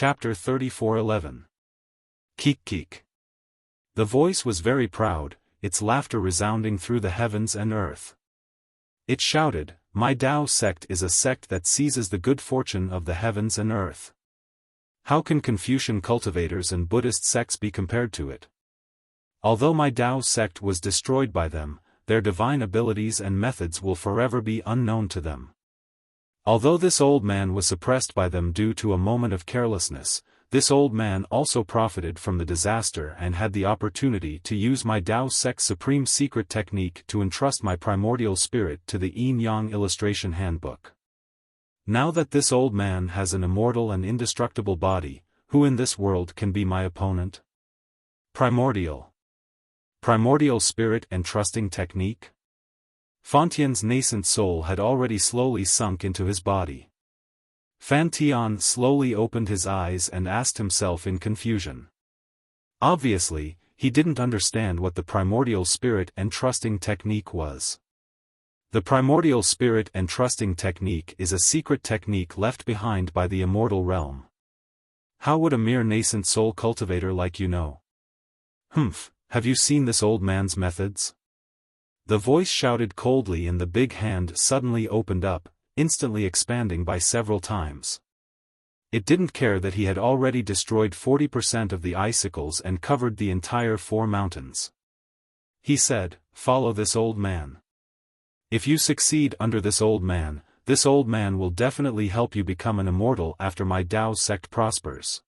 Chapter 34:11. Keek keek. The voice was very proud, its laughter resounding through the heavens and earth. It shouted, "My Tao sect is a sect that seizes the good fortune of the heavens and earth. How can Confucian cultivators and Buddhist sects be compared to it? Although my Tao sect was destroyed by them, their divine abilities and methods will forever be unknown to them. Although this old man was suppressed by them due to a moment of carelessness, this old man also profited from the disaster and had the opportunity to use my Tao sect's supreme secret technique to entrust my primordial spirit to the Yin-Yang illustration handbook. Now that this old man has an immortal and indestructible body, who in this world can be my opponent? Primordial spirit and trusting technique? Fantian's nascent soul had already slowly sunk into his body. Fantian slowly opened his eyes and asked himself in confusion. Obviously, he didn't understand what the primordial spirit and trusting technique was. The primordial spirit and trusting technique is a secret technique left behind by the immortal realm. How would a mere nascent soul cultivator like you know? Have you seen this old man's methods? The voice shouted coldly, and the big hand suddenly opened up, instantly expanding by several times. It didn't care that he had already destroyed 40% of the icicles and covered the entire 4 mountains. He said, "Follow this old man. If you succeed under this old man will definitely help you become an immortal after my Tao sect prospers.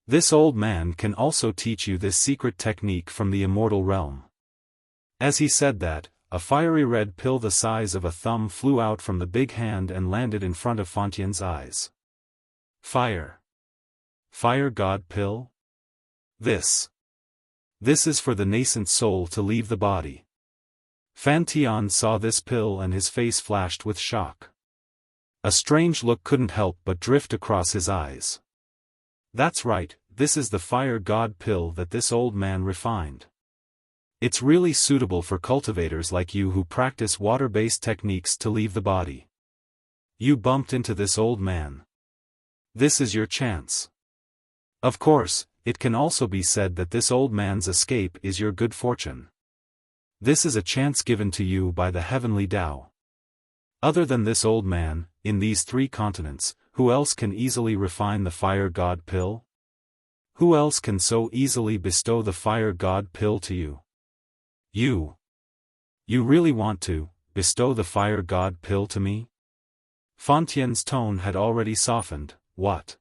This old man can also teach you this secret technique from the immortal realm." As he said that, a fiery red pill the size of a thumb flew out from the big hand and landed in front of Fantian's eyes. Fire God pill? This is for the nascent soul to leave the body. Fantian saw this pill and his face flashed with shock. A strange look couldn't help but drift across his eyes. That's right, this is the Fire God pill that this old man refined. It's really suitable for cultivators like you who practice water-based techniques to leave the body. You bumped into this old man. This is your chance. Of course, it can also be said that this old man's escape is your good fortune. This is a chance given to you by the heavenly Tao. Other than this old man, in these 3 continents, who else can easily refine the Fire God pill? Who else can so easily bestow the Fire God pill to you? You really want to bestow the Fire God pill to me? Fantian's tone had already softened. What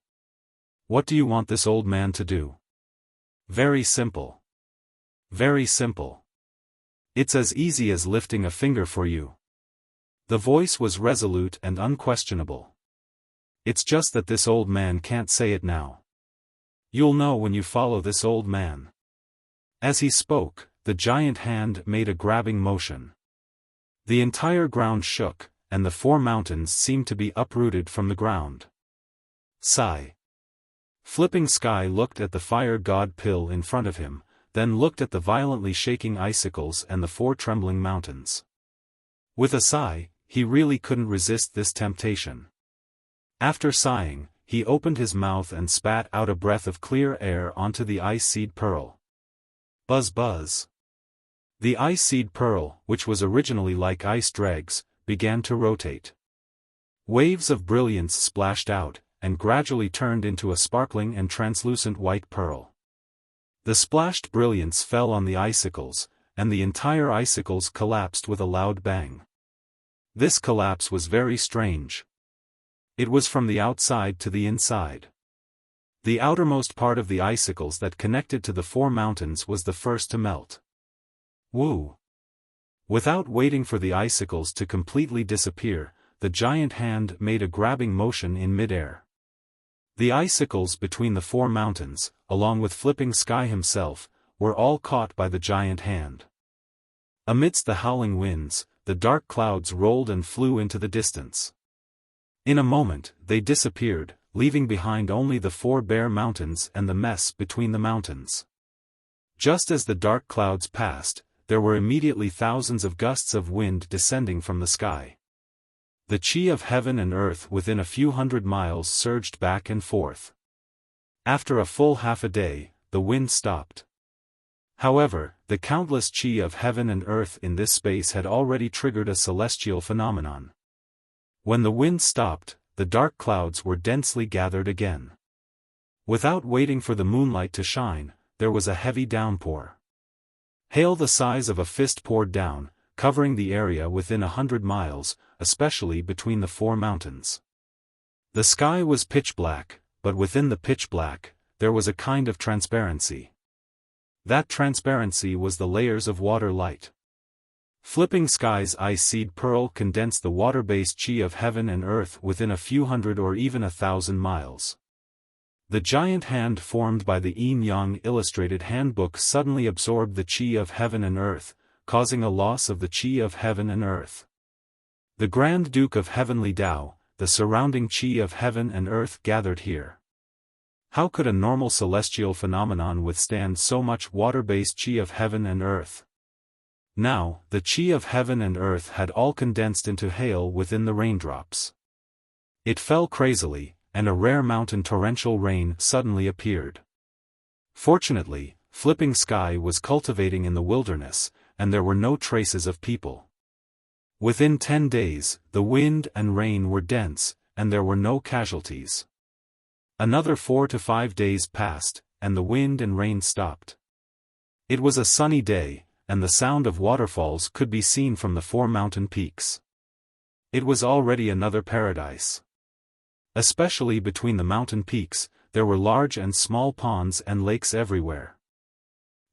do you want this old man to do? Very simple. Very simple. It's as easy as lifting a finger for you. The voice was resolute and unquestionable. It's just that this old man can't say it now. You'll know when you follow this old man. As he spoke, the giant hand made a grabbing motion. The entire ground shook, and the 4 mountains seemed to be uprooted from the ground. Sigh. Flipping Sky looked at the Fire God pill in front of him, then looked at the violently shaking icicles and the 4 trembling mountains. With a sigh, he really couldn't resist this temptation. After sighing, he opened his mouth and spat out a breath of clear air onto the ice seed pearl. Buzz buzz. The ice seed pearl, which was originally like ice dregs, began to rotate. Waves of brilliance splashed out, and gradually turned into a sparkling and translucent white pearl. The splashed brilliance fell on the icicles, and the entire icicles collapsed with a loud bang. This collapse was very strange. It was from the outside to the inside. The outermost part of the icicles that connected to the 4 mountains was the first to melt. Woo! Without waiting for the icicles to completely disappear, the giant hand made a grabbing motion in midair. The icicles between the 4 mountains, along with Flipping Sky himself, were all caught by the giant hand. Amidst the howling winds, the dark clouds rolled and flew into the distance. In a moment, they disappeared, leaving behind only the 4 bare mountains and the mess between the mountains. Just as the dark clouds passed, there were immediately thousands of gusts of wind descending from the sky. The chi of heaven and earth within a few hundred miles surged back and forth. After a full half a day, the wind stopped. However, the countless chi of heaven and earth in this space had already triggered a celestial phenomenon. When the wind stopped, the dark clouds were densely gathered again. Without waiting for the moonlight to shine, there was a heavy downpour. Hail the size of a fist poured down, covering the area within 100 miles, especially between the 4 mountains. The sky was pitch black, but within the pitch black, there was a kind of transparency. That transparency was the layers of water light. Flipping Sky's ice-seed pearl condensed the water-based chi of heaven and earth within a few hundred or even 1,000 miles. The giant hand formed by the Yin-Yang Illustrated Handbook suddenly absorbed the chi of heaven and earth, causing a loss of the chi of heaven and earth. The Grand Duke of Heavenly Tao, the surrounding chi of heaven and earth gathered here. How could a normal celestial phenomenon withstand so much water-based chi of heaven and earth? Now, the chi of heaven and earth had all condensed into hail within the raindrops. It fell crazily, and a rare mountain torrential rain suddenly appeared. Fortunately, Flipping Sky was cultivating in the wilderness, and there were no traces of people. Within 10 days, the wind and rain were dense, and there were no casualties. Another 4 to 5 days passed, and the wind and rain stopped. It was a sunny day, and the sound of waterfalls could be seen from the 4 mountain peaks. It was already another paradise. Especially between the mountain peaks, there were large and small ponds and lakes everywhere.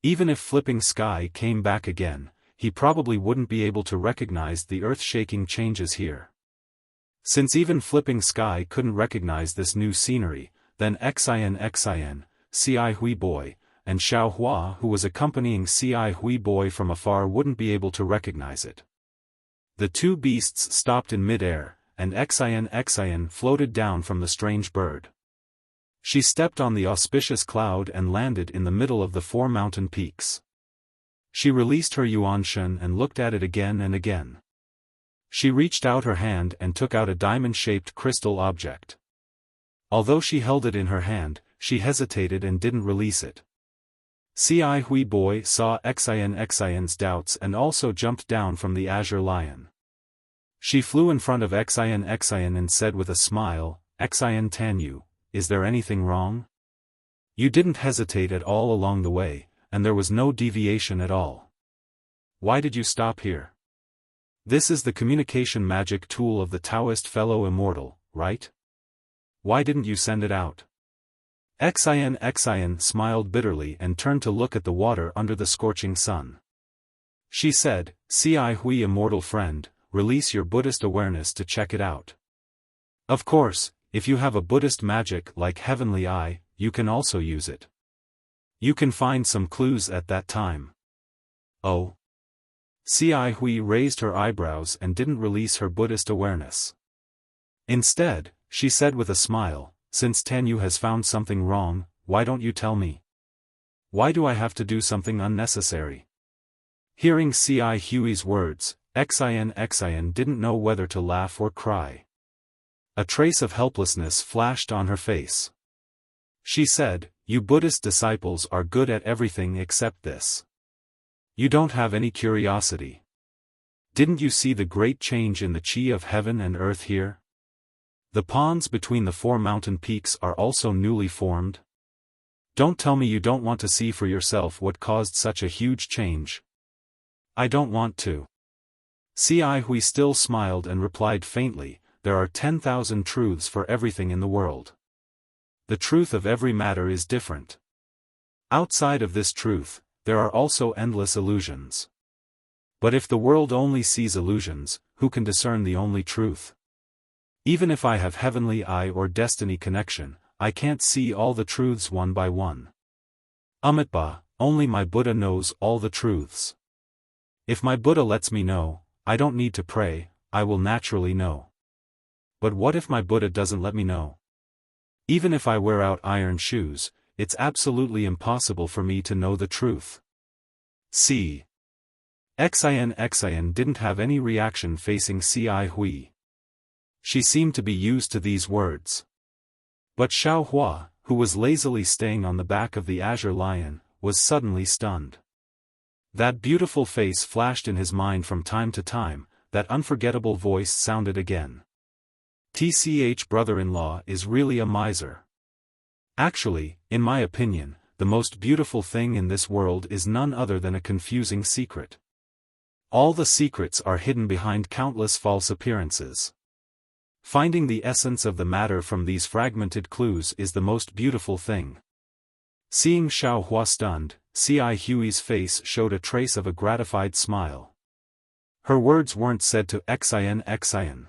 Even if Flipping Sky came back again, he probably wouldn't be able to recognize the earth-shaking changes here. Since even Flipping Sky couldn't recognize this new scenery, then Xin, Ci Hui Boy, and Xiao Hua who was accompanying Ci Hui Boy from afar wouldn't be able to recognize it. The 2 beasts stopped in mid-air, and Xin floated down from the strange bird. She stepped on the auspicious cloud and landed in the middle of the 4 mountain peaks. She released her Yuanshan and looked at it again and again. She reached out her hand and took out a diamond-shaped crystal object. Although she held it in her hand, she hesitated and didn't release it. Ci Hui Boy saw Xin's doubts and also jumped down from the azure lion. She flew in front of Xin and said with a smile, "Xin Tanyu, is there anything wrong? You didn't hesitate at all along the way, and there was no deviation at all. Why did you stop here? This is the communication magic tool of the Taoist fellow immortal, right? Why didn't you send it out?" Xin smiled bitterly and turned to look at the water under the scorching sun. She said, "Ci Hui immortal friend, release your Buddhist awareness to check it out. Of course, if you have a Buddhist magic like Heavenly Eye, you can also use it. You can find some clues at that time." Oh. Ci Hui raised her eyebrows and didn't release her Buddhist awareness. Instead, she said with a smile, "Since Tanyu has found something wrong, why don't you tell me? Why do I have to do something unnecessary?" Hearing Ci Hui's words, Xin didn't know whether to laugh or cry. A trace of helplessness flashed on her face. She said, "You Buddhist disciples are good at everything except this. You don't have any curiosity. Didn't you see the great change in the chi of heaven and earth here? The ponds between the 4 mountain peaks are also newly formed. Don't tell me you don't want to see for yourself what caused such a huge change." "I don't want to." Ci Hui still smiled and replied faintly, "There are 10,000 truths for everything in the world. The truth of every matter is different. Outside of this truth, there are also endless illusions. But if the world only sees illusions, who can discern the only truth? Even if I have Heavenly Eye or destiny connection, I can't see all the truths one by one. Amitabha, only my Buddha knows all the truths. If my Buddha lets me know, I don't need to pray, I will naturally know. But what if my Buddha doesn't let me know? Even if I wear out iron shoes, it's absolutely impossible for me to know the truth." Xin didn't have any reaction facing Ci Hui. She seemed to be used to these words. But Xiao Hua, who was lazily staying on the back of the azure lion, was suddenly stunned. That beautiful face flashed in his mind from time to time, that unforgettable voice sounded again. "TCH brother-in-law is really a miser. Actually, in my opinion, the most beautiful thing in this world is none other than a confusing secret. All the secrets are hidden behind countless false appearances. Finding the essence of the matter from these fragmented clues is the most beautiful thing." Seeing Xiaofan stunned, Ci Hui's face showed a trace of a gratified smile. Her words weren't said to Xian.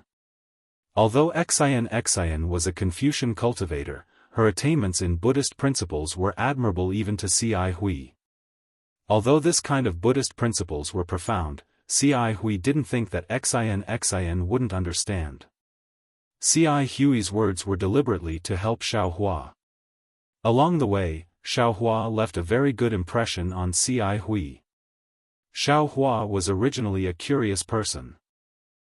Although Xian was a Confucian cultivator, her attainments in Buddhist principles were admirable even to Ci Hui. Although this kind of Buddhist principles were profound, Ci Hui didn't think that Xian wouldn't understand. Ci Hui's words were deliberately to help Xiaofan. Along the way, Xiaofan left a very good impression on Ci Hui. Xiaofan was originally a curious person.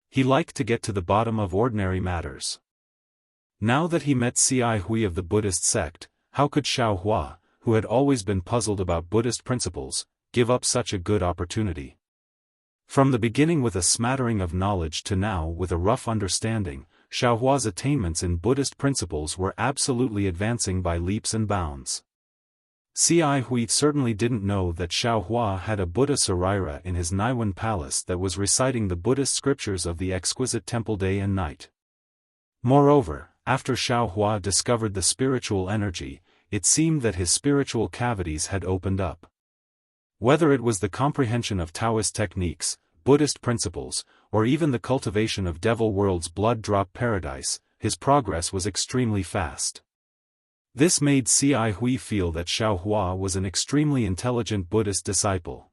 He liked to get to the bottom of ordinary matters. Now that he met Ci Hui of the Buddhist sect, how could Xiaofan, who had always been puzzled about Buddhist principles, give up such a good opportunity? From the beginning with a smattering of knowledge to now with a rough understanding, Xiaohua's attainments in Buddhist principles were absolutely advancing by leaps and bounds. Ci Hui certainly didn't know that Xiaohua had a Buddha Saraira in his Naiwan palace that was reciting the Buddhist scriptures of the exquisite temple day and night. Moreover, after Xiaohua discovered the spiritual energy, it seemed that his spiritual cavities had opened up. Whether it was the comprehension of Taoist techniques, Buddhist principles, or even the cultivation of Devil World's blood drop paradise, his progress was extremely fast. This made Ci Hui feel that Xiaohua was an extremely intelligent Buddhist disciple.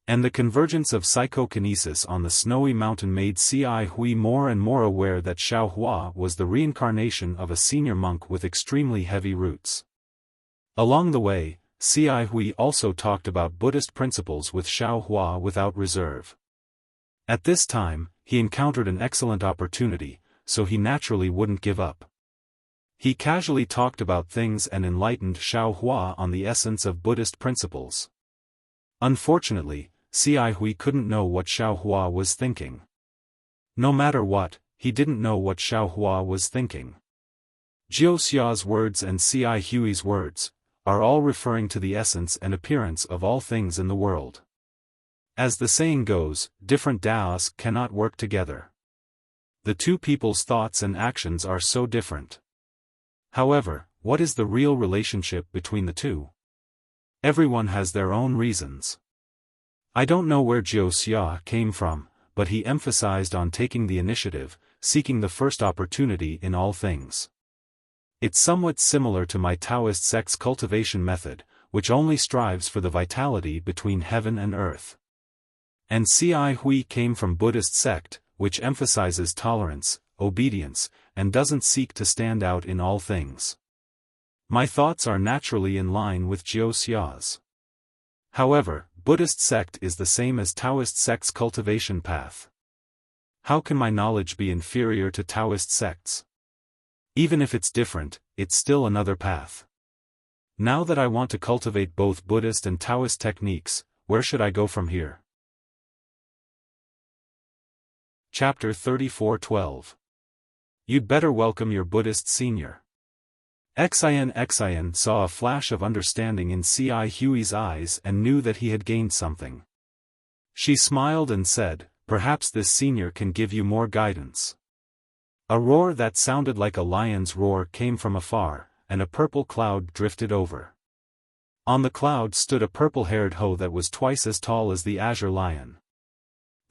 And the convergence of psychokinesis on the snowy mountain made Ci Hui more and more aware that Xiaohua was the reincarnation of a senior monk with extremely heavy roots. Along the way, Ci Hui also talked about Buddhist principles with Xiaohua without reserve. At this time, he encountered an excellent opportunity, so he naturally wouldn't give up. He casually talked about things and enlightened Xiaohua on the essence of Buddhist principles. Unfortunately, Ci Hui couldn't know what Xiaohua was thinking. No matter what, he didn't know what Xiaohua was thinking. Jiuxia's words and Ci Hui's words are all referring to the essence and appearance of all things in the world. As the saying goes, different Daos cannot work together. The two people's thoughts and actions are so different. However, what is the real relationship between the two? Everyone has their own reasons. I don't know where Jiuxia came from, but he emphasized on taking the initiative, seeking the first opportunity in all things. It's somewhat similar to my Taoist sect's cultivation method, which only strives for the vitality between heaven and earth. And Ci Hui came from Buddhist sect, which emphasizes tolerance, obedience, and doesn't seek to stand out in all things. My thoughts are naturally in line with Jiuxia's. However, Buddhist sect is the same as Taoist sect's cultivation path. How can my knowledge be inferior to Taoist sects? Even if it's different, it's still another path. Now that I want to cultivate both Buddhist and Taoist techniques, where should I go from here? Chapter 34:12. You'd better welcome your Buddhist senior. Xian saw a flash of understanding in Ci Hui's eyes and knew that he had gained something. She smiled and said, "Perhaps this senior can give you more guidance." A roar that sounded like a lion's roar came from afar, and a purple cloud drifted over. On the cloud stood a purple-haired hoe that was twice as tall as the azure lion.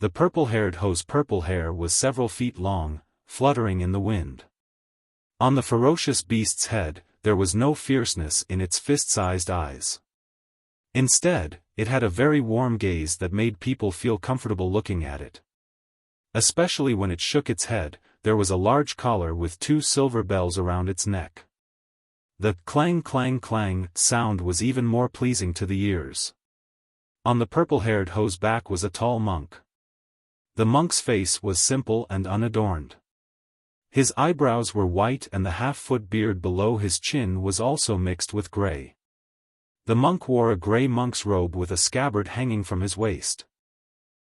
The purple-haired hoe's purple hair was several feet long, fluttering in the wind. On the ferocious beast's head, there was no fierceness in its fist-sized eyes. Instead, it had a very warm gaze that made people feel comfortable looking at it. Especially when it shook its head, there was a large collar with 2 silver bells around its neck. The clang clang clang sound was even more pleasing to the ears. On the purple-haired hoe's back was a tall monk. The monk's face was simple and unadorned. His eyebrows were white and the half-foot beard below his chin was also mixed with gray. The monk wore a gray monk's robe with a scabbard hanging from his waist.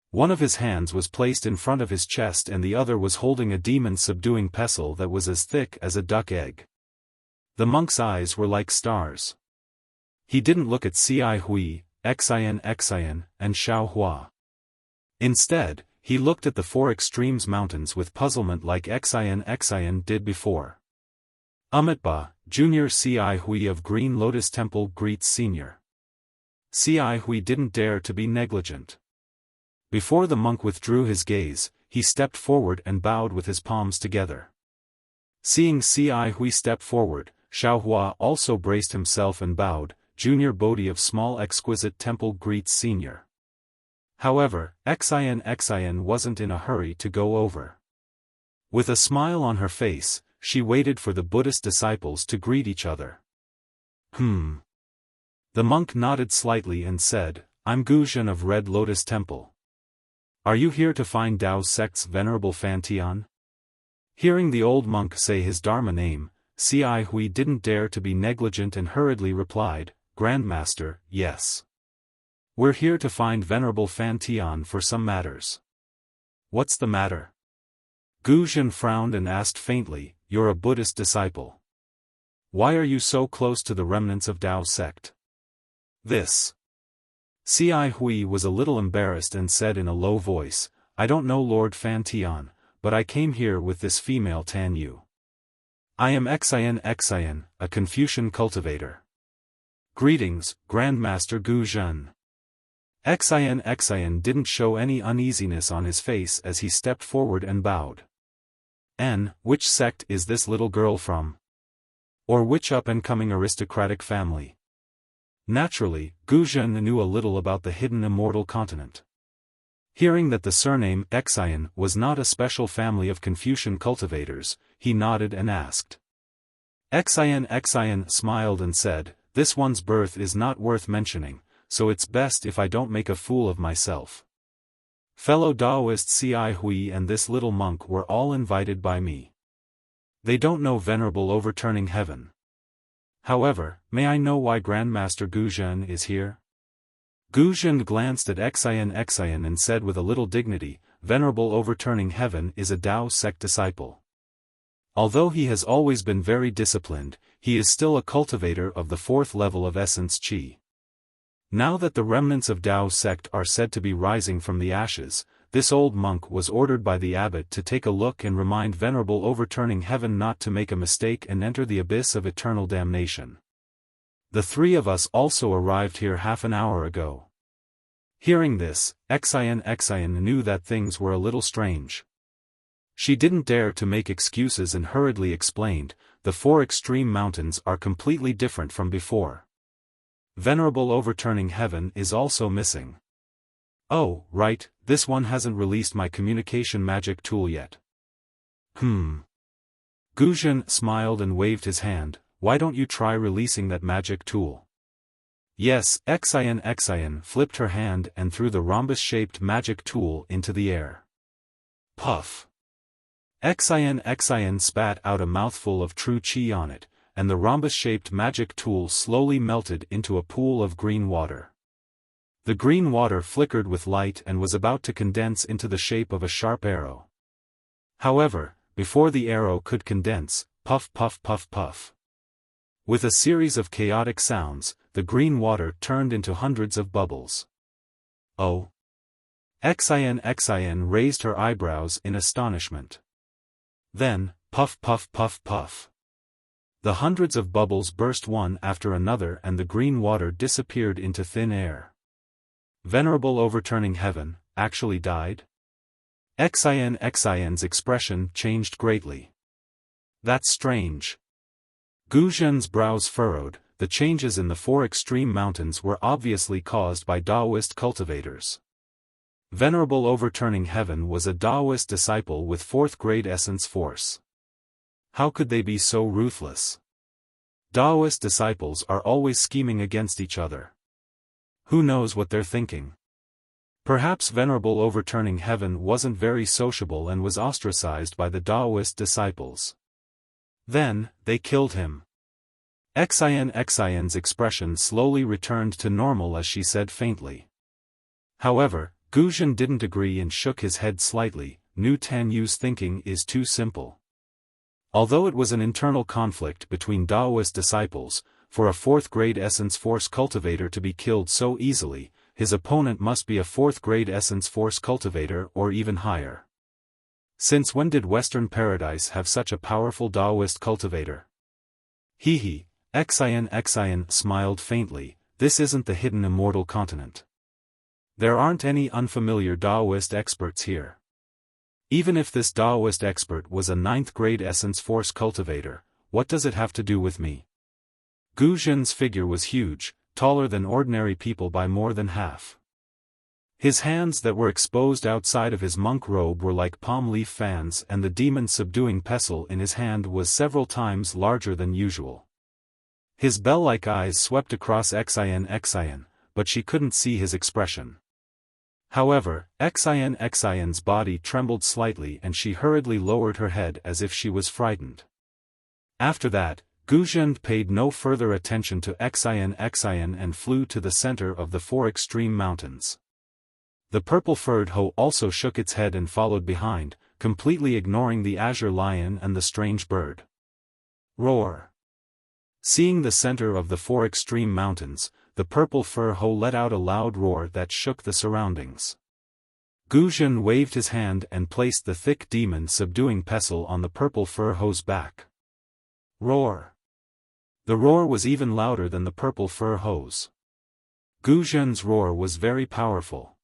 One of his hands was placed in front of his chest and the other was holding a demon-subduing pestle that was as thick as a duck egg. The monk's eyes were like stars. He didn't look at Cai Hui, Xian, and Xiao Hua. Instead, he looked at the four extremes mountains with puzzlement like Xian did before. Umitba, Junior Cai Hui of Green Lotus Temple greets Senior. Cai Hui didn't dare to be negligent. Before the monk withdrew his gaze, he stepped forward and bowed with his palms together. Seeing Cai Hui step forward, Xiao Hua also braced himself and bowed. Junior Bodhi of Small Exquisite Temple greets Senior. However, Xian wasn't in a hurry to go over. With a smile on her face, she waited for the Buddhist disciples to greet each other. The monk nodded slightly and said, I'm Guzhen of Red Lotus Temple. Are you here to find Dao Sect's Venerable Fan Tian? Hearing the old monk say his Dharma name, Cai Hui didn't dare to be negligent and hurriedly replied, Grandmaster, yes. We're here to find Venerable Fan Tian for some matters. What's the matter? Guzhen frowned and asked faintly, You're a Buddhist disciple. Why are you so close to the remnants of Dao sect? This. Cai Hui was a little embarrassed and said in a low voice, I don't know Lord Fan Tian, but I came here with this female Tan Yu. I am Xian, a Confucian cultivator. Greetings, Grandmaster Guzhen. Xian didn't show any uneasiness on his face as he stepped forward and bowed. Which sect is this little girl from? Or which up-and-coming aristocratic family? Naturally, Guzhen knew a little about the hidden immortal continent. Hearing that the surname Xian was not a special family of Confucian cultivators, he nodded and asked. Xian smiled and said, This one's birth is not worth mentioning, so it's best if I don't make a fool of myself. Fellow Taoist Cai Hui and this little monk were all invited by me. They don't know Venerable Overturning Heaven. However, may I know why Grandmaster Guzhen is here? Guzhen glanced at Xian and said with a little dignity, Venerable Overturning Heaven is a Dao sect disciple. Although he has always been very disciplined, he is still a cultivator of the fourth level of essence Qi. Now that the remnants of Dao sect are said to be rising from the ashes, this old monk was ordered by the abbot to take a look and remind Venerable Overturning Heaven not to make a mistake and enter the abyss of eternal damnation. The three of us also arrived here half an hour ago. Hearing this, Xian knew that things were a little strange. She didn't dare to make excuses and hurriedly explained, the four extreme mountains are completely different from before. Venerable Overturning Heaven is also missing. Oh, right, this one hasn't released my communication magic tool yet. Guzhen smiled and waved his hand, why don't you try releasing that magic tool? Yes, Xian flipped her hand and threw the rhombus-shaped magic tool into the air. Puff! Xian spat out a mouthful of true qi on it, and the rhombus-shaped magic tool slowly melted into a pool of green water. The green water flickered with light and was about to condense into the shape of a sharp arrow. However, before the arrow could condense, puff puff puff puff. With a series of chaotic sounds, the green water turned into hundreds of bubbles. Oh! Xian raised her eyebrows in astonishment. Then, puff puff puff puff. The hundreds of bubbles burst one after another and the green water disappeared into thin air. Venerable Overturning Heaven, actually died? Xian's expression changed greatly. That's strange. Guzhen's brows furrowed, the changes in the four extreme mountains were obviously caused by Taoist cultivators. Venerable Overturning Heaven was a Taoist disciple with fourth-grade essence force. How could they be so ruthless? Taoist disciples are always scheming against each other. Who knows what they're thinking? Perhaps Venerable Overturning Heaven wasn't very sociable and was ostracized by the Taoist disciples. Then, they killed him. Xian's expression slowly returned to normal as she said faintly. However, Guzhen didn't agree and shook his head slightly. Nu Tanyu's thinking is too simple. Although it was an internal conflict between Taoist disciples, for a 4th-grade essence force cultivator to be killed so easily, his opponent must be a 4th-grade essence force cultivator or even higher. Since when did Western Paradise have such a powerful Taoist cultivator? Hehe, Xian smiled faintly, this isn't the hidden immortal continent. There aren't any unfamiliar Taoist experts here. Even if this Taoist expert was a 9th-grade essence force cultivator, what does it have to do with me? Guzhen's figure was huge, taller than ordinary people by more than half. His hands that were exposed outside of his monk robe were like palm leaf fans, and the demon-subduing pestle in his hand was several times larger than usual. His bell-like eyes swept across Xian, but she couldn't see his expression. However, Xian's body trembled slightly and she hurriedly lowered her head as if she was frightened. After that, Guzhen paid no further attention to Xian and flew to the center of the 4 extreme mountains. The purple-furred hoe also shook its head and followed behind, completely ignoring the azure lion and the strange bird. Roar! Seeing the center of the 4 extreme mountains, the purple fur hoe let out a loud roar that shook the surroundings. Guzhen waved his hand and placed the thick demon-subduing pestle on the purple fur hoe's back. Roar! The roar was even louder than the purple fur hoe's. Guzhen's roar was very powerful.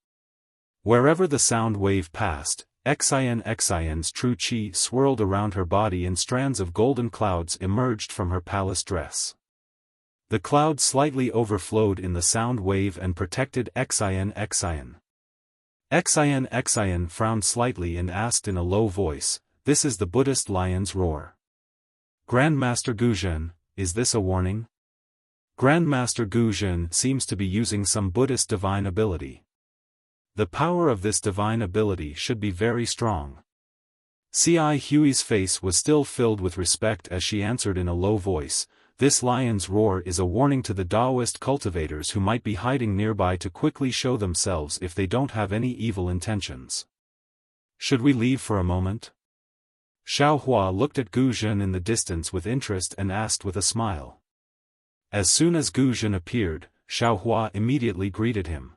Wherever the sound wave passed, Xian's true qi swirled around her body and strands of golden clouds emerged from her palace dress. The cloud slightly overflowed in the sound wave and protected Xian. Xian frowned slightly and asked in a low voice, "This is the Buddhist lion's roar. Grandmaster Guzhen, is this a warning?" Grandmaster Guzhen seems to be using some Buddhist divine ability. The power of this divine ability should be very strong. Ci Hui's face was still filled with respect as she answered in a low voice, "This lion's roar is a warning to the Taoist cultivators who might be hiding nearby to quickly show themselves if they don't have any evil intentions. Should we leave for a moment?" Xiaofan looked at Guzhen in the distance with interest and asked with a smile. As soon as Guzhen appeared, Xiaofan immediately greeted him.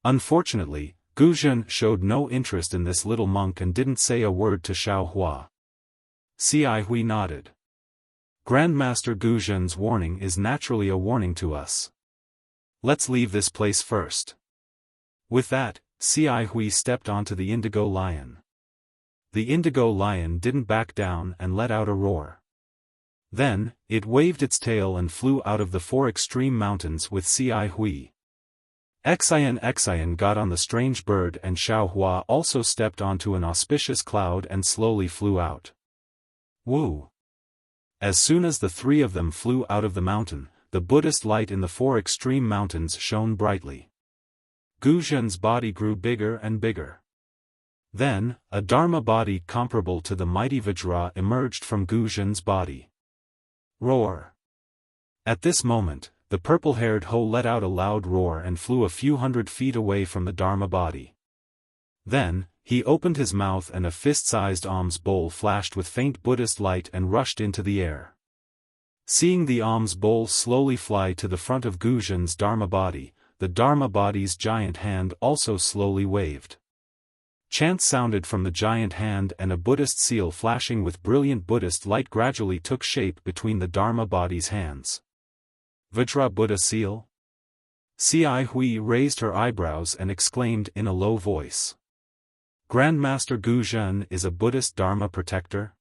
Unfortunately, Guzhen showed no interest in this little monk and didn't say a word to Xiaofan. Ci Hui nodded. Grandmaster Guzhen's warning is naturally a warning to us. Let's leave this place first. With that, Ci Hui stepped onto the indigo lion. The indigo lion didn't back down and let out a roar. Then, it waved its tail and flew out of the 4 extreme mountains with Ci Hui. Xian got on the strange bird and Xiaofan also stepped onto an auspicious cloud and slowly flew out. Woo! As soon as the 3 of them flew out of the mountain, the Buddhist light in the 4 extreme mountains shone brightly. Guzhen's body grew bigger and bigger. Then, a Dharma body comparable to the mighty Vajra emerged from Guzhen's body. Roar! At this moment, the purple-haired hoe let out a loud roar and flew a few hundred feet away from the Dharma body. Then, he opened his mouth and a fist-sized alms bowl flashed with faint Buddhist light and rushed into the air. Seeing the alms bowl slowly fly to the front of Guzhen's Dharma body, the Dharma body's giant hand also slowly waved. Chants sounded from the giant hand and a Buddhist seal flashing with brilliant Buddhist light gradually took shape between the Dharma body's hands. Vajra Buddha seal? Ci Hui raised her eyebrows and exclaimed in a low voice. Grandmaster Guzhen is a Buddhist Dharma protector?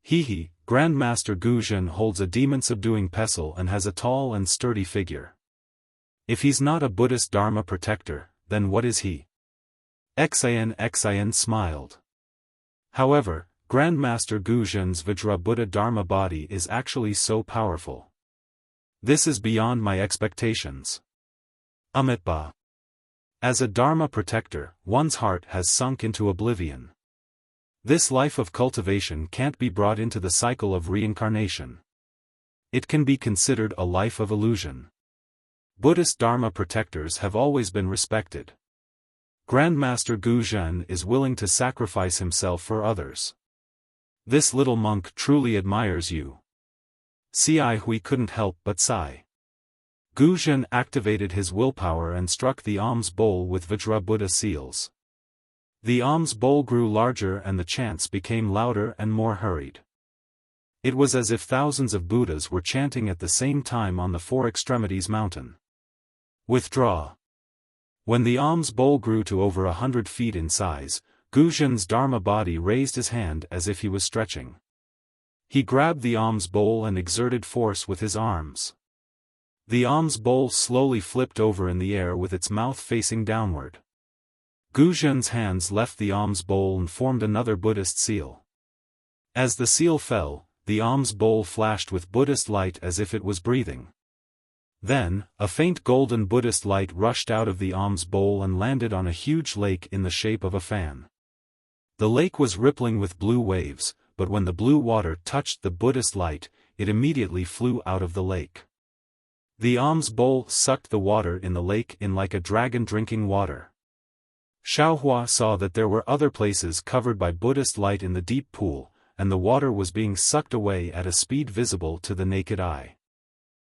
Hehe, Grandmaster Guzhen holds a demon-subduing pestle and has a tall and sturdy figure. If he's not a Buddhist Dharma protector, then what is he? Xian smiled. However, Grandmaster Guzhen's Vajra Buddha Dharma body is actually so powerful. This is beyond my expectations. Amitba. As a Dharma protector, one's heart has sunk into oblivion. This life of cultivation can't be brought into the cycle of reincarnation. It can be considered a life of illusion. Buddhist Dharma protectors have always been respected. Grandmaster Guzhen is willing to sacrifice himself for others. This little monk truly admires you. Xiai Hui couldn't help but sigh. Guzhen activated his willpower and struck the alms bowl with Vajra Buddha seals. The alms bowl grew larger and the chants became louder and more hurried. It was as if thousands of Buddhas were chanting at the same time on the Four Extremities mountain. Withdraw. When the alms bowl grew to over 100 feet in size, Guzhen's Dharma body raised his hand as if he was stretching. He grabbed the alms bowl and exerted force with his arms. The alms bowl slowly flipped over in the air with its mouth facing downward. Guzhen's hands left the alms bowl and formed another Buddhist seal. As the seal fell, the alms bowl flashed with Buddhist light as if it was breathing. Then, a faint golden Buddhist light rushed out of the alms bowl and landed on a huge lake in the shape of a fan. The lake was rippling with blue waves, but when the blue water touched the Buddhist light, it immediately flew out of the lake. The alms bowl sucked the water in the lake in like a dragon drinking water. Xiaofan saw that there were other places covered by Buddhist light in the deep pool, and the water was being sucked away at a speed visible to the naked eye.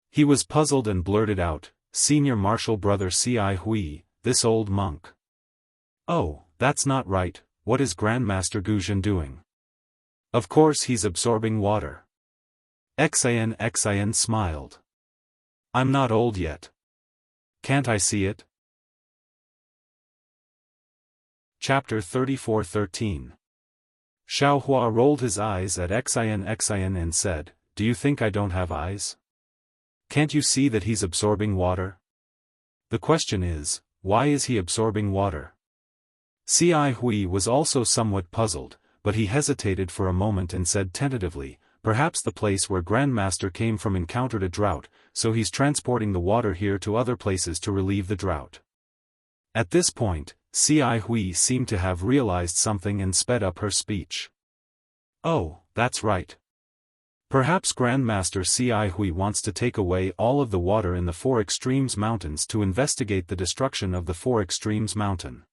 He was puzzled and blurted out, "Senior Marshal Brother Xiai Hui, this old monk. Oh, that's not right, what is Grandmaster Guzhen doing? Of course he's absorbing water." Xian smiled. "I'm not old yet. Can't I see it?" Chapter 34:13. Xiaofan rolled his eyes at Xian and said, "Do you think I don't have eyes? Can't you see that he's absorbing water? The question is, why is he absorbing water?" Xiai Hui was also somewhat puzzled, but he hesitated for a moment and said tentatively, "Perhaps the place where Grandmaster came from encountered a drought, so he's transporting the water here to other places to relieve the drought." At this point, Xiai Hui seemed to have realized something and sped up her speech. "Oh, that's right. Perhaps Grandmaster Xiai Hui wants to take away all of the water in the Four Extremes Mountains to investigate the destruction of the Four Extremes Mountain.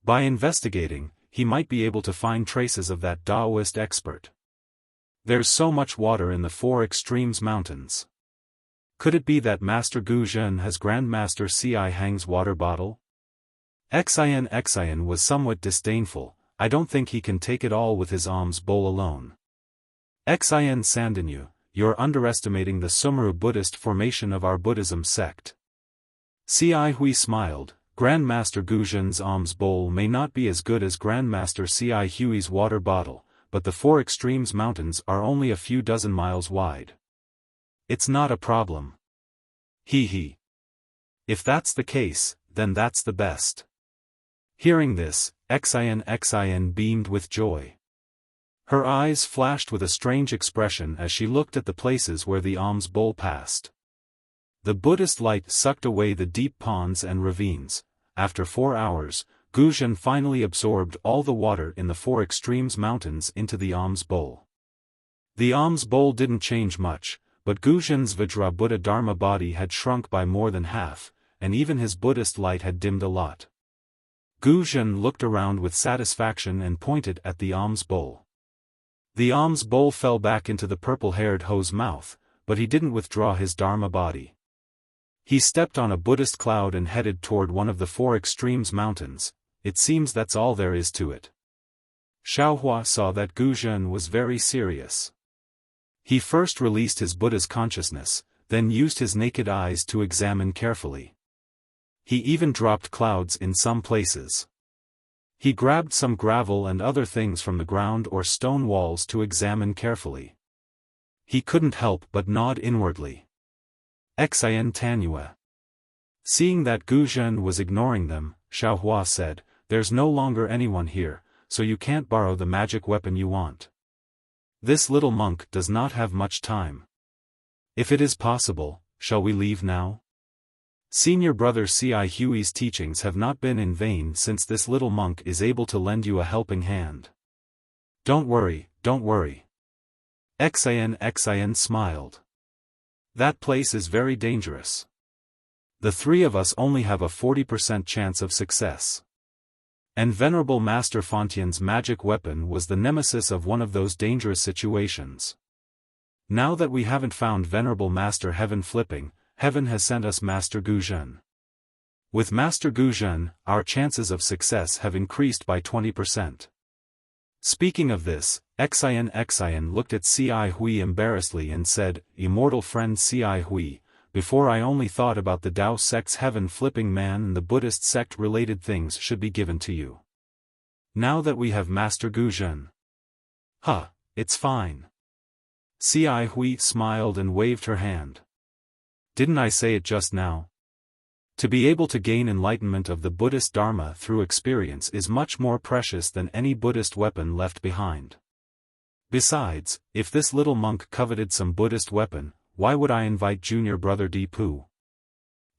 By investigating, he might be able to find traces of that Taoist expert. There's so much water in the Four Extremes Mountains. Could it be that Master Guzhen has Grandmaster Xiai Hang's water bottle?" Xian was somewhat disdainful. "I don't think he can take it all with his alms bowl alone. Xian Sandinyu, you're underestimating the Sumeru Buddhist formation of our Buddhism sect." Xiai Hui smiled. "Grandmaster Guzhen's alms bowl may not be as good as Grandmaster Xiai Hui's water bottle, but the Four Extremes Mountains are only a few dozen miles wide. It's not a problem. He. If that's the case, then that's the best." Hearing this, Xian beamed with joy. Her eyes flashed with a strange expression as she looked at the places where the alms bowl passed. The Buddhist light sucked away the deep ponds and ravines. After 4 hours, Guzhen finally absorbed all the water in the Four Extremes Mountains into the alms bowl. The alms bowl didn't change much, but Guzhen's Vajra Buddha Dharma body had shrunk by more than half, and even his Buddhist light had dimmed a lot. Guzhen looked around with satisfaction and pointed at the alms bowl. The alms bowl fell back into the purple-haired Ho's mouth, but he didn't withdraw his Dharma body. He stepped on a Buddhist cloud and headed toward one of the Four Extremes Mountains. It seems that's all there is to it. Xiaofan saw that Guzhen was very serious. He first released his Buddha's consciousness, then used his naked eyes to examine carefully. He even dropped clouds in some places. He grabbed some gravel and other things from the ground or stone walls to examine carefully. He couldn't help but nod inwardly. Xian Tanua. Seeing that Guzhen was ignoring them, Xiaofan said, "There's no longer anyone here, so you can't borrow the magic weapon you want. This little monk does not have much time. If it is possible, shall we leave now?" Senior brother C.I. Hui's teachings have not been in vain since this little monk is able to lend you a helping hand. Don't worry, don't worry. Xian smiled. That place is very dangerous. The three of us only have a 40% chance of success. And Venerable Master Fontian's magic weapon was the nemesis of one of those dangerous situations. Now that we haven't found Venerable Master Heaven Flipping, Heaven has sent us Master Guzhen. With Master Guzhen, our chances of success have increased by 20%. Speaking of this, Xian looked at C.I. Hui embarrassedly and said, Immortal friend C.I. Hui, before I only thought about the Tao sect's heaven flipping man and the Buddhist sect related things should be given to you. Now that we have Master Guzhen. It's fine. C.I. Hui smiled and waved her hand. Didn't I say it just now? To be able to gain enlightenment of the Buddhist Dharma through experience is much more precious than any Buddhist weapon left behind. Besides, if this little monk coveted some Buddhist weapon, why would I invite junior brother Deepu?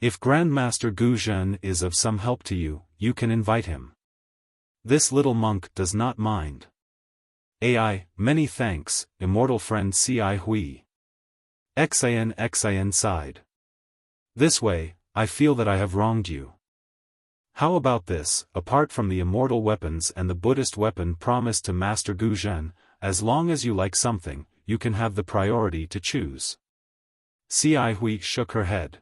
If Grandmaster Guzhen is of some help to you, you can invite him. This little monk does not mind. Many thanks, immortal friend C.I. Hui. Xian sighed. This way, I feel that I have wronged you. How about this, apart from the immortal weapons and the Buddhist weapon promised to Master Guzhen, as long as you like something, you can have the priority to choose. C.I. Hui shook her head.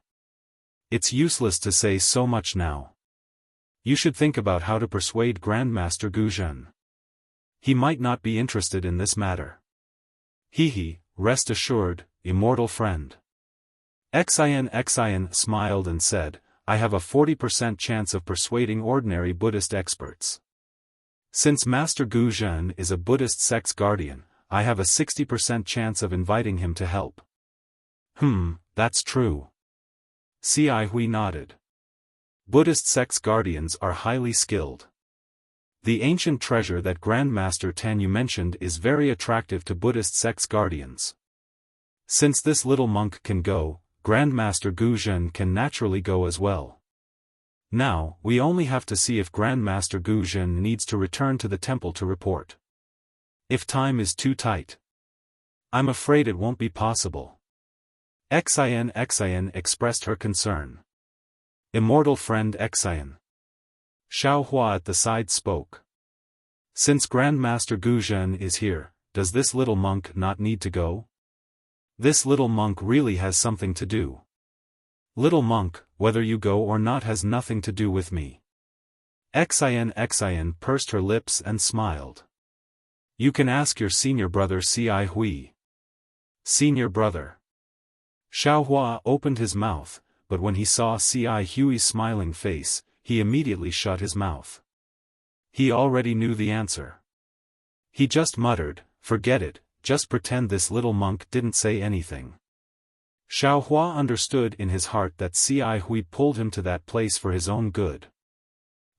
It's useless to say so much now. You should think about how to persuade Grandmaster Guzhen. He might not be interested in this matter. Rest assured, immortal friend. Xian smiled and said, I have a 40% chance of persuading ordinary Buddhist experts. Since Master Guzhen is a Buddhist sect's guardian, I have a 60% chance of inviting him to help. That's true. C.I. Hui nodded. Buddhist sect's guardians are highly skilled. The ancient treasure that Grandmaster Tanyu mentioned is very attractive to Buddhist sect's guardians. Since this little monk can go, Grandmaster Guzhen can naturally go as well. Now, we only have to see if Grandmaster Guzhen needs to return to the temple to report. If time is too tight, I'm afraid it won't be possible. Xian expressed her concern. Immortal friend Xian. Xiao Hua at the side spoke. Since Grandmaster Guzhen is here, does this little monk not need to go? This little monk really has something to do. Little monk, whether you go or not has nothing to do with me. Xian pursed her lips and smiled. You can ask your senior brother C.I. Hui. Senior brother. Xiao Hua opened his mouth, but when he saw C.I. Hui's smiling face, he immediately shut his mouth. He already knew the answer. He just muttered, forget it, just pretend this little monk didn't say anything. Xiao Hua understood in his heart that C.I. Hui pulled him to that place for his own good.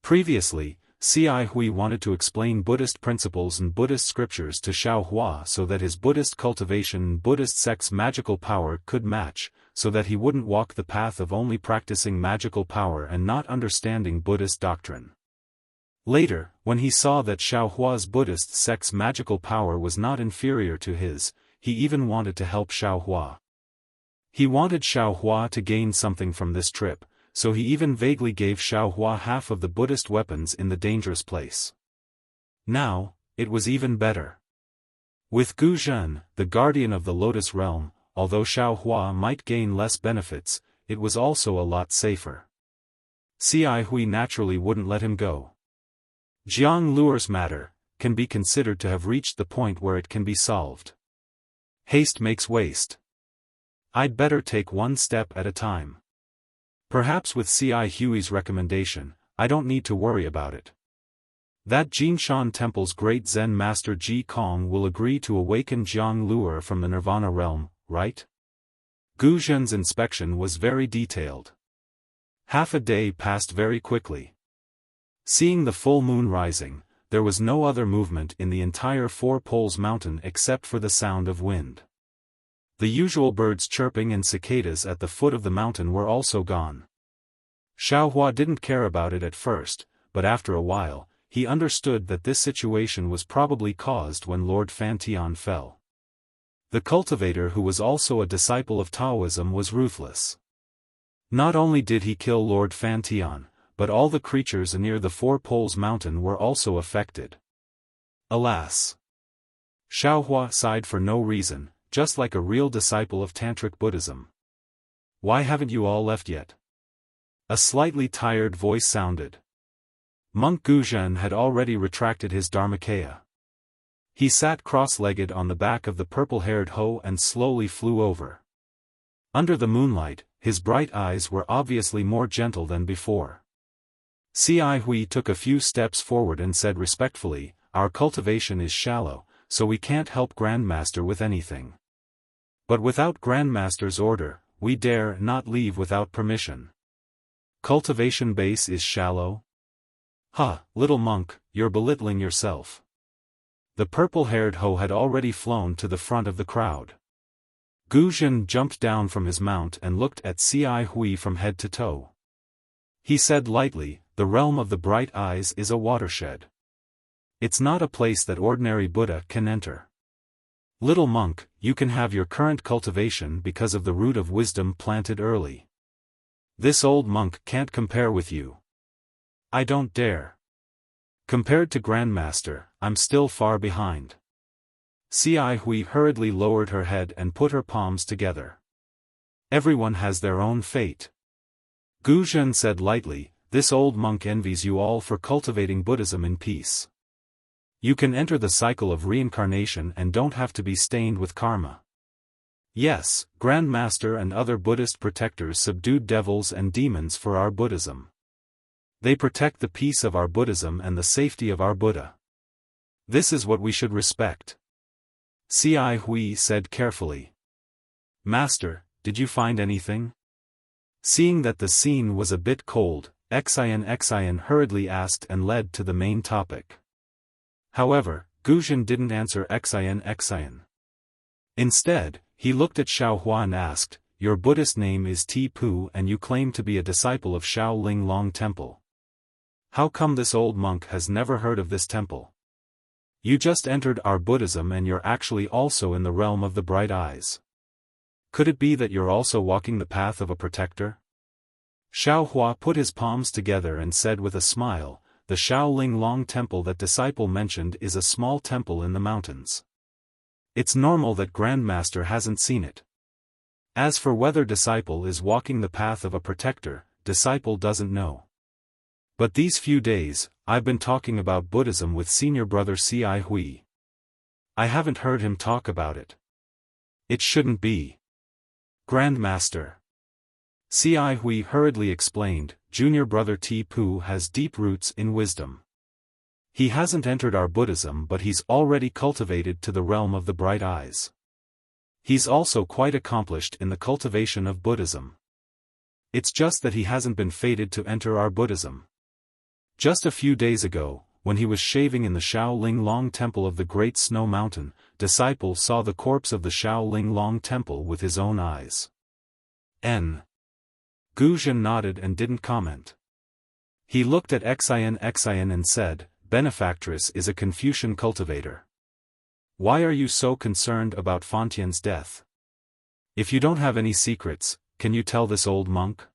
Previously, C.I. Hui wanted to explain Buddhist principles and Buddhist scriptures to Xiao Hua so that his Buddhist cultivation and Buddhist sect's magical power could match, so that he wouldn't walk the path of only practicing magical power and not understanding Buddhist doctrine. Later, when he saw that Xiao Hua's Buddhist sect's magical power was not inferior to his, he even wanted to help Xiao Hua. He wanted Xiao Hua to gain something from this trip, so he even vaguely gave Xiao Hua half of the Buddhist weapons in the dangerous place. Now, it was even better. With Guzhen, the guardian of the Lotus Realm, although Xiao Hua might gain less benefits, it was also a lot safer. C.I. Hui naturally wouldn't let him go. Jiang Luer's matter can be considered to have reached the point where it can be solved. Haste makes waste. I'd better take one step at a time. Perhaps with C.I. Hui's recommendation, I don't need to worry about it. That Jinshan Temple's great Zen master Ji Kong will agree to awaken Jiang Luer from the Nirvana realm, right? Guzhen's inspection was very detailed. Half a day passed very quickly. Seeing the full moon rising, there was no other movement in the entire Four Poles Mountain except for the sound of wind. The usual birds chirping and cicadas at the foot of the mountain were also gone. Xiaohua didn't care about it at first, but after a while, he understood that this situation was probably caused when Lord Fantian fell. The cultivator, who was also a disciple of Taoism, was ruthless. Not only did he kill Lord Fantian, but all the creatures near the Four Poles Mountain were also affected. Alas! Xiaohua sighed for no reason, just like a real disciple of Tantric Buddhism. Why haven't you all left yet? A slightly tired voice sounded. Monk Guzhen had already retracted his dharmakaya. He sat cross-legged on the back of the purple-haired Ho and slowly flew over. Under the moonlight, his bright eyes were obviously more gentle than before. Ci Hui took a few steps forward and said respectfully, "Our cultivation is shallow, so we can't help Grandmaster with anything. But without Grandmaster's order, we dare not leave without permission." Cultivation base is shallow? Little monk, you're belittling yourself. The purple-haired Ho had already flown to the front of the crowd. Guzhen jumped down from his mount and looked at Ci Hui from head to toe. He said lightly, "The realm of the bright eyes is a watershed. It's not a place that ordinary Buddha can enter. Little monk, you can have your current cultivation because of the root of wisdom planted early. This old monk can't compare with you. I don't dare. Compared to Grandmaster, I'm still far behind." Ci Hui hurriedly lowered her head and put her palms together. "Everyone has their own fate." Guzhen said lightly, "This old monk envies you all for cultivating Buddhism in peace. You can enter the cycle of reincarnation and don't have to be stained with karma. Yes, Grandmaster and other Buddhist protectors subdued devils and demons for our Buddhism. They protect the peace of our Buddhism and the safety of our Buddha. This is what we should respect." Ci Hui said carefully. "Master, did you find anything?" Seeing that the scene was a bit cold, Xian hurriedly asked and led to the main topic. However, Guzhen didn't answer Xian. Instead, he looked at Xiaohua and asked, "Your Buddhist name is Tipu and you claim to be a disciple of Shaolin Long Temple. How come this old monk has never heard of this temple? You just entered our Buddhism and you're actually also in the realm of the bright eyes. Could it be that you're also walking the path of a protector?" Xiaohua put his palms together and said with a smile, "The Shaolin Long Temple that disciple mentioned is a small temple in the mountains. It's normal that Grandmaster hasn't seen it. As for whether disciple is walking the path of a protector, disciple doesn't know. But these few days, I've been talking about Buddhism with senior brother Ci Hui. I haven't heard him talk about it. It shouldn't be. Grandmaster." Ci Hui hurriedly explained, "Junior brother Tipu has deep roots in wisdom. He hasn't entered our Buddhism but he's already cultivated to the realm of the bright eyes. He's also quite accomplished in the cultivation of Buddhism. It's just that he hasn't been fated to enter our Buddhism. Just a few days ago, when he was shaving in the Shaolin Long Temple of the Great Snow Mountain, disciple saw the corpse of the Shaolin Long Temple with his own eyes." Guzhen nodded and didn't comment. He looked at Xian and said, "Benefactress is a Confucian cultivator. Why are you so concerned about Fantian's death? If you don't have any secrets, can you tell this old monk?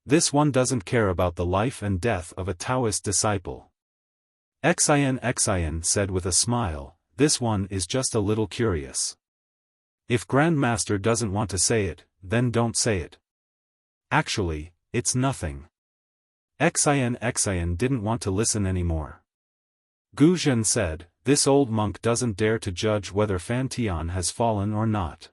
This one doesn't care about the life and death of a Taoist disciple." Xian said with a smile, "This one is just a little curious. If Grandmaster doesn't want to say it, then don't say it. Actually, it's nothing." Xian didn't want to listen anymore. Guzhen said, "This old monk doesn't dare to judge whether Fantian has fallen or not.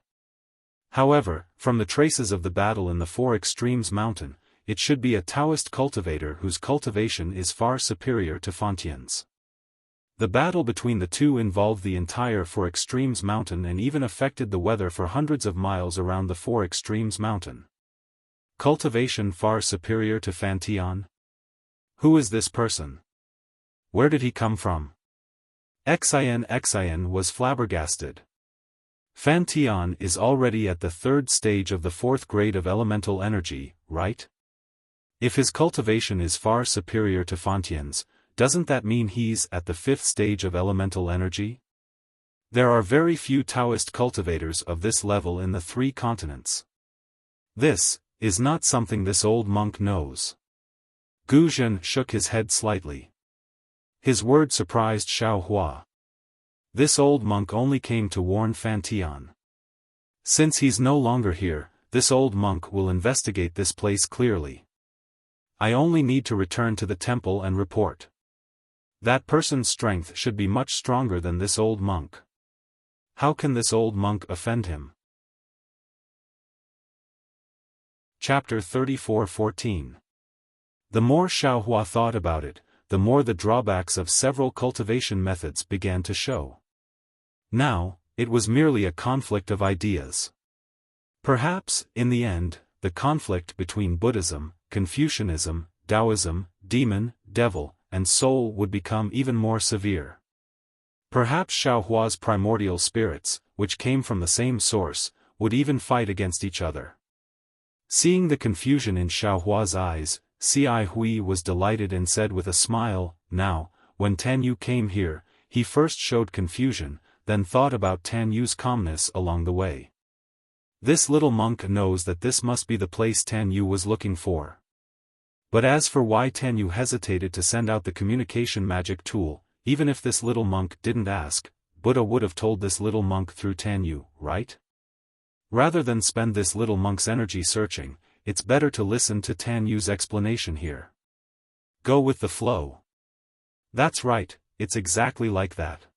However, from the traces of the battle in the Four Extremes Mountain, it should be a Taoist cultivator whose cultivation is far superior to Fantian's. The battle between the two involved the entire Four Extremes Mountain and even affected the weather for hundreds of miles around the Four Extremes Mountain. Cultivation far superior to Fantian? Who is this person? Where did he come from?" Xian was flabbergasted. "Fantian is already at the third stage of the fourth grade of elemental energy, right? If his cultivation is far superior to Fontien's, doesn't that mean he's at the 5th stage of elemental energy? There are very few Taoist cultivators of this level in the 3 continents. This is not something this old monk knows. Gu Zhen shook his head slightly. His word surprised Xiaohua. This old monk only came to warn Fan Tian. Since he's no longer here, this old monk will investigate this place clearly. I only need to return to the temple and report. That person's strength should be much stronger than this old monk. How can this old monk offend him? Chapter 34:14. The more Xiaohua thought about it, the more the drawbacks of several cultivation methods began to show. Now, it was merely a conflict of ideas. Perhaps, in the end, the conflict between Buddhism, Confucianism, Taoism, demon, devil, and soul would become even more severe. Perhaps Xiaohua's primordial spirits, which came from the same source, would even fight against each other. Seeing the confusion in Xiaohua's eyes, Ci Hui was delighted and said with a smile, "Now, when Tan Yu came here, he first showed confusion, then thought about Tan Yu's calmness along the way. This little monk knows that this must be the place Tan Yu was looking for. But as for why Tan Yu hesitated to send out the communication magic tool, even if this little monk didn't ask, Buddha would have told this little monk through Tan Yu, right? Rather than spend this little monk's energy searching, it's better to listen to Tan Yu's explanation here. Go with the flow. That's right, it's exactly like that."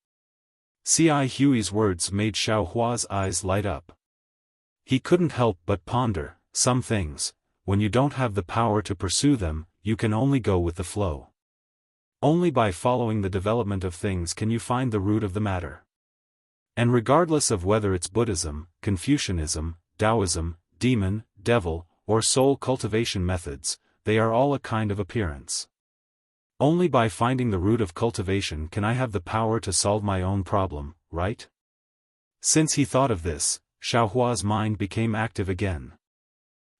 Ci Hui's words made Xiaohua's eyes light up. He couldn't help but ponder, some things, when you don't have the power to pursue them, you can only go with the flow. Only by following the development of things can you find the root of the matter. And regardless of whether it's Buddhism, Confucianism, Taoism, demon, devil, or soul cultivation methods, they are all a kind of appearance. Only by finding the root of cultivation can I have the power to solve my own problem, right? Since he thought of this, Xiaohua's mind became active again.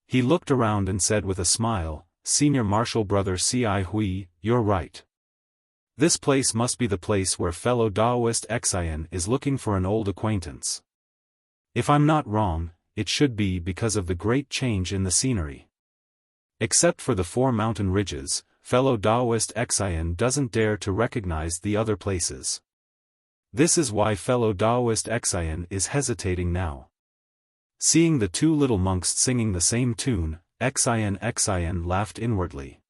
He looked around and said with a smile, "Senior Marshal Brother Ci Hui, you're right. This place must be the place where fellow Taoist Xian is looking for an old acquaintance. If I'm not wrong, it should be because of the great change in the scenery. Except for the 4 mountain ridges, fellow Taoist Xian doesn't dare to recognize the other places. This is why fellow Taoist Xian is hesitating now." Seeing the 2 little monks singing the same tune, Xian laughed inwardly.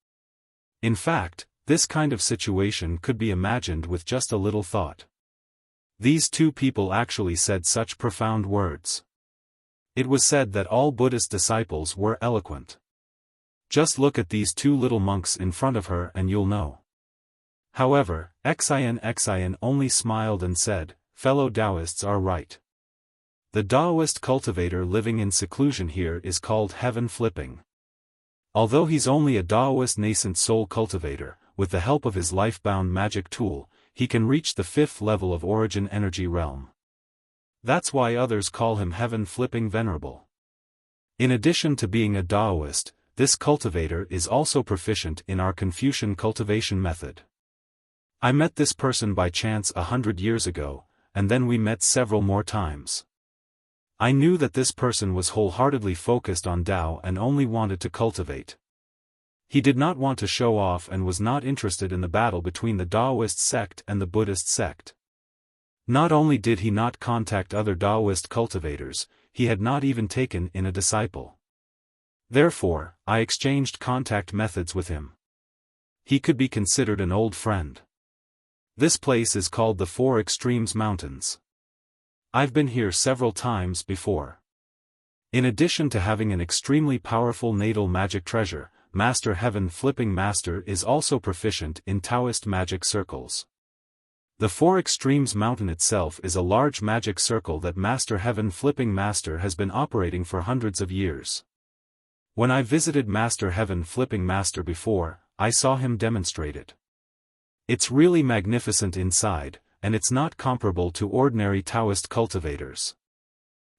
In fact, this kind of situation could be imagined with just a little thought. These 2 people actually said such profound words. It was said that all Buddhist disciples were eloquent. Just look at these 2 little monks in front of her and you'll know. However, Xian only smiled and said, "Fellow Taoists are right. The Taoist cultivator living in seclusion here is called heaven flipping. Although he's only a Taoist nascent soul cultivator, with the help of his life-bound magic tool, he can reach the 5th level of origin energy realm. That's why others call him heaven flipping venerable. In addition to being a Taoist, this cultivator is also proficient in our Confucian cultivation method. I met this person by chance 100 years ago, and then we met several more times. I knew that this person was wholeheartedly focused on Tao and only wanted to cultivate. He did not want to show off and was not interested in the battle between the Taoist sect and the Buddhist sect. Not only did he not contact other Taoist cultivators, he had not even taken in a disciple. Therefore, I exchanged contact methods with him. He could be considered an old friend. This place is called the 4 Extremes Mountains. I've been here several times before. In addition to having an extremely powerful natal magic treasure, Master Heaven Flipping Master is also proficient in Taoist magic circles. The 4 Extremes Mountain itself is a large magic circle that Master Heaven Flipping Master has been operating for hundreds of years. When I visited Master Heaven Flipping Master before, I saw him demonstrate it. It's really magnificent inside, and it's not comparable to ordinary Taoist cultivators.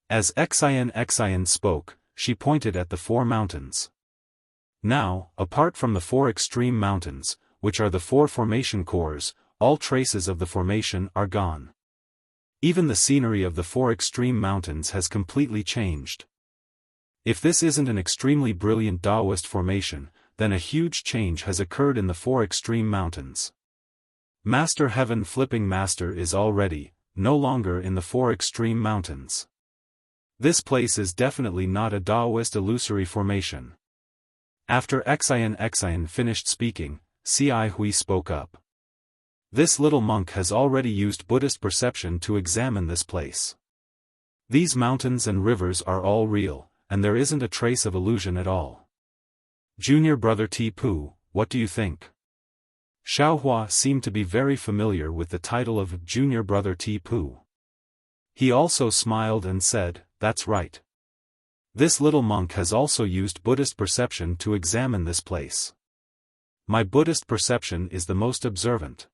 As Xian spoke, she pointed at the 4 mountains. Now, apart from the 4 extreme mountains, which are the 4 formation cores, all traces of the formation are gone. Even the scenery of the 4 extreme mountains has completely changed. If this isn't an extremely brilliant Taoist formation, then a huge change has occurred in the 4 extreme mountains. Master Heaven Flipping Master is already, no longer in the 4 extreme mountains. This place is definitely not a Taoist illusory formation. After Xian finished speaking, Ci Hui spoke up. This little monk has already used Buddhist perception to examine this place. These mountains and rivers are all real, and there isn't a trace of illusion at all. Junior brother Tipu, what do you think? Xiaohua seemed to be very familiar with the title of Junior brother Tipu. He also smiled and said, "That's right. This little monk has also used Buddhist perception to examine this place. My Buddhist perception is the most observant.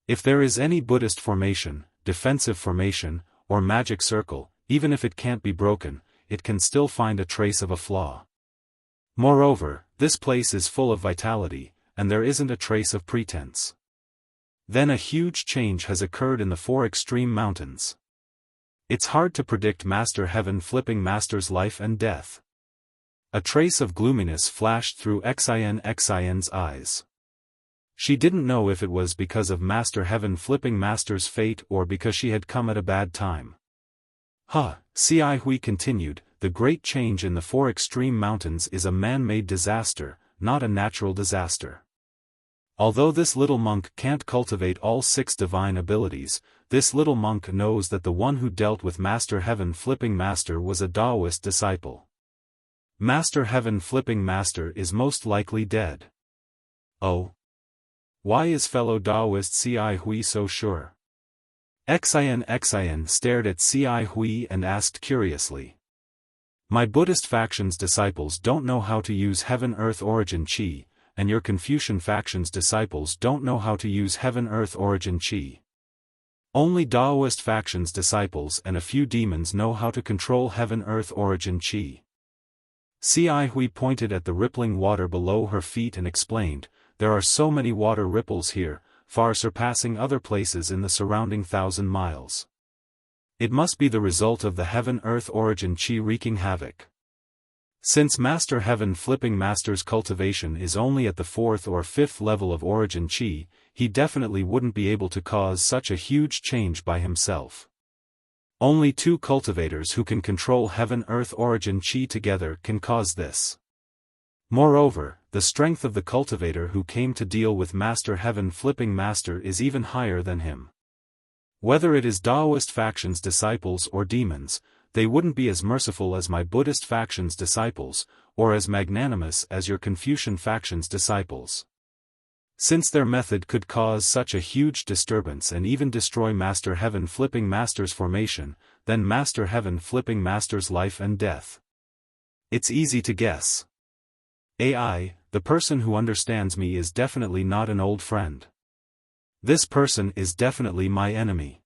If there is any Buddhist formation, defensive formation, or magic circle, even if it can't be broken, it can still find a trace of a flaw. Moreover, this place is full of vitality, and there isn't a trace of pretense." Then a huge change has occurred in the 4 extreme mountains. It's hard to predict Master Heaven Flipping Master's life and death. A trace of gloominess flashed through Xian's eyes. She didn't know if it was because of Master Heaven Flipping Master's fate or because she had come at a bad time. Ci Hui continued, the great change in the 4 extreme mountains is a man-made disaster, not a natural disaster. Although this little monk can't cultivate all 6 divine abilities, this little monk knows that the one who dealt with Master Heaven Flipping Master was a Taoist disciple. Master Heaven Flipping Master is most likely dead. Oh. Why is fellow Taoist Ci Hui so sure? Xian stared at Ci Hui and asked curiously. My Buddhist faction's disciples don't know how to use Heaven-Earth Origin Qi, and your Confucian faction's disciples don't know how to use Heaven-Earth Origin Qi. Only Taoist faction's disciples and a few demons know how to control Heaven-Earth Origin Qi. Ci Hui pointed at the rippling water below her feet and explained, there are so many water ripples here, far surpassing other places in the surrounding 1,000 miles. It must be the result of the Heaven-Earth Origin Qi wreaking havoc. Since Master Heaven Flipping Master's cultivation is only at the 4th or 5th level of Origin Qi, he definitely wouldn't be able to cause such a huge change by himself. Only 2 cultivators who can control Heaven-Earth Origin Qi together can cause this. Moreover, the strength of the cultivator who came to deal with Master Heaven Flipping Master is even higher than him. Whether it is Taoist faction's disciples or demons, they wouldn't be as merciful as my Buddhist faction's disciples, or as magnanimous as your Confucian faction's disciples. Since their method could cause such a huge disturbance and even destroy Master Heaven Flipping Master's formation, then Master Heaven Flipping Master's life and death. It's easy to guess. AI, the person who understands me is definitely not an old friend. This person is definitely my enemy.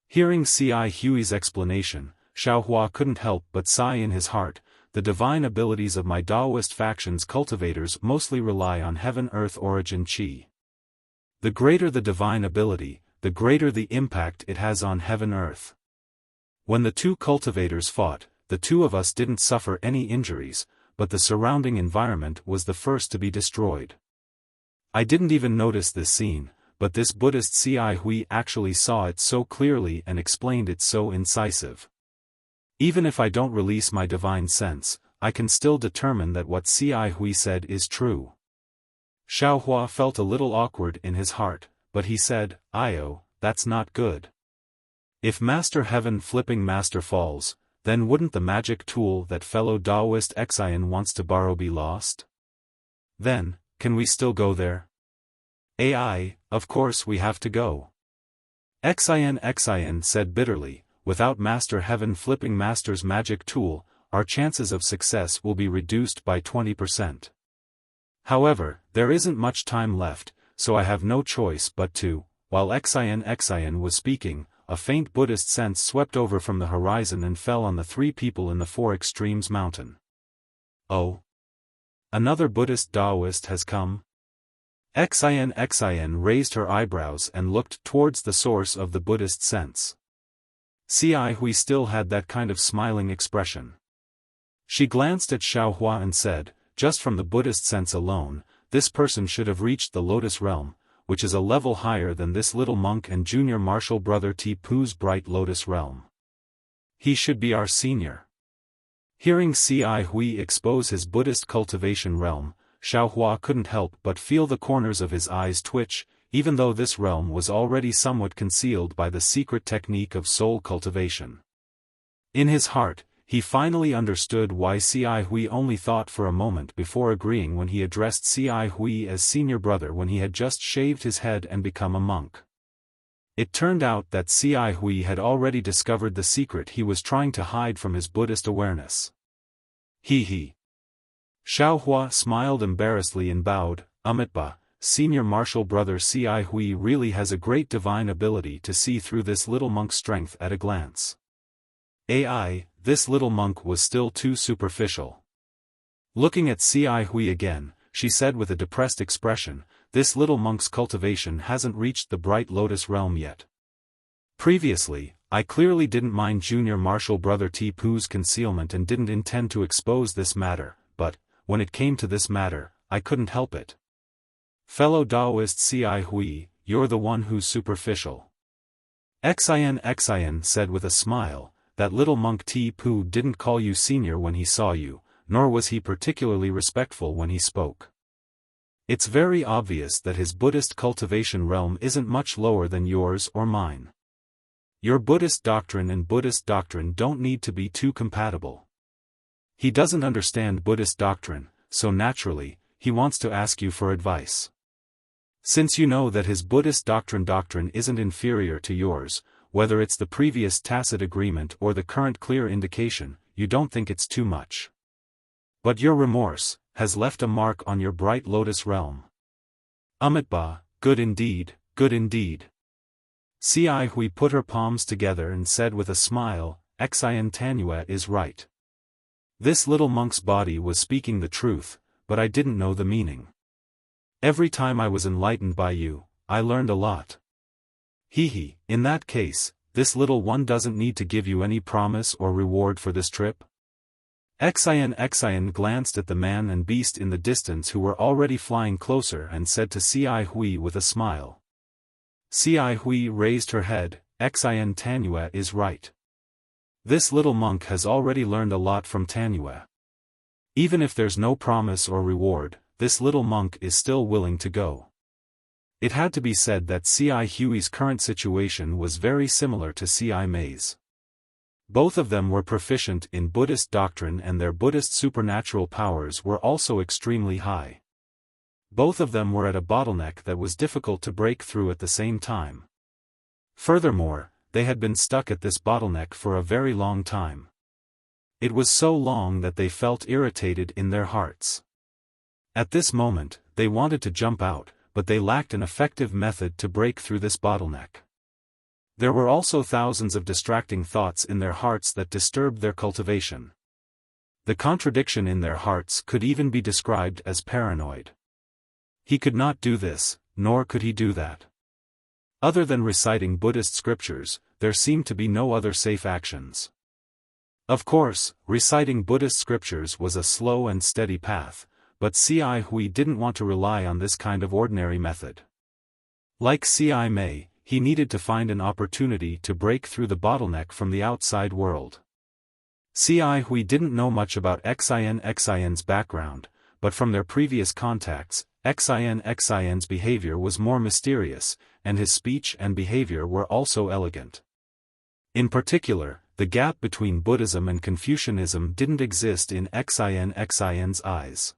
Hearing Ci Hui's explanation, Xiaohua couldn't help but sigh in his heart. The divine abilities of my Taoist faction's cultivators mostly rely on Heaven-Earth Origin Qi. The greater the divine ability, the greater the impact it has on Heaven-Earth. When the 2 cultivators fought, the 2 of us didn't suffer any injuries, but the surrounding environment was the first to be destroyed. I didn't even notice this scene, but this Buddhist Ci Hui actually saw it so clearly and explained it so incisive. Even if I don't release my divine sense, I can still determine that what Ci Hui said is true. Xiaohua felt a little awkward in his heart, but he said, "Io, that's not good. If Master Heaven Flipping Master falls, then wouldn't the magic tool that fellow Taoist Xian wants to borrow be lost? Then, can we still go there?" AI, of course we have to go. Xian said bitterly, without Master Heaven Flipping Master's magic tool, our chances of success will be reduced by 20%. However, there isn't much time left, so I have no choice but to. While Xian was speaking, a faint Buddhist sense swept over from the horizon and fell on the 3 people in the 4 Extremes mountain. Oh! another Buddhist Taoist has come? Xin raised her eyebrows and looked towards the source of the Buddhist sense. Cai Hui still had that kind of smiling expression. She glanced at Xiaofan and said, just from the Buddhist sense alone, this person should have reached the Lotus Realm, which is a level higher than this little monk and junior martial brother Tipu's bright Lotus Realm. He should be our senior. Hearing Cai Hui expose his Buddhist cultivation realm, Xiaofan couldn't help but feel the corners of his eyes twitch, even though this realm was already somewhat concealed by the secret technique of soul cultivation. In his heart, he finally understood why Cai Hui only thought for a moment before agreeing when he addressed Cai Hui as senior brother when he had just shaved his head and become a monk. It turned out that Cai Hui had already discovered the secret he was trying to hide from his Buddhist awareness. He. Xiaofan smiled embarrassedly and bowed. Amitba, senior martial brother Cai Hui really has a great divine ability to see through this little monk's strength at a glance. This little monk was still too superficial. Looking at Cai Hui again, she said with a depressed expression, this little monk's cultivation hasn't reached the bright Lotus Realm yet. Previously, I clearly didn't mind junior martial brother Tipu's concealment and didn't intend to expose this matter, but, when it came to this matter, I couldn't help it. Fellow Taoist Cai Hui, you're the one who's superficial. Xin said with a smile, that little monk Tipu didn't call you senior when he saw you, nor was he particularly respectful when he spoke. It's very obvious that his Buddhist cultivation realm isn't much lower than yours or mine. Your Buddhist doctrine and Buddhist doctrine don't need to be too compatible. He doesn't understand Buddhist doctrine, so naturally, he wants to ask you for advice. Since you know that his Buddhist doctrine isn't inferior to yours, whether it's the previous tacit agreement or the current clear indication, you don't think it's too much. But your remorse has left a mark on your bright Lotus Realm. Amitba, good indeed, good indeed. Cai Hui put her palms together and said with a smile, Xin Tanua is right. This little monk's body was speaking the truth, but I didn't know the meaning. Every time I was enlightened by you, I learned a lot. In that case, this little one doesn't need to give you any promise or reward for this trip? Xin glanced at the man and beast in the distance who were already flying closer and said to Cai Hui with a smile. Cai Hui raised her head, Xin Tanua is right. This little monk has already learned a lot from Tanua. Even if there's no promise or reward, this little monk is still willing to go. It had to be said that Cai Hui's current situation was very similar to Cai Mei's. Both of them were proficient in Buddhist doctrine and their Buddhist supernatural powers were also extremely high. Both of them were at a bottleneck that was difficult to break through at the same time. Furthermore, they had been stuck at this bottleneck for a very long time. It was so long that they felt irritated in their hearts. At this moment, they wanted to jump out, but they lacked an effective method to break through this bottleneck. There were also thousands of distracting thoughts in their hearts that disturbed their cultivation. The contradiction in their hearts could even be described as paranoid. He could not do this, nor could he do that. Other than reciting Buddhist scriptures, there seemed to be no other safe actions. Of course, reciting Buddhist scriptures was a slow and steady path, but Cai Hui didn't want to rely on this kind of ordinary method. Like Cai Mei, he needed to find an opportunity to break through the bottleneck from the outside world. Cai Hui didn't know much about Xin's background, but from their previous contacts, Xin's behavior was more mysterious, and his speech and behavior were also elegant. In particular, the gap between Buddhism and Confucianism didn't exist in Xin's eyes.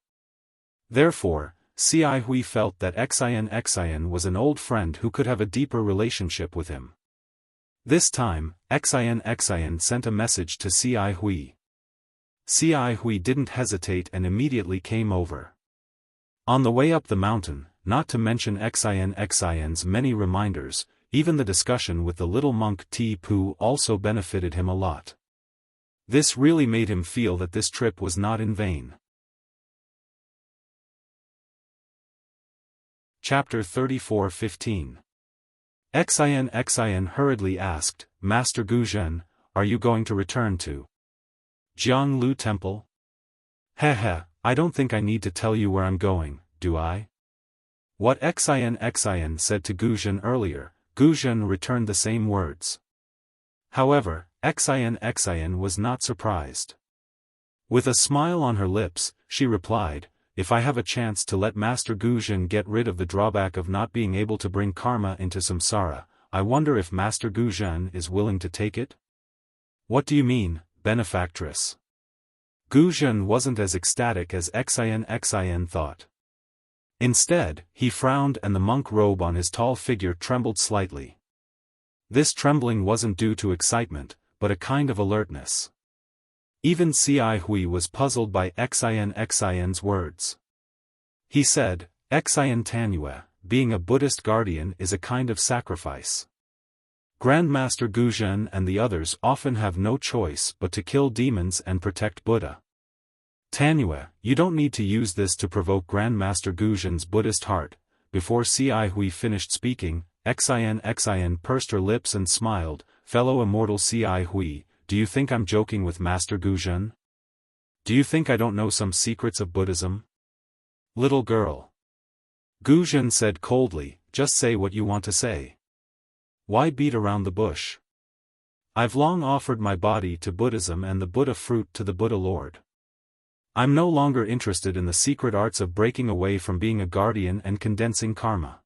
Therefore, Cai Hui felt that Xin was an old friend who could have a deeper relationship with him. This time, Xin sent a message to Cai Hui. Cai Hui didn't hesitate and immediately came over. On the way up the mountain, not to mention Xin's many reminders, even the discussion with the little monk Tipu also benefited him a lot. This really made him feel that this trip was not in vain. Chapter 34:15. Xian hurriedly asked, Master Guzhen, are you going to return to Jianglu Temple? Heh, I don't think I need to tell you where I'm going, do I? What Xian said to Guzhen earlier, Guzhen returned the same words. However, Xian was not surprised. With a smile on her lips, she replied, if I have a chance to let Master Guzhen get rid of the drawback of not being able to bring karma into samsara, I wonder if Master Guzhen is willing to take it? What do you mean, benefactress? Guzhen wasn't as ecstatic as Xian thought. Instead, he frowned and the monk robe on his tall figure trembled slightly. This trembling wasn't due to excitement, but a kind of alertness. Even Ci Hui was puzzled by Xian's words. He said, Xian Tanue, being a Buddhist guardian is a kind of sacrifice. Grandmaster Guzhen and the others often have no choice but to kill demons and protect Buddha. Tanue, you don't need to use this to provoke Grandmaster Guzhen's Buddhist heart. Before Ci Hui finished speaking, Xian pursed her lips and smiled, fellow immortal Ci Hui, do you think I'm joking with Master Guzhen? Do you think I don't know some secrets of Buddhism? Little girl. Guzhen said coldly, just say what you want to say. Why beat around the bush? I've long offered my body to Buddhism and the Buddha fruit to the Buddha Lord. I'm no longer interested in the secret arts of breaking away from being a guardian and condensing karma.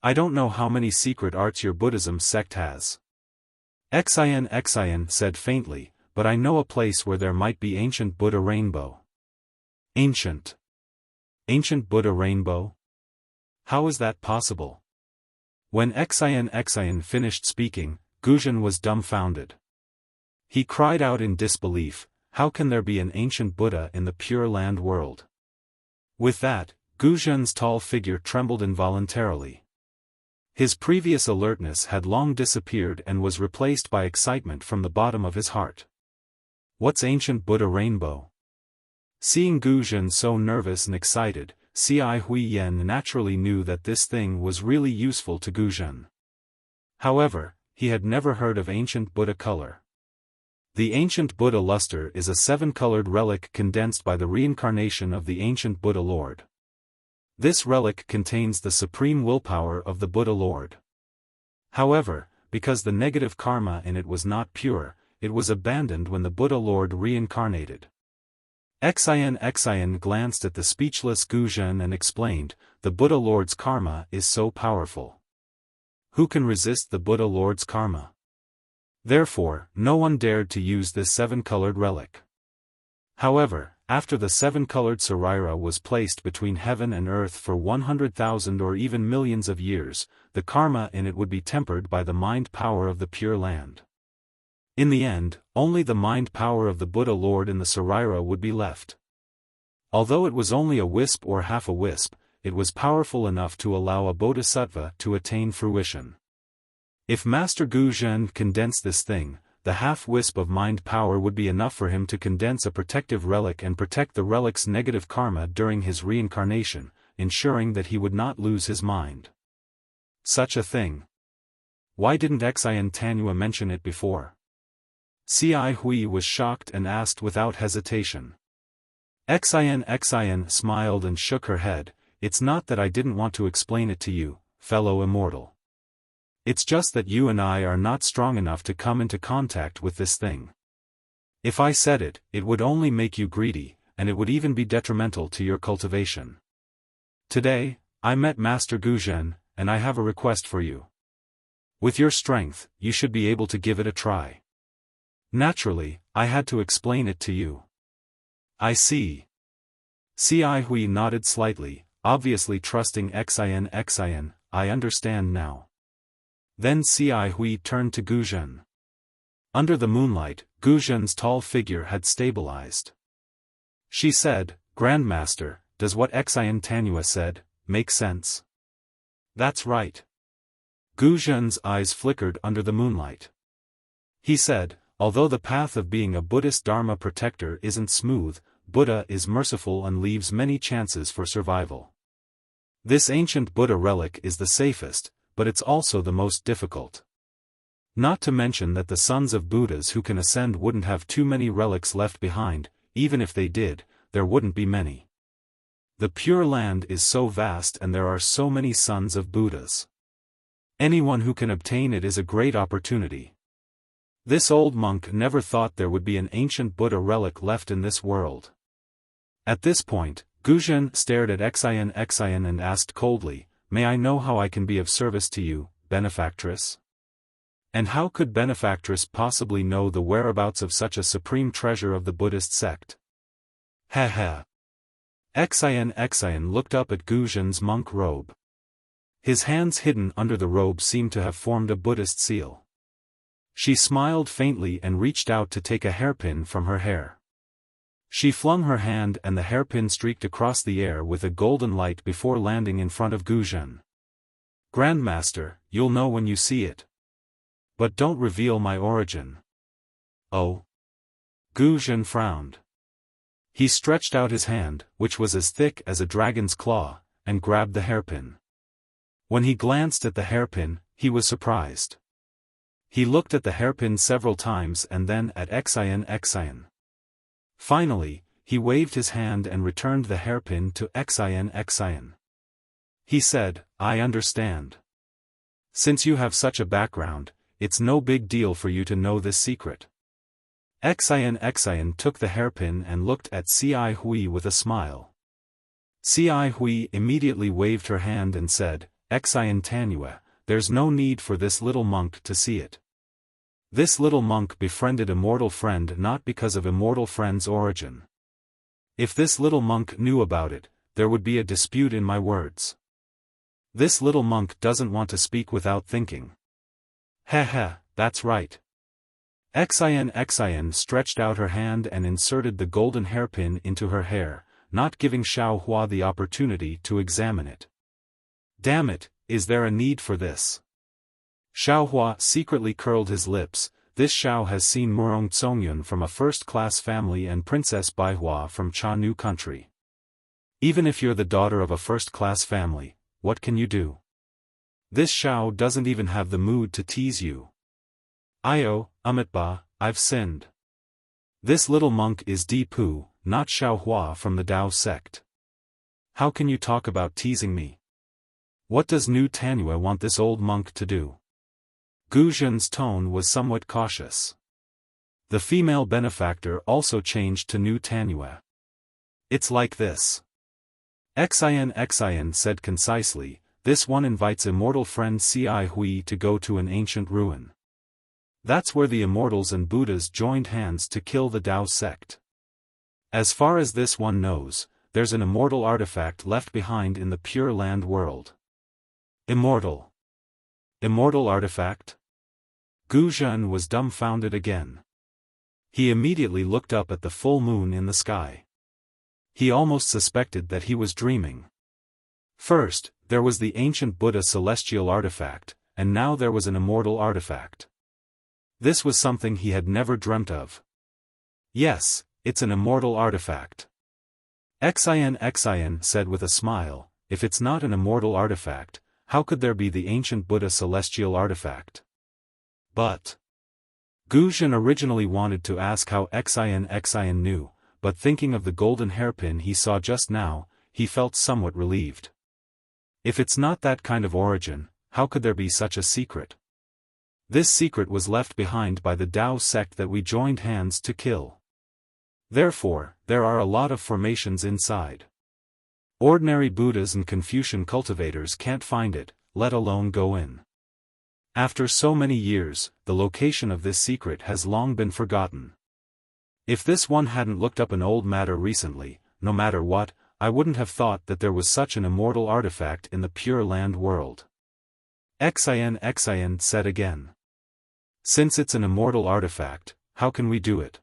I don't know how many secret arts your Buddhism sect has. Xian said faintly, but I know a place where there might be ancient Buddha rainbow. Ancient Buddha rainbow? How is that possible? When Xian finished speaking, Guzhen was dumbfounded. He cried out in disbelief, how can there be an ancient Buddha in the Pure Land world? With that, Guzhen's tall figure trembled involuntarily. His previous alertness had long disappeared and was replaced by excitement from the bottom of his heart. What's ancient Buddha rainbow? Seeing Guzhen so nervous and excited, Ci Huiyen naturally knew that this thing was really useful to Guzhen. However, he had never heard of ancient Buddha color. The ancient Buddha luster is a 7-colored relic condensed by the reincarnation of the ancient Buddha Lord. This relic contains the supreme willpower of the Buddha Lord. However, because the negative karma in it was not pure, it was abandoned when the Buddha Lord reincarnated. Xian glanced at the speechless Guzhen and explained, the Buddha Lord's karma is so powerful. Who can resist the Buddha Lord's karma? Therefore, no one dared to use this 7-colored relic. However, after the 7-colored Sarira was placed between heaven and earth for 100,000 or even millions of years, the karma in it would be tempered by the mind power of the Pure Land. In the end, only the mind power of the Buddha Lord in the Sarira would be left. Although it was only a wisp or half a wisp, it was powerful enough to allow a bodhisattva to attain fruition. If Master Guzhen condensed this thing, the half-wisp of mind power would be enough for him to condense a protective relic and protect the relic's negative karma during his reincarnation, ensuring that he would not lose his mind. Such a thing. Why didn't Xian Tanue mention it before? Ci Hui was shocked and asked without hesitation. Xian smiled and shook her head, it's not that I didn't want to explain it to you, fellow immortal. It's just that you and I are not strong enough to come into contact with this thing. If I said it, it would only make you greedy, and it would even be detrimental to your cultivation. Today, I met Master Guzhen, and I have a request for you. With your strength, you should be able to give it a try. Naturally, I had to explain it to you. I see. Ci Hui nodded slightly, obviously trusting Xian, I understand now. Then Ci Hui turned to Guzhen. Under the moonlight, Guzhen's tall figure had stabilized. She said, Grandmaster, does what Xian Tanue said make sense? That's right. Guzhen's eyes flickered under the moonlight. He said, although the path of being a Buddhist Dharma protector isn't smooth, Buddha is merciful and leaves many chances for survival. This ancient Buddha relic is the safest, but it's also the most difficult. Not to mention that the sons of Buddhas who can ascend wouldn't have too many relics left behind, even if they did, there wouldn't be many. The Pure Land is so vast and there are so many sons of Buddhas. Anyone who can obtain it is a great opportunity. This old monk never thought there would be an ancient Buddha relic left in this world. At this point, Guzhen stared at Xian and asked coldly, "May I know how I can be of service to you, benefactress?" And how could benefactress possibly know the whereabouts of such a supreme treasure of the Buddhist sect? Ha ha. Xian looked up at Guzhen's monk robe. His hands hidden under the robe seemed to have formed a Buddhist seal. She smiled faintly and reached out to take a hairpin from her hair. She flung her hand and the hairpin streaked across the air with a golden light before landing in front of Guzhen. "Grandmaster, you'll know when you see it. But don't reveal my origin." "Oh?" Guzhen frowned. He stretched out his hand, which was as thick as a dragon's claw, and grabbed the hairpin. When he glanced at the hairpin, he was surprised. He looked at the hairpin several times and then at Xian. Finally, he waved his hand and returned the hairpin to Xian. He said, "I understand. Since you have such a background, it's no big deal for you to know this secret." Xian took the hairpin and looked at Cai Hui with a smile. Cai Hui immediately waved her hand and said, "Xian Tanue, there's no need for this little monk to see it. This little monk befriended a mortal friend not because of a mortal friend's origin. If this little monk knew about it, there would be a dispute in my words. This little monk doesn't want to speak without thinking." "Ha, that's right." Xian stretched out her hand and inserted the golden hairpin into her hair, not giving Xiao Hua the opportunity to examine it. "Damn it, is there a need for this?" Xiao Hua secretly curled his lips. This Xiao has seen Murong Zongyun from a first-class family and Princess Baihua from Cha Nu country. Even if you're the daughter of a first-class family, what can you do? This Xiao doesn't even have the mood to tease you. "Io, Amitba, I've sinned. This little monk is Di Pu, not Xiao Hua from the Dao sect. How can you talk about teasing me? What does Nu Tanue want this old monk to do?" Guzhen's tone was somewhat cautious. The female benefactor also changed to Nu Tanue. "It's like this." Xian said concisely, "This one invites immortal friend Cai Hui to go to an ancient ruin. That's where the immortals and Buddhas joined hands to kill the Dao sect. As far as this one knows, there's an immortal artifact left behind in the Pure Land world." Immortal artifact? Guzhen was dumbfounded again. He immediately looked up at the full moon in the sky. He almost suspected that he was dreaming. First, there was the ancient Buddha celestial artifact, and now there was an immortal artifact. This was something he had never dreamt of. "Yes, it's an immortal artifact." Xian said with a smile, "If it's not an immortal artifact, how could there be the ancient Buddha celestial artifact?" But Guzhen originally wanted to ask how Xian knew, but thinking of the golden hairpin he saw just now, he felt somewhat relieved. If it's not that kind of origin, how could there be such a secret? This secret was left behind by the Dao sect that we joined hands to kill. Therefore, there are a lot of formations inside. Ordinary Buddhas and Confucian cultivators can't find it, let alone go in. After so many years, the location of this secret has long been forgotten. If this one hadn't looked up an old matter recently, no matter what, I wouldn't have thought that there was such an immortal artifact in the Pure Land world. Xian said again. "Since it's an immortal artifact, how can we do it?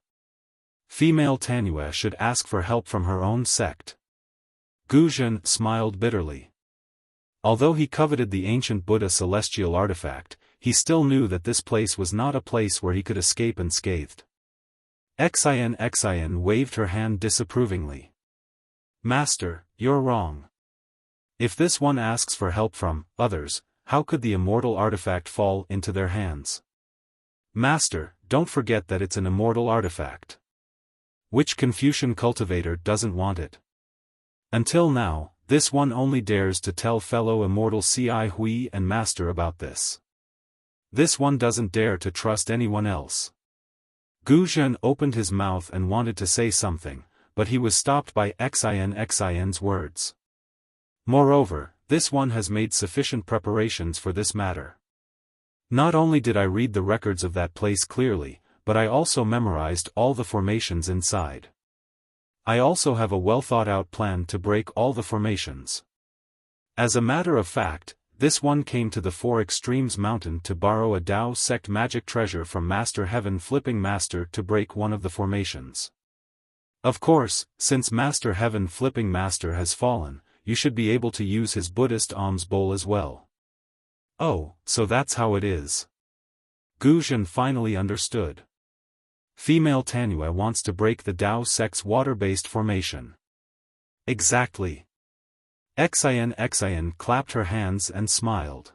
Female Tanue should ask for help from her own sect." Guzhen smiled bitterly. Although he coveted the ancient Buddha celestial artifact, he still knew that this place was not a place where he could escape unscathed. Xian waved her hand disapprovingly. "Master, you're wrong. If this one asks for help from others, how could the immortal artifact fall into their hands? Master, don't forget that it's an immortal artifact. Which Confucian cultivator doesn't want it? Until now, this one only dares to tell fellow immortal Ci Hui and Master about this. This one doesn't dare to trust anyone else. Gu Zhen opened his mouth and wanted to say something, but he was stopped by Xin's words. Moreover, this one has made sufficient preparations for this matter. Not only did I read the records of that place clearly, but I also memorized all the formations inside. I also have a well-thought-out plan to break all the formations. As a matter of fact, this one came to the Four Extremes Mountain to borrow a Tao sect magic treasure from Master Heaven Flipping Master to break one of the formations. Of course, since Master Heaven Flipping Master has fallen, you should be able to use his Buddhist alms bowl as well. Oh, so that's how it is. Gu Zhen finally understood. Female Tanua wants to break the Tao sect's water-based formation. Exactly. Xin clapped her hands and smiled.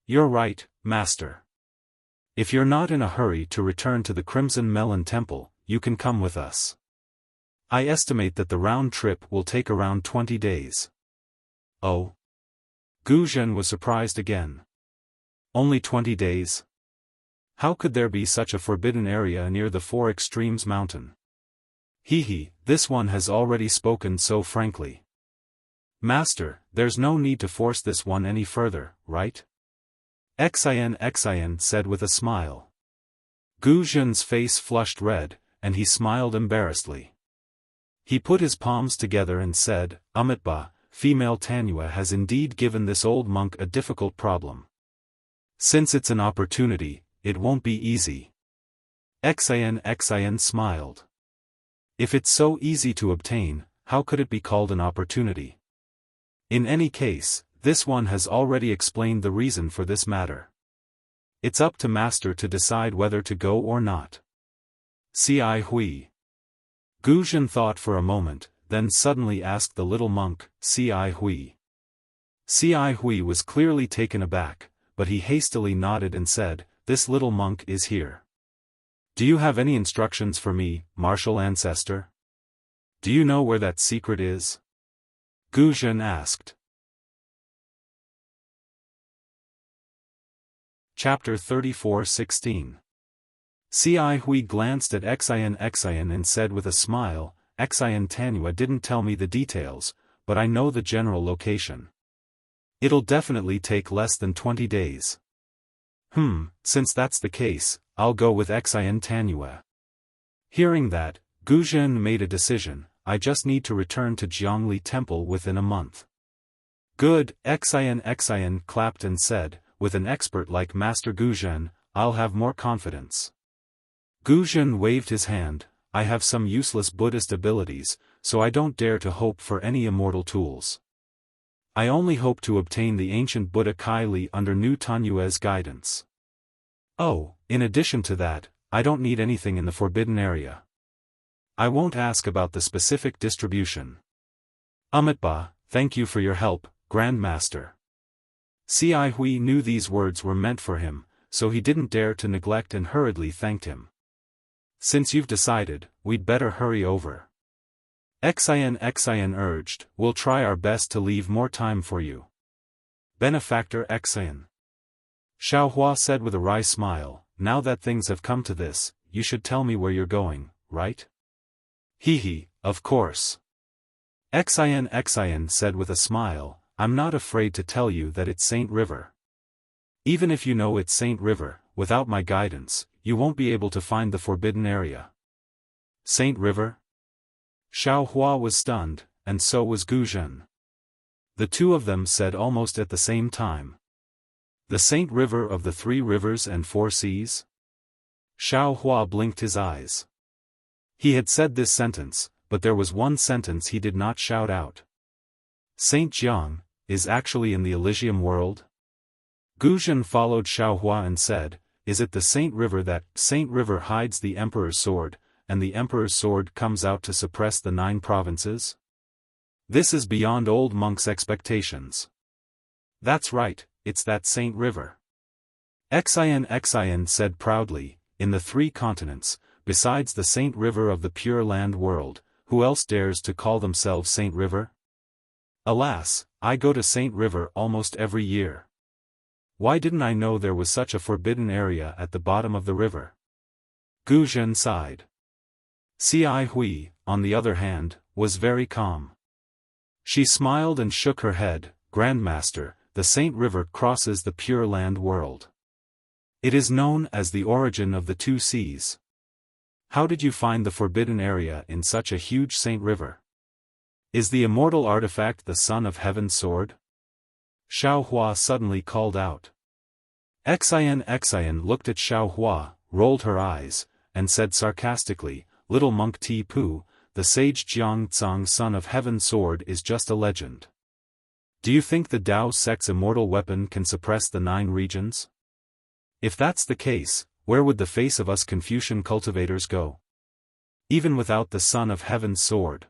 You're right, Master. If you're not in a hurry to return to the Crimson Melon Temple, you can come with us. I estimate that the round trip will take around 20 days. Oh? Gu Zhen was surprised again. Only 20 days? How could there be such a forbidden area near the Four Extremes Mountain? This one has already spoken so frankly. Master, there's no need to force this one any further, right? Xin said with a smile. Gu Zhen's face flushed red, and he smiled embarrassedly. He put his palms together and said, Amitba, female Tanua has indeed given this old monk a difficult problem. Since it's an opportunity, it won't be easy. Xin smiled. If it's so easy to obtain, how could it be called an opportunity? In any case, this one has already explained the reason for this matter. It's up to Master to decide whether to go or not. Ci Hui. Gu Zhen thought for a moment, then suddenly asked the little monk, Ci Hui. Ci Hui was clearly taken aback, but he hastily nodded and said, This little monk is here. Do you have any instructions for me, martial ancestor? Do you know where that secret is? Gu Zhen asked. Chapter 34:16. Ci Hui glanced at Xin and said with a smile, Xin Tanua didn't tell me the details, but I know the general location. It'll definitely take less than 20 days. Since that's the case, I'll go with Xin Tanua. Hearing that, Gu Zhen made a decision. I just need to return to Jiangli Temple within a month. Good, Xin clapped and said, with an expert like Master Gu Zhen, I'll have more confidence. Gu Zhen waved his hand, I have some useless Buddhist abilities, so I don't dare to hope for any immortal tools. I only hope to obtain the ancient Buddha Kaili under New Tanua's guidance. Oh, in addition to that, I don't need anything in the forbidden area. I won't ask about the specific distribution. Amitba, thank you for your help, Grand Master. Ci Hui knew these words were meant for him, so he didn't dare to neglect and hurriedly thanked him. Since you've decided, we'd better hurry over. Xin urged, we'll try our best to leave more time for you. Benefactor Xin. Xiaofan said with a wry smile, now that things have come to this, you should tell me where you're going, right? Of course. Xin said with a smile, I'm not afraid to tell you that it's Saint River. Even if you know it's Saint River, without my guidance, you won't be able to find the forbidden area. Saint River? Xiaofan was stunned, and so was Gu Zhen. The two of them said almost at the same time. The Saint River of the 3 rivers and 4 seas? Xiaofan blinked his eyes. He had said this sentence, but there was one sentence he did not shout out. Saint Jiang is actually in the Elysium world? Gu Zhen followed Xiaofan and said, is it the Saint River that Saint River hides the Emperor's sword, and the Emperor's sword comes out to suppress the 9 provinces? This is beyond old monk's expectations. That's right, it's that Saint River. Xian said proudly, in the 3 continents, besides the Saint River of the Pure Land world, who else dares to call themselves Saint River? Alas, I go to Saint River almost every year. Why didn't I know there was such a forbidden area at the bottom of the river? Gu Zhen sighed. Cai Hui, on the other hand, was very calm. She smiled and shook her head. Grandmaster, the Saint River crosses the Pure Land world. It is known as the origin of the 2 seas. How did you find the forbidden area in such a huge Saint River? Is the immortal artifact the Son of Heaven's sword? Xiao Hua suddenly called out. Xian looked at Xiao Hua, rolled her eyes, and said sarcastically, "Little monk Ti Pu, the sage Jiang Tsang Son of Heaven's sword is just a legend. Do you think the Dao sect's immortal weapon can suppress the 9 regions? If that's the case, where would the face of us Confucian cultivators go? Even without the Son of Heaven's sword."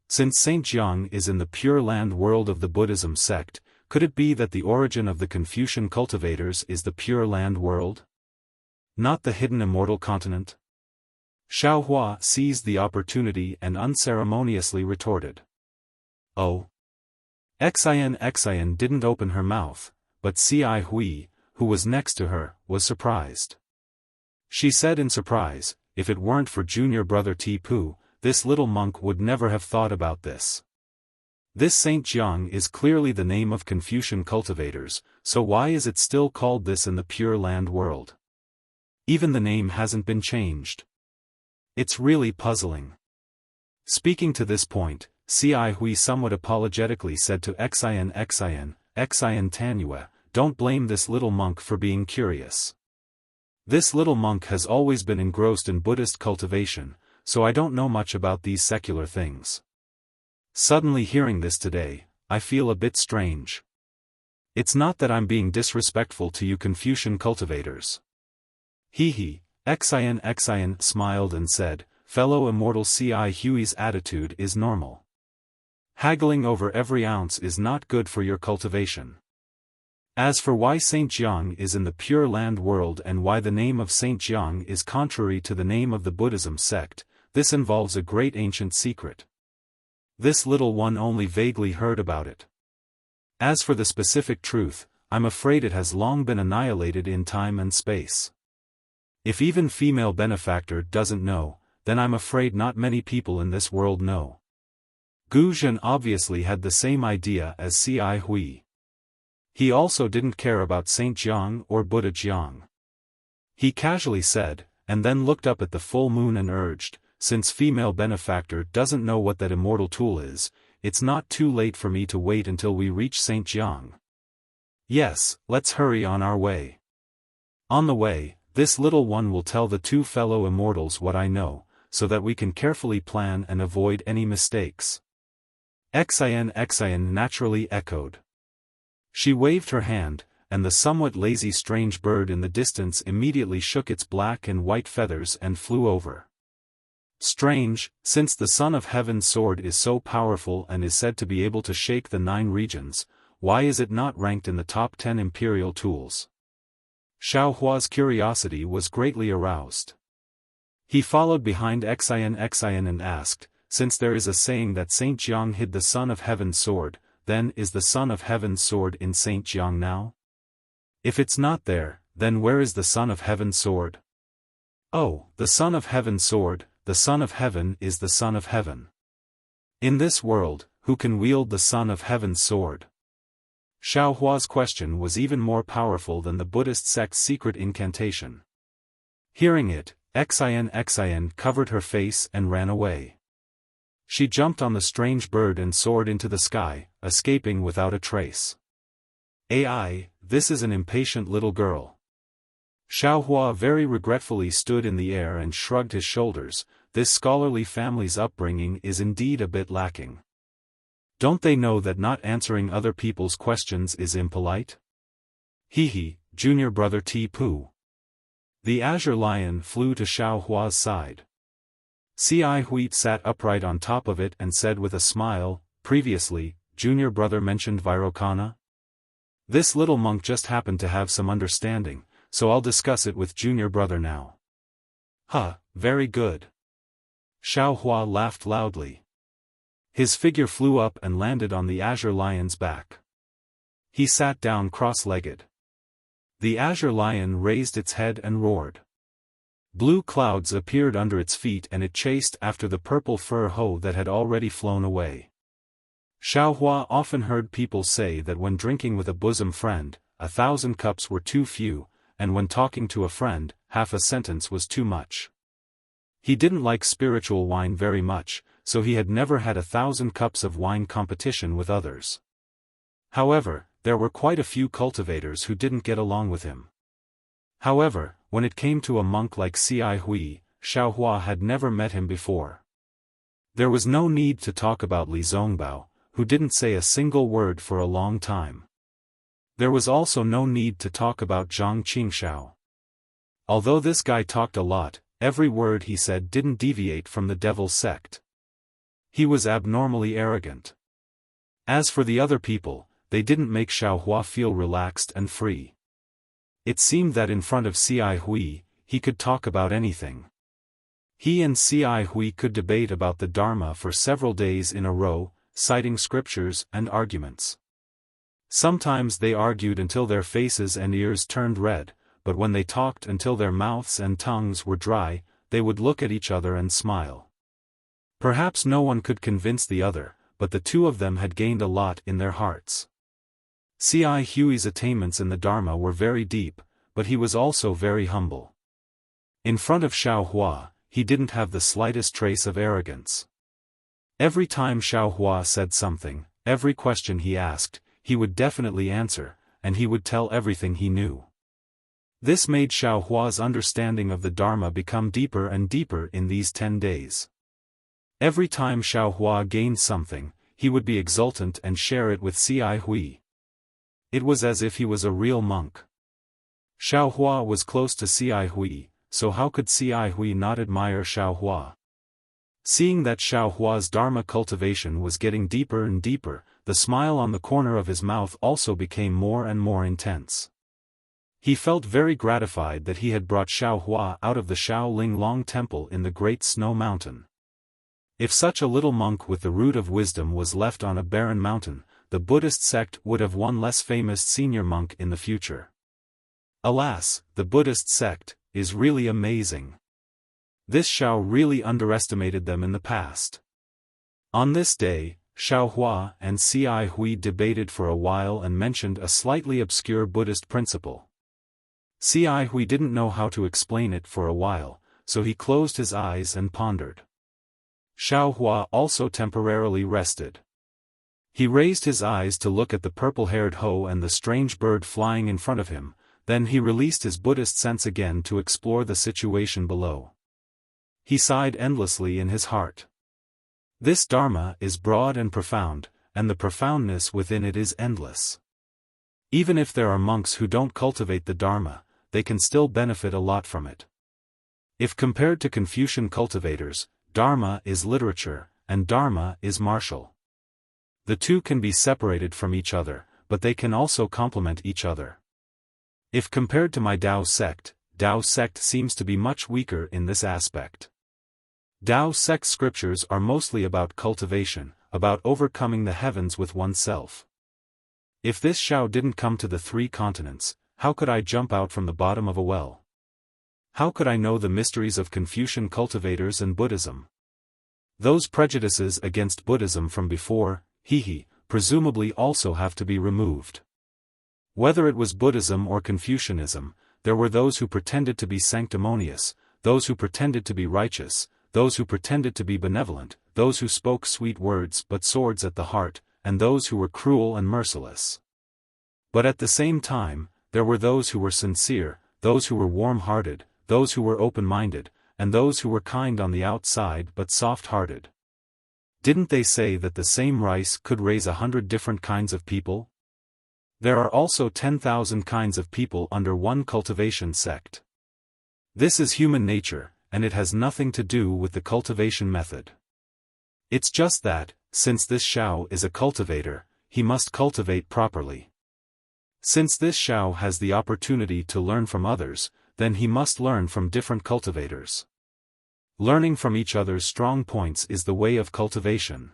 Since Saint Jiang is in the Pure Land world of the Buddhism sect, could it be that the origin of the Confucian cultivators is the Pure Land world? Not the hidden immortal continent? Xiao Hua seized the opportunity and unceremoniously retorted. Oh. Xian didn't open her mouth, but Cai Hui, who was next to her, was surprised. She said in surprise, if it weren't for junior brother Ti Pu, this little monk would never have thought about this. This Saint Jiang is clearly the name of Confucian cultivators, so why is it still called this in the Pure Land world? Even the name hasn't been changed. It's really puzzling. Speaking to this point, Cai Hui somewhat apologetically said to Xian Tanua, "Don't blame this little monk for being curious. This little monk has always been engrossed in Buddhist cultivation, so I don't know much about these secular things. Suddenly hearing this today, I feel a bit strange. It's not that I'm being disrespectful to you Confucian cultivators." Xian smiled and said, "Fellow immortal Cai Hui's attitude is normal. Haggling over every ounce is not good for your cultivation. As for why Saint Jiang is in the Pure Land world and why the name of Saint Jiang is contrary to the name of the Buddhism sect, this involves a great ancient secret. This little one only vaguely heard about it. As for the specific truth, I'm afraid it has long been annihilated in time and space. If even female benefactor doesn't know, then I'm afraid not many people in this world know." Gu Zhen obviously had the same idea as Cai Hui. He also didn't care about Saint Jiang or Buddha Jiang. He casually said, and then looked up at the full moon and urged, "Since female benefactor doesn't know what that immortal tool is, it's not too late for me to wait until we reach Saint Jiang. Yes, let's hurry on our way. On the way, this little one will tell the 2 fellow immortals what I know, so that we can carefully plan and avoid any mistakes." Xian naturally echoed. She waved her hand, and the somewhat lazy strange bird in the distance immediately shook its black and white feathers and flew over. Strange, since the Son of Heaven's sword is so powerful and is said to be able to shake the 9 regions, why is it not ranked in the top 10 imperial tools? Xiao Hua's curiosity was greatly aroused. He followed behind Xian and asked, "Since there is a saying that Saint Jiang hid the Son of Heaven's sword, then is the Son of Heaven's sword in Saint Jiang now? If it's not there, then where is the Son of Heaven's sword?" "Oh, the Son of Heaven's sword, the Son of Heaven is the Son of Heaven. In this world, who can wield the Son of Heaven's sword?" Xiao Hua's question was even more powerful than the Buddhist sect's secret incantation. Hearing it, Xian covered her face and ran away. She jumped on the strange bird and soared into the sky, escaping without a trace. This is an impatient little girl. Xiao Hua very regretfully stood in the air and shrugged his shoulders. This scholarly family's upbringing is indeed a bit lacking. Don't they know that not answering other people's questions is impolite? Junior brother Ti Pu. The azure lion flew to Xiao Hua's side. Ci Hui sat upright on top of it and said with a smile, "Previously, junior brother mentioned Vairocana? This little monk just happened to have some understanding, so I'll discuss it with junior brother now." "Huh, very good." Xiaohua laughed loudly. His figure flew up and landed on the azure lion's back. He sat down cross-legged. The azure lion raised its head and roared. Blue clouds appeared under its feet and it chased after the purple fur hoe that had already flown away. Xiaohua often heard people say that when drinking with a bosom friend, 1,000 cups were too few, and when talking to a friend, half a sentence was too much. He didn't like spiritual wine very much, so he had never had 1,000 cups of wine competition with others. However, there were quite a few cultivators who didn't get along with him. However, when it came to a monk like Ci Hui, Xiaohua had never met him before. There was no need to talk about Li Zongbao, who didn't say a single word for a long time. There was also no need to talk about Zhang Qingshao. Although this guy talked a lot, every word he said didn't deviate from the devil's sect. He was abnormally arrogant. As for the other people, they didn't make Xiaohua feel relaxed and free. It seemed that in front of Ci Hui, he could talk about anything. He and Ci Hui could debate about the Dharma for several days in a row, citing scriptures and arguments. Sometimes they argued until their faces and ears turned red, but when they talked until their mouths and tongues were dry, they would look at each other and smile. Perhaps no one could convince the other, but the two of them had gained a lot in their hearts. Ci Hui's attainments in the Dharma were very deep, but he was also very humble. In front of Xiaohua, he didn't have the slightest trace of arrogance. Every time Xiaohua said something, every question he asked, he would definitely answer, and he would tell everything he knew. This made Xiaohua's understanding of the Dharma become deeper and deeper in these 10 days. Every time Xiaohua gained something, he would be exultant and share it with Ci Hui. It was as if he was a real monk. Xiaohua was close to Ci Hui, so how could Ci Hui not admire Xiaohua? Seeing that Xiaohua's Dharma cultivation was getting deeper and deeper, the smile on the corner of his mouth also became more and more intense. He felt very gratified that he had brought Xiaohua out of the Shaolin Long Temple in the Great Snow Mountain. If such a little monk with the root of wisdom was left on a barren mountain, the Buddhist sect would have one less famous senior monk in the future. Alas, the Buddhist sect is really amazing. This Xiao really underestimated them in the past. On this day, Xiaohua and Ci Hui debated for a while and mentioned a slightly obscure Buddhist principle. Ci Hui didn't know how to explain it for a while, so he closed his eyes and pondered. Xiaohua also temporarily rested. He raised his eyes to look at the purple-haired hoe and the strange bird flying in front of him, then he released his Buddhist sense again to explore the situation below. He sighed endlessly in his heart. This Dharma is broad and profound, and the profoundness within it is endless. Even if there are monks who don't cultivate the Dharma, they can still benefit a lot from it. If compared to Confucian cultivators, Dharma is literature, and Dharma is martial. The two can be separated from each other, but they can also complement each other. If compared to my Dao sect seems to be much weaker in this aspect. Dao sect scriptures are mostly about cultivation, about overcoming the heavens with oneself. If this Xiao didn't come to the 3 continents, how could I jump out from the bottom of a well? How could I know the mysteries of Confucian cultivators and Buddhism? Those prejudices against Buddhism from before, presumably also have to be removed. Whether it was Buddhism or Confucianism, there were those who pretended to be sanctimonious, those who pretended to be righteous, those who pretended to be benevolent, those who spoke sweet words but swords at the heart, and those who were cruel and merciless. But at the same time, there were those who were sincere, those who were warm-hearted, those who were open-minded, and those who were kind on the outside but soft-hearted. Didn't they say that the same rice could raise 100 different kinds of people? There are also 10,000 kinds of people under one cultivation sect. This is human nature, and it has nothing to do with the cultivation method. It's just that, since this Xiao is a cultivator, he must cultivate properly. Since this Xiao has the opportunity to learn from others, then he must learn from different cultivators. Learning from each other's strong points is the way of cultivation.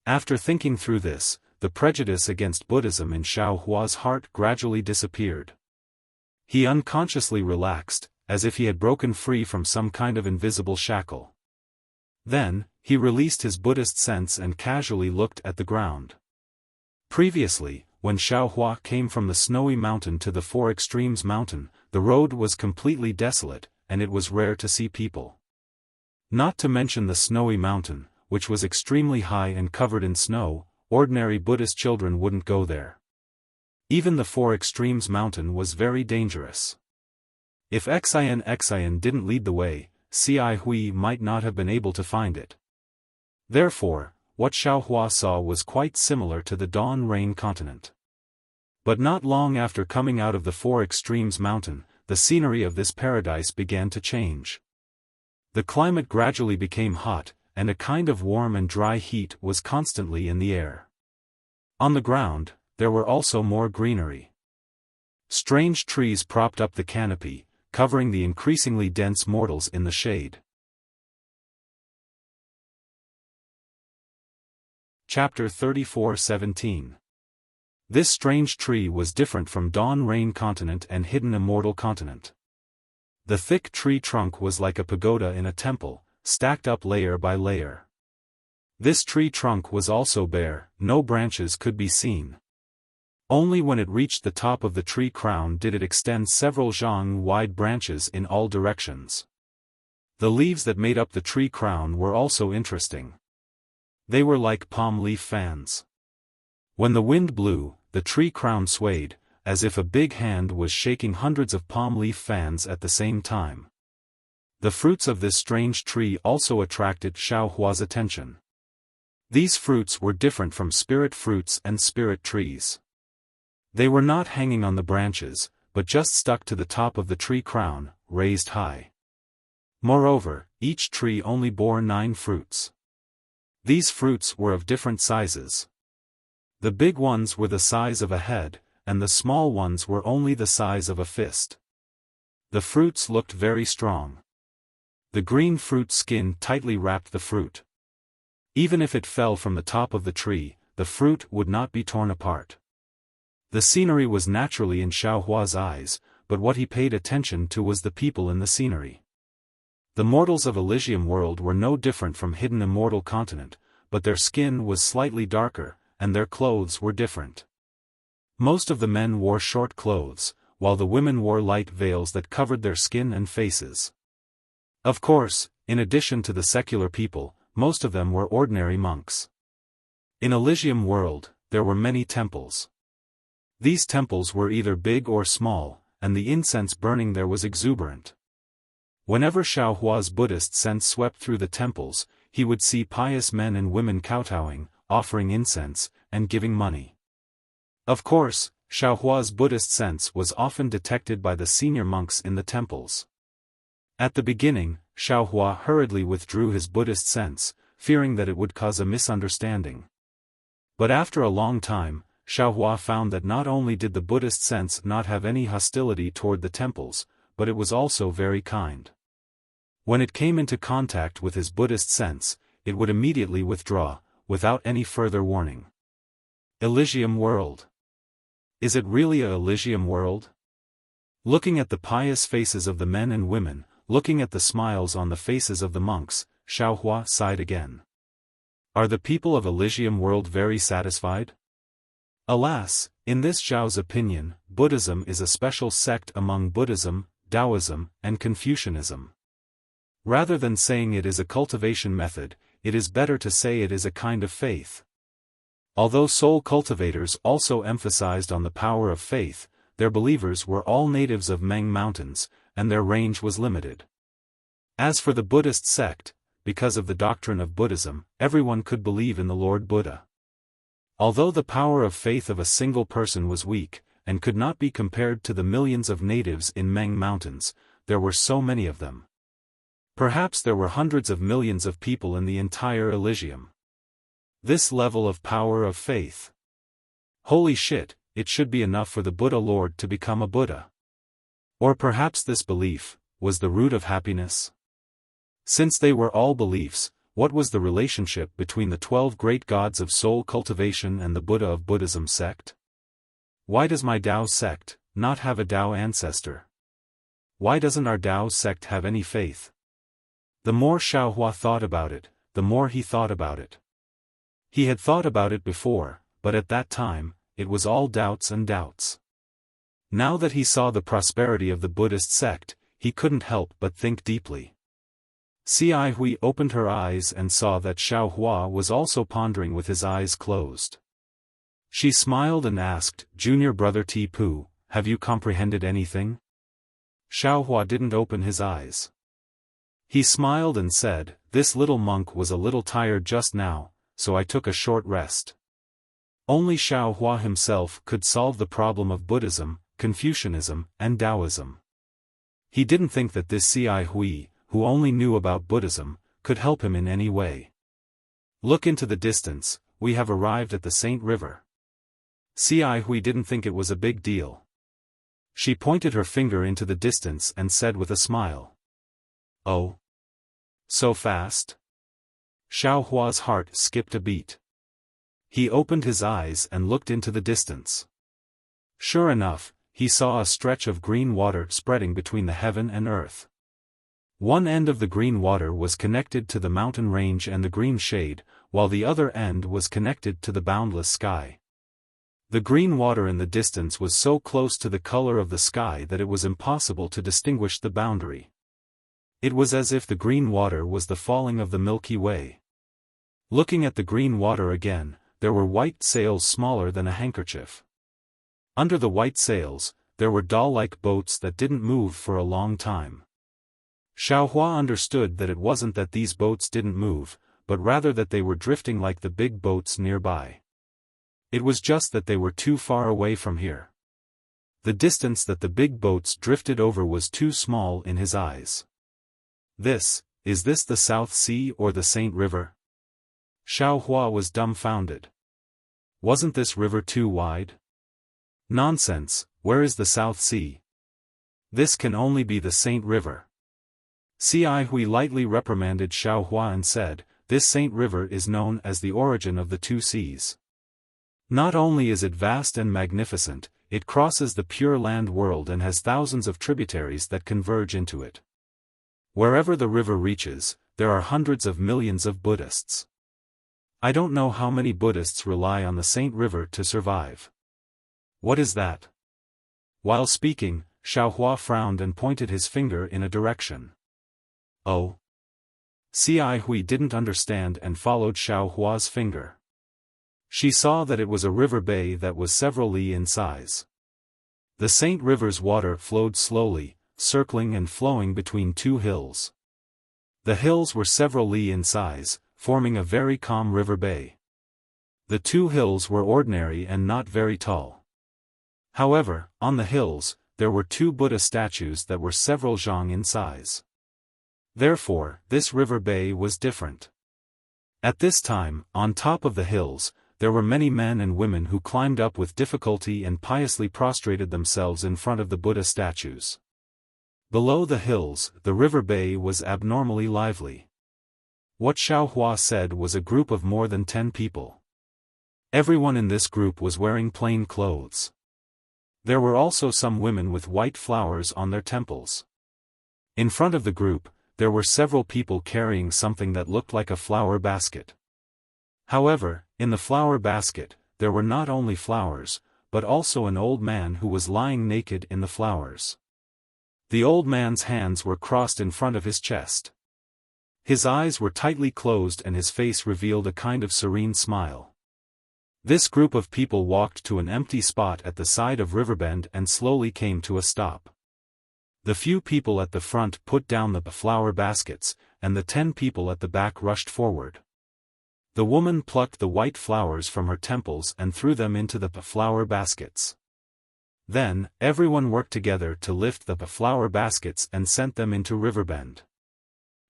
After thinking through this, the prejudice against Buddhism in Xiao Hua's heart gradually disappeared. He unconsciously relaxed, as if he had broken free from some kind of invisible shackle. Then, he released his Buddhist sense and casually looked at the ground. Previously, when Xiao Hua came from the snowy mountain to the Four Extremes mountain, the road was completely desolate, and it was rare to see people. Not to mention the snowy mountain, which was extremely high and covered in snow, ordinary Buddhist children wouldn't go there. Even the Four Extremes mountain was very dangerous. If Xian didn't lead the way, Cai Hui might not have been able to find it. Therefore, what Xiao Hua saw was quite similar to the Dawn Rain continent. But not long after coming out of the Four Extremes mountain, the scenery of this paradise began to change. The climate gradually became hot, and a kind of warm and dry heat was constantly in the air. On the ground, there were also more greenery. Strange trees propped up the canopy, covering the increasingly dense mortals in the shade. Chapter 34:17. This strange tree was different from Dawn Rain continent and Hidden Immortal continent. The thick tree trunk was like a pagoda in a temple, stacked up layer by layer. This tree trunk was also bare, no branches could be seen. Only when it reached the top of the tree crown did it extend several zhang-wide branches in all directions. The leaves that made up the tree crown were also interesting. They were like palm leaf fans. When the wind blew, the tree crown swayed, as if a big hand was shaking hundreds of palm leaf fans at the same time. The fruits of this strange tree also attracted Xiao Hua's attention. These fruits were different from spirit fruits and spirit trees. They were not hanging on the branches, but just stuck to the top of the tree crown, raised high. Moreover, each tree only bore 9 fruits. These fruits were of different sizes. The big ones were the size of a head, and the small ones were only the size of a fist. The fruits looked very strong. The green fruit skin tightly wrapped the fruit. Even if it fell from the top of the tree, the fruit would not be torn apart. The scenery was naturally in Xiao Hua's eyes, but what he paid attention to was the people in the scenery. The mortals of Elysium world were no different from Hidden Immortal continent, but their skin was slightly darker, and their clothes were different. Most of the men wore short clothes, while the women wore light veils that covered their skin and faces. Of course, in addition to the secular people, most of them were ordinary monks. In Elysium world, there were many temples. These temples were either big or small, and the incense burning there was exuberant. Whenever Xiao Hua's Buddhist sense swept through the temples, he would see pious men and women kowtowing, offering incense, and giving money. Of course, Xiao Hua's Buddhist sense was often detected by the senior monks in the temples. At the beginning, Xiao Hua hurriedly withdrew his Buddhist sense, fearing that it would cause a misunderstanding. But after a long time, Xiao Hua found that not only did the Buddhist sense not have any hostility toward the temples, but it was also very kind. When it came into contact with his Buddhist sense, it would immediately withdraw, without any further warning. Elysium world. Is it really a Elysium world? Looking at the pious faces of the men and women, looking at the smiles on the faces of the monks, Xiao Hua sighed again. Are the people of Elysium world very satisfied? Alas, in this Zhao's opinion, Buddhism is a special sect among Buddhism, Taoism, and Confucianism. Rather than saying it is a cultivation method, it is better to say it is a kind of faith. Although soul cultivators also emphasized on the power of faith, their believers were all natives of Meng Mountains, and their range was limited. As for the Buddhist sect, because of the doctrine of Buddhism, everyone could believe in the Lord Buddha. Although the power of faith of a single person was weak, and could not be compared to the millions of natives in Meng Mountains, there were so many of them. Perhaps there were hundreds of millions of people in the entire Elysium. This level of power of faith. Holy shit, it should be enough for the Buddha Lord to become a Buddha. Or perhaps this belief was the root of happiness? Since they were all beliefs, what was the relationship between the 12 great gods of soul cultivation and the Buddha of Buddhism sect? Why does my Tao sect not have a Tao ancestor? Why doesn't our Tao sect have any faith? The more Xiaofan thought about it, the more he thought about it. He had thought about it before, but at that time, it was all doubts and doubts. Now that he saw the prosperity of the Buddhist sect, he couldn't help but think deeply. Xi Hui opened her eyes and saw that Xiaofan was also pondering with his eyes closed. She smiled and asked, "Junior brother Tipu, have you comprehended anything?" Xiaofan didn't open his eyes. He smiled and said, "This little monk was a little tired just now, so I took a short rest." Only Xiaofan himself could solve the problem of Buddhism, Confucianism, and Taoism. He didn't think that this Xi Hui, who only knew about Buddhism, could help him in any way. "Look into the distance, we have arrived at the Saint River." Xi Hui didn't think it was a big deal. She pointed her finger into the distance and said with a smile. "Oh? So fast?" Xiaohua's heart skipped a beat. He opened his eyes and looked into the distance. Sure enough, he saw a stretch of green water spreading between the heaven and earth. One end of the green water was connected to the mountain range and the green shade, while the other end was connected to the boundless sky. The green water in the distance was so close to the color of the sky that it was impossible to distinguish the boundary. It was as if the green water was the falling of the Milky Way. Looking at the green water again, there were white sails smaller than a handkerchief. Under the white sails, there were doll-like boats that didn't move for a long time. Xiaofan understood that it wasn't that these boats didn't move, but rather that they were drifting like the big boats nearby. It was just that they were too far away from here. The distance that the big boats drifted over was too small in his eyes. Is this the South Sea or the Saint River? Xiaofan was dumbfounded. Wasn't this river too wide? Nonsense, where is the South Sea? This can only be the Saint River. Xi Hui lightly reprimanded Xiaofan and said, "This Saint River is known as the origin of the two seas. Not only is it vast and magnificent, it crosses the Pure Land world and has thousands of tributaries that converge into it. Wherever the river reaches, there are hundreds of millions of Buddhists. I don't know how many Buddhists rely on the Saint River to survive." "What is that?" While speaking, Xiaofan frowned and pointed his finger in a direction. "Oh?" Xi Hui didn't understand and followed Xiaohua's finger. She saw that it was a river bay that was several li in size. The Saint River's water flowed slowly, circling and flowing between two hills. The hills were several li in size, forming a very calm river bay. The two hills were ordinary and not very tall. However, on the hills, there were two Buddha statues that were several zhang in size. Therefore, this river bay was different. At this time, on top of the hills, there were many men and women who climbed up with difficulty and piously prostrated themselves in front of the Buddha statues. Below the hills, the river bay was abnormally lively. What Xiaofan said was a group of more than 10 people. Everyone in this group was wearing plain clothes. There were also some women with white flowers on their temples. In front of the group, there were several people carrying something that looked like a flower basket. However, in the flower basket, there were not only flowers, but also an old man who was lying naked in the flowers. The old man's hands were crossed in front of his chest. His eyes were tightly closed and his face revealed a kind of serene smile. This group of people walked to an empty spot at the side of Riverbend and slowly came to a stop. The few people at the front put down the flower baskets, and the 10 people at the back rushed forward. The woman plucked the white flowers from her temples and threw them into the flower baskets. Then, everyone worked together to lift the flower baskets and sent them into Riverbend.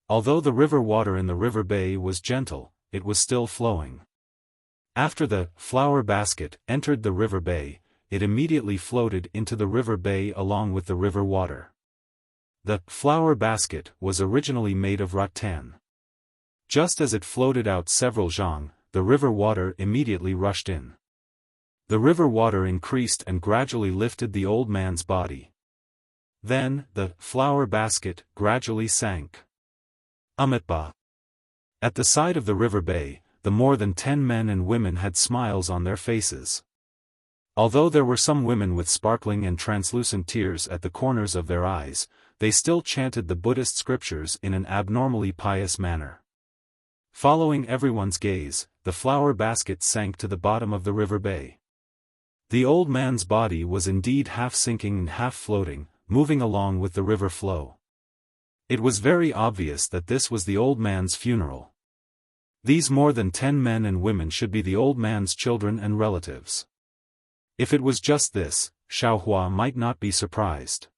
Although the river water in the river bay was gentle, it was still flowing. After the flower basket entered the river bay, it immediately floated into the river bay along with the river water. The flower basket was originally made of rattan. Just as it floated out several zhang, the river water immediately rushed in. The river water increased and gradually lifted the old man's body. Then, the flower basket gradually sank. Amitabha. At the side of the river bay, the more than 10 men and women had smiles on their faces. Although there were some women with sparkling and translucent tears at the corners of their eyes, they still chanted the Buddhist scriptures in an abnormally pious manner. Following everyone's gaze, the flower basket sank to the bottom of the river bay. The old man's body was indeed half sinking and half floating, moving along with the river flow. It was very obvious that this was the old man's funeral. These more than 10 men and women should be the old man's children and relatives. If it was just this, Xiaofan might not be surprised.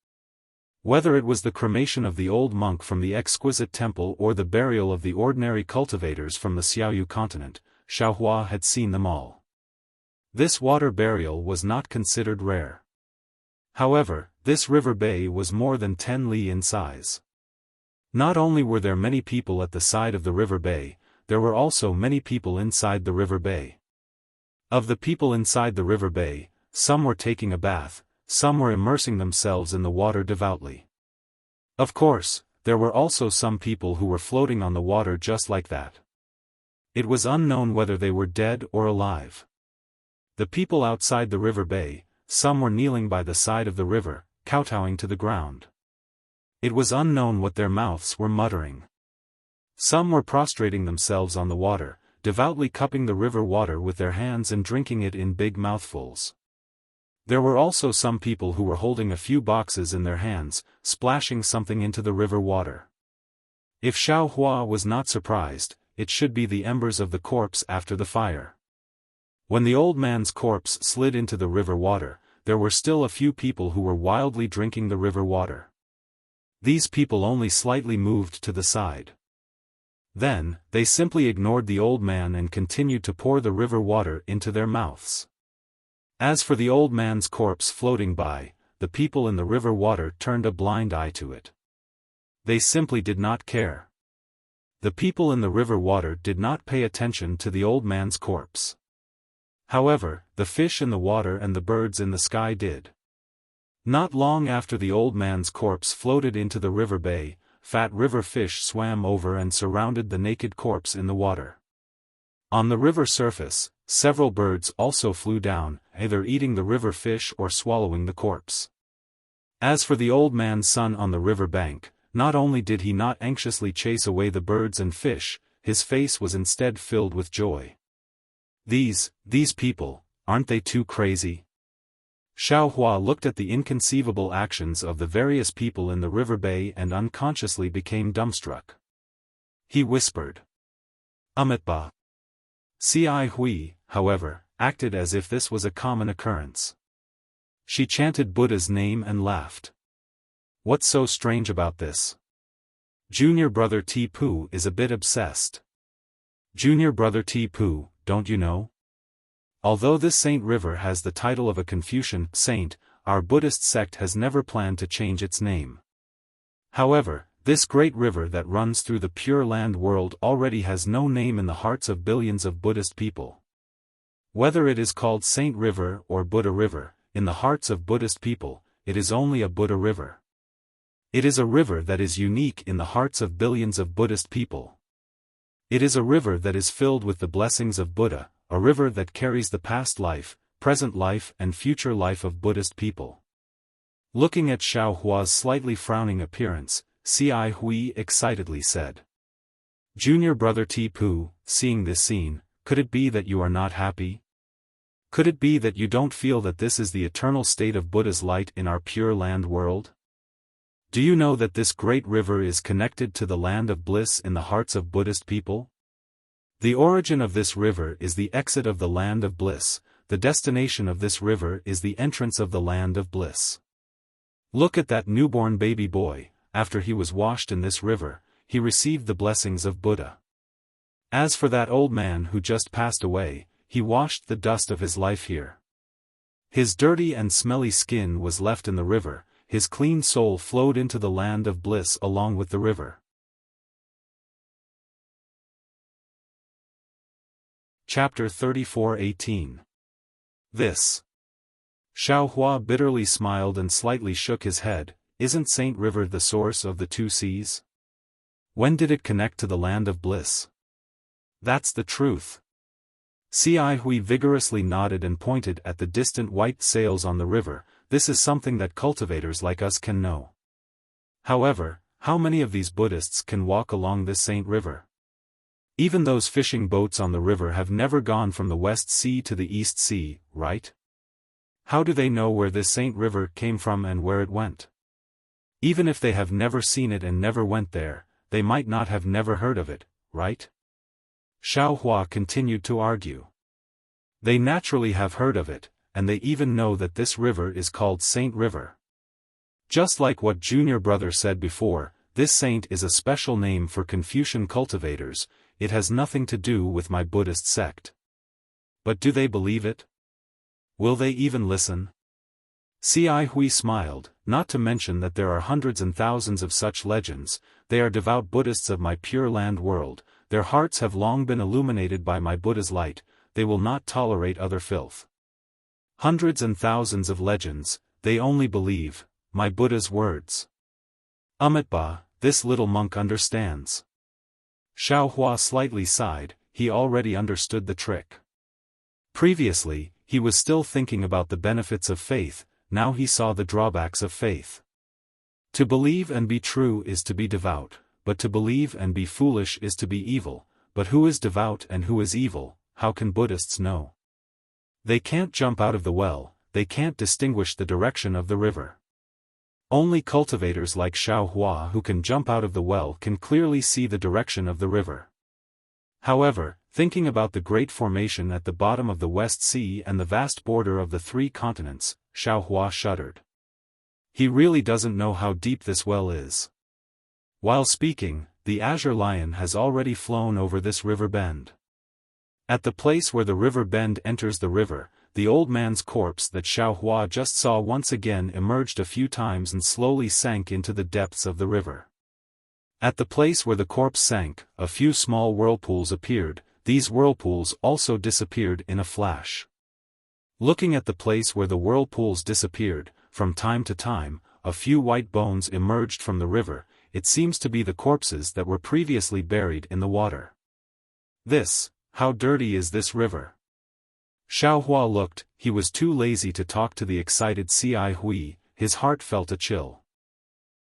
Whether it was the cremation of the old monk from the exquisite temple or the burial of the ordinary cultivators from the Xiaoyu continent, Xiaofan had seen them all. This water burial was not considered rare. However, this river bay was more than 10 li in size. Not only were there many people at the side of the river bay, there were also many people inside the river bay. Of the people inside the river bay, some were taking a bath, some were immersing themselves in the water devoutly. Of course, there were also some people who were floating on the water just like that. It was unknown whether they were dead or alive. The people outside the river bay, some were kneeling by the side of the river, kowtowing to the ground. It was unknown what their mouths were muttering. Some were prostrating themselves on the water, devoutly cupping the river water with their hands and drinking it in big mouthfuls. There were also some people who were holding a few boxes in their hands, splashing something into the river water. If Xiaofan was not surprised, it should be the embers of the corpse after the fire. When the old man's corpse slid into the river water, there were still a few people who were wildly drinking the river water. These people only slightly moved to the side. Then, they simply ignored the old man and continued to pour the river water into their mouths. As for the old man's corpse floating by, the people in the river water turned a blind eye to it. They simply did not care. The people in the river water did not pay attention to the old man's corpse. However, the fish in the water and the birds in the sky did. Not long after the old man's corpse floated into the river bay, fat river fish swam over and surrounded the naked corpse in the water. On the river surface, several birds also flew down, either eating the river fish or swallowing the corpse. As for the old man's son on the river bank, not only did he not anxiously chase away the birds and fish, his face was instead filled with joy. These people, aren't they too crazy? Xiaofan looked at the inconceivable actions of the various people in the river bay and unconsciously became dumbstruck. He whispered, Amitabha. Cai Hui, however, acted as if this was a common occurrence. She chanted Buddha's name and laughed. What's so strange about this? Junior brother Tipu is a bit obsessed. Junior brother Tipu, don't you know? Although this saint river has the title of a Confucian saint, our Buddhist sect has never planned to change its name. However, this great river that runs through the Pure Land world already has no name in the hearts of billions of Buddhist people. Whether it is called Saint River or Buddha River, in the hearts of Buddhist people, it is only a Buddha river. It is a river that is unique in the hearts of billions of Buddhist people. It is a river that is filled with the blessings of Buddha, a river that carries the past life, present life and future life of Buddhist people. Looking at Xiaohua's slightly frowning appearance, Cai Hui excitedly said. Junior brother Tipu, seeing this scene, could it be that you are not happy? Could it be that you don't feel that this is the eternal state of Buddha's light in our Pure Land world? Do you know that this great river is connected to the land of bliss in the hearts of Buddhist people? The origin of this river is the exit of the land of bliss, the destination of this river is the entrance of the land of bliss. Look at that newborn baby boy, after he was washed in this river, he received the blessings of Buddha. As for that old man who just passed away, he washed the dust of his life here. His dirty and smelly skin was left in the river, his clean soul flowed into the land of bliss along with the river. Chapter 34:18. This. Xiaofan bitterly smiled and slightly shook his head. Isn't Saint River the source of the two seas? When did it connect to the land of bliss? That's the truth. Hui vigorously nodded and pointed at the distant white sails on the river. This is something that cultivators like us can know. However, how many of these Buddhists can walk along this Saint River? Even those fishing boats on the river have never gone from the West Sea to the East Sea, right? How do they know where this Saint River came from and where it went? Even if they have never seen it and never went there, they might not have never heard of it, right? Xiaofan continued to argue. They naturally have heard of it, and they even know that this river is called Saint River. Just like what Junior Brother said before, this saint is a special name for Confucian cultivators. It has nothing to do with my Buddhist sect. But do they believe it? Will they even listen? Hui smiled, not to mention that there are hundreds and thousands of such legends. They are devout Buddhists of my Pure Land world, their hearts have long been illuminated by my Buddha's light, they will not tolerate other filth. Hundreds and thousands of legends, they only believe my Buddha's words. Amitabha, this little monk understands. Xiaofan slightly sighed, he already understood the trick. Previously, he was still thinking about the benefits of faith, now he saw the drawbacks of faith. To believe and be true is to be devout, but to believe and be foolish is to be evil. But who is devout and who is evil, how can Buddhists know? They can't jump out of the well, they can't distinguish the direction of the river. Only cultivators like Xiaofan who can jump out of the well can clearly see the direction of the river. However, thinking about the great formation at the bottom of the West Sea and the vast border of the three continents, Xiaofan shuddered. He really doesn't know how deep this well is. While speaking, the azure lion has already flown over this river bend. At the place where the river bend enters the river, the old man's corpse that Xiaofan just saw once again emerged a few times and slowly sank into the depths of the river. At the place where the corpse sank, a few small whirlpools appeared, these whirlpools also disappeared in a flash. Looking at the place where the whirlpools disappeared, from time to time, a few white bones emerged from the river, it seems to be the corpses that were previously buried in the water. How dirty is this river? Xiaofan looked, he was too lazy to talk to the excited Hui, his heart felt a chill.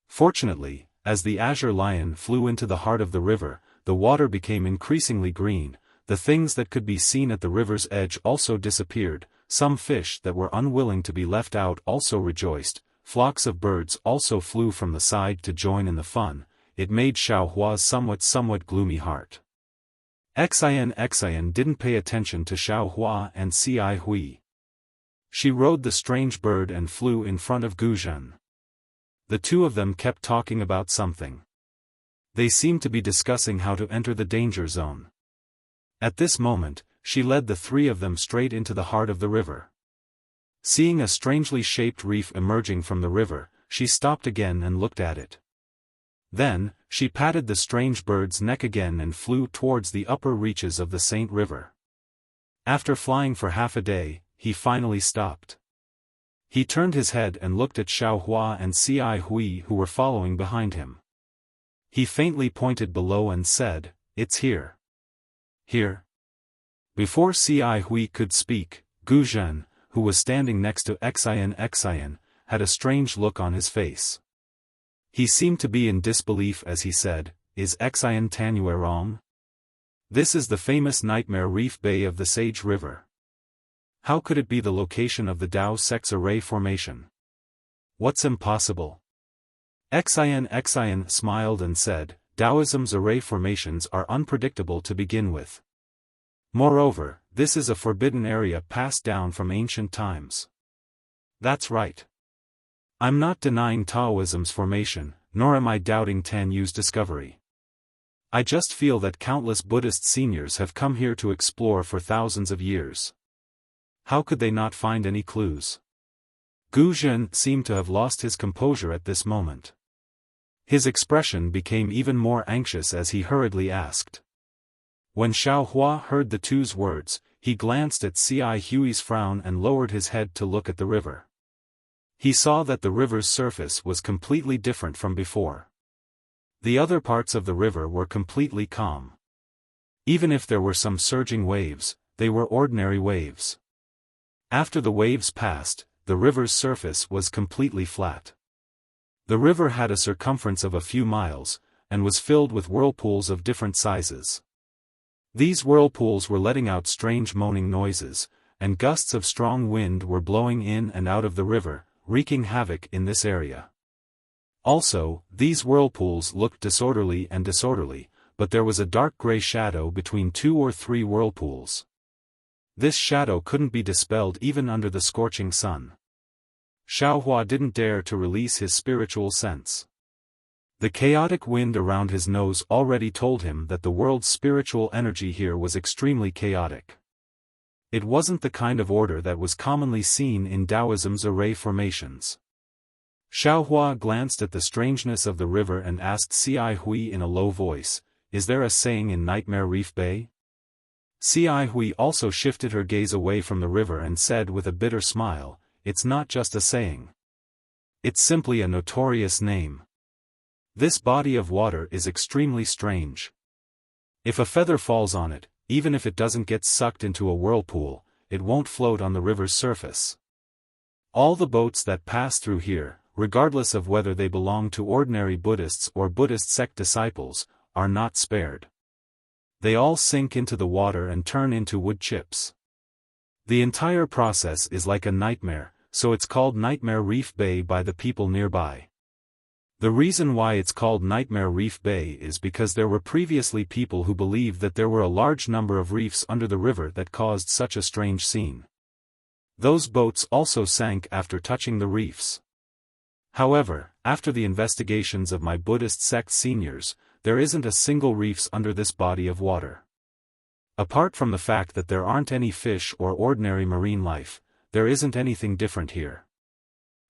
Fortunately, as the azure lion flew into the heart of the river, the water became increasingly green, the things that could be seen at the river's edge also disappeared, some fish that were unwilling to be left out also rejoiced, flocks of birds also flew from the side to join in the fun. It made Xiaohua's somewhat gloomy heart. Xian didn't pay attention to Xiaohua and Hui. She rode the strange bird and flew in front of Guzhen. The two of them kept talking about something. They seemed to be discussing how to enter the danger zone. At this moment, she led the three of them straight into the heart of the river. Seeing a strangely shaped reef emerging from the river, she stopped again and looked at it. Then, she patted the strange bird's neck again and flew towards the upper reaches of the Saint River. After flying for half a day, he finally stopped. He turned his head and looked at Xiaohua and Hui who were following behind him. He faintly pointed below and said, "It's here." Here? Before Hui could speak, Guzhen, who was standing next to Xian, had a strange look on his face. He seemed to be in disbelief as he said, "Is Xian Tanue wrong? This is the famous Nightmare Reef Bay of the Sage River. How could it be the location of the Tao sect's array formation? What's impossible?" Xian smiled and said, "Taoism's array formations are unpredictable to begin with. Moreover, this is a forbidden area passed down from ancient times." "That's right. I'm not denying Taoism's formation, nor am I doubting Tanyu's discovery. I just feel that countless Buddhist seniors have come here to explore for thousands of years. How could they not find any clues? Gu Zhen seemed to have lost his composure at this moment. His expression became even more anxious as he hurriedly asked. When Xiao Hua heard the two's words, he glanced at Ci Hui's frown and lowered his head to look at the river. He saw that the river's surface was completely different from before. The other parts of the river were completely calm. Even if there were some surging waves, they were ordinary waves. After the waves passed, the river's surface was completely flat. The river had a circumference of a few miles, and was filled with whirlpools of different sizes. These whirlpools were letting out strange moaning noises, and gusts of strong wind were blowing in and out of the river, wreaking havoc in this area. Also, these whirlpools looked disorderly, but there was a dark gray shadow between 2 or 3 whirlpools. This shadow couldn't be dispelled even under the scorching sun. Xiaohua didn't dare to release his spiritual sense. The chaotic wind around his nose already told him that the world's spiritual energy here was extremely chaotic. It wasn't the kind of order that was commonly seen in Taoism's array formations. Xiaohua glanced at the strangeness of the river and asked Ci Hui in a low voice, "Is there a saying in Nightmare Reef Bay?" Ci Hui also shifted her gaze away from the river and said with a bitter smile, "It's not just a saying. It's simply a notorious name. This body of water is extremely strange. If a feather falls on it, even if it doesn't get sucked into a whirlpool, it won't float on the river's surface. All the boats that pass through here, regardless of whether they belong to ordinary Buddhists or Buddhist sect disciples, are not spared. They all sink into the water and turn into wood chips. The entire process is like a nightmare, so it's called Nightmare Reef Bay by the people nearby. The reason why it's called Nightmare Reef Bay is because there were previously people who believed that there were a large number of reefs under the river that caused such a strange scene. Those boats also sank after touching the reefs. However, after the investigations of my Buddhist sect seniors, there isn't a single reefs under this body of water. Apart from the fact that there aren't any fish or ordinary marine life, there isn't anything different here.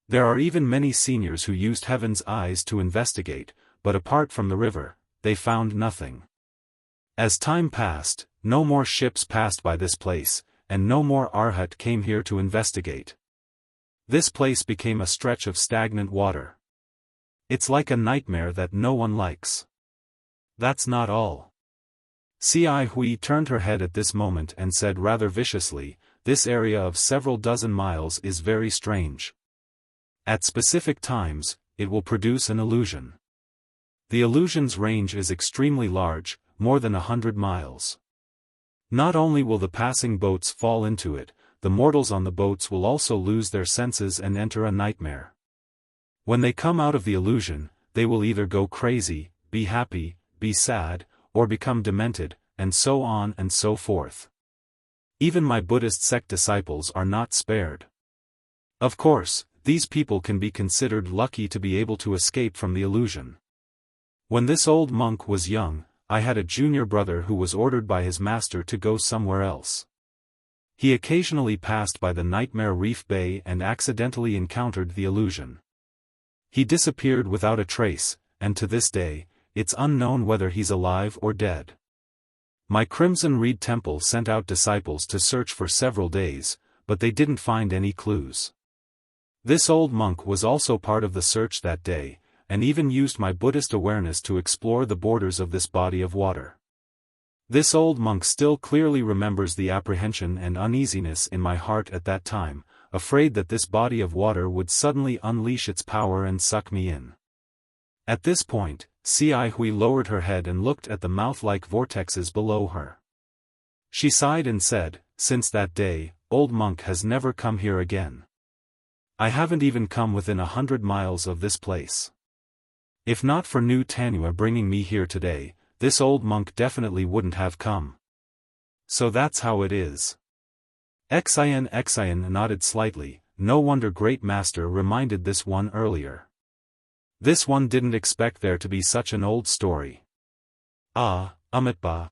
There are even many seniors who used Heaven's eyes to investigate, but apart from the river, they found nothing. As time passed, no more ships passed by this place, and no more Arhat came here to investigate. This place became a stretch of stagnant water. It's like a nightmare that no one likes. That's not all. Ci Hui turned her head at this moment and said rather viciously, "This area of several dozen miles is very strange. At specific times, it will produce an illusion. The illusion's range is extremely large, more than 100 miles. Not only will the passing boats fall into it, the mortals on the boats will also lose their senses and enter a nightmare. When they come out of the illusion, they will either go crazy, be happy, be sad, or become demented, and so on and so forth. Even my Buddhist sect disciples are not spared. Of course, these people can be considered lucky to be able to escape from the illusion. When this old monk was young, I had a junior brother who was ordered by his master to go somewhere else. He occasionally passed by the Nightmare Reef Bay and accidentally encountered the illusion. He disappeared without a trace, and to this day, it's unknown whether he's alive or dead. My Crimson Reed Temple sent out disciples to search for several days, but they didn't find any clues. This old monk was also part of the search that day, and even used my Buddhist awareness to explore the borders of this body of water. This old monk still clearly remembers the apprehension and uneasiness in my heart at that time, afraid that this body of water would suddenly unleash its power and suck me in. At this point, Ci Hui lowered her head and looked at the mouth-like vortexes below her. She sighed and said, "Since that day, old monk has never come here again. I haven't even come within 100 miles of this place. If not for New Tanua bringing me here today, this old monk definitely wouldn't have come. So that's how it is." Xian nodded slightly. No wonder Great Master reminded this one earlier. This one didn't expect there to be such an old story. Ah, Amitba.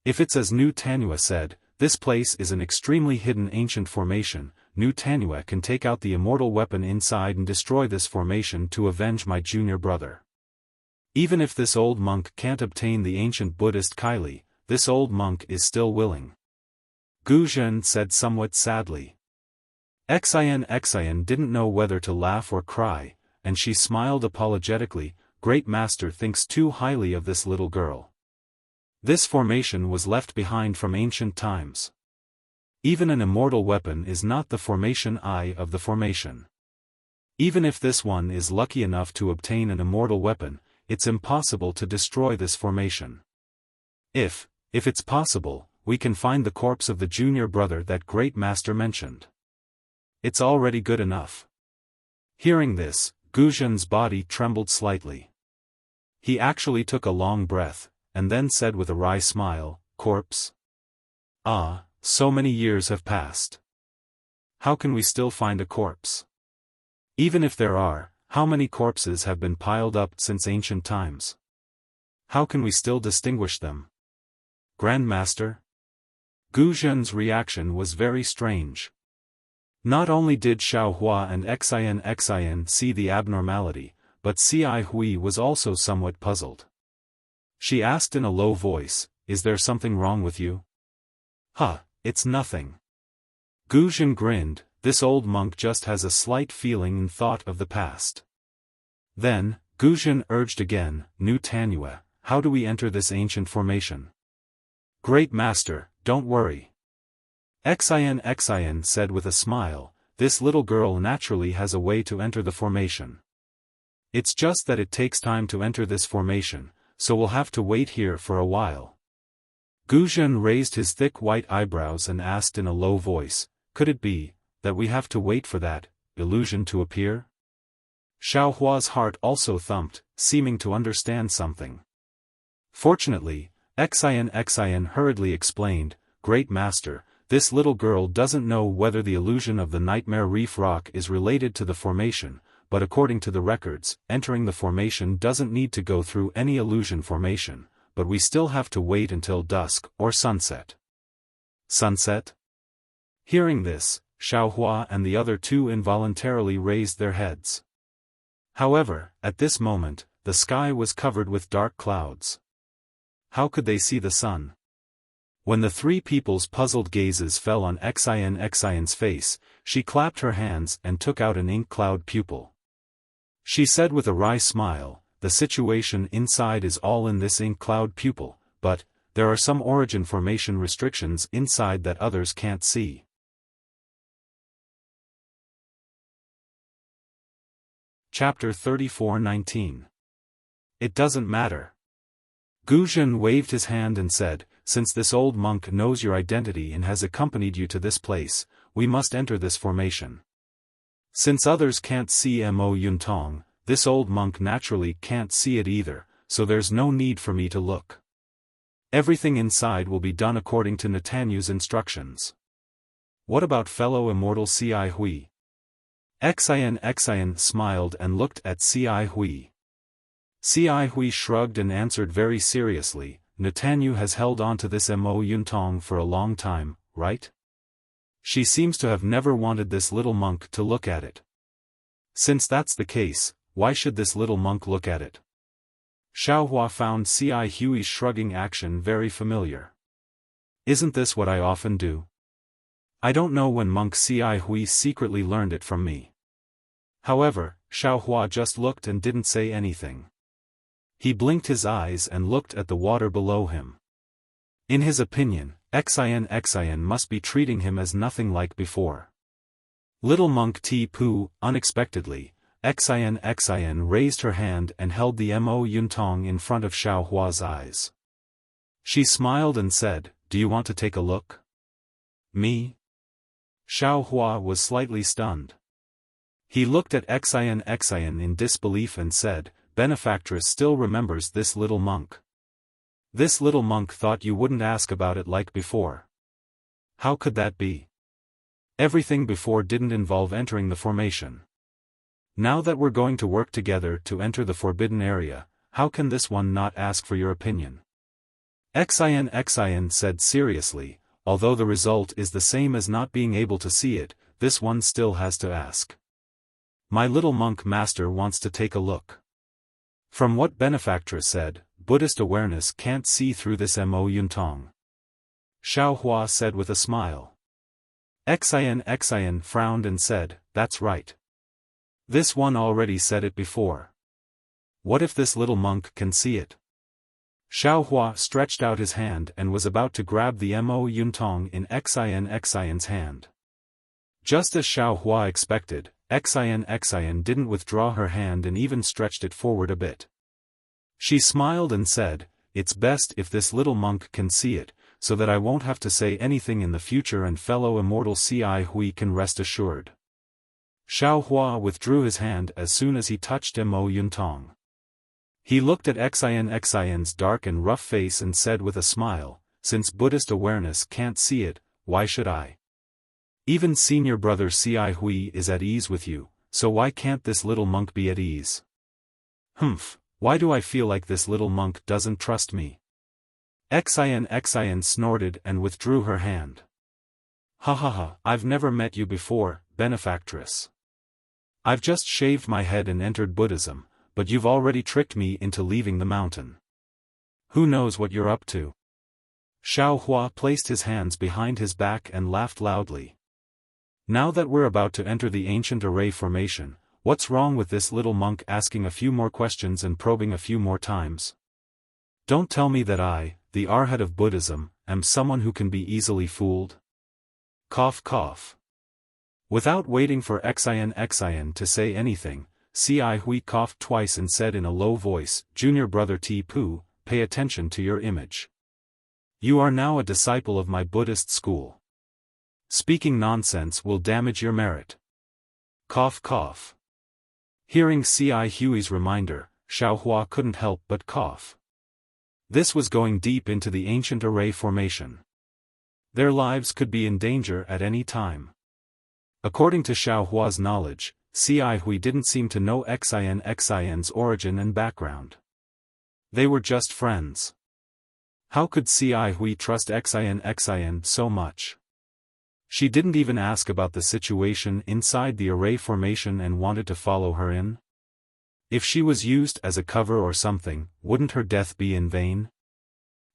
If it's as Nu Tanua said, this place is an extremely hidden ancient formation. Nu Tanua can take out the immortal weapon inside and destroy this formation to avenge my junior brother. Even if this old monk can't obtain the ancient Buddhist Kylie, this old monk is still willing. Gu Zhen said somewhat sadly. Xian didn't know whether to laugh or cry, and she smiled apologetically. Great Master thinks too highly of this little girl. This formation was left behind from ancient times. Even an immortal weapon is not the formation eye of the formation. Even if this one is lucky enough to obtain an immortal weapon, it's impossible to destroy this formation. If it's possible, we can find the corpse of the junior brother that Great Master mentioned. It's already good enough. Hearing this, Gu Zhen's body trembled slightly. He actually took a long breath, and then said with a wry smile, "Corpse? Ah, so many years have passed. How can we still find a corpse? Even if there are, how many corpses have been piled up since ancient times? How can we still distinguish them? Grandmaster?" Gu Zhen's reaction was very strange. Not only did Xiaohua and Xian see the abnormality, but Cai Hui was also somewhat puzzled. She asked in a low voice, "Is there something wrong with you?" "Huh, it's nothing." Gu Zhen grinned, "This old monk just has a slight feeling and thought of the past." Then, Gu Zhen urged again, "Nu Tanua, how do we enter this ancient formation?" "Great Master, don't worry." Xian said with a smile, "This little girl naturally has a way to enter the formation. It's just that it takes time to enter this formation, so we'll have to wait here for a while." Gu Zhen raised his thick white eyebrows and asked in a low voice, "Could it be that we have to wait for that illusion to appear?" Xiaohua's heart also thumped, seeming to understand something. Fortunately, Xian hurriedly explained, "Great Master, this little girl doesn't know whether the illusion of the Nightmare Reef Rock is related to the formation, but according to the records, entering the formation doesn't need to go through any illusion formation, but we still have to wait until dusk or sunset." Sunset? Hearing this, Xiaohua and the other two involuntarily raised their heads. However, at this moment, the sky was covered with dark clouds. How could they see the sun? When the three people's puzzled gazes fell on Xian's face, she clapped her hands and took out an ink cloud pupil. She said with a wry smile, "The situation inside is all in this ink cloud pupil, but there are some origin formation restrictions inside that others can't see." Chapter 34:19. It doesn't matter. Gu Zhen waved his hand and said, "Since this old monk knows your identity and has accompanied you to this place, we must enter this formation. Since others can't see Mo Yuntong, this old monk naturally can't see it either, so there's no need for me to look. Everything inside will be done according to Natanu's instructions. What about fellow immortal Cai Hui?" Xian smiled and looked at Cai Hui. Cai Hui shrugged and answered very seriously, "Natanu has held on to this Mo Yuntong for a long time, right? She seems to have never wanted this little monk to look at it. Since that's the case, why should this little monk look at it?" Xiaohua found Cai Hui's shrugging action very familiar. "Isn't this what I often do? I don't know when monk Cai Hui secretly learned it from me." However, Xiaohua just looked and didn't say anything. He blinked his eyes and looked at the water below him. In his opinion, Xian must be treating him as nothing like before. Little monk Ti Pu, unexpectedly, Xian raised her hand and held the Mo Yuntong in front of Xiaohua's eyes. She smiled and said, "Do you want to take a look?" "Me?" Xiaohua was slightly stunned. He looked at Xian in disbelief and said, "Benefactress still remembers this little monk. This little monk thought you wouldn't ask about it like before. How could that be? Everything before didn't involve entering the formation. Now that we're going to work together to enter the forbidden area, how can this one not ask for your opinion?" Xin said seriously, although the result is the same as not being able to see it, this one still has to ask. My little monk master wants to take a look. From what benefactress said, Buddhist awareness can't see through this Mo Yuntong. Xiaofan said with a smile. Xin frowned and said, that's right. This one already said it before. What if this little monk can see it? Xiaofan stretched out his hand and was about to grab the Mo Yuntong in Xin's hand. Just as Xiaofan expected, Xin didn't withdraw her hand and even stretched it forward a bit. She smiled and said, it's best if this little monk can see it, so that I won't have to say anything in the future and fellow immortal Hui can rest assured. Xiaofan withdrew his hand as soon as he touched Mo Yuntong. He looked at Xin's dark and rough face and said with a smile, since Buddhist awareness can't see it, why should I? Even senior brother Hui is at ease with you, so why can't this little monk be at ease? Humph, why do I feel like this little monk doesn't trust me? Xin snorted and withdrew her hand. Ha ha ha, I've never met you before, benefactress. I've just shaved my head and entered Buddhism, but you've already tricked me into leaving the mountain. Who knows what you're up to? Xiaofan placed his hands behind his back and laughed loudly. Now that we're about to enter the ancient array formation, what's wrong with this little monk asking a few more questions and probing a few more times? Don't tell me that I, the Arhat of Buddhism, am someone who can be easily fooled. Cough cough. Without waiting for Xin to say anything, Hui coughed twice and said in a low voice, Junior brother Pu, pay attention to your image. You are now a disciple of my Buddhist school. Speaking nonsense will damage your merit. Cough cough. Hearing Hui's reminder, Xiaofan couldn't help but cough. This was going deep into the ancient array formation. Their lives could be in danger at any time. According to Xiaofan's knowledge, Hui didn't seem to know Xin's origin and background. They were just friends. How could Hui trust Xin so much? She didn't even ask about the situation inside the array formation and wanted to follow her in? If she was used as a cover or something, wouldn't her death be in vain?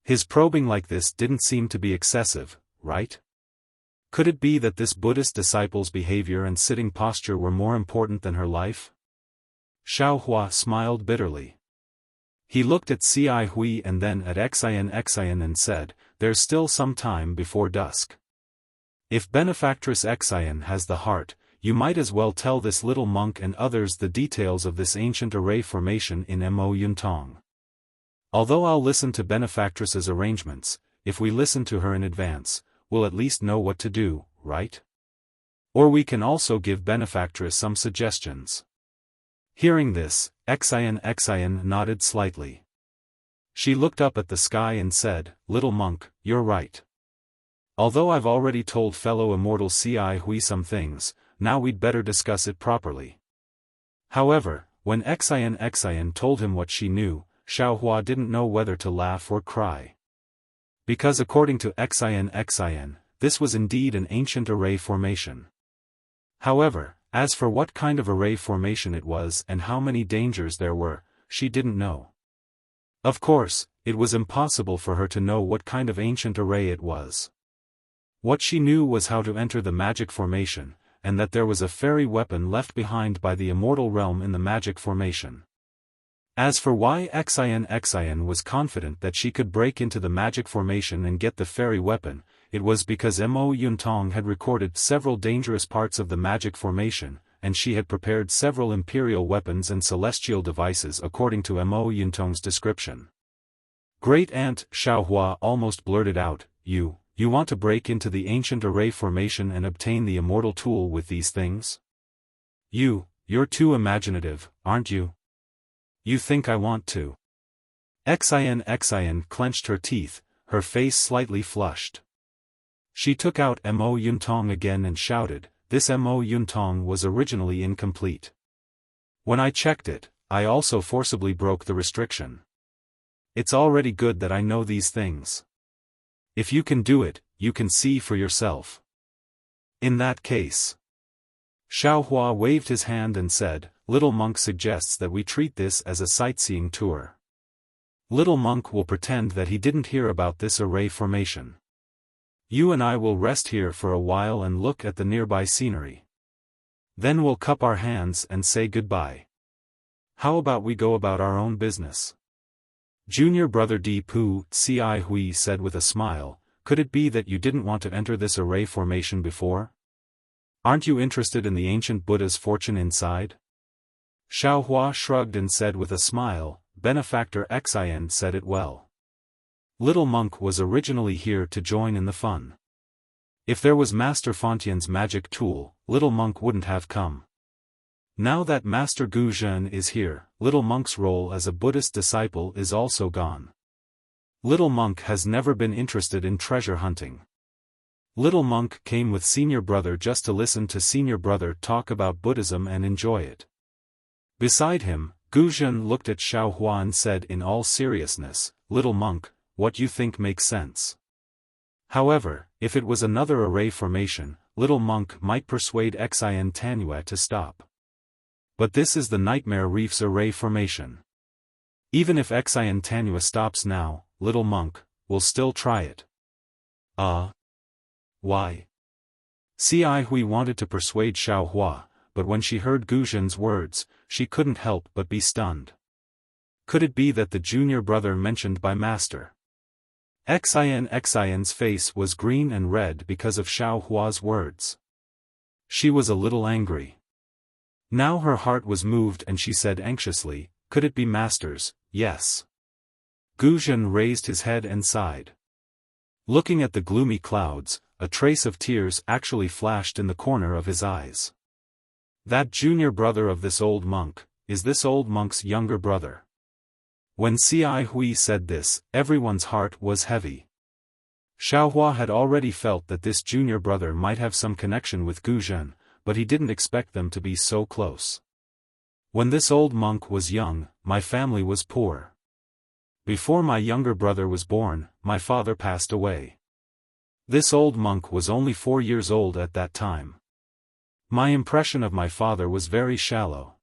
His probing like this didn't seem to be excessive, right? Could it be that this Buddhist disciple's behavior and sitting posture were more important than her life? Xiaofan smiled bitterly. He looked at Hui and then at Xin and said, there's still some time before dusk. If benefactress Xin has the heart, you might as well tell this little monk and others the details of this ancient array formation in Mo Yuntong. Although I'll listen to benefactress's arrangements, if we listen to her in advance, we'll at least know what to do, right? Or we can also give benefactress some suggestions. Hearing this, Xin nodded slightly. She looked up at the sky and said, little monk, you're right. Although I've already told fellow immortal Hui some things, now we'd better discuss it properly. However, when Xin told him what she knew, Xiaofan didn't know whether to laugh or cry. Because according to Xin, this was indeed an ancient array formation. However, as for what kind of array formation it was and how many dangers there were, she didn't know. Of course, it was impossible for her to know what kind of ancient array it was. What she knew was how to enter the magic formation, and that there was a fairy weapon left behind by the immortal realm in the magic formation. As for why Xin was confident that she could break into the magic formation and get the fairy weapon, it was because Mo Yuntong had recorded several dangerous parts of the magic formation, and she had prepared several imperial weapons and celestial devices according to Mo Yuntong's description. Great Aunt Xiaofan almost blurted out, You want to break into the ancient array formation and obtain the immortal tool with these things? You're too imaginative, aren't you? You think I want to? Xin clenched her teeth, her face slightly flushed. She took out Mo Yuntong again and shouted, this Mo Yuntong was originally incomplete. When I checked it, I also forcibly broke the restriction. It's already good that I know these things. If you can do it, you can see for yourself. In that case. Xiaohua waved his hand and said, Little Monk suggests that we treat this as a sightseeing tour. Little Monk will pretend that he didn't hear about this array formation. You and I will rest here for a while and look at the nearby scenery. Then we'll cup our hands and say goodbye. How about we go about our own business? Junior brother Di Pu, Ci Hui said with a smile, could it be that you didn't want to enter this array formation before? Aren't you interested in the ancient Buddha's fortune inside? Xiaohua shrugged and said with a smile, Benefactor Xian said it well. Little Monk was originally here to join in the fun. If there was Master Fontian's magic tool, Little Monk wouldn't have come. Now that Master Gu Zhen is here, Little Monk's role as a Buddhist disciple is also gone. Little Monk has never been interested in treasure hunting. Little Monk came with Senior Brother just to listen to Senior Brother talk about Buddhism and enjoy it. Beside him, Gu Zhen looked at Xiaohua and said in all seriousness, Little Monk, what you think makes sense. However, if it was another array formation, Little Monk might persuade Xian Tanua to stop. But this is the Nightmare Reef's array formation. Even if Xian Tanua stops now, Little Monk will still try it. Why? Ci Hui wanted to persuade Xiaohua, but when she heard Gu Zhen's words, she couldn't help but be stunned. Could it be that the junior brother mentioned by Master Xian's face was green and red because of Xiaohua's words. She was a little angry. Now her heart was moved and she said anxiously, could it be Master's? Yes. Gu Zhen raised his head and sighed. Looking at the gloomy clouds, a trace of tears actually flashed in the corner of his eyes. That junior brother of this old monk, is this old monk's younger brother. When Ci Hui said this, everyone's heart was heavy. Xiaohua had already felt that this junior brother might have some connection with Gu Zhen, but he didn't expect them to be so close. When this old monk was young, my family was poor. Before my younger brother was born, my father passed away. This old monk was only 4 years old at that time. My impression of my father was very shallow.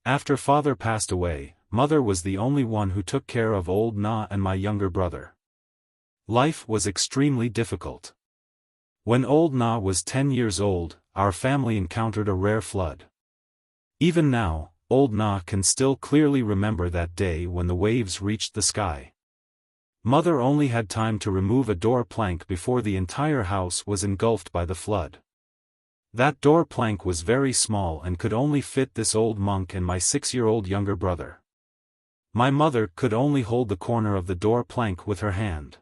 After father passed away, mother was the only one who took care of old Na and my younger brother. Life was extremely difficult. When old Na was 10 years old, our family encountered a rare flood. Even now, old Na can still clearly remember that day when the waves reached the sky. Mother only had time to remove a door plank before the entire house was engulfed by the flood. That door plank was very small and could only fit this old monk and my 6-year-old younger brother. My mother could only hold the corner of the door plank with her hand.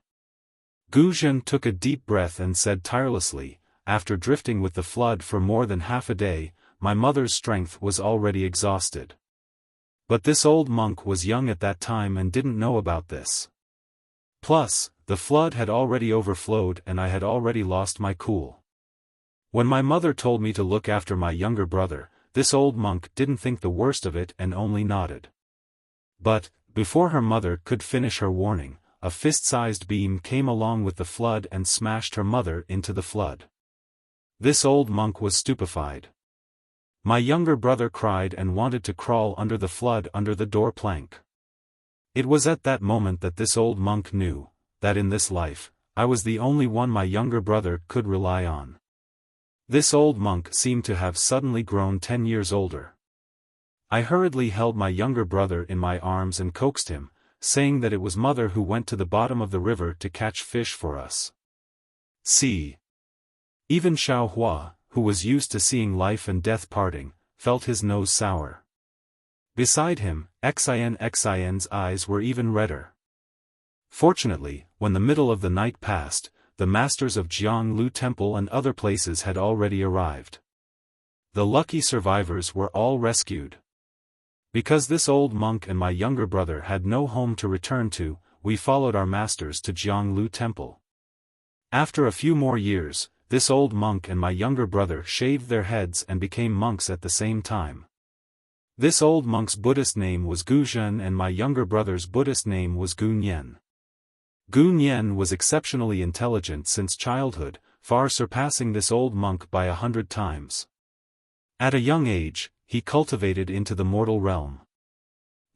Gu Zhen took a deep breath and said tirelessly, after drifting with the flood for more than half a day, my mother's strength was already exhausted. But this old monk was young at that time and didn't know about this. Plus, the flood had already overflowed and I had already lost my cool. When my mother told me to look after my younger brother, this old monk didn't think the worst of it and only nodded. But, before her mother could finish her warning, a fist-sized beam came along with the flood and smashed her mother into the flood. This old monk was stupefied. My younger brother cried and wanted to crawl under the flood under the door plank. It was at that moment that this old monk knew, that in this life, I was the only one my younger brother could rely on. This old monk seemed to have suddenly grown 10 years older. I hurriedly held my younger brother in my arms and coaxed him, saying that it was mother who went to the bottom of the river to catch fish for us. See. Even Xiaohua, who was used to seeing life and death parting, felt his nose sour. Beside him, Xian's eyes were even redder. Fortunately, when the middle of the night passed, the masters of Jianglu Temple and other places had already arrived. The lucky survivors were all rescued. Because this old monk and my younger brother had no home to return to, we followed our masters to Jianglu Temple. After a few more years, this old monk and my younger brother shaved their heads and became monks at the same time. This old monk's Buddhist name was Gu Zhen and my younger brother's Buddhist name was Gu Nian. Gu Nian was exceptionally intelligent since childhood, far surpassing this old monk by 100 times. At a young age, he cultivated into the mortal realm.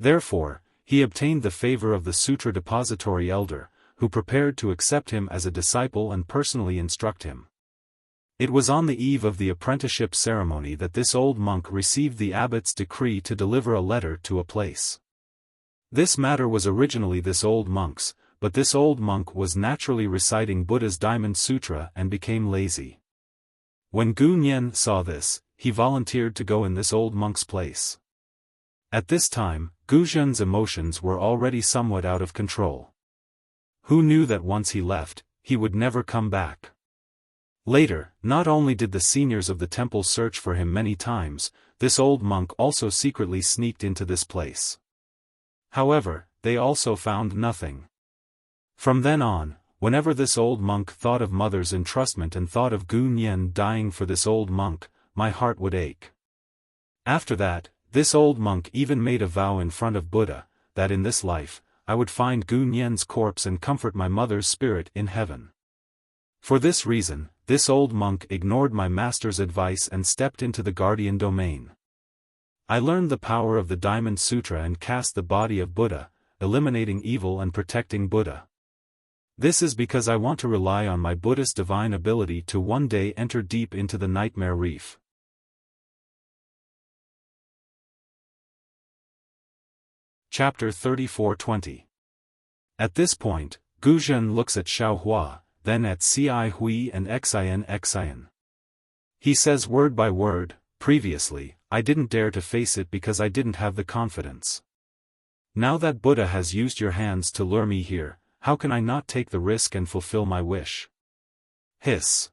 Therefore, he obtained the favor of the Sutra Depository Elder, who prepared to accept him as a disciple and personally instruct him. It was on the eve of the apprenticeship ceremony that this old monk received the abbot's decree to deliver a letter to a place. This matter was originally this old monk's, but this old monk was naturally reciting Buddha's Diamond Sutra and became lazy. When Gu Nian saw this, he volunteered to go in this old monk's place. At this time, Gu Zhen's emotions were already somewhat out of control. Who knew that once he left, he would never come back? Later, not only did the seniors of the temple search for him many times, this old monk also secretly sneaked into this place. However, they also found nothing. From then on, whenever this old monk thought of mother's entrustment and thought of Gu Nian dying for this old monk, my heart would ache. After that, this old monk even made a vow in front of Buddha, that in this life, I would find Gu Nian's corpse and comfort my mother's spirit in heaven. For this reason, this old monk ignored my master's advice and stepped into the guardian domain. I learned the power of the Diamond Sutra and cast the body of Buddha, eliminating evil and protecting Buddha. This is because I want to rely on my Buddhist divine ability to one day enter deep into the nightmare reef. Chapter 34:20. At this point, Gu Zhen looks at Xiaohua, then at Ci Hui and Xian. He says word by word, previously, I didn't dare to face it because I didn't have the confidence. Now that Buddha has used your hands to lure me here, how can I not take the risk and fulfill my wish? Hiss.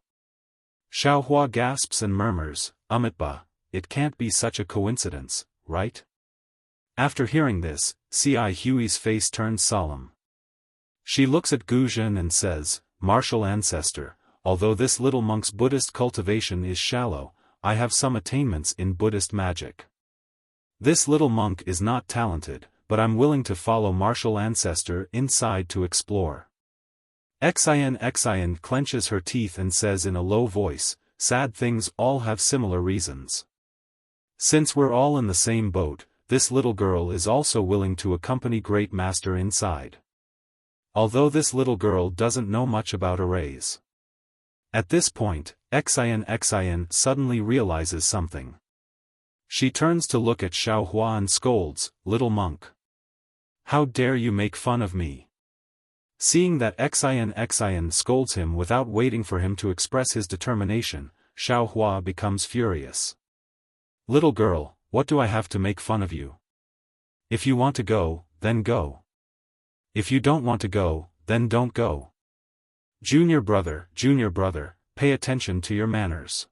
Xiaohua gasps and murmurs, Amitba, it can't be such a coincidence, right? After hearing this, Ci Hui's face turns solemn. She looks at Gu Zhen and says, Martial ancestor, although this little monk's Buddhist cultivation is shallow, I have some attainments in Buddhist magic. This little monk is not talented, but I'm willing to follow martial ancestor inside to explore. Xian clenches her teeth and says in a low voice, sad things all have similar reasons. Since we're all in the same boat, this little girl is also willing to accompany Great Master inside. Although this little girl doesn't know much about arrays. At this point, Xian suddenly realizes something. She turns to look at Xiaohua and scolds, little monk. How dare you make fun of me? Seeing that Xian scolds him without waiting for him to express his determination, Xiaohua becomes furious. Little girl, what do I have to make fun of you? If you want to go, then go. If you don't want to go, then don't go. Junior brother, pay attention to your manners.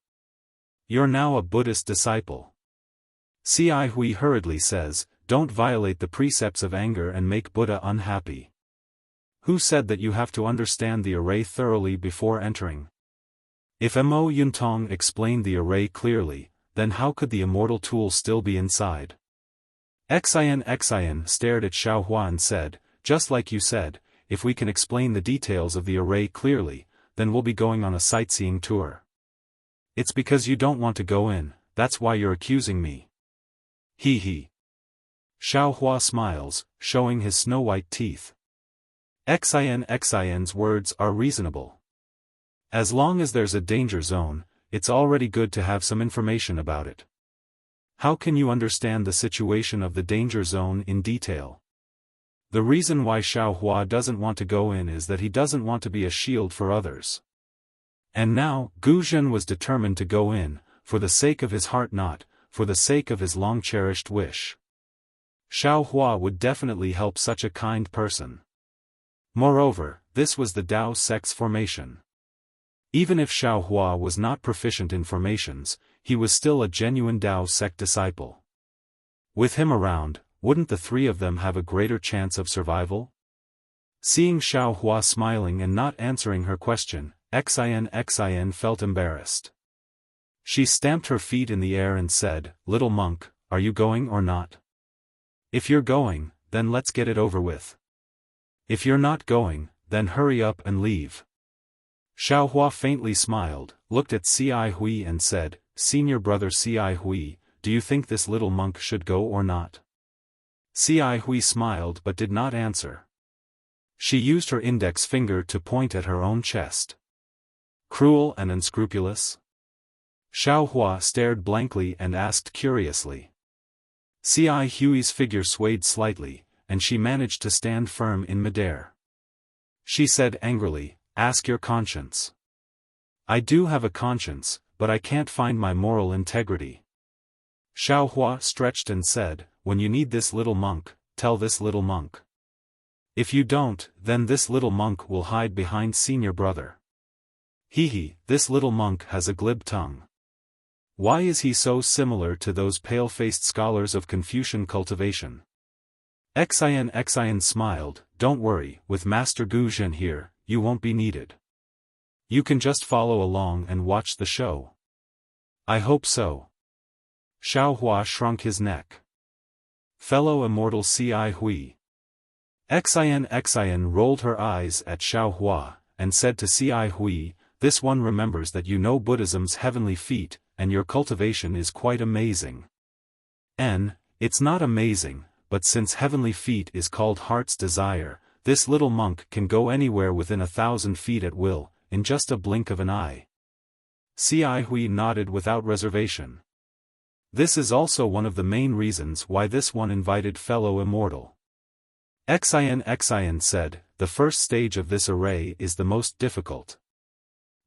You're now a Buddhist disciple. Ci Hui hurriedly says, don't violate the precepts of anger and make Buddha unhappy. Who said that you have to understand the array thoroughly before entering? If Mo Yuntong explained the array clearly, then how could the immortal tool still be inside? Xian stared at Xiaohua and said, just like you said, if we can explain the details of the array clearly, then we'll be going on a sightseeing tour. It's because you don't want to go in, that's why you're accusing me. Hee hee. Xiaohua smiles, showing his snow-white teeth. Xian's words are reasonable. As long as there's a danger zone, it's already good to have some information about it. How can you understand the situation of the danger zone in detail? The reason why Xiaohua doesn't want to go in is that he doesn't want to be a shield for others. And now, Gu Zhen was determined to go in, for the sake of his heart, not for the sake of his long-cherished wish. Xiaohua would definitely help such a kind person. Moreover, this was the Dao sect's formation. Even if Xiaohua was not proficient in formations, he was still a genuine Dao sect disciple. With him around, wouldn't the three of them have a greater chance of survival? Seeing Xiaohua smiling and not answering her question, Xian felt embarrassed. She stamped her feet in the air and said, little monk, are you going or not? If you're going, then let's get it over with. If you're not going, then hurry up and leave. Xiaohua faintly smiled, looked at Ci Hui and said, Senior brother Ci Hui, do you think this little monk should go or not? Ci Hui smiled but did not answer. She used her index finger to point at her own chest. Cruel and unscrupulous? Xiaohua stared blankly and asked curiously. Ci Hui's figure swayed slightly, and she managed to stand firm in midair. She said angrily, ask your conscience. I do have a conscience, but I can't find my moral integrity. Xiaohua stretched and said, when you need this little monk, tell this little monk. If you don't, then this little monk will hide behind senior brother. Hehe, this little monk has a glib tongue. Why is he so similar to those pale-faced scholars of Confucian cultivation? Xian smiled, don't worry, with Master Gu Zhen here, you won't be needed. You can just follow along and watch the show. I hope so. Xiaohua shrunk his neck. Fellow immortal Ci Hui. Xian rolled her eyes at Xiaohua, and said to Ci Hui, this one remembers that you know Buddhism's heavenly feet, and your cultivation is quite amazing. It's not amazing, but since heavenly feet is called heart's desire, this little monk can go anywhere within 1,000 feet at will, in just a blink of an eye. Ci Hui nodded without reservation. This is also one of the main reasons why this one invited fellow immortal. Xian said, the first stage of this array is the most difficult.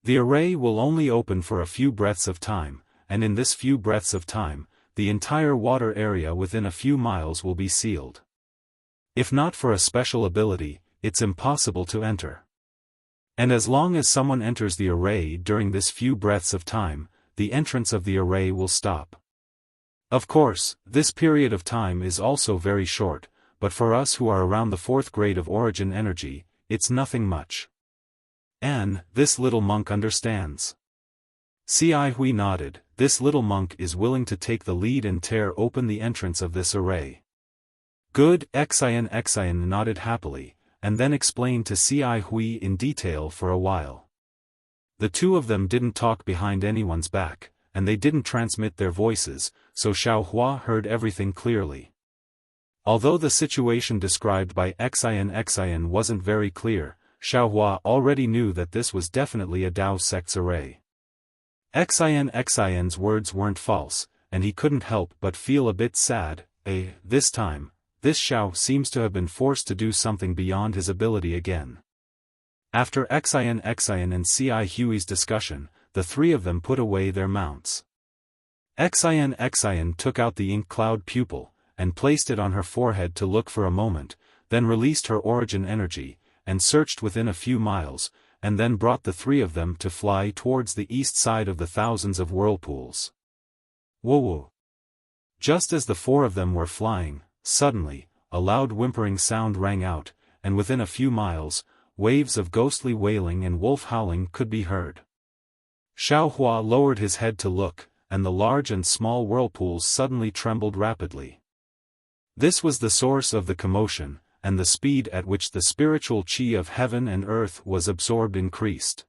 The array will only open for a few breaths of time, and in this few breaths of time, the entire water area within a few miles will be sealed. If not for a special ability, it's impossible to enter. And as long as someone enters the array during this few breaths of time, the entrance of the array will stop. Of course, this period of time is also very short, but for us who are around the 4th grade of origin energy, it's nothing much. This little monk understands. Ci Hui nodded, this little monk is willing to take the lead and tear open the entrance of this array. Good, Xian nodded happily, and then explained to Ci Hui in detail for a while. The two of them didn't talk behind anyone's back, and they didn't transmit their voices, so Xiaohua heard everything clearly. Although the situation described by Xian wasn't very clear, Xiaohua already knew that this was definitely a Dao sect's array. Xian's words weren't false, and he couldn't help but feel a bit sad. This time, this Xiao seems to have been forced to do something beyond his ability again. After Xian and Ci Hui's discussion, the three of them put away their mounts. Xian took out the ink cloud pupil, and placed it on her forehead to look for a moment, then released her origin energy, and searched within a few miles, and then brought the three of them to fly towards the east side of the thousands of whirlpools. Woo-woo! Just as the four of them were flying, suddenly, a loud whimpering sound rang out, and within a few miles, waves of ghostly wailing and wolf howling could be heard. Xiaohua lowered his head to look, and the large and small whirlpools suddenly trembled rapidly. This was the source of the commotion, and the speed at which the spiritual qi of heaven and earth was absorbed increased.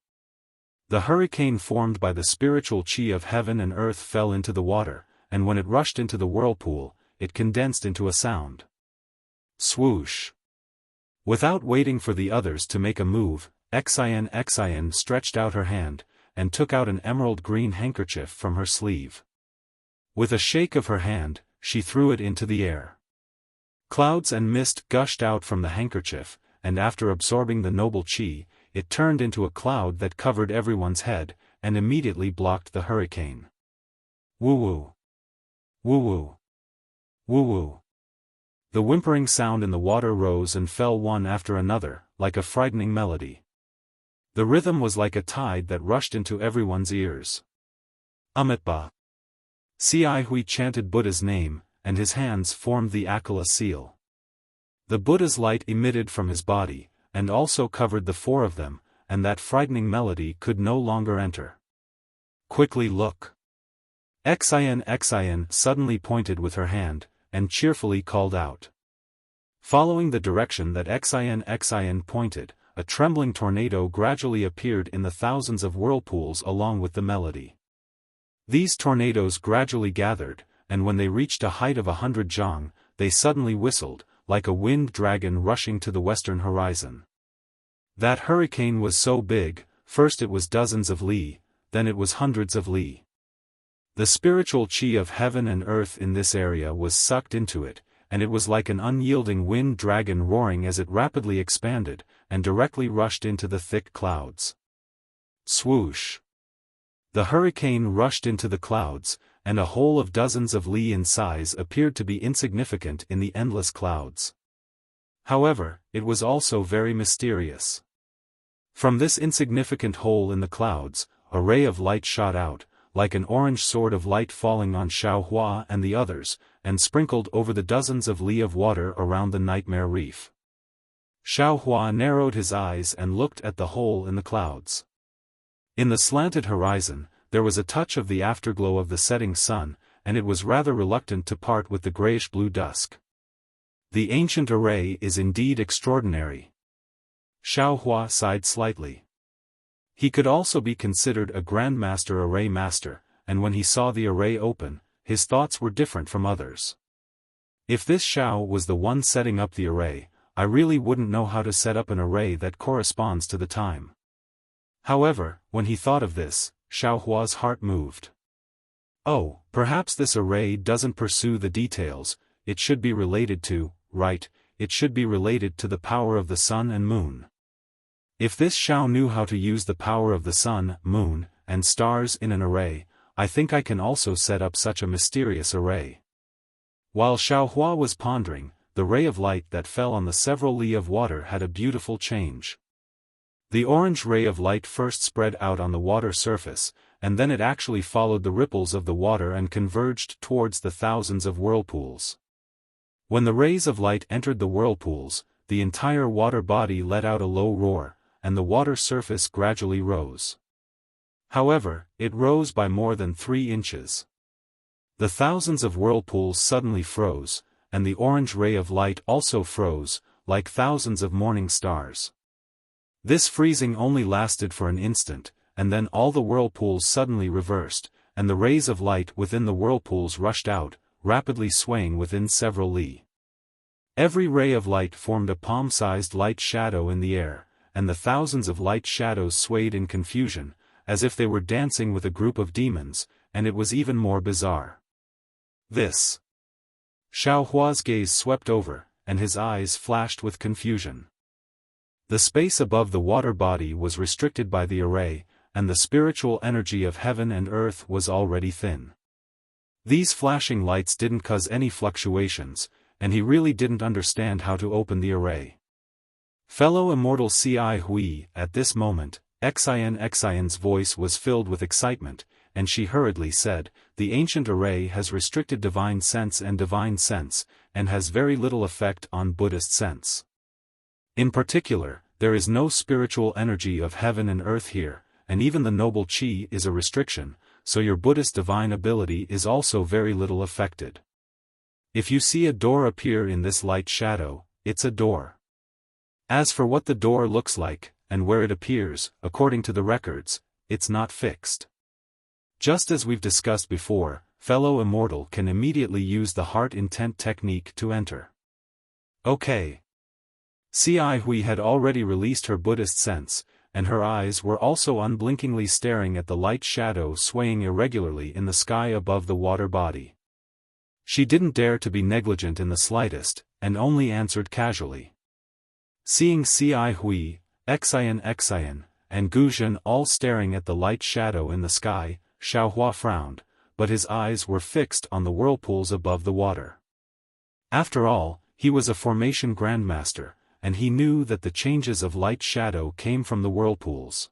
The hurricane formed by the spiritual qi of heaven and earth fell into the water, and when it rushed into the whirlpool, it condensed into a sound. Swoosh! Without waiting for the others to make a move, Xian stretched out her hand, and took out an emerald green handkerchief from her sleeve. With a shake of her hand, she threw it into the air. Clouds and mist gushed out from the handkerchief, and after absorbing the noble qi, it turned into a cloud that covered everyone's head, and immediately blocked the hurricane. Woo-woo! Woo-woo! Woo-woo! The whimpering sound in the water rose and fell one after another, like a frightening melody. The rhythm was like a tide that rushed into everyone's ears. Amitba. Ci Hui chanted Buddha's name, and his hands formed the Akala seal. The Buddha's light emitted from his body, and also covered the four of them, and that frightening melody could no longer enter. Quickly look! Xin suddenly pointed with her hand, and cheerfully called out. Following the direction that Xin pointed, a trembling tornado gradually appeared in the thousands of whirlpools along with the melody. These tornadoes gradually gathered, and when they reached a height of 100 zhang, they suddenly whistled, like a wind dragon rushing to the western horizon. That hurricane was so big, first it was dozens of li, then it was hundreds of li. The spiritual qi of heaven and earth in this area was sucked into it, and it was like an unyielding wind dragon roaring as it rapidly expanded, and directly rushed into the thick clouds. Swoosh! The hurricane rushed into the clouds, and a hole of dozens of li in size appeared to be insignificant in the endless clouds. However, it was also very mysterious. From this insignificant hole in the clouds, a ray of light shot out, like an orange sword of light falling on Xiaofan and the others, and sprinkled over the dozens of li of water around the nightmare reef. Xiaofan narrowed his eyes and looked at the hole in the clouds. In the slanted horizon, there was a touch of the afterglow of the setting sun, and it was rather reluctant to part with the grayish-blue dusk. The ancient array is indeed extraordinary. Xiaofan sighed slightly. He could also be considered a grandmaster array master, and when he saw the array open, his thoughts were different from others. If this Xiao was the one setting up the array, I really wouldn't know how to set up an array that corresponds to the time. However, when he thought of this, Xiaohua's heart moved. Oh, perhaps this array doesn't pursue the details, it should be related to, right, it should be related to the power of the sun and moon. If this Xiao knew how to use the power of the sun, moon, and stars in an array, I think I can also set up such a mysterious array. While Xiaohua was pondering, the ray of light that fell on the several li of water had a beautiful change. The orange ray of light first spread out on the water surface, and then it actually followed the ripples of the water and converged towards the thousands of whirlpools. When the rays of light entered the whirlpools, the entire water body let out a low roar, and the water surface gradually rose. However, it rose by more than 3 inches. The thousands of whirlpools suddenly froze, and the orange ray of light also froze, like thousands of morning stars. This freezing only lasted for an instant, and then all the whirlpools suddenly reversed, and the rays of light within the whirlpools rushed out, rapidly swaying within several li. Every ray of light formed a palm-sized light shadow in the air, and the thousands of light shadows swayed in confusion, as if they were dancing with a group of demons, and it was even more bizarre. This. Xiaohua's gaze swept over, and his eyes flashed with confusion. The space above the water body was restricted by the array, and the spiritual energy of heaven and earth was already thin. These flashing lights didn't cause any fluctuations, and he really didn't understand how to open the array. Fellow immortal Ci Hui, at this moment, Xin's voice was filled with excitement, and she hurriedly said, "The ancient array has restricted divine sense, and has very little effect on Buddhist sense. In particular, there is no spiritual energy of heaven and earth here, and even the noble qi is a restriction, so your Buddhist divine ability is also very little affected. If you see a door appear in this light shadow, it's a door. As for what the door looks like, and where it appears, according to the records, it's not fixed. Just as we've discussed before, fellow immortal can immediately use the heart intent technique to enter." Okay. Ci Hui had already released her Buddhist sense, and her eyes were also unblinkingly staring at the light shadow swaying irregularly in the sky above the water body. She didn't dare to be negligent in the slightest, and only answered casually. Seeing Ci Hui, Xin, and Guzhen all staring at the light shadow in the sky, Xiaohua frowned, but his eyes were fixed on the whirlpools above the water. After all, he was a formation grandmaster, and he knew that the changes of light-shadow came from the whirlpools.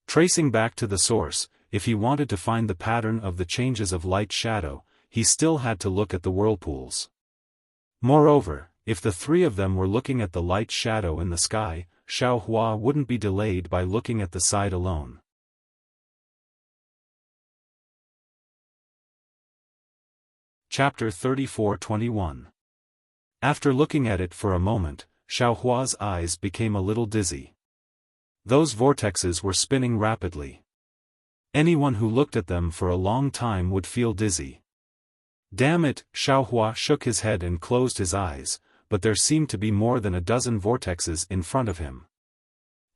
Tracing back to the source, if he wanted to find the pattern of the changes of light-shadow, he still had to look at the whirlpools. Moreover, if the three of them were looking at the light-shadow in the sky, Xiaohua wouldn't be delayed by looking at the side alone. Chapter 34-21. After looking at it for a moment, Xiaohua's eyes became a little dizzy. Those vortexes were spinning rapidly. Anyone who looked at them for a long time would feel dizzy. Damn it, Xiaohua shook his head and closed his eyes, but there seemed to be more than a dozen vortexes in front of him.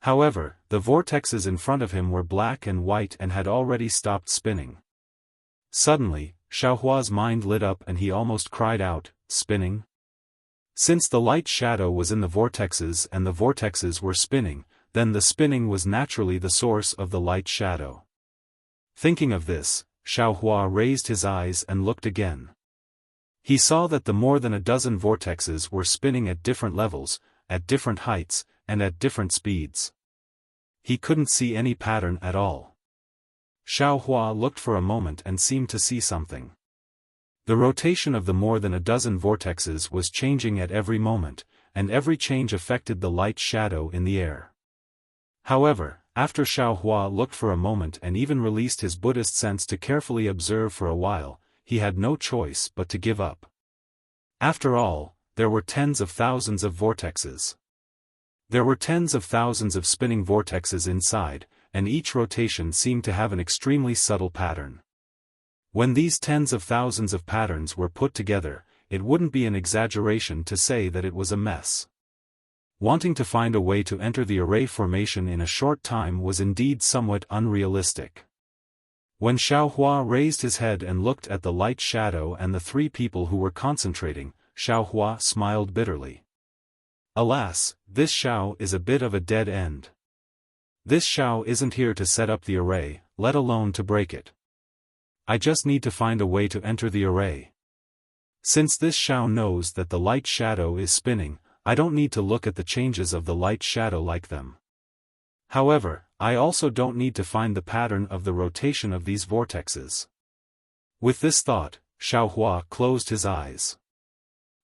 However, the vortexes in front of him were black and white and had already stopped spinning. Suddenly, Xiaohua's mind lit up and he almost cried out, "Spinning?" Since the light shadow was in the vortexes and the vortexes were spinning, then the spinning was naturally the source of the light shadow. Thinking of this, Xiaohua raised his eyes and looked again. He saw that the more than a dozen vortexes were spinning at different levels, at different heights, and at different speeds. He couldn't see any pattern at all. Xiaohua looked for a moment and seemed to see something. The rotation of the more than a dozen vortexes was changing at every moment, and every change affected the light shadow in the air. However, after Xiaohua looked for a moment and even released his Buddhist sense to carefully observe for a while, he had no choice but to give up. After all, there were tens of thousands of vortexes. There were tens of thousands of spinning vortexes inside, and each rotation seemed to have an extremely subtle pattern. When these tens of thousands of patterns were put together, it wouldn't be an exaggeration to say that it was a mess. Wanting to find a way to enter the array formation in a short time was indeed somewhat unrealistic. When Xiaohua raised his head and looked at the light shadow and the three people who were concentrating, Xiaohua smiled bitterly. Alas, this Xiao is a bit of a dead end. This Xiao isn't here to set up the array, let alone to break it. I just need to find a way to enter the array. Since this Xiao knows that the light shadow is spinning, I don't need to look at the changes of the light shadow like them. However, I also don't need to find the pattern of the rotation of these vortexes. With this thought, Xiaohua closed his eyes.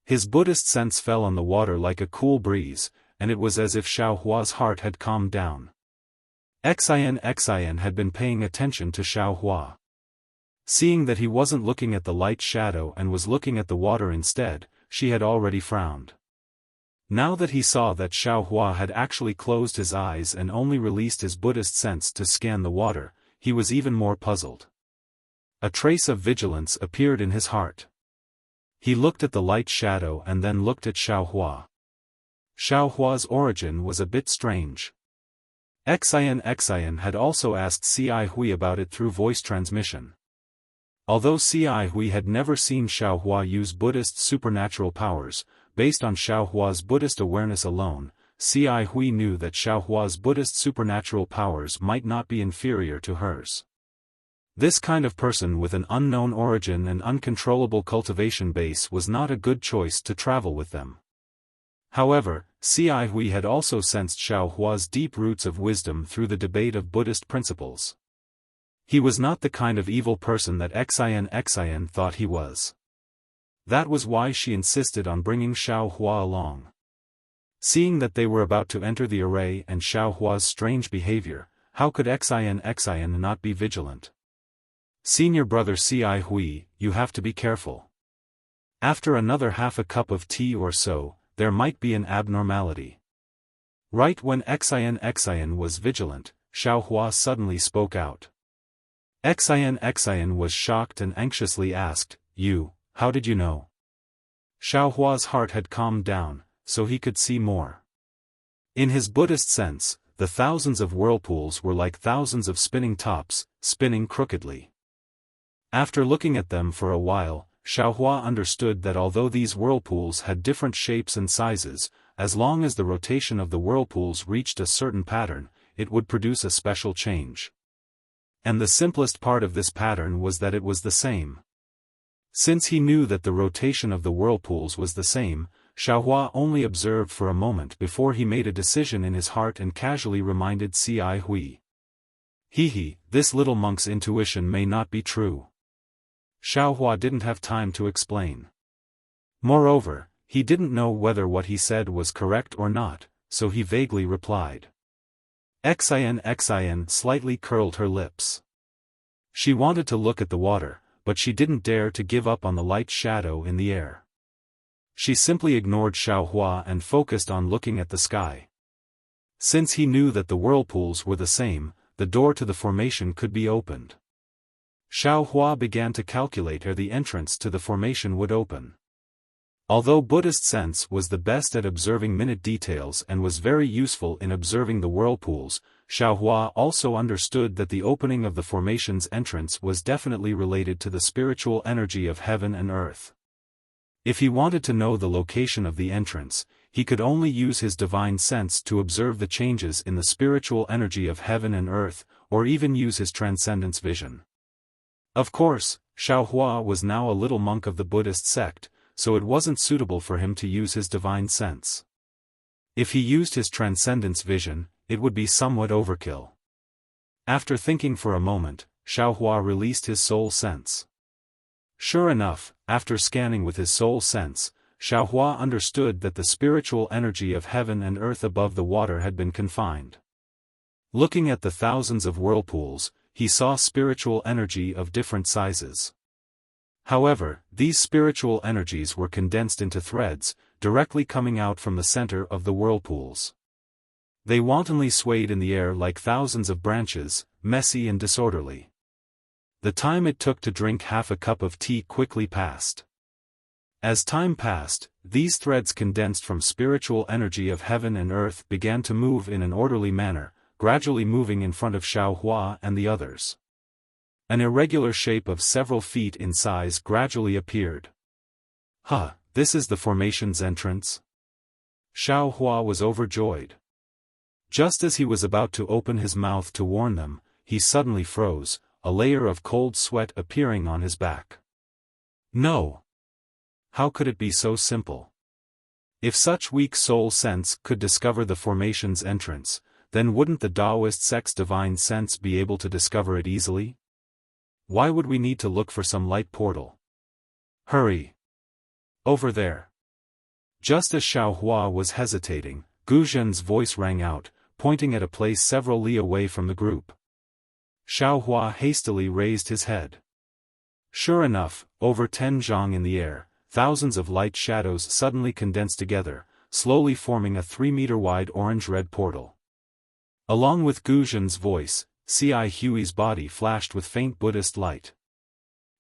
His Buddhist sense fell on the water like a cool breeze, and it was as if Xiaohua's heart had calmed down. Xian had been paying attention to Xiaohua. Seeing that he wasn't looking at the light shadow and was looking at the water instead, she had already frowned. Now that he saw that Xiaohua had actually closed his eyes and only released his Buddhist sense to scan the water, he was even more puzzled. A trace of vigilance appeared in his heart. He looked at the light shadow and then looked at Xiaohua. Xiaohua's origin was a bit strange. Xian had also asked Ci Hui about it through voice transmission. Although Ci Hui had never seen Xiaohua use Buddhist supernatural powers, based on Xiaohua's Buddhist awareness alone, Ci Hui knew that Xiaohua's Buddhist supernatural powers might not be inferior to hers. This kind of person with an unknown origin and uncontrollable cultivation base was not a good choice to travel with them. However, Ci Hui had also sensed Xiaohua's deep roots of wisdom through the debate of Buddhist principles. He was not the kind of evil person that Xian thought he was. That was why she insisted on bringing Xiaohua along. Seeing that they were about to enter the array and Xiaohua's strange behavior, how could Xian not be vigilant? Senior brother Ci Hui, you have to be careful. After another half a cup of tea or so, there might be an abnormality. Right when Xian was vigilant, Xiaohua suddenly spoke out. Xian was shocked and anxiously asked, how did you know? Xiaohua's heart had calmed down, so he could see more. In his Buddhist sense, the thousands of whirlpools were like thousands of spinning tops, spinning crookedly. After looking at them for a while, Xiaohua understood that although these whirlpools had different shapes and sizes, as long as the rotation of the whirlpools reached a certain pattern, it would produce a special change. And the simplest part of this pattern was that it was the same. Since he knew that the rotation of the whirlpools was the same, Xiaohua only observed for a moment before he made a decision in his heart and casually reminded Ci Hui. This little monk's intuition may not be true. Xiaohua didn't have time to explain. Moreover, he didn't know whether what he said was correct or not, so he vaguely replied. Xian slightly curled her lips. She wanted to look at the water, but she didn't dare to give up on the light shadow in the air. She simply ignored Xiaohua and focused on looking at the sky. Since he knew that the whirlpools were the same, the door to the formation could be opened. Xiaohua began to calculate where the entrance to the formation would open. Although Buddhist sense was the best at observing minute details and was very useful in observing the whirlpools, Xiaohua also understood that the opening of the formation's entrance was definitely related to the spiritual energy of heaven and earth. If he wanted to know the location of the entrance, he could only use his divine sense to observe the changes in the spiritual energy of heaven and earth, or even use his transcendence vision. Of course, Xiaohua was now a little monk of the Buddhist sect, so it wasn't suitable for him to use his divine sense. If he used his transcendence vision, it would be somewhat overkill. After thinking for a moment, Xiaohua released his soul sense. Sure enough, after scanning with his soul sense, Xiaohua understood that the spiritual energy of heaven and earth above the water had been confined. Looking at the thousands of whirlpools, he saw spiritual energy of different sizes. However, these spiritual energies were condensed into threads, directly coming out from the center of the whirlpools. They wantonly swayed in the air like thousands of branches, messy and disorderly. The time it took to drink half a cup of tea quickly passed. As time passed, these threads condensed from spiritual energy of heaven and earth began to move in an orderly manner, gradually moving in front of Xiaohua and the others. An irregular shape of several feet in size gradually appeared. This is the formation's entrance? Xiaohua was overjoyed. Just as he was about to open his mouth to warn them, he suddenly froze, a layer of cold sweat appearing on his back. No! How could it be so simple? If such weak soul sense could discover the formation's entrance, then wouldn't the Taoist sect's divine sense be able to discover it easily? Why would we need to look for some light portal? Hurry! Over there! Just as Xiaohua was hesitating, Gu Zhen's voice rang out, pointing at a place several li away from the group. Xiaohua hastily raised his head. Sure enough, over 10 zhang in the air, thousands of light shadows suddenly condensed together, slowly forming a 3-meter-wide orange-red portal. Along with Gu Zhen's voice, Ci Hui's body flashed with faint Buddhist light.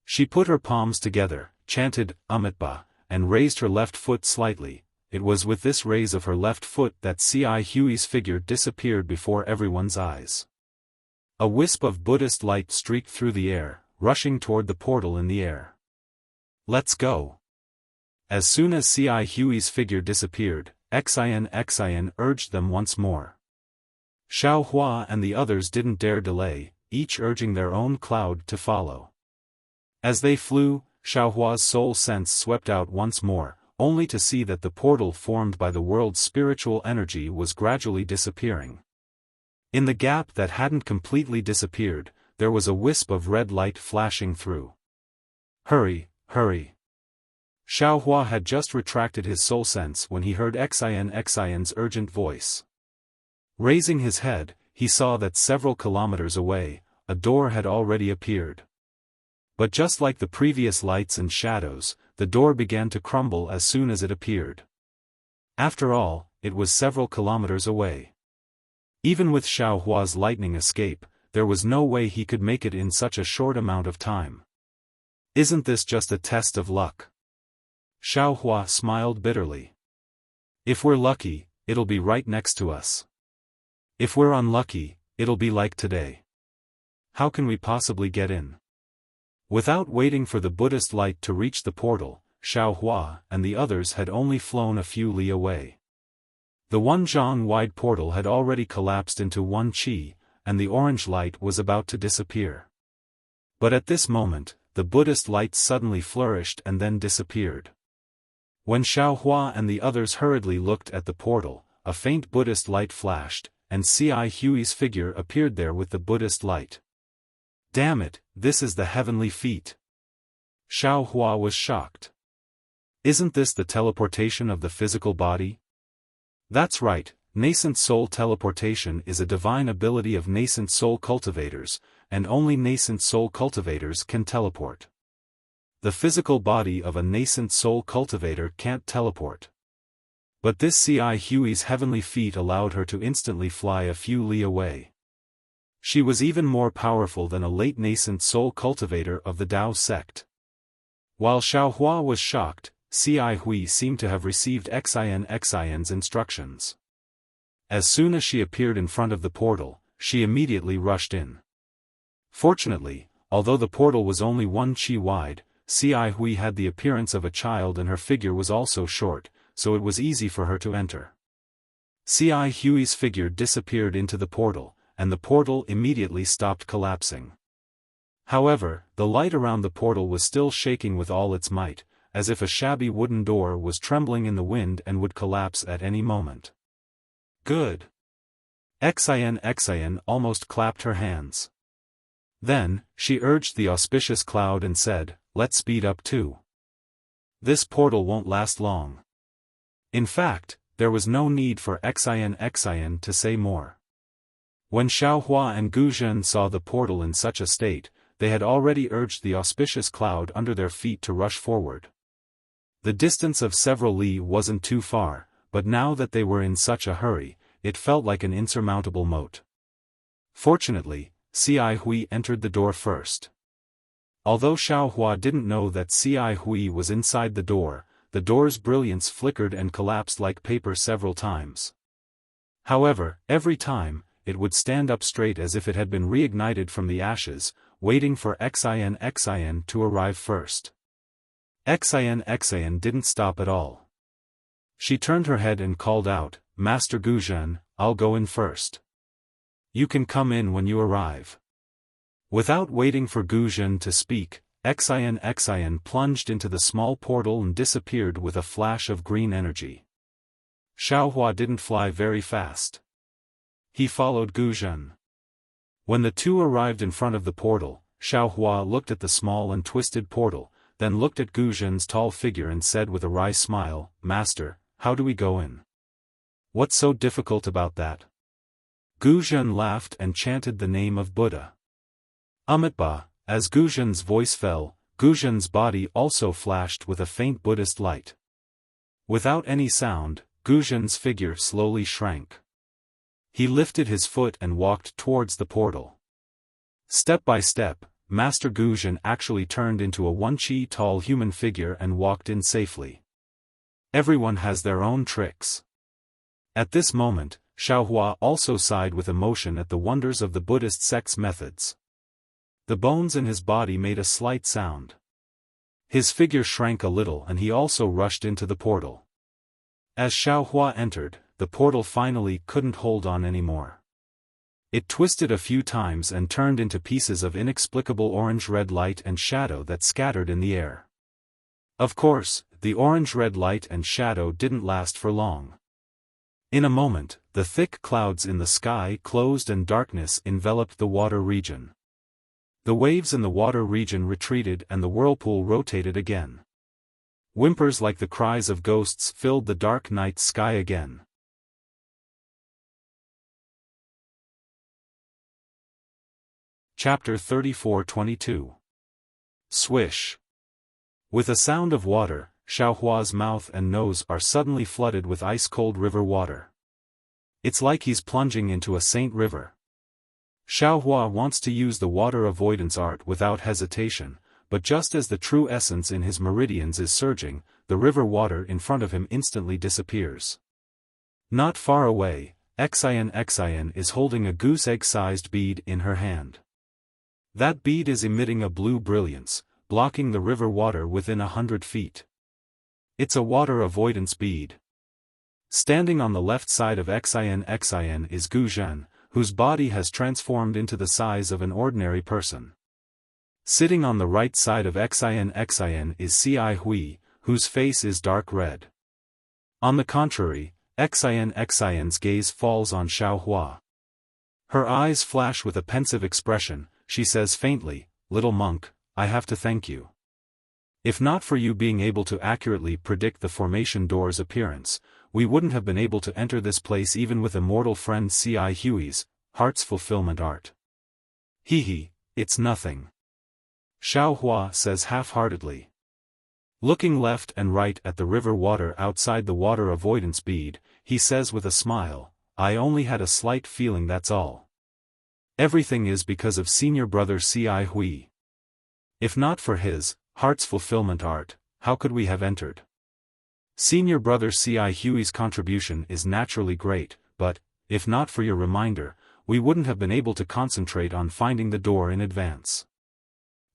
She put her palms together, chanted, Amitba, and raised her left foot slightly. It was with this raise of her left foot that Ci Hui's figure disappeared before everyone's eyes. A wisp of Buddhist light streaked through the air, rushing toward the portal in the air. Let's go! As soon as Ci Hui's figure disappeared, Xian urged them once more. Xiaohua and the others didn't dare delay, each urging their own cloud to follow. As they flew, Xiaohua's soul sense swept out once more, only to see that the portal formed by the world's spiritual energy was gradually disappearing. In the gap that hadn't completely disappeared, there was a wisp of red light flashing through. Hurry, hurry! Xiaohua had just retracted his soul sense when he heard Xian's urgent voice. Raising his head, he saw that several kilometers away, a door had already appeared. But just like the previous lights and shadows, the door began to crumble as soon as it appeared. After all, it was several kilometers away. Even with Xiaohua's lightning escape, there was no way he could make it in such a short amount of time. Isn't this just a test of luck? Xiaohua smiled bitterly. If we're lucky, it'll be right next to us. If we're unlucky, it'll be like today. How can we possibly get in? Without waiting for the Buddhist light to reach the portal, Xiaohua and the others had only flown a few li away. The 1 zhang wide portal had already collapsed into 1 qi, and the orange light was about to disappear. But at this moment, the Buddhist light suddenly flourished and then disappeared. When Xiaohua and the others hurriedly looked at the portal, a faint Buddhist light flashed, and Ci Hui's figure appeared there with the Buddhist light. Damn it, this is the heavenly feat! Xiaohua was shocked. Isn't this the teleportation of the physical body? That's right, nascent soul teleportation is a divine ability of nascent soul cultivators, and only nascent soul cultivators can teleport. the physical body of a nascent soul cultivator can't teleport. But this C.I. Huey's heavenly feat allowed her to instantly fly a few li away. She was even more powerful than a late nascent soul cultivator of the Tao sect. While Xiaohua was shocked, C.I. Hui seemed to have received Xin's instructions. As soon as she appeared in front of the portal, she immediately rushed in. Fortunately, although the portal was only 1 qi wide, C.I. Hui had the appearance of a child and her figure was also short, so it was easy for her to enter. C.I. Hui's figure disappeared into the portal, and the portal immediately stopped collapsing. However, the light around the portal was still shaking with all its might, as if a shabby wooden door was trembling in the wind and would collapse at any moment. Good. Xin almost clapped her hands. Then, she urged the auspicious cloud and said, "Let's speed up too. This portal won't last long." In fact, there was no need for Xin to say more. When Xiaohua and Guzhen saw the portal in such a state, they had already urged the auspicious cloud under their feet to rush forward. The distance of several li wasn't too far, but now that they were in such a hurry, it felt like an insurmountable moat. Fortunately, C.I. Hui entered the door first. Although Xiaohua didn't know that C.I. Hui was inside the door's brilliance flickered and collapsed like paper several times. However, every time, it would stand up straight as if it had been reignited from the ashes, waiting for Xin to arrive first. Xin didn't stop at all. She turned her head and called out, "Master Guzhen, I'll go in first. You can come in when you arrive." Without waiting for Guzhen to speak, Xin plunged into the small portal and disappeared with a flash of green energy. Xiaohua didn't fly very fast. He followed Guzhen. When the two arrived in front of the portal, Xiaohua looked at the small and twisted portal, then looked at Guzhen's tall figure and said with a wry smile, "Master, how do we go in? What's so difficult about that?" Guzhen laughed and chanted the name of Buddha. Amitabha. As Guzhen's voice fell, Guzhen's body also flashed with a faint Buddhist light. Without any sound, Guzhen's figure slowly shrank. He lifted his foot and walked towards the portal. Step by step, Master Guzhen actually turned into a 1 qi tall human figure and walked in safely. Everyone has their own tricks. At this moment, Xiaohua also sighed with emotion at the wonders of the Buddhist sect's methods. The bones in his body made a slight sound. His figure shrank a little and he also rushed into the portal. As Xiaohua entered, the portal finally couldn't hold on anymore. It twisted a few times and turned into pieces of inexplicable orange-red light and shadow that scattered in the air. Of course, the orange-red light and shadow didn't last for long. In a moment, the thick clouds in the sky closed and darkness enveloped the water region. The waves in the water region retreated and the whirlpool rotated again. Whimpers like the cries of ghosts filled the dark night sky again. Chapter 34-22. Swish. With a sound of water, Xiaohua's mouth and nose are suddenly flooded with ice-cold river water. It's like he's plunging into a saint river. Xiaohua wants to use the water avoidance art without hesitation, but just as the true essence in his meridians is surging, the river water in front of him instantly disappears. Not far away, Xin is holding a goose egg-sized bead in her hand. That bead is emitting a blue brilliance, blocking the river water within 100 feet. It's a water avoidance bead. Standing on the left side of Xin is Guzhen, whose body has transformed into the size of an ordinary person. Sitting on the right side of Xin is C.I. Hui, whose face is dark red. On the contrary, Xin's gaze falls on Xiaohua. Her eyes flash with a pensive expression. She says faintly, "Little monk, I have to thank you. If not for you being able to accurately predict the formation door's appearance, we wouldn't have been able to enter this place even with immortal friend C.I. Huey's heart's fulfillment art." "Hee hee, it's nothing," Xiaohua says half-heartedly. Looking left and right at the river water outside the water avoidance bead, he says with a smile, I only had a slight feeling, that's all. Everything is because of senior brother Ci Hui. If not for his heart's fulfillment art, how could we have entered? Senior brother Ci Hui's contribution is naturally great, but, if not for your reminder, we wouldn't have been able to concentrate on finding the door in advance.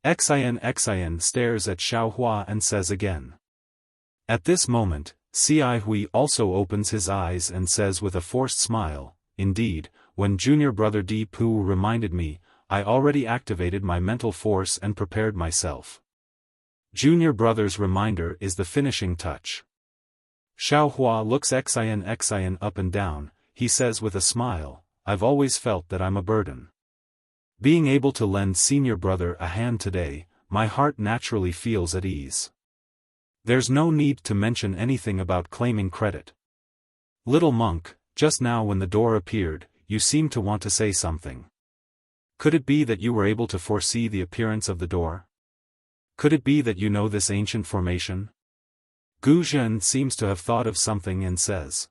Xin stares at Xiaohua and says again. At this moment, Ci Hui also opens his eyes and says with a forced smile, indeed, when junior brother Di Pu reminded me, I already activated my mental force and prepared myself. Junior brother's reminder is the finishing touch. Xiaohua looks Xin up and down, he says with a smile, I've always felt that I'm a burden. Being able to lend senior brother a hand today, my heart naturally feels at ease. There's no need to mention anything about claiming credit. Little monk, just now when the door appeared, you seemed to want to say something. Could it be that you were able to foresee the appearance of the door? Could it be that you know this ancient formation? Gu Zhen seems to have thought of something and says.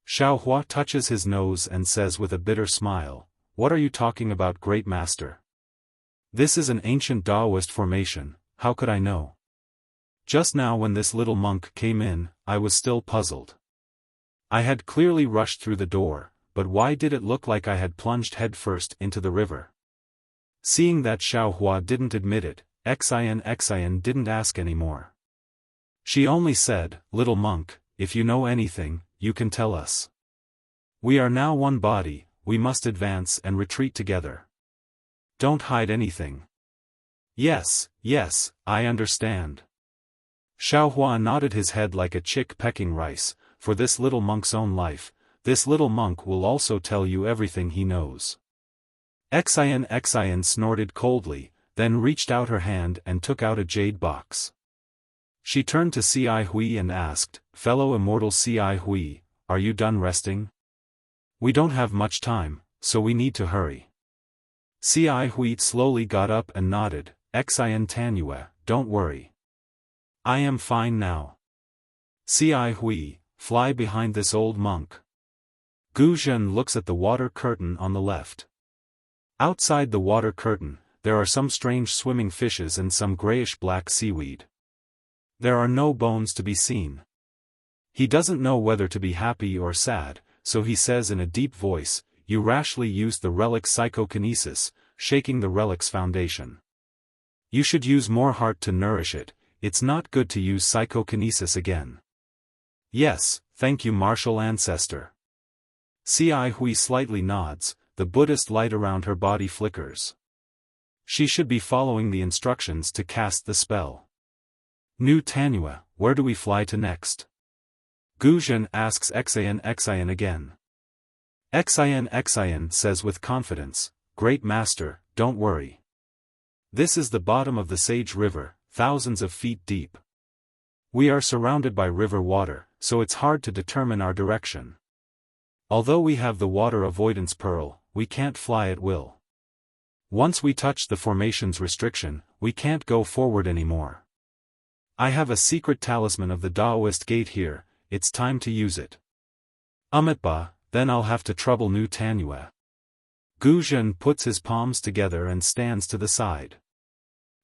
Xiaohua touches his nose and says with a bitter smile, what are you talking about, great master? This is an ancient Taoist formation, how could I know? Just now when this little monk came in, I was still puzzled. I had clearly rushed through the door, but why did it look like I had plunged headfirst into the river? Seeing that Xiaohua didn't admit it, Xin didn't ask any more. She only said, little monk, if you know anything, you can tell us. We are now one body, we must advance and retreat together. Don't hide anything. Yes, I understand. Xiaohua nodded his head like a chick pecking rice, for this little monk's own life, this little monk will also tell you everything he knows. Xin snorted coldly, then reached out her hand and took out a jade box. She turned to Ci Hui and asked, fellow immortal Ci Hui, are you done resting? We don't have much time, so we need to hurry. Ci Hui slowly got up and nodded, Xin Tanue, don't worry. I am fine now. Ci Hui, fly behind this old monk. Gu Zhen looks at the water curtain on the left. Outside the water curtain, there are some strange swimming fishes and some grayish-black seaweed. There are no bones to be seen. He doesn't know whether to be happy or sad, so he says in a deep voice, you rashly used the relic psychokinesis, shaking the relic's foundation. You should use more heart to nourish it, it's not good to use psychokinesis again. Yes, thank you martial ancestor. Ci Hui slightly nods, the Buddhist light around her body flickers. She should be following the instructions to cast the spell. Nu Tanue, where do we fly to next? Gu Zhen asks Xin again. Xin says with confidence, great master, don't worry. This is the bottom of the Sage River, thousands of feet deep. We are surrounded by river water, so it's hard to determine our direction. Although we have the water avoidance pearl, we can't fly at will. Once we touch the formation's restriction, we can't go forward anymore. I have a secret talisman of the Taoist gate here, it's time to use it. Ba, then I'll have to trouble Nu Tanue. Gu Zhen puts his palms together and stands to the side.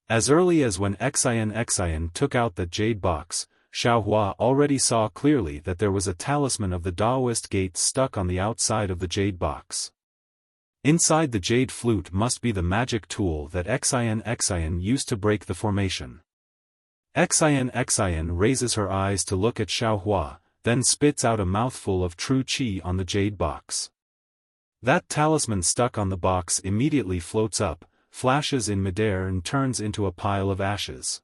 As early as when Xin took out the jade box, Xiaohua already saw clearly that there was a talisman of the Taoist gate stuck on the outside of the jade box. Inside the jade flute must be the magic tool that Xin used to break the formation. Xin raises her eyes to look at Xiaohua, then spits out a mouthful of true qi on the jade box. That talisman stuck on the box immediately floats up, flashes in midair and turns into a pile of ashes.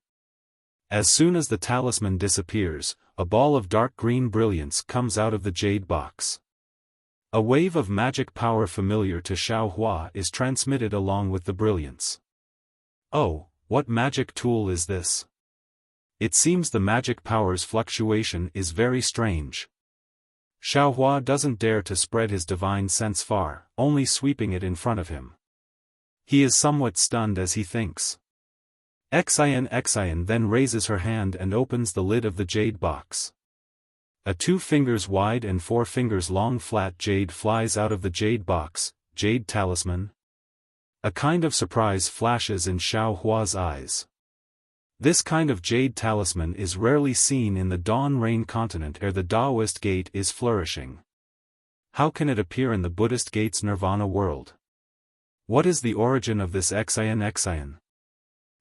As soon as the talisman disappears, a ball of dark green brilliance comes out of the jade box. A wave of magic power familiar to Xiaohua is transmitted along with the brilliance. Oh, what magic tool is this? It seems the magic power's fluctuation is very strange. Xiaohua doesn't dare to spread his divine sense far, only sweeping it in front of him. He is somewhat stunned as he thinks. Xian then raises her hand and opens the lid of the jade box. A 2 fingers wide and 4 fingers long flat jade flies out of the jade box. Jade talisman? A kind of surprise flashes in Xiao Hua's eyes. This kind of jade talisman is rarely seen in the Dawn Rain continent ere the Taoist gate is flourishing. How can it appear in the Buddhist gate's nirvana world? What is the origin of this Xian?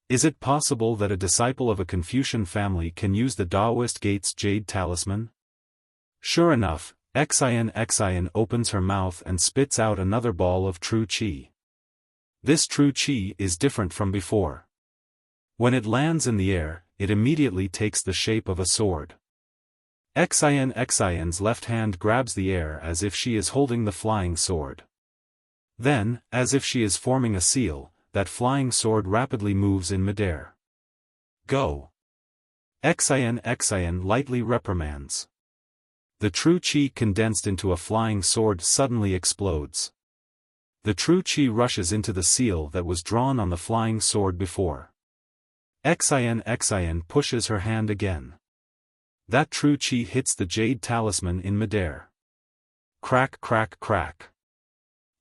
Is it possible that a disciple of a Confucian family can use the Taoist gate's jade talisman? Sure enough, Xian opens her mouth and spits out another ball of true qi. This true qi is different from before. When it lands in the air, it immediately takes the shape of a sword. Xian's left hand grabs the air as if she is holding the flying sword. Then, as if she is forming a seal, that flying sword rapidly moves in midair. Go! Xian lightly reprimands. The true qi condensed into a flying sword suddenly explodes. The true qi rushes into the seal that was drawn on the flying sword before. Xian pushes her hand again. That true qi hits the jade talisman in midair. Crack crack crack.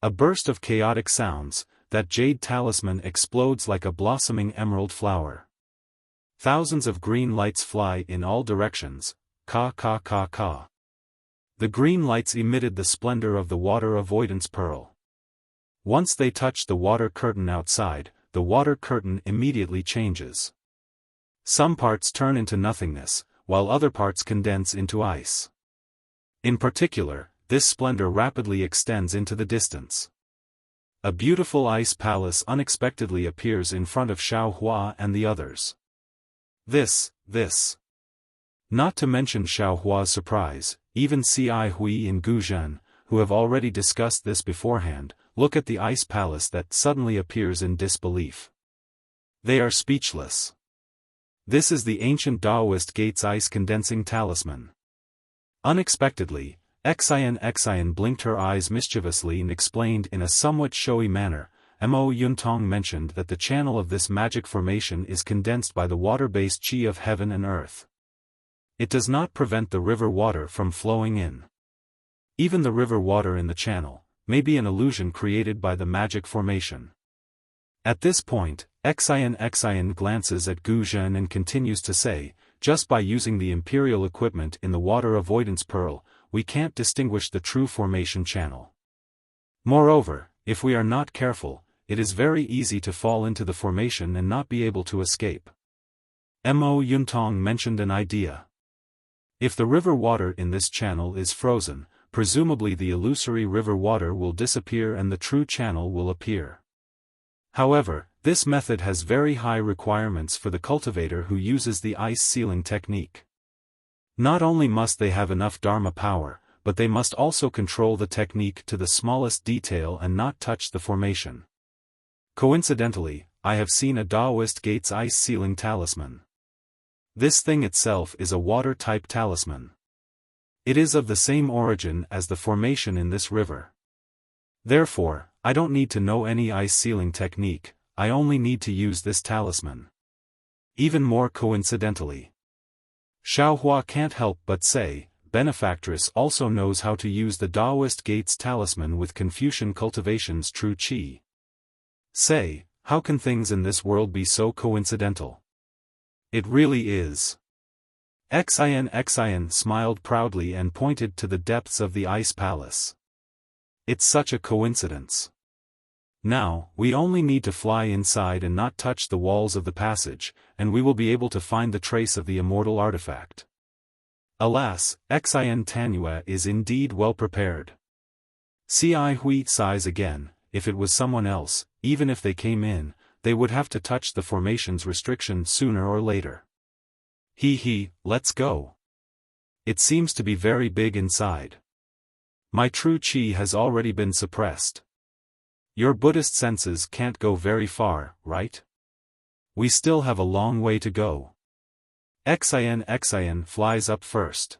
A burst of chaotic sounds, that jade talisman explodes like a blossoming emerald flower. Thousands of green lights fly in all directions, ka ka ka ka. The green lights emitted the splendor of the water avoidance pearl. Once they touch the water curtain outside, the water curtain immediately changes. Some parts turn into nothingness, while other parts condense into ice. In particular, this splendor rapidly extends into the distance. A beautiful ice palace unexpectedly appears in front of Xiao Hua and the others. This. Not to mention Xiao Hua's surprise, even Ci Hui and Gu Zhen, who have already discussed this beforehand, look at the ice palace that suddenly appears in disbelief. They are speechless. This is the ancient Taoist gate's ice-condensing talisman. Unexpectedly, Xian blinked her eyes mischievously and explained in a somewhat showy manner. Mo Yuntong mentioned that the channel of this magic formation is condensed by the water-based qi of heaven and earth. It does not prevent the river water from flowing in. Even the river water in the channel may be an illusion created by the magic formation. At this point, Xian glances at Gu Zhen and continues to say, just by using the imperial equipment in the water avoidance pearl, we can't distinguish the true formation channel. Moreover, if we are not careful, it is very easy to fall into the formation and not be able to escape. Mo Yuntong mentioned an idea. If the river water in this channel is frozen, presumably the illusory river water will disappear and the true channel will appear. However, this method has very high requirements for the cultivator who uses the ice sealing technique. Not only must they have enough Dharma power, but they must also control the technique to the smallest detail and not touch the formation. Coincidentally, I have seen a Taoist gate's ice sealing talisman. This thing itself is a water-type talisman. It is of the same origin as the formation in this river. Therefore, I don't need to know any ice sealing technique, I only need to use this talisman. Even more coincidentally, Xiao Hua can't help but say, Benefactress also knows how to use the Taoist gate's talisman with Confucian cultivation's true qi. Say, how can things in this world be so coincidental? It really is. Xian smiled proudly and pointed to the depths of the ice palace. It's such a coincidence. Now, we only need to fly inside and not touch the walls of the passage, and we will be able to find the trace of the immortal artifact. Alas, Xian Tanua is indeed well prepared. Ci Hui sighs again. If it was someone else, even if they came in, they would have to touch the formation's restriction sooner or later. Let's go. It seems to be very big inside. My true qi has already been suppressed. Your Buddhist senses can't go very far, right? We still have a long way to go. Xian flies up first.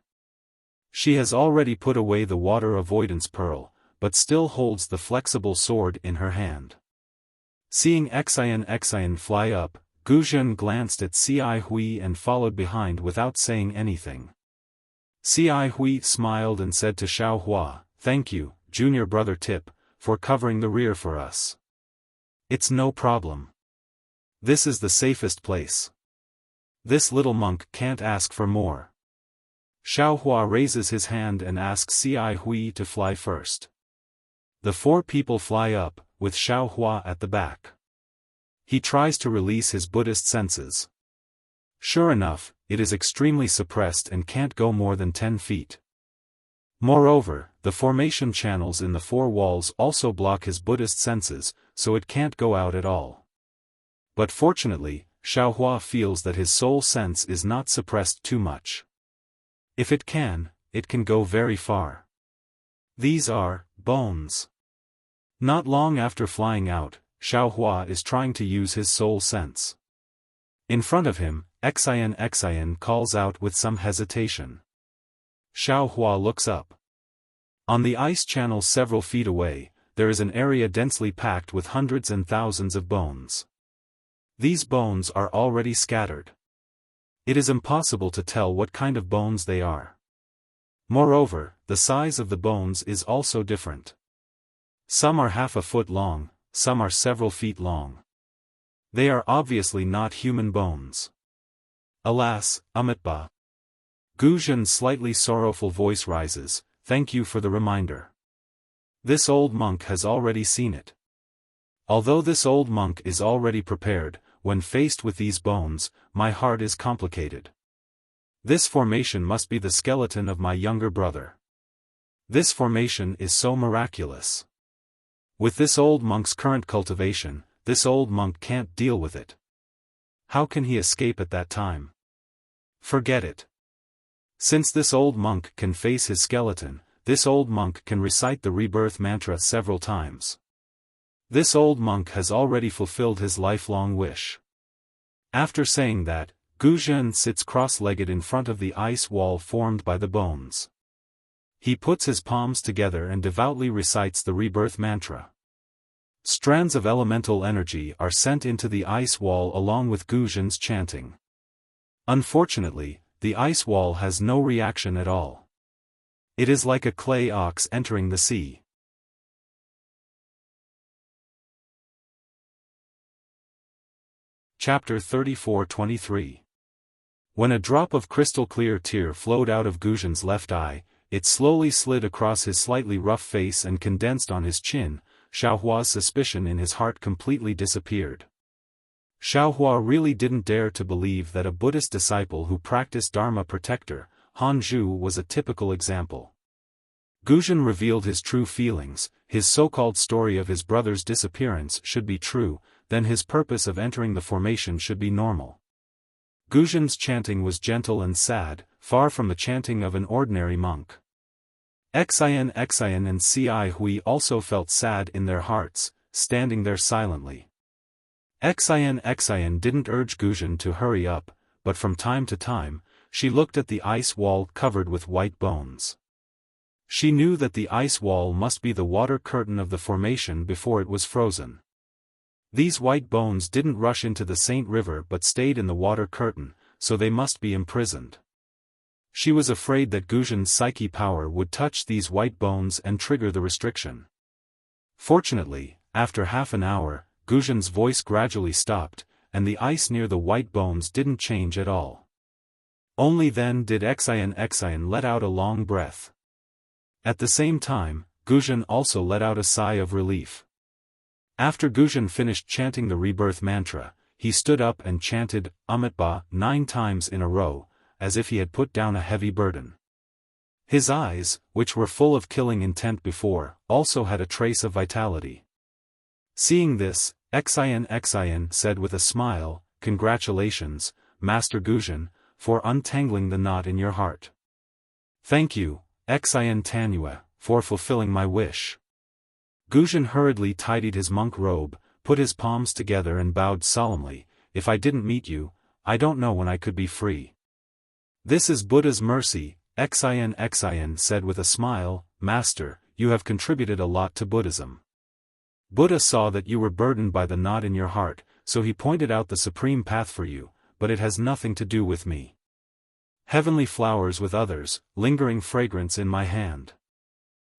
She has already put away the water avoidance pearl, but still holds the flexible sword in her hand. Seeing Xian fly up, Guzhen glanced at Ci Hui and followed behind without saying anything. Ci Hui smiled and said to Xiao Hua, "Thank you, junior brother Tip, for covering the rear for us. It's no problem. This is the safest place. This little monk can't ask for more." Xiao Hua raises his hand and asks Ci Hui to fly first. The four people fly up, with Xiao Hua at the back. He tries to release his Buddhist senses. Sure enough, it is extremely suppressed and can't go more than 10 feet. Moreover, the formation channels in the four walls also block his Buddhist senses, so it can't go out at all. But fortunately, Xiao Hua feels that his soul sense is not suppressed too much. If it can go very far. These are bones. Not long after flying out, Xiao Hua is trying to use his soul sense. In front of him, Xian calls out with some hesitation. Xiao Hua looks up. On the ice channel several feet away, there is an area densely packed with hundreds and thousands of bones. These bones are already scattered. It is impossible to tell what kind of bones they are. Moreover, the size of the bones is also different. Some are half a foot long, some are several feet long. They are obviously not human bones. Alas, Amitabha. Guzhen's slightly sorrowful voice rises, "Thank you for the reminder. This old monk has already seen it. Although this old monk is already prepared, when faced with these bones, my heart is complicated. This formation must be the skeleton of my younger brother. This formation is so miraculous. With this old monk's current cultivation, this old monk can't deal with it. How can he escape at that time? Forget it. Since this old monk can face his skeleton, this old monk can recite the rebirth mantra several times. This old monk has already fulfilled his lifelong wish." After saying that, Guzhen sits cross-legged in front of the ice wall formed by the bones. He puts his palms together and devoutly recites the rebirth mantra. Strands of elemental energy are sent into the ice wall along with Guzhen's chanting. Unfortunately, the ice wall has no reaction at all. It is like a clay ox entering the sea. Chapter 34-23. When a drop of crystal-clear tear flowed out of Guzhen's left eye, it slowly slid across his slightly rough face and condensed on his chin. Xiao Hua's suspicion in his heart completely disappeared. Xiao Hua really didn't dare to believe that a Buddhist disciple who practiced Dharma protector, Hanzhu, was a typical example. Guzhen revealed his true feelings. His so-called story of his brother's disappearance should be true, then his purpose of entering the formation should be normal. Guzhen's chanting was gentle and sad, far from the chanting of an ordinary monk. Xian and Ci Hui also felt sad in their hearts, standing there silently. Xian didn't urge Guzhen to hurry up, but from time to time, she looked at the ice wall covered with white bones. She knew that the ice wall must be the water curtain of the formation before it was frozen. These white bones didn't rush into the Saint River but stayed in the water curtain, so they must be imprisoned. She was afraid that Guzhen's psyche power would touch these white bones and trigger the restriction. Fortunately, after half an hour, Guzhen's voice gradually stopped, and the ice near the white bones didn't change at all. Only then did Xian let out a long breath. At the same time, Guzhen also let out a sigh of relief. After Guzhen finished chanting the rebirth mantra, he stood up and chanted Amitabha 9 times in a row, as if he had put down a heavy burden. His eyes, which were full of killing intent before, also had a trace of vitality. Seeing this, Xian said with a smile, "Congratulations, Master Guzhen, for untangling the knot in your heart. Thank you, Xian Tanua, for fulfilling my wish." Guzhen hurriedly tidied his monk robe, put his palms together and bowed solemnly, "If I didn't meet you, I don't know when I could be free." "This is Buddha's mercy," Xian said with a smile, "Master, you have contributed a lot to Buddhism. Buddha saw that you were burdened by the knot in your heart, so he pointed out the supreme path for you, but it has nothing to do with me. Heavenly flowers with others, lingering fragrance in my hand.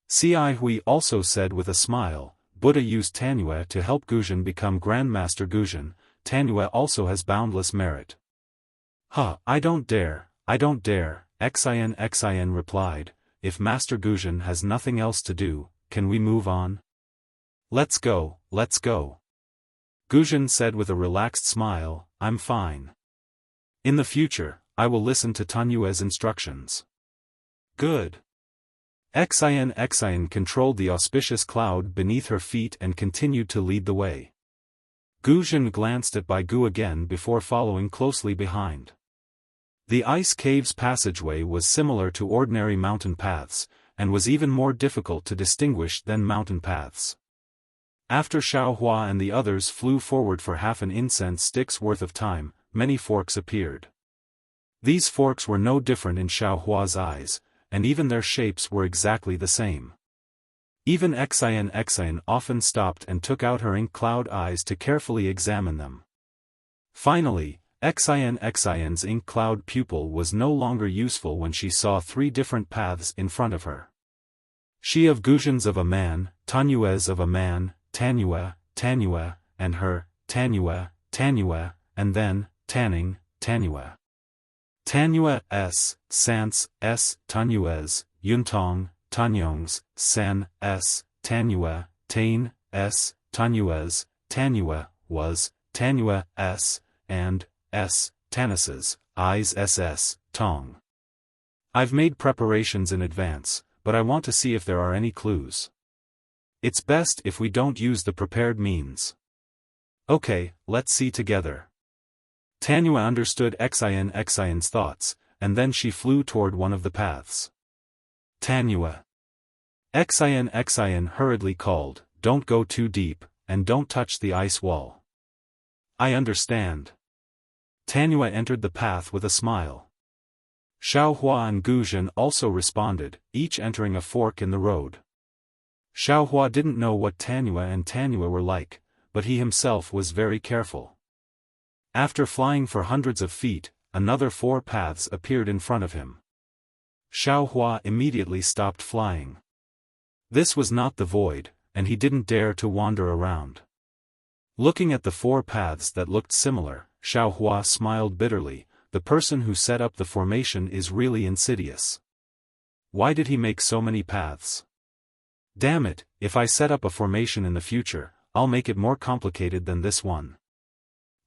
Cai Hui also said with a smile, Buddha used Tanyue to help Guzhen become Grandmaster Guzhen. Tanyue also has boundless merit. I don't dare, Xin replied, if Master Guzhen has nothing else to do, can we move on? Let's go. Guzhen said with a relaxed smile, I'm fine. In the future, I will listen to Tanyue's instructions. Good. Xin controlled the auspicious cloud beneath her feet and continued to lead the way. Guzhen glanced at Bai Gu again before following closely behind. The ice cave's passageway was similar to ordinary mountain paths, and was even more difficult to distinguish than mountain paths. After Xiaohua and the others flew forward for half an incense stick's worth of time, many forks appeared. These forks were no different in Xiaohua's eyes, and even their shapes were exactly the same. Even Xin often stopped and took out her ink cloud eyes to carefully examine them. Finally, Xin's ink cloud pupil was no longer useful when she saw 3 different paths in front of her. She of Guzhen's of a man, Tanyue's of a man, Tanyue, and her, Tanyue, and then, Tanyue. Tanyue Sans Tanyue's, Yuntong, Tanyong's, San Tanyue, Tain Tanyue's, Tanyue was, Tanyue and Tanis's, Is Tong. I've made preparations in advance, but I want to see if there are any clues. It's best if we don't use the prepared means. Okay, let's see together. Tanyue understood Xin's thoughts, and then she flew toward one of the paths. Tanyue. Xin hurriedly called, don't go too deep, and don't touch the ice wall. I understand. Tanyue entered the path with a smile. Xiaohua and Guzhen also responded, each entering a fork in the road. Xiaohua didn't know what Tanyue were like, but he himself was very careful. After flying for hundreds of feet, another 4 paths appeared in front of him. Xiaohua immediately stopped flying. This was not the void, and he didn't dare to wander around. Looking at the 4 paths that looked similar, Xiaohua smiled bitterly. The person who set up the formation is really insidious. Why did he make so many paths? Damn it, if I set up a formation in the future, I'll make it more complicated than this one.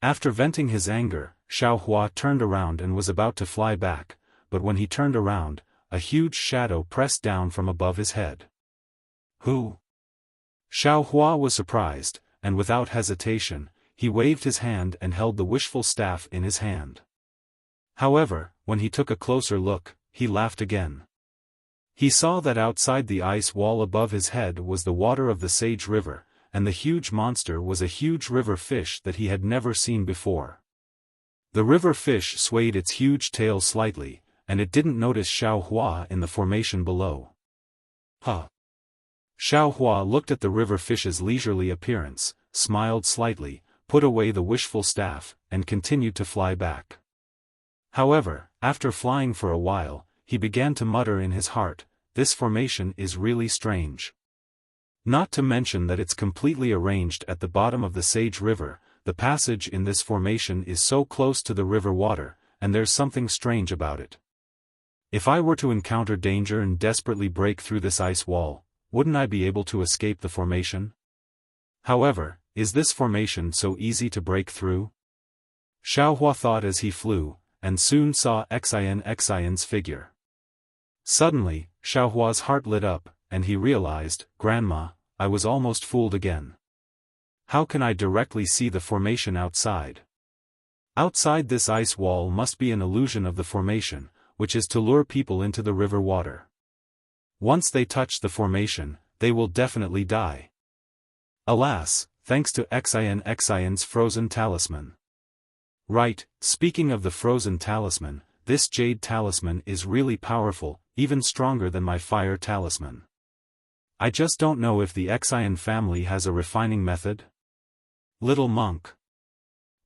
After venting his anger, Xiaohua turned around and was about to fly back, but when he turned around, a huge shadow pressed down from above his head. Who? Xiaohua was surprised, and without hesitation, he waved his hand and held the wishful staff in his hand. However, when he took a closer look, he laughed again. He saw that outside the ice wall above his head was the water of the Sage River, and the huge monster was a huge river fish that he had never seen before. The river fish swayed its huge tail slightly, and it didn't notice Xiaohua in the formation below. Xiaohua looked at the river fish's leisurely appearance, smiled slightly, put away the wishful staff, and continued to fly back. However, after flying for a while, he began to mutter in his heart, this formation is really strange. Not to mention that it's completely arranged at the bottom of the Sage River, the passage in this formation is so close to the river water, and there's something strange about it. If I were to encounter danger and desperately break through this ice wall, wouldn't I be able to escape the formation? However, is this formation so easy to break through? Xiaohua thought as he flew, and soon saw Xin's figure. Suddenly, Xiaohua's heart lit up, and he realized, Grandma, I was almost fooled again. How can I directly see the formation outside? Outside this ice wall must be an illusion of the formation, which is to lure people into the river water. Once they touch the formation, they will definitely die. Alas, thanks to Xin's frozen talisman. Right, speaking of the frozen talisman, this jade talisman is really powerful, even stronger than my fire talisman. I just don't know if the Xin family has a refining method? Little monk.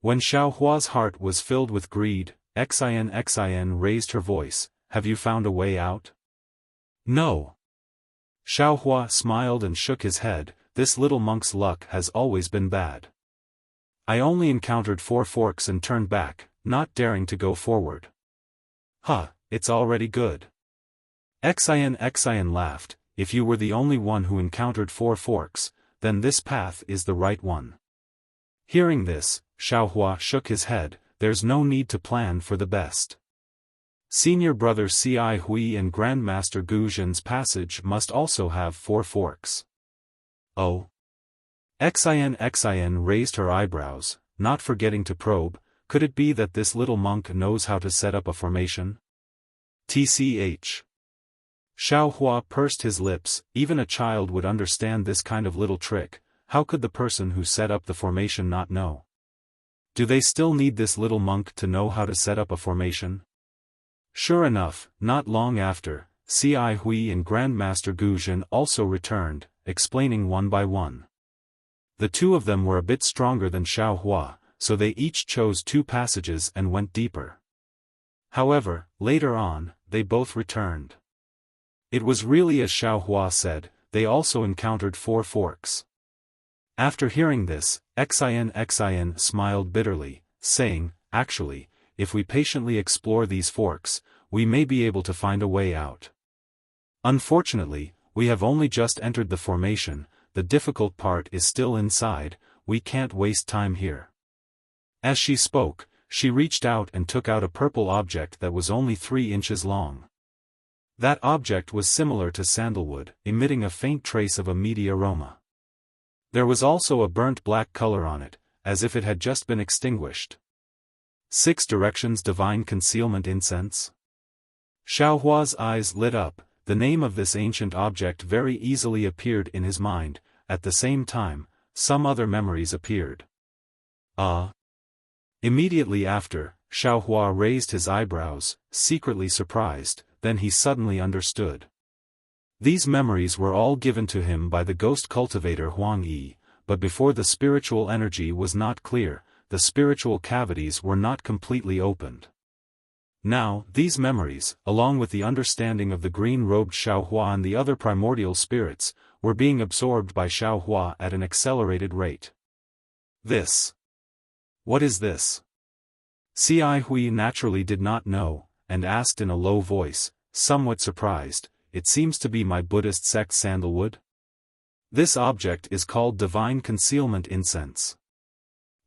When Xiaohua's heart was filled with greed, Xin raised her voice, "Have you found a way out?" "No." Xiaohua smiled and shook his head, "This little monk's luck has always been bad. I only encountered 4 forks and turned back, not daring to go forward." "Huh, it's already good." Xin laughed, "If you were the only one who encountered 4 forks, then this path is the right one." Hearing this, Xiaohua shook his head, "There's no need to plan for the best. Senior brother Ci Hui and Grandmaster Gu Zhen's passage must also have 4 forks. Oh? Xin raised her eyebrows, not forgetting to probe, could it be that this little monk knows how to set up a formation? Tch. Xiaohua pursed his lips, even a child would understand this kind of little trick, how could the person who set up the formation not know? Do they still need this little monk to know how to set up a formation? Sure enough, not long after, Ci Hui and Grandmaster Gu Zhen also returned, explaining one by one. The 2 of them were a bit stronger than Xiaohua, so they each chose 2 passages and went deeper. However, later on, they both returned. It was really as Xiaohua said, they also encountered 4 forks. After hearing this, Xin smiled bitterly, saying, "Actually, if we patiently explore these forks, we may be able to find a way out. Unfortunately, we have only just entered the formation, the difficult part is still inside, we can't waste time here." As she spoke, she reached out and took out a purple object that was only 3 inches long. That object was similar to sandalwood, emitting a faint trace of a meaty aroma. There was also a burnt black color on it, as if it had just been extinguished. 6 directions divine concealment incense? Xiaohua's eyes lit up, the name of this ancient object very easily appeared in his mind, at the same time, some other memories appeared. Immediately after, Xiaohua raised his eyebrows, secretly surprised, then he suddenly understood. These memories were all given to him by the ghost cultivator Huang Yi, but before the spiritual energy was not clear, the spiritual cavities were not completely opened. Now, these memories, along with the understanding of the green-robed Xiaohua and the other primordial spirits, were being absorbed by Xiaohua at an accelerated rate. This. What is this? Ci Hui naturally did not know, and asked in a low voice, somewhat surprised, "It seems to be my Buddhist sect sandalwood?" This object is called divine concealment incense.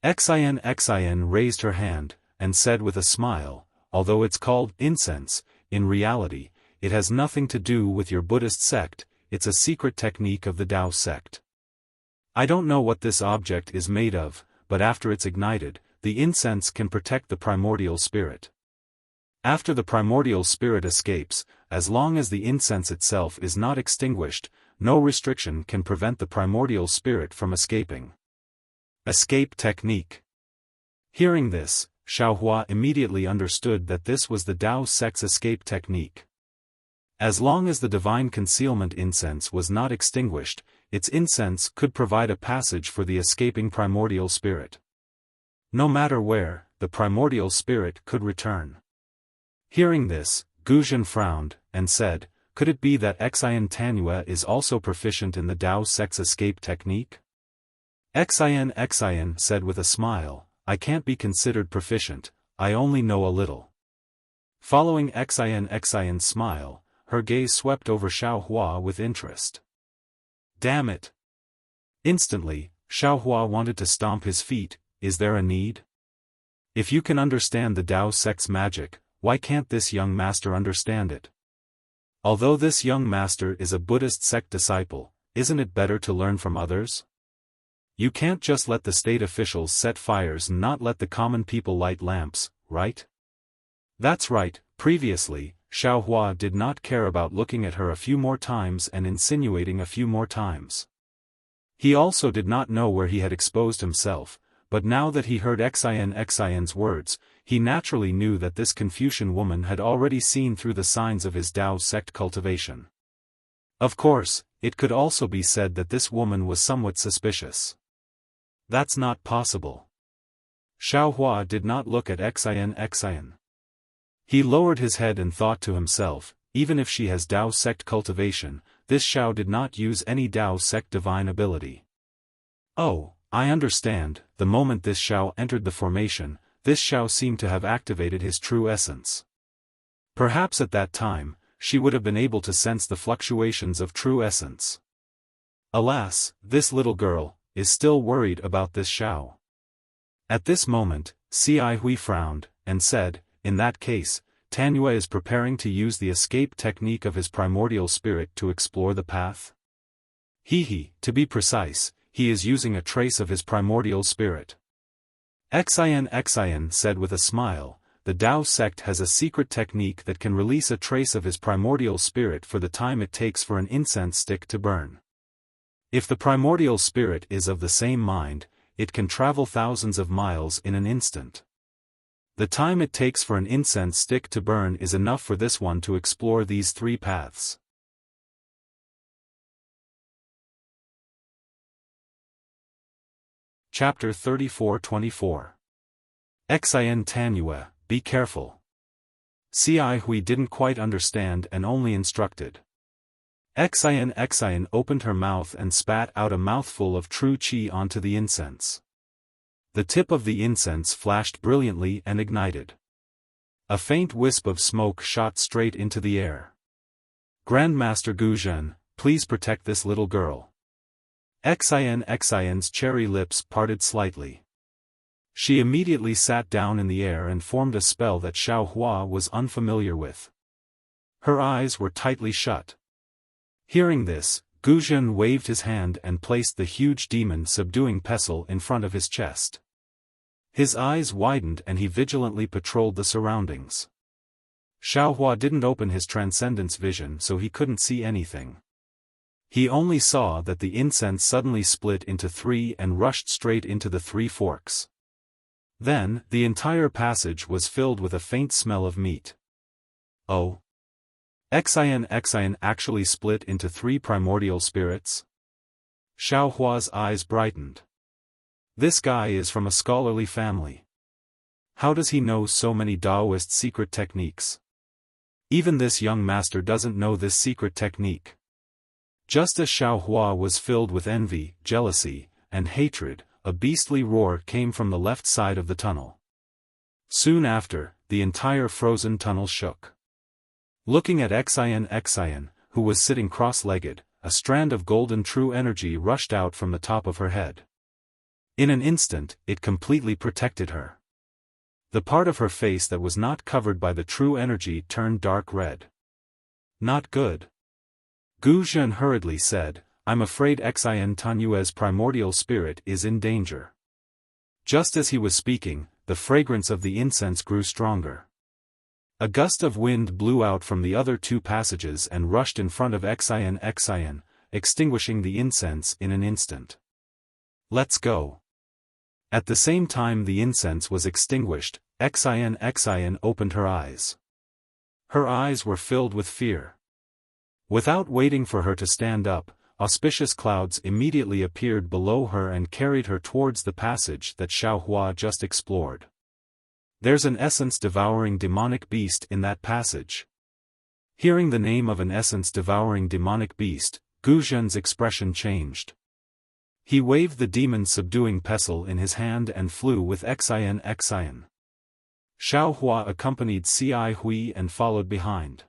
Xin raised her hand, and said with a smile, "Although it's called incense, in reality, it has nothing to do with your Buddhist sect, it's a secret technique of the Tao sect. I don't know what this object is made of, but after it's ignited, the incense can protect the primordial spirit. After the primordial spirit escapes, as long as the incense itself is not extinguished, no restriction can prevent the primordial spirit from escaping." Escape technique. Hearing this, Xiaohua immediately understood that this was the Tao sect's escape technique. As long as the divine concealment incense was not extinguished, its incense could provide a passage for the escaping primordial spirit. No matter where, the primordial spirit could return. Hearing this, Gu Zhen frowned, and said, "Could it be that Xin Tanua is also proficient in the Tao sect's escape technique?" Xin said with a smile, "I can't be considered proficient, I only know a little." Following Xin's smile, her gaze swept over Xiaohua with interest. Damn it! Instantly, Xiaohua wanted to stomp his feet. Is there a need? If you can understand the Tao sect's magic, why can't this young master understand it? Although this young master is a Buddhist sect disciple, isn't it better to learn from others? You can't just let the state officials set fires and not let the common people light lamps, right? That's right. Previously, Xiaohua did not care about looking at her a few more times and insinuating a few more times. He also did not know where he had exposed himself, but now that he heard Xin's words, he naturally knew that this Confucian woman had already seen through the signs of his Tao sect cultivation. Of course, it could also be said that this woman was somewhat suspicious. That's not possible. Xiaohua did not look at Xian. He lowered his head and thought to himself, even if she has Dao sect cultivation, this Xiao did not use any Dao sect divine ability. Oh, I understand, the moment this Xiao entered the formation, this Xiao seemed to have activated his true essence. Perhaps at that time, she would have been able to sense the fluctuations of true essence. Alas, this little girl is still worried about this Xiao. At this moment, Ci Hui frowned, and said, in that case, Tanyue is preparing to use the escape technique of his primordial spirit to explore the path? To be precise, he is using a trace of his primordial spirit. Xian said with a smile, the Dao sect has a secret technique that can release a trace of his primordial spirit for the time it takes for an incense stick to burn. If the primordial spirit is of the same mind, it can travel thousands of miles in an instant. The time it takes for an incense stick to burn is enough for this one to explore these three paths. Chapter 34-24. Xian Tanyue, be careful. Ci Hui didn't quite understand and only instructed. Xian opened her mouth and spat out a mouthful of true qi onto the incense. The tip of the incense flashed brilliantly and ignited. A faint wisp of smoke shot straight into the air. Grandmaster Guzhen, please protect this little girl. Xian's cherry lips parted slightly. She immediately sat down in the air and formed a spell that Xiaohua was unfamiliar with. Her eyes were tightly shut. Hearing this, Guzhen waved his hand and placed the huge demon subduing pestle in front of his chest. His eyes widened and he vigilantly patrolled the surroundings. Xiaohua didn't open his transcendence vision so he couldn't see anything. He only saw that the incense suddenly split into three and rushed straight into the three forks. Then, the entire passage was filled with a faint smell of meat. Oh! Xian actually split into three primordial spirits? Xiaohua's eyes brightened. This guy is from a scholarly family. How does he know so many Daoist secret techniques? Even this young master doesn't know this secret technique. Just as Xiaohua was filled with envy, jealousy, and hatred, a beastly roar came from the left side of the tunnel. Soon after, the entire frozen tunnel shook. Looking at Xian, who was sitting cross-legged, a strand of golden true energy rushed out from the top of her head. In an instant, it completely protected her. The part of her face that was not covered by the true energy turned dark red. Not good. Guzhen hurriedly said, I'm afraid Xian Tanyue's primordial spirit is in danger. Just as he was speaking, the fragrance of the incense grew stronger. A gust of wind blew out from the other two passages and rushed in front of Xian, extinguishing the incense in an instant. Let's go. At the same time the incense was extinguished, Xian opened her eyes. Her eyes were filled with fear. Without waiting for her to stand up, auspicious clouds immediately appeared below her and carried her towards the passage that Xiaohua just explored. There's an essence-devouring demonic beast in that passage. Hearing the name of an essence-devouring demonic beast, Guzhen's expression changed. He waved the demon-subduing pestle in his hand and flew with Xian. Xiaohua accompanied Ci Hui and followed behind.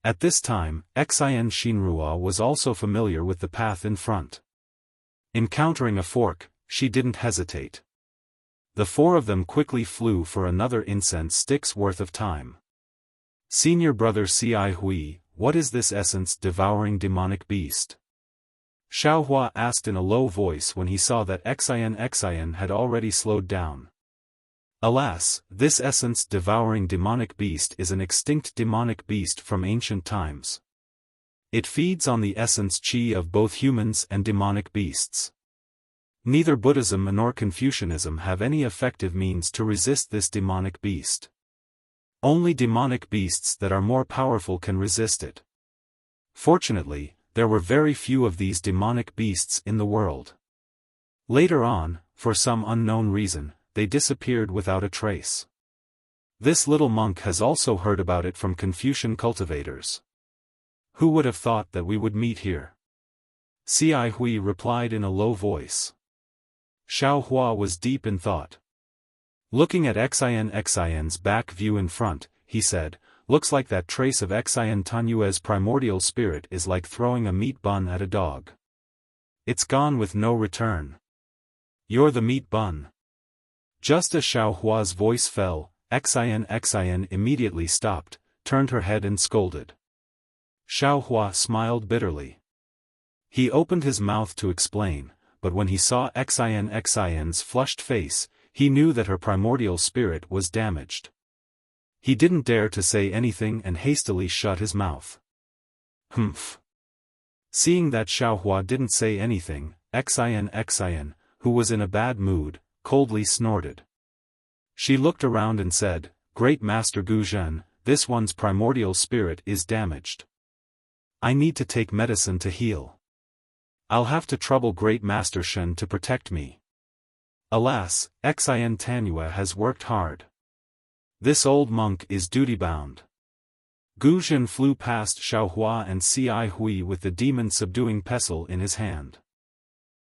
At this time, Xian Xinrua was also familiar with the path in front. Encountering a fork, she didn't hesitate. The four of them quickly flew for another incense stick's worth of time. Senior brother Ci Hui, what is this essence-devouring demonic beast? Xiaohua asked in a low voice when he saw that Xian had already slowed down. Alas, this essence-devouring demonic beast is an extinct demonic beast from ancient times. It feeds on the essence qi of both humans and demonic beasts. Neither Buddhism nor Confucianism have any effective means to resist this demonic beast. Only demonic beasts that are more powerful can resist it. Fortunately, there were very few of these demonic beasts in the world. Later on, for some unknown reason, they disappeared without a trace. This little monk has also heard about it from Confucian cultivators. Who would have thought that we would meet here? Cai Hui replied in a low voice. Xiao Hua was deep in thought. Looking at Xian's back view in front, he said, looks like that trace of Xian Tanyue's primordial spirit is like throwing a meat bun at a dog. It's gone with no return. You're the meat bun. Just as Xiao Hua's voice fell, Xian immediately stopped, turned her head and scolded. Xiao Hua smiled bitterly. He opened his mouth to explain, but when he saw Xian's flushed face, he knew that her primordial spirit was damaged. He didn't dare to say anything and hastily shut his mouth. Humph. Seeing that Xiao Hua didn't say anything, Xian, who was in a bad mood, coldly snorted. She looked around and said, Great Master Guzhen, this one's primordial spirit is damaged. I need to take medicine to heal. I'll have to trouble Great Master Shen to protect me. Alas, Xian Tanyue has worked hard. This old monk is duty-bound. Guzhen flew past Xiao Hua and Cai Hui with the demon-subduing pestle in his hand.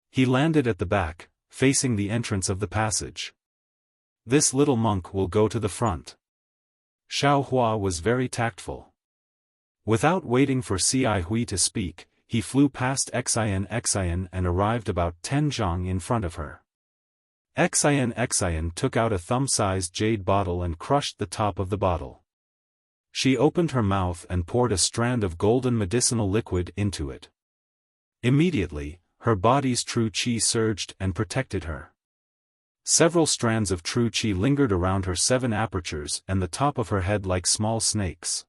He landed at the back, facing the entrance of the passage. This little monk will go to the front. Xiao Hua was very tactful. Without waiting for Cai Hui to speak, he flew past Xian and arrived about 10 zhang in front of her. Xian took out a thumb-sized jade bottle and crushed the top of the bottle. She opened her mouth and poured a strand of golden medicinal liquid into it. Immediately, her body's true qi surged and protected her. Several strands of true qi lingered around her 7 apertures and the top of her head like small snakes.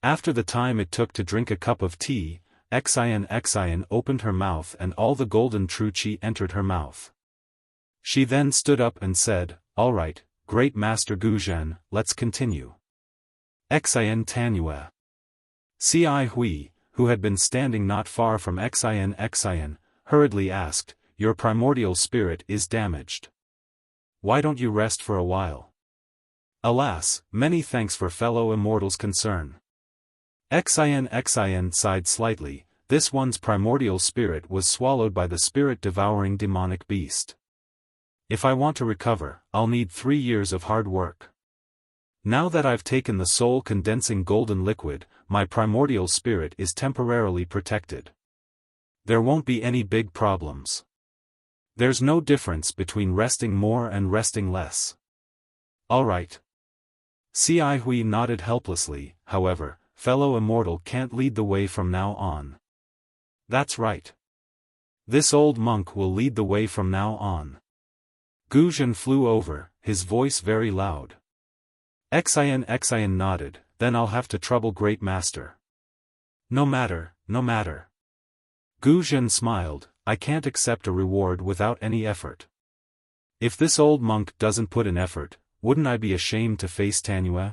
After the time it took to drink a cup of tea, Xian opened her mouth and all the golden true qi entered her mouth. She then stood up and said, All right, Great Master Guzhen, let's continue. Xian Tanyue. Cai Hui, who had been standing not far from Xian, hurriedly asked, Your primordial spirit is damaged. Why don't you rest for a while? Alas, many thanks for fellow immortals' concern. Xian sighed slightly, this one's primordial spirit was swallowed by the spirit-devouring demonic beast. If I want to recover, I'll need 3 years of hard work. Now that I've taken the soul-condensing golden liquid, my primordial spirit is temporarily protected. There won't be any big problems. There's no difference between resting more and resting less. All right. Cai Hui nodded helplessly, however, fellow immortal can't lead the way from now on. That's right. This old monk will lead the way from now on. Guzhen flew over, his voice very loud. Xian nodded, then I'll have to trouble Great Master. No matter. Guzhen smiled, I can't accept a reward without any effort. If this old monk doesn't put in effort, wouldn't I be ashamed to face Tanyue?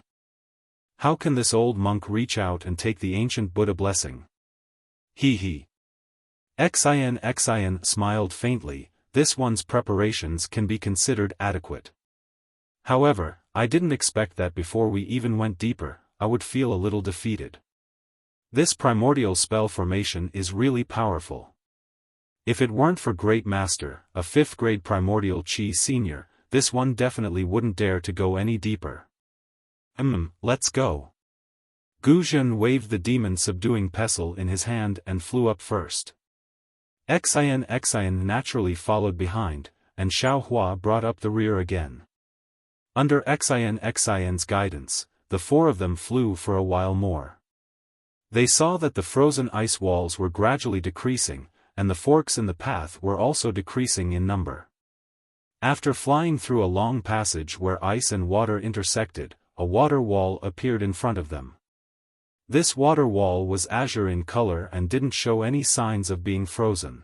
How can this old monk reach out and take the ancient Buddha blessing? He. Xian smiled faintly, this one's preparations can be considered adequate. However, I didn't expect that before we even went deeper, I would feel a little defeated. This primordial spell formation is really powerful. If it weren't for Great Master, a 5th grade primordial Qi senior, this one definitely wouldn't dare to go any deeper. Let's go. Guzhen waved the demon-subduing pestle in his hand and flew up first. Xian naturally followed behind, and Xiao Hua brought up the rear again. Under Xian's guidance, the 4 of them flew for a while more. They saw that the frozen ice walls were gradually decreasing, and the forks in the path were also decreasing in number. After flying through a long passage where ice and water intersected, a water wall appeared in front of them. This water wall was azure in color and didn't show any signs of being frozen.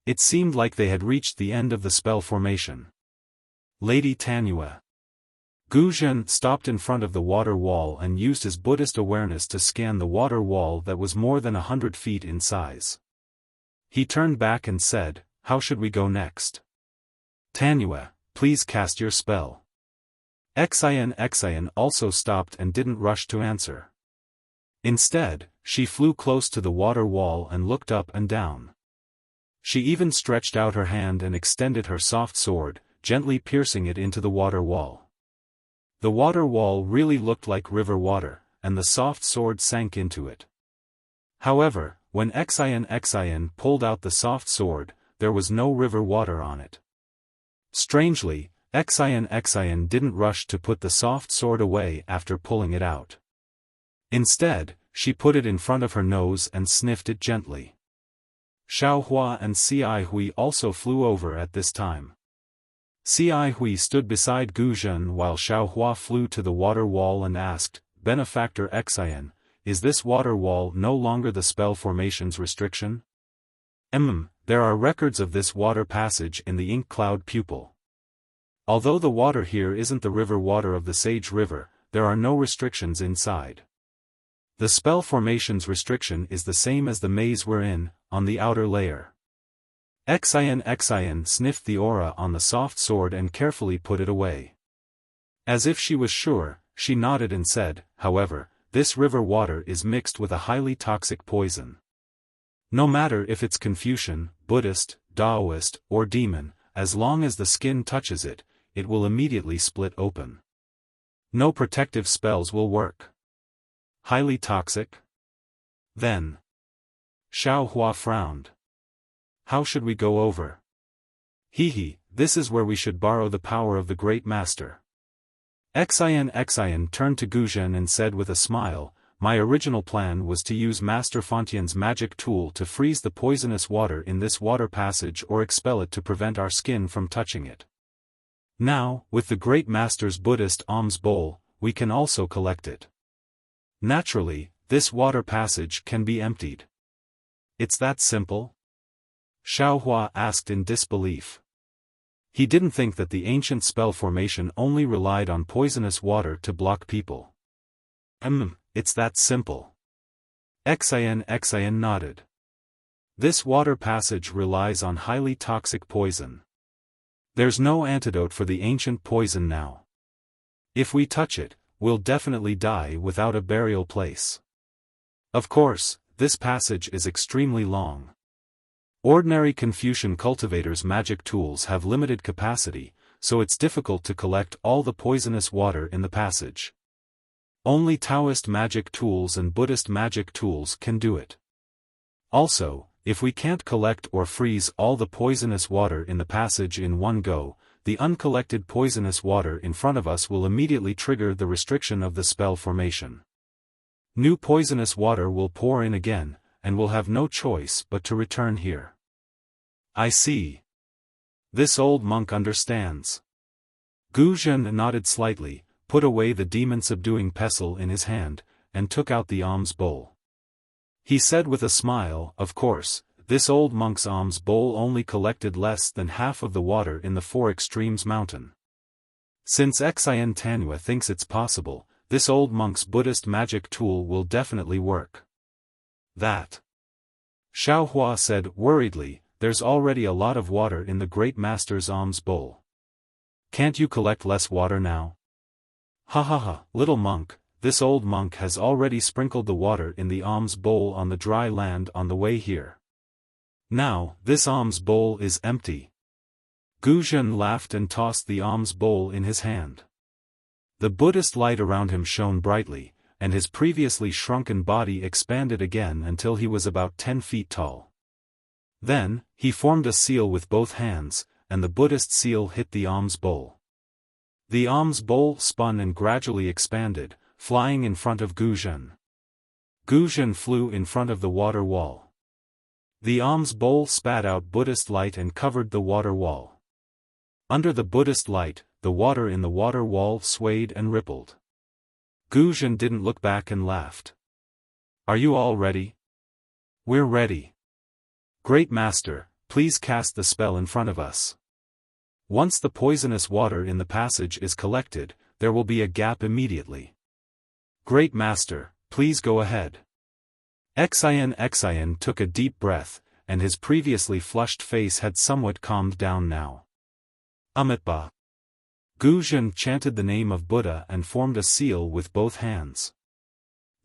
It seemed like they had reached the end of the spell formation. Lady Tanyue. Guzhen stopped in front of the water wall and used his Buddhist awareness to scan the water wall that was more than 100 feet in size. He turned back and said, How should we go next? Tanyue, please cast your spell. Xian also stopped and didn't rush to answer. Instead, she flew close to the water wall and looked up and down. She even stretched out her hand and extended her soft sword, gently piercing it into the water wall. The water wall really looked like river water, and the soft sword sank into it. However, when Xian pulled out the soft sword, there was no river water on it. Strangely, Xian didn't rush to put the soft sword away after pulling it out. Instead, she put it in front of her nose and sniffed it gently. Xiaohua and Cihui also flew over at this time. Cihui stood beside Guzhen while Xiaohua flew to the water wall and asked, "Benefactor Xian, is this water wall no longer the spell formation's restriction?" There are records of this water passage in the ink cloud pupil. Although the water here isn't the river water of the Sage River, there are no restrictions inside. The spell formation's restriction is the same as the maze we're in, on the outer layer. Xian sniffed the aura on the soft sword and carefully put it away. As if she was sure, she nodded and said, "However, this river water is mixed with a highly toxic poison. No matter if it's Confucian, Buddhist, Taoist, or demon, as long as the skin touches it, it will immediately split open. No protective spells will work." Highly toxic? Then. Xiaohua frowned. "How should we go over?" This is where we should borrow the power of the great master." Xian turned to Guzhen and said with a smile, "My original plan was to use Master Fontian's magic tool to freeze the poisonous water in this water passage or expel it to prevent our skin from touching it. Now, with the great master's Buddhist alms bowl, we can also collect it. Naturally, this water passage can be emptied." "It's that simple?" Xiaohua asked in disbelief. He didn't think that the ancient spell formation only relied on poisonous water to block people. It's that simple." Xian nodded. "This water passage relies on highly toxic poison. There's no antidote for the ancient poison now. If we touch it, we'll definitely die without a burial place. Of course, this passage is extremely long. Ordinary Confucian cultivators' magic tools have limited capacity, so it's difficult to collect all the poisonous water in the passage. Only Taoist magic tools and Buddhist magic tools can do it. Also, if we can't collect or freeze all the poisonous water in the passage in one go, the uncollected poisonous water in front of us will immediately trigger the restriction of the spell formation. New poisonous water will pour in again, and we'll have no choice but to return here." "I see. This old monk understands." Guzhen nodded slightly, put away the demon-subduing pestle in his hand, and took out the alms bowl. He said with a smile, "Of course, this old monk's alms bowl only collected less than half of the water in the Four Extremes mountain. Since Xian Tanua thinks it's possible, this old monk's Buddhist magic tool will definitely work." "That," Xiaohua said worriedly, "there's already a lot of water in the great master's alms bowl. Can't you collect less water now?" Ha, little monk, this old monk has already sprinkled the water in the alms bowl on the dry land on the way here. Now, this alms bowl is empty." Guzhen laughed and tossed the alms bowl in his hand. The Buddhist light around him shone brightly, and his previously shrunken body expanded again until he was about 10 feet tall. Then, he formed a seal with both hands, and the Buddhist seal hit the alms bowl. The alms bowl spun and gradually expanded, flying in front of Guzhen. Guzhen flew in front of the water wall. The alms bowl spat out Buddhist light and covered the water wall. Under the Buddhist light, the water in the water wall swayed and rippled. Guzhen didn't look back and laughed. "Are you all ready?" "We're ready. Great Master, please cast the spell in front of us. Once the poisonous water in the passage is collected, there will be a gap immediately. Great Master, please go ahead." Xian took a deep breath, and his previously flushed face had somewhat calmed down now. "Amitba." Gu Zhen chanted the name of Buddha and formed a seal with both hands.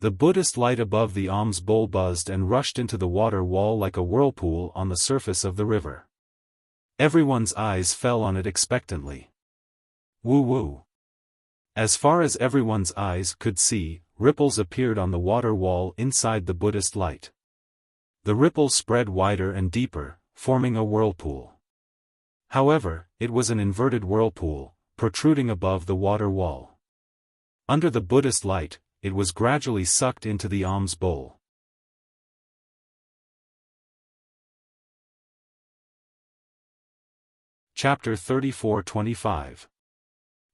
The Buddhist light above the alms bowl buzzed and rushed into the water wall like a whirlpool on the surface of the river. Everyone's eyes fell on it expectantly. Woo woo. As far as everyone's eyes could see, ripples appeared on the water wall inside the Buddhist light. The ripples spread wider and deeper, forming a whirlpool. However, it was an inverted whirlpool, protruding above the water wall. Under the Buddhist light, it was gradually sucked into the alms bowl. Chapter 34-25.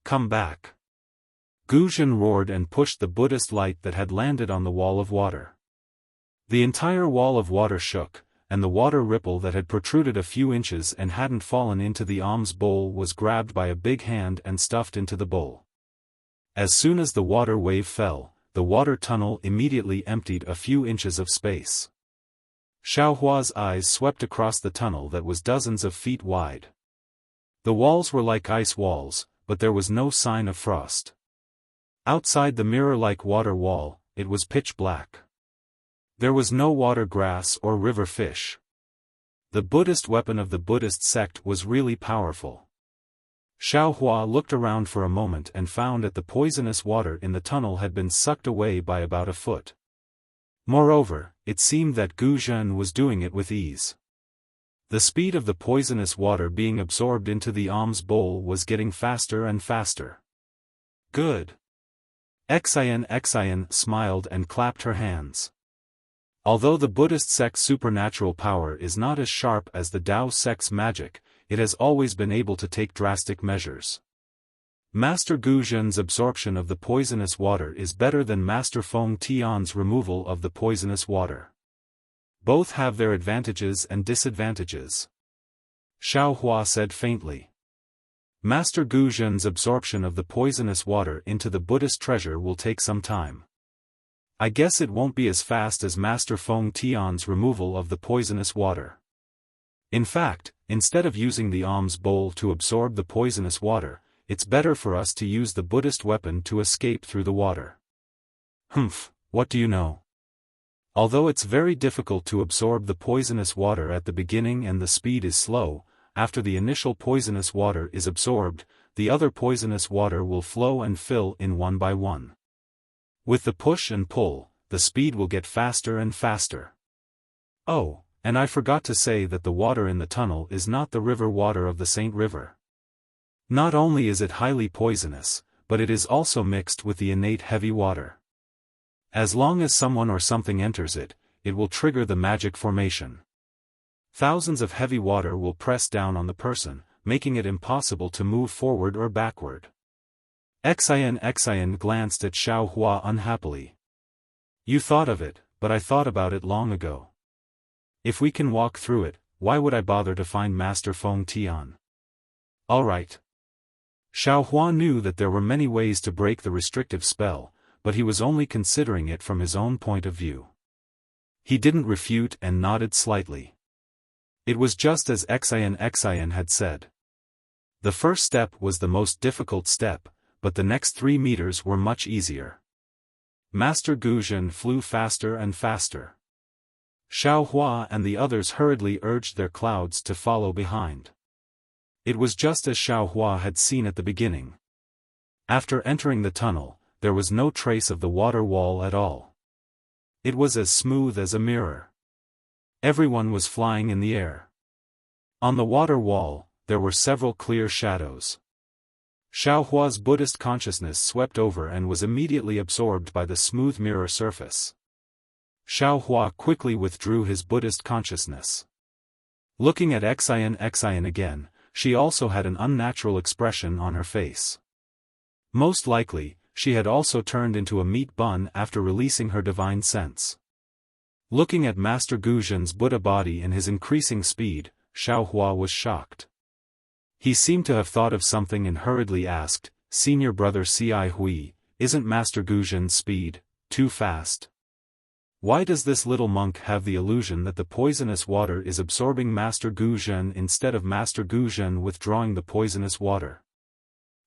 Come back. Gu Zhen roared and pushed the Buddhist light that had landed on the wall of water. The entire wall of water shook, and the water ripple that had protruded a few inches and hadn't fallen into the alms bowl was grabbed by a big hand and stuffed into the bowl. As soon as the water wave fell, the water tunnel immediately emptied a few inches of space. Xiaohua's eyes swept across the tunnel that was dozens of feet wide. The walls were like ice walls, but there was no sign of frost. Outside the mirror-like water wall, it was pitch black. There was no water grass or river fish. The Buddhist weapon of the Buddhist sect was really powerful. Xiaohua looked around for a moment and found that the poisonous water in the tunnel had been sucked away by about a foot. Moreover, it seemed that Gu Zhen was doing it with ease. The speed of the poisonous water being absorbed into the alms bowl was getting faster and faster. Good. Xian smiled and clapped her hands. Although the Buddhist sect's supernatural power is not as sharp as the Tao sect's magic, it has always been able to take drastic measures. Master Gu Zhen's absorption of the poisonous water is better than Master Feng Tian's removal of the poisonous water. Both have their advantages and disadvantages. Xiaohua said faintly. Master Gu Zhen's absorption of the poisonous water into the Buddhist treasure will take some time. I guess it won't be as fast as Master Feng Tian's removal of the poisonous water. In fact, instead of using the alms bowl to absorb the poisonous water, it's better for us to use the Buddhist weapon to escape through the water. Humph, what do you know? Although it's very difficult to absorb the poisonous water at the beginning and the speed is slow, after the initial poisonous water is absorbed, the other poisonous water will flow and fill in one by one. With the push and pull, the speed will get faster and faster. Oh, and I forgot to say that the water in the tunnel is not the river water of the Saint River. Not only is it highly poisonous, but it is also mixed with the innate heavy water. As long as someone or something enters it, it will trigger the magic formation. Thousands of heavy water will press down on the person, making it impossible to move forward or backward. Xian glanced at Xiaohua unhappily. You thought of it, but I thought about it long ago. If we can walk through it, why would I bother to find Master Feng Tian? All right. Xiaohua knew that there were many ways to break the restrictive spell, but he was only considering it from his own point of view. He didn't refute and nodded slightly. It was just as Xian had said. The first step was the most difficult step, but the next 3 meters were much easier. Master Gu Zhen flew faster and faster. Xiaohua and the others hurriedly urged their clouds to follow behind. It was just as Xiaohua had seen at the beginning. After entering the tunnel, there was no trace of the water wall at all. It was as smooth as a mirror. Everyone was flying in the air. On the water wall, there were several clear shadows. Xiaohua's Buddhist consciousness swept over and was immediately absorbed by the smooth mirror surface. Xiaohua quickly withdrew his Buddhist consciousness. Looking at Xian again, she also had an unnatural expression on her face. Most likely, she had also turned into a meat bun after releasing her divine sense. Looking at Master Gu Zhen's Buddha body and his increasing speed, Xiaohua was shocked. He seemed to have thought of something and hurriedly asked, Senior Brother Ci Hui, isn't Master Gu Zhen's speed too fast? Why does this little monk have the illusion that the poisonous water is absorbing Master Gu Zhen instead of Master Gu Zhen withdrawing the poisonous water?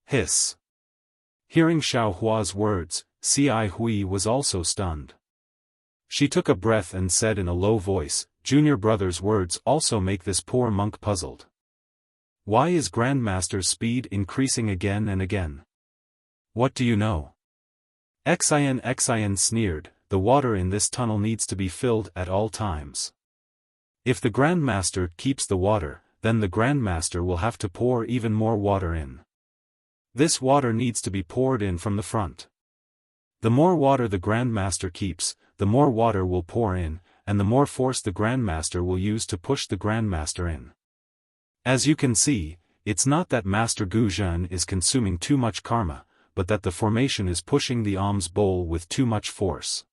Hiss. Hearing Xiao Hua's words, Ci Hui was also stunned. She took a breath and said in a low voice, "Junior brother's words also make this poor monk puzzled. Why is Grandmaster's speed increasing again and again? What do you know?" Xin sneered, "The water in this tunnel needs to be filled at all times. If the Grandmaster keeps the water, then the Grandmaster will have to pour even more water in. This water needs to be poured in from the front. The more water the Grandmaster keeps, the more water will pour in, and the more force the Grandmaster will use to push the Grandmaster in. As you can see, it's not that Master Gu Zhen is consuming too much karma, but that the formation is pushing the alms bowl with too much force.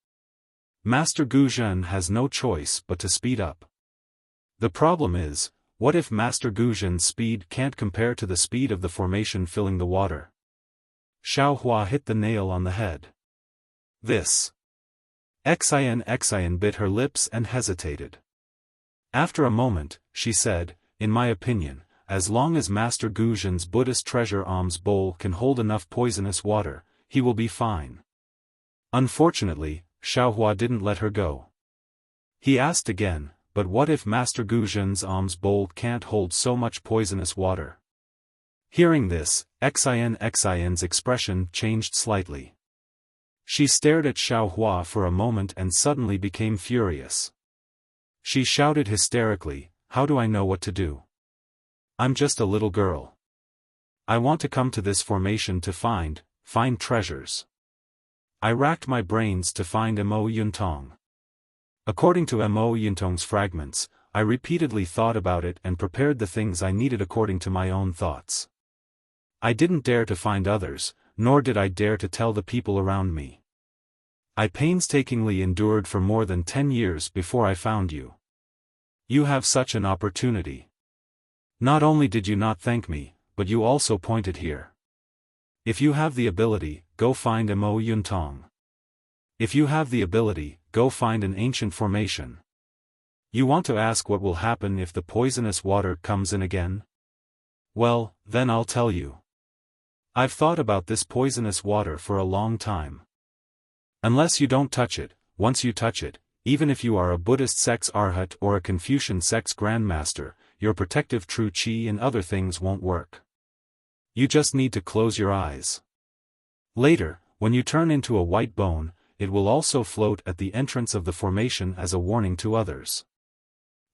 Master Gu Zhen has no choice but to speed up. The problem is, what if Master Gu Zhen's speed can't compare to the speed of the formation filling the water?" Xiao Hua hit the nail on the head. This. Xin bit her lips and hesitated. After a moment, she said, "In my opinion, as long as Master Gu Zhen's Buddhist treasure alms bowl can hold enough poisonous water, he will be fine." Unfortunately, Xiao Hua didn't let her go. He asked again, "But what if Master Gu Zhen's alms bowl can't hold so much poisonous water?" Hearing this, Xin's expression changed slightly. She stared at Xiao Hua for a moment and suddenly became furious. She shouted hysterically, "How do I know what to do? I'm just a little girl. I want to come to this formation to find treasures. I racked my brains to find Mo Yuntong. According to Mo Yuntong's fragments, I repeatedly thought about it and prepared the things I needed according to my own thoughts. I didn't dare to find others, nor did I dare to tell the people around me. I painstakingly endured for more than 10 years before I found you. You have such an opportunity. Not only did you not thank me, but you also pointed here. If you have the ability, go find Mo Yuntong. If you have the ability, go find an ancient formation. You want to ask what will happen if the poisonous water comes in again? Well, then I'll tell you. I've thought about this poisonous water for a long time. Unless you don't touch it, once you touch it, even if you are a Buddhist sect's Arhat or a Confucian sect's Grandmaster, your protective true Qi and other things won't work. You just need to close your eyes. Later, when you turn into a white bone, it will also float at the entrance of the formation as a warning to others.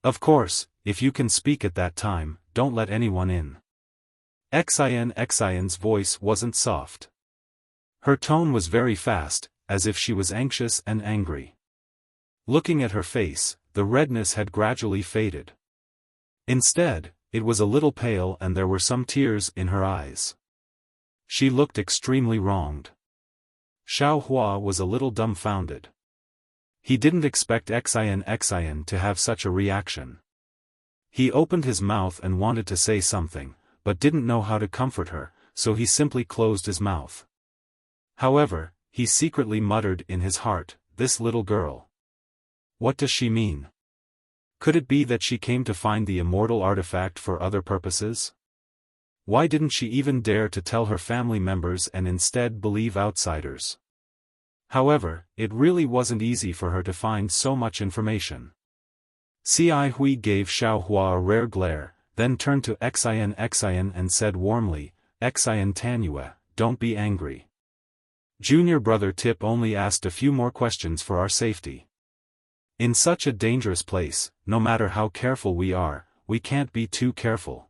Of course, if you can speak at that time, don't let anyone in." Xin's voice wasn't soft. Her tone was very fast, as if she was anxious and angry. Looking at her face, the redness had gradually faded. Instead, it was a little pale and there were some tears in her eyes. She looked extremely wronged. Xiao Hua was a little dumbfounded. He didn't expect Xin to have such a reaction. He opened his mouth and wanted to say something, but didn't know how to comfort her, so he simply closed his mouth. However, he secretly muttered in his heart, "This little girl. What does she mean? Could it be that she came to find the immortal artifact for other purposes? Why didn't she even dare to tell her family members and instead believe outsiders?" However, it really wasn't easy for her to find so much information. Ci Hui gave Xiao Hua a rare glare, then turned to Xin and said warmly, "Xin Tanyue, don't be angry. Junior brother Tip only asked a few more questions for our safety. In such a dangerous place, no matter how careful we are, we can't be too careful."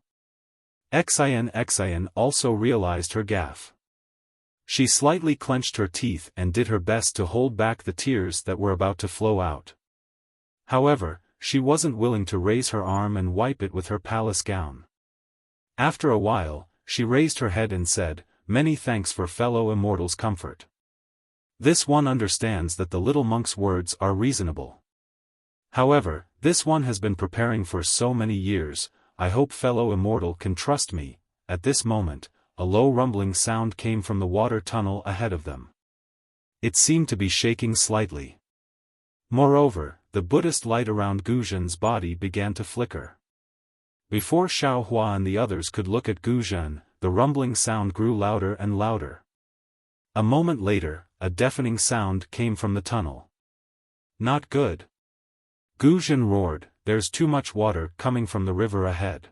Xin also realized her gaffe. She slightly clenched her teeth and did her best to hold back the tears that were about to flow out. However, she wasn't willing to raise her arm and wipe it with her palace gown. After a while, she raised her head and said, "Many thanks for fellow immortals' comfort. This one understands that the little monk's words are reasonable. However, this one has been preparing for so many years, I hope fellow immortal can trust me." At this moment, a low rumbling sound came from the water tunnel ahead of them. It seemed to be shaking slightly. Moreover, the Buddhist light around Gu Zhen's body began to flicker. Before Xiao Hua and the others could look at Gu Zhen, the rumbling sound grew louder and louder. A moment later, a deafening sound came from the tunnel. Not good. Gu Zhen roared, there's too much water coming from the river ahead.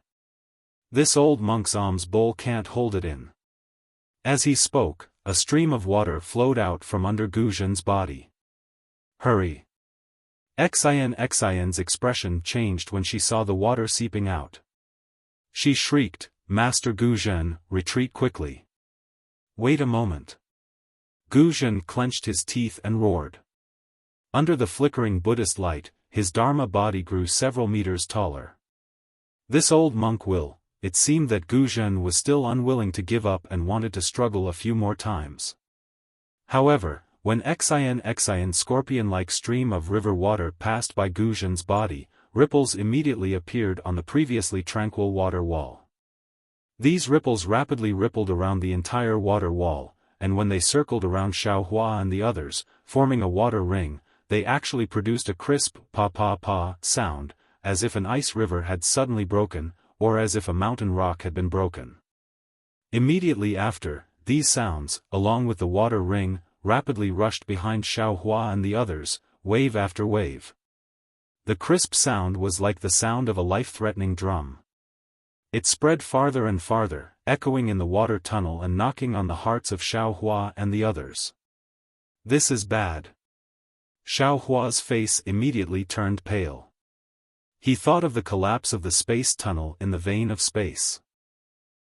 This old monk's alms bowl can't hold it in. As he spoke, a stream of water flowed out from under Gu Zhen's body. Hurry! Xian's expression changed when she saw the water seeping out. She shrieked, Master Gu Zhen, retreat quickly. Wait a moment. Gu Zhen clenched his teeth and roared. Under the flickering Buddhist light, his Dharma body grew several meters taller. This old monk will. It seemed that Gu Zhen was still unwilling to give up and wanted to struggle a few more times. However, when Xian's scorpion-like stream of river water passed by Gu Zhen's body, ripples immediately appeared on the previously tranquil water wall. These ripples rapidly rippled around the entire water wall, and when they circled around Xiaofan and the others, forming a water ring, they actually produced a crisp pa-pa-pa sound, as if an ice river had suddenly broken, or as if a mountain rock had been broken. Immediately after, these sounds, along with the water ring, rapidly rushed behind Xiaofan and the others, wave after wave. The crisp sound was like the sound of a life-threatening drum. It spread farther and farther, echoing in the water tunnel and knocking on the hearts of Xiaofan and the others. This is bad. Xiaohua's face immediately turned pale. He thought of the collapse of the space tunnel in the vein of space.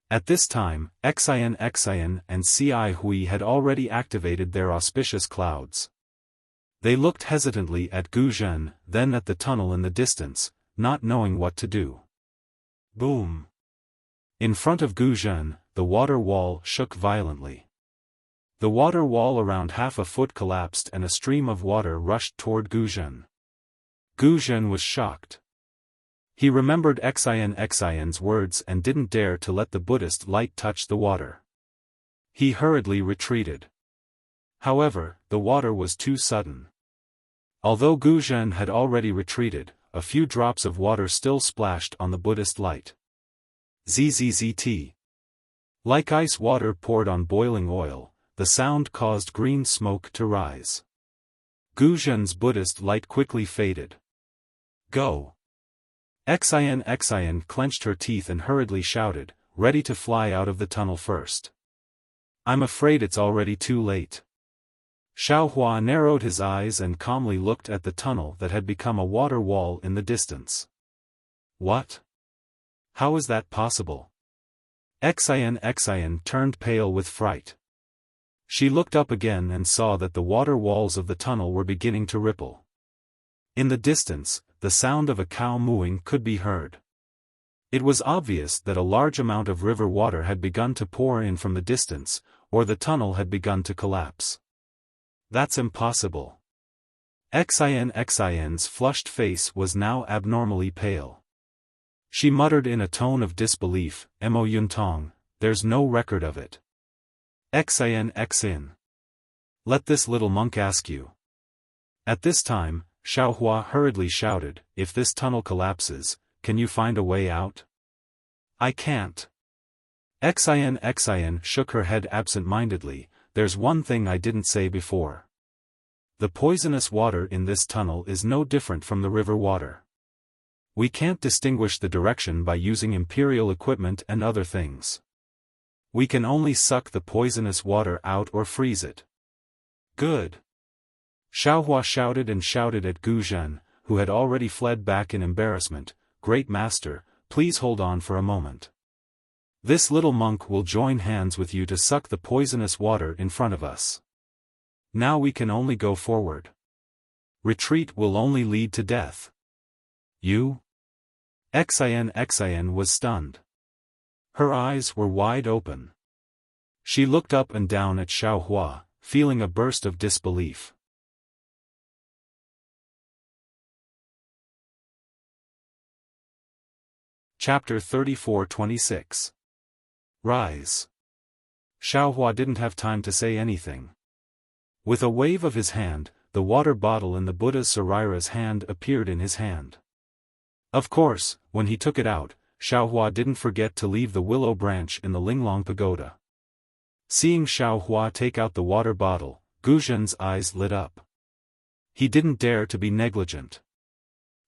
At this time, Xian and Ci Hui had already activated their auspicious clouds. They looked hesitantly at Gu Zhen, then at the tunnel in the distance, not knowing what to do. Boom! In front of Gu Zhen, the water wall shook violently. The water wall around half a foot collapsed and a stream of water rushed toward Gu Zhen. Gu Zhen was shocked. He remembered Xian's words and didn't dare to let the Buddhist light touch the water. He hurriedly retreated. However, the water was too sudden. Although Gu Zhen had already retreated, a few drops of water still splashed on the Buddhist light. Zzzt. Like ice water poured on boiling oil, the sound caused green smoke to rise. Gu Zhen's Buddhist light quickly faded. Go! Xian clenched her teeth and hurriedly shouted, ready to fly out of the tunnel first. I'm afraid it's already too late. Xiaohua narrowed his eyes and calmly looked at the tunnel that had become a water wall in the distance. What? How is that possible? Xian turned pale with fright. She looked up again and saw that the water walls of the tunnel were beginning to ripple. In the distance, the sound of a cow mooing could be heard. It was obvious that a large amount of river water had begun to pour in from the distance, or the tunnel had begun to collapse. That's impossible. Xian's flushed face was now abnormally pale. She muttered in a tone of disbelief, Mo Yuntong, there's no record of it. Xian. Let this little monk ask you. At this time, Xiaohua hurriedly shouted, if this tunnel collapses, can you find a way out? I can't. Xian shook her head absent-mindedly, there's one thing I didn't say before. The poisonous water in this tunnel is no different from the river water. We can't distinguish the direction by using imperial equipment and other things. We can only suck the poisonous water out or freeze it. Good. Xiaohua shouted at Gu Zhen, who had already fled back in embarrassment, Great Master, please hold on for a moment. This little monk will join hands with you to suck the poisonous water in front of us. Now we can only go forward. Retreat will only lead to death. You? Xian was stunned. Her eyes were wide open. She looked up and down at Xiaohua, feeling a burst of disbelief. Chapter 34-26. Rise. Xiaohua didn't have time to say anything. With a wave of his hand, the water bottle in the Buddha Sarira's hand appeared in his hand. Of course, when he took it out, Xiaohua didn't forget to leave the willow branch in the Linglong Pagoda. Seeing Xiaohua take out the water bottle, Gu Zhen's eyes lit up. He didn't dare to be negligent.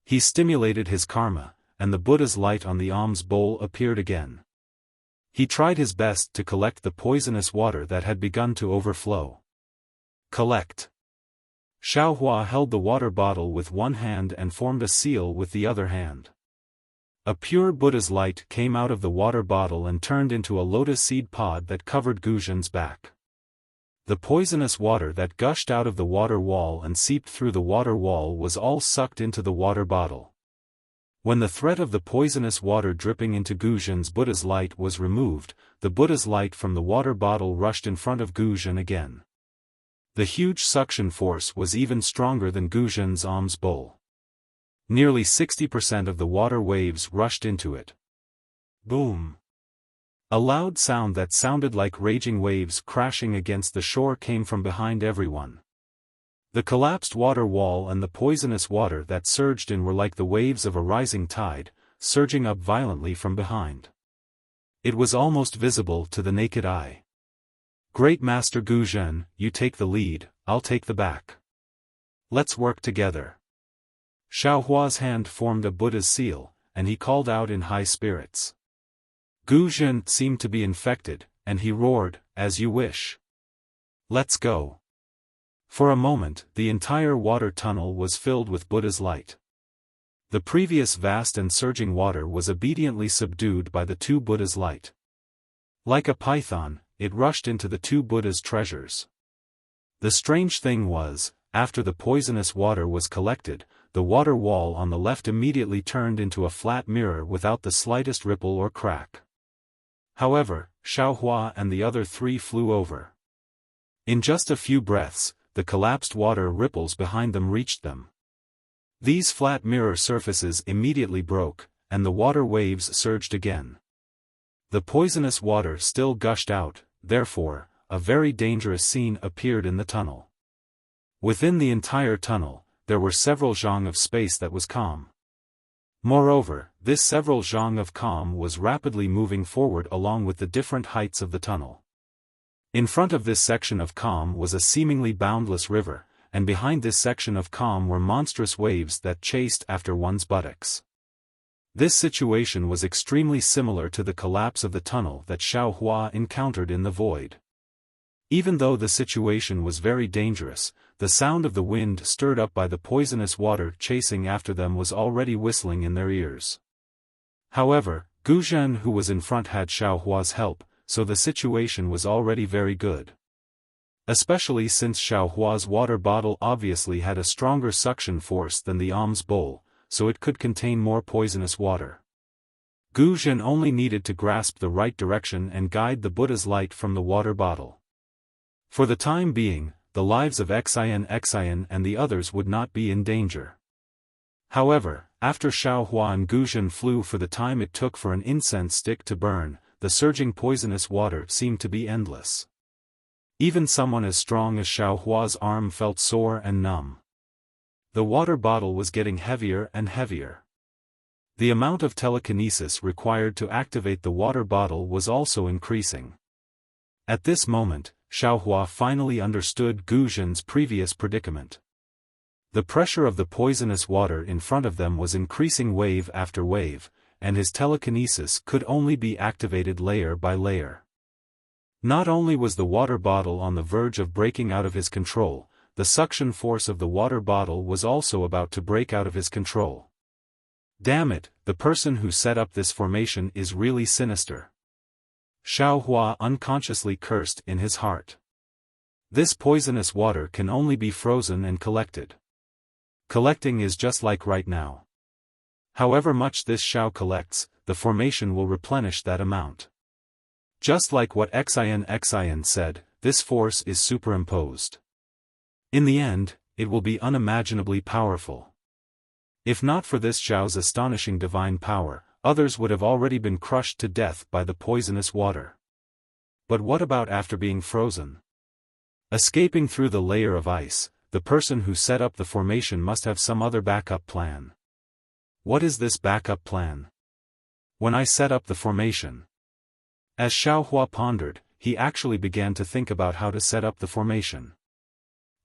He stimulated his karma, and the Buddha's light on the alms bowl appeared again. He tried his best to collect the poisonous water that had begun to overflow. Collect. Xiaohua held the water bottle with one hand and formed a seal with the other hand. A pure Buddha's light came out of the water bottle and turned into a lotus seed pod that covered Gu Zhen's back. The poisonous water that gushed out of the water wall and seeped through the water wall was all sucked into the water bottle. When the threat of the poisonous water dripping into Gu Zhen's Buddha's light was removed, the Buddha's light from the water bottle rushed in front of Gu Zhen again. The huge suction force was even stronger than Gu Zhen's alms bowl. Nearly 60% of the water waves rushed into it. Boom! A loud sound that sounded like raging waves crashing against the shore came from behind everyone. The collapsed water wall and the poisonous water that surged in were like the waves of a rising tide, surging up violently from behind. It was almost visible to the naked eye. Great Master Gu Zhen, you take the lead, I'll take the back. Let's work together. Xiaohua's hand formed a Buddha's seal, and he called out in high spirits. Gu Zhen seemed to be infected, and he roared, as you wish. Let's go. For a moment, the entire water tunnel was filled with Buddha's light. The previous vast and surging water was obediently subdued by the two Buddha's light. Like a python, it rushed into the two Buddha's treasures. The strange thing was, after the poisonous water was collected, the water wall on the left immediately turned into a flat mirror without the slightest ripple or crack. However, Xiaohua and the other three flew over. In just a few breaths, the collapsed water ripples behind them reached them. These flat mirror surfaces immediately broke, and the water waves surged again. The poisonous water still gushed out, therefore, a very dangerous scene appeared in the tunnel. Within the entire tunnel, there were several zhang of space that was calm. Moreover, this several zhang of calm was rapidly moving forward along with the different heights of the tunnel. In front of this section of calm was a seemingly boundless river, and behind this section of calm were monstrous waves that chased after one's buttocks. This situation was extremely similar to the collapse of the tunnel that Xiaohua encountered in the void. Even though the situation was very dangerous, the sound of the wind stirred up by the poisonous water chasing after them was already whistling in their ears. However, Gu Zhen who was in front had Xiaohua's help, so the situation was already very good. Especially since Xiaohua's water bottle obviously had a stronger suction force than the alms bowl, so it could contain more poisonous water. Gu Zhen only needed to grasp the right direction and guide the Buddha's light from the water bottle. For the time being, the lives of Xian and the others would not be in danger. However, after Xiaohua and Gu Zhen flew for the time it took for an incense stick to burn, the surging poisonous water seemed to be endless. Even someone as strong as Xiaohua's arm felt sore and numb. The water bottle was getting heavier and heavier. The amount of telekinesis required to activate the water bottle was also increasing. At this moment, Xiaohua finally understood Gu Zhen's previous predicament. The pressure of the poisonous water in front of them was increasing wave after wave, and his telekinesis could only be activated layer by layer. Not only was the water bottle on the verge of breaking out of his control, the suction force of the water bottle was also about to break out of his control. Damn it, the person who set up this formation is really sinister. Xiaohua unconsciously cursed in his heart. This poisonous water can only be frozen and collected. Collecting is just like right now. However much this Xiao collects, the formation will replenish that amount. Just like what Xian said, this force is superimposed. In the end, it will be unimaginably powerful. If not for this Xiao's astonishing divine power, others would have already been crushed to death by the poisonous water. But what about after being frozen? Escaping through the layer of ice, the person who set up the formation must have some other backup plan. What is this backup plan? When I set up the formation. As Xiaohua pondered, he actually began to think about how to set up the formation.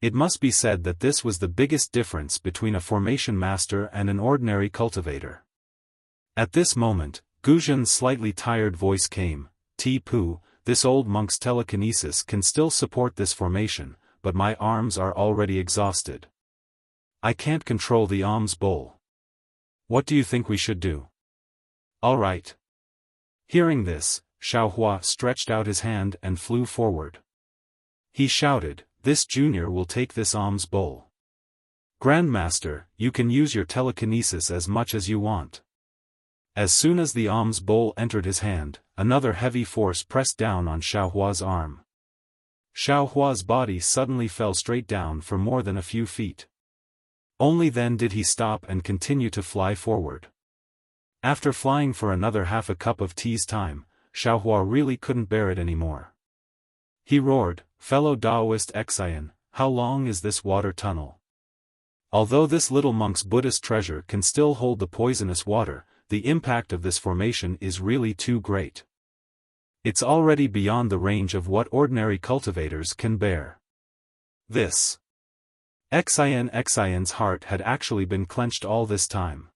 It must be said that this was the biggest difference between a formation master and an ordinary cultivator. At this moment, Guzhen's slightly tired voice came, "Ti-Pu, this old monk's telekinesis can still support this formation, but my arms are already exhausted. I can't control the alms bowl. What do you think we should do?" "All right." Hearing this, Xiaohua stretched out his hand and flew forward. He shouted, "This junior will take this alms bowl. Grandmaster, you can use your telekinesis as much as you want." As soon as the alms bowl entered his hand, another heavy force pressed down on Xiaohua's arm. Xiaohua's body suddenly fell straight down for more than a few feet. Only then did he stop and continue to fly forward. After flying for another half a cup of tea's time, Xiaohua really couldn't bear it anymore. He roared, "Fellow Taoist Xian, how long is this water tunnel? Although this little monk's Buddhist treasure can still hold the poisonous water, the impact of this formation is really too great. It's already beyond the range of what ordinary cultivators can bear." This. Xian's heart had actually been clenched all this time.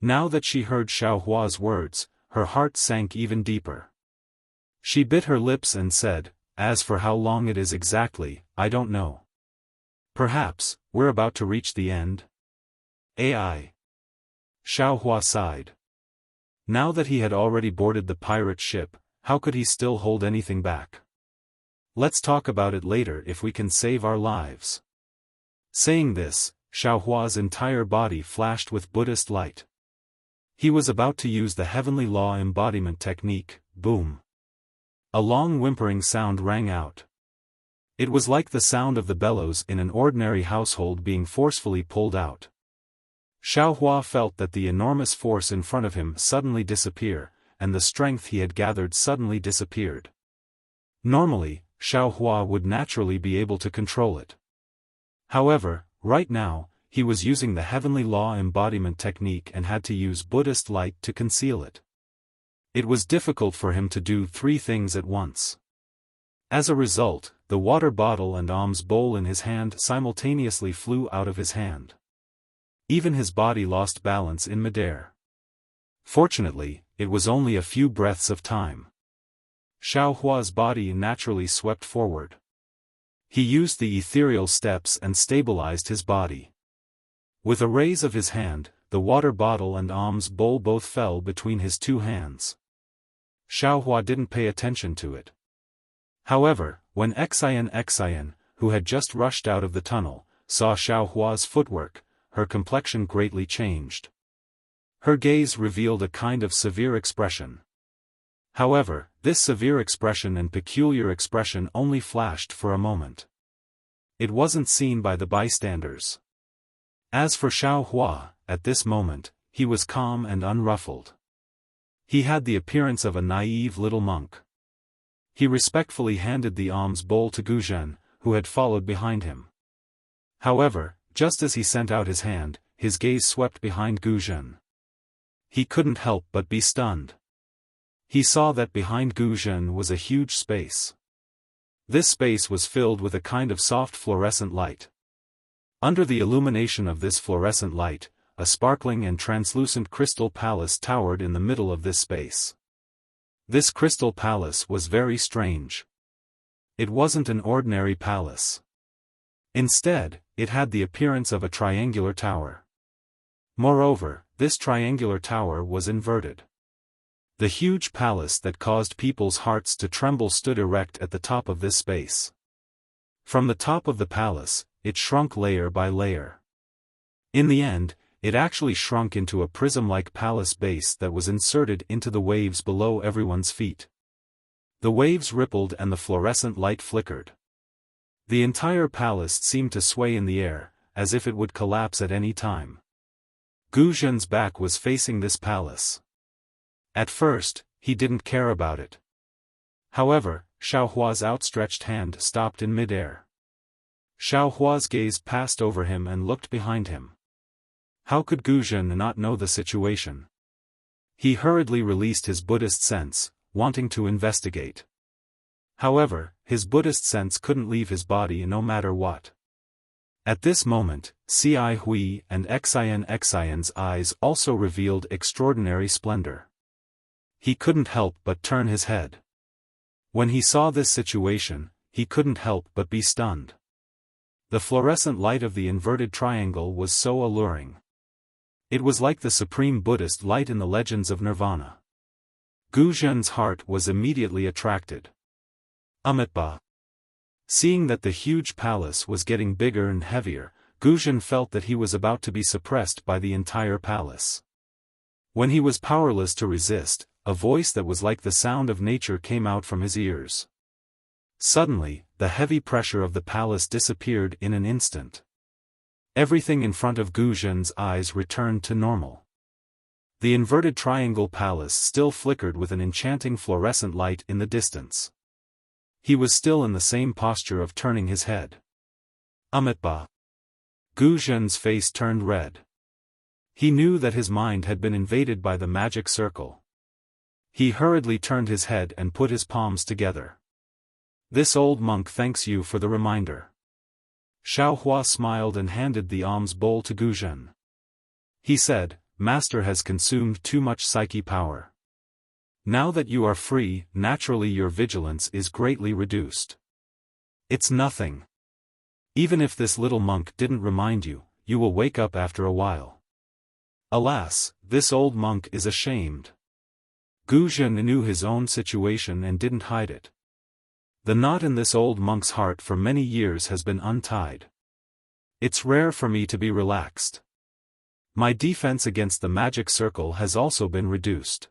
Now that she heard Xiaohua's words, her heart sank even deeper. She bit her lips and said, "As for how long it is exactly, I don't know. Perhaps, we're about to reach the end?" "Ai." Xiaohua sighed. Now that he had already boarded the pirate ship, how could he still hold anything back? "Let's talk about it later if we can save our lives." Saying this, Xiaohua's entire body flashed with Buddhist light. He was about to use the heavenly law embodiment technique, boom. A long whimpering sound rang out. It was like the sound of the bellows in an ordinary household being forcefully pulled out. Xiaohua felt that the enormous force in front of him suddenly disappear, and the strength he had gathered suddenly disappeared. Normally, Xiaohua would naturally be able to control it. However, right now, he was using the heavenly law embodiment technique and had to use Buddhist light to conceal it. It was difficult for him to do three things at once. As a result, the water bottle and alms bowl in his hand simultaneously flew out of his hand. Even his body lost balance in midair. Fortunately, it was only a few breaths of time. Xiaohua's body naturally swept forward. He used the ethereal steps and stabilized his body. With a raise of his hand, the water bottle and alms bowl both fell between his two hands. Xiaohua didn't pay attention to it. However, when Xian, who had just rushed out of the tunnel, saw Xiaohua's footwork, her complexion greatly changed. Her gaze revealed a kind of severe expression. However, this severe expression and peculiar expression only flashed for a moment. It wasn't seen by the bystanders. As for Xiaohua, at this moment, he was calm and unruffled. He had the appearance of a naive little monk. He respectfully handed the alms bowl to Guzhen, who had followed behind him. However, just as he sent out his hand, his gaze swept behind Guzhen. He couldn't help but be stunned. He saw that behind Guzhen was a huge space. This space was filled with a kind of soft fluorescent light. Under the illumination of this fluorescent light, a sparkling and translucent crystal palace towered in the middle of this space. This crystal palace was very strange. It wasn't an ordinary palace. Instead, it had the appearance of a triangular tower. Moreover, this triangular tower was inverted. The huge palace that caused people's hearts to tremble stood erect at the top of this space. From the top of the palace, it shrunk layer by layer. In the end, it actually shrunk into a prism-like palace base that was inserted into the waves below everyone's feet. The waves rippled and the fluorescent light flickered. The entire palace seemed to sway in the air, as if it would collapse at any time. Guzhen's back was facing this palace. At first, he didn't care about it. However, Xiaohua's outstretched hand stopped in midair. Xiaohua's gaze passed over him and looked behind him. How could Guzhen not know the situation? He hurriedly released his Buddhist sense, wanting to investigate. However, his Buddhist sense couldn't leave his body no matter what. At this moment, Ci Hui and Xian's eyes also revealed extraordinary splendor. He couldn't help but turn his head. When he saw this situation, he couldn't help but be stunned. The fluorescent light of the inverted triangle was so alluring. It was like the supreme Buddhist light in the legends of Nirvana. Gu Zhen's heart was immediately attracted. Amitabha. Seeing that the huge palace was getting bigger and heavier, Gu Zhen felt that he was about to be suppressed by the entire palace. When he was powerless to resist, a voice that was like the sound of nature came out from his ears. Suddenly, the heavy pressure of the palace disappeared in an instant. Everything in front of Gu Zhen's eyes returned to normal. The inverted triangle palace still flickered with an enchanting fluorescent light in the distance. He was still in the same posture of turning his head. Amitabha. Gu Zhen's face turned red. He knew that his mind had been invaded by the magic circle. He hurriedly turned his head and put his palms together. This old monk thanks you for the reminder. Xiaofan smiled and handed the alms bowl to Gu Zhen. He said, Master has consumed too much psyche power. Now that you are free, naturally your vigilance is greatly reduced. It's nothing. Even if this little monk didn't remind you, you will wake up after a while. Alas, this old monk is ashamed. Gu Zhen knew his own situation and didn't hide it. The knot in this old monk's heart for many years has been untied. It's rare for me to be relaxed. My defense against the magic circle has also been reduced.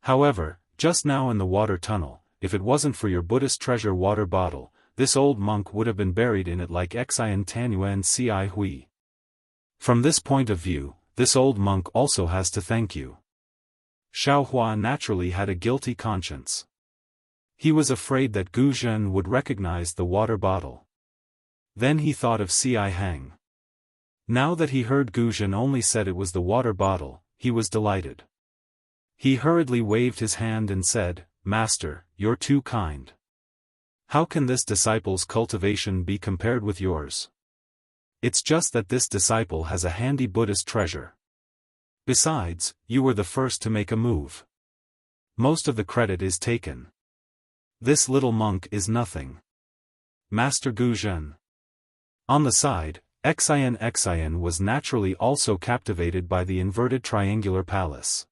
However, just now in the water tunnel, if it wasn't for your Buddhist treasure water bottle, this old monk would have been buried in it like Xian Tanyuan Ci Hui. From this point of view, this old monk also has to thank you. Xiaofan naturally had a guilty conscience. He was afraid that Gu Zhen would recognize the water bottle. Then he thought of Ci Hang. Now that he heard Gu Zhen only said it was the water bottle, he was delighted. He hurriedly waved his hand and said, Master, you're too kind. How can this disciple's cultivation be compared with yours? It's just that this disciple has a handy Buddhist treasure. Besides, you were the first to make a move. Most of the credit is taken. This little monk is nothing. Master Gu Zhen. On the side, Xian was naturally also captivated by the inverted triangular palace.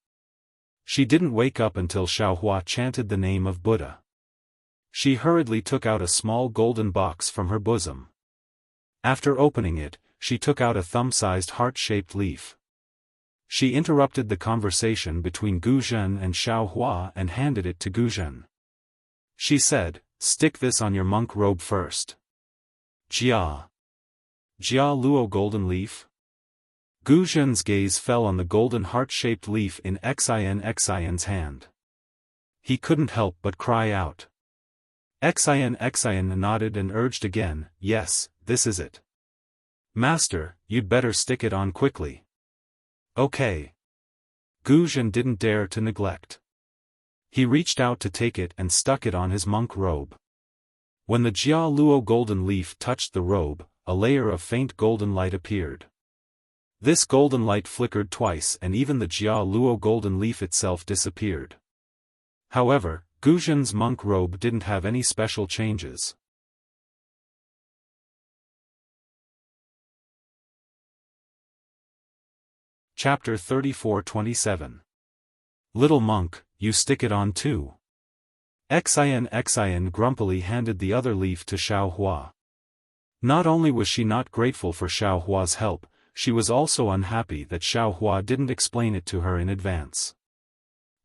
She didn't wake up until Xiaofan chanted the name of Buddha. She hurriedly took out a small golden box from her bosom. After opening it, she took out a thumb-sized heart-shaped leaf. She interrupted the conversation between Gu Zhen and Xiaofan and handed it to Gu Zhen. She said, Stick this on your monk robe first. Jia. Jia Luo golden leaf? Gu Zhen's gaze fell on the golden heart-shaped leaf in Xian's hand. He couldn't help but cry out. Xian nodded and urged again, Yes, this is it. Master, you'd better stick it on quickly. Okay. Gu Zhen didn't dare to neglect. He reached out to take it and stuck it on his monk robe. When the Jia Luo golden leaf touched the robe, a layer of faint golden light appeared. This golden light flickered twice and even the Jia Luo golden leaf itself disappeared. However, Gu Zhen's monk robe didn't have any special changes. Chapter 34-27. Little monk, you stick it on too. Xian grumpily handed the other leaf to Xiaofan. Not only was she not grateful for Xiaohua's help, she was also unhappy that Xiaofan didn't explain it to her in advance.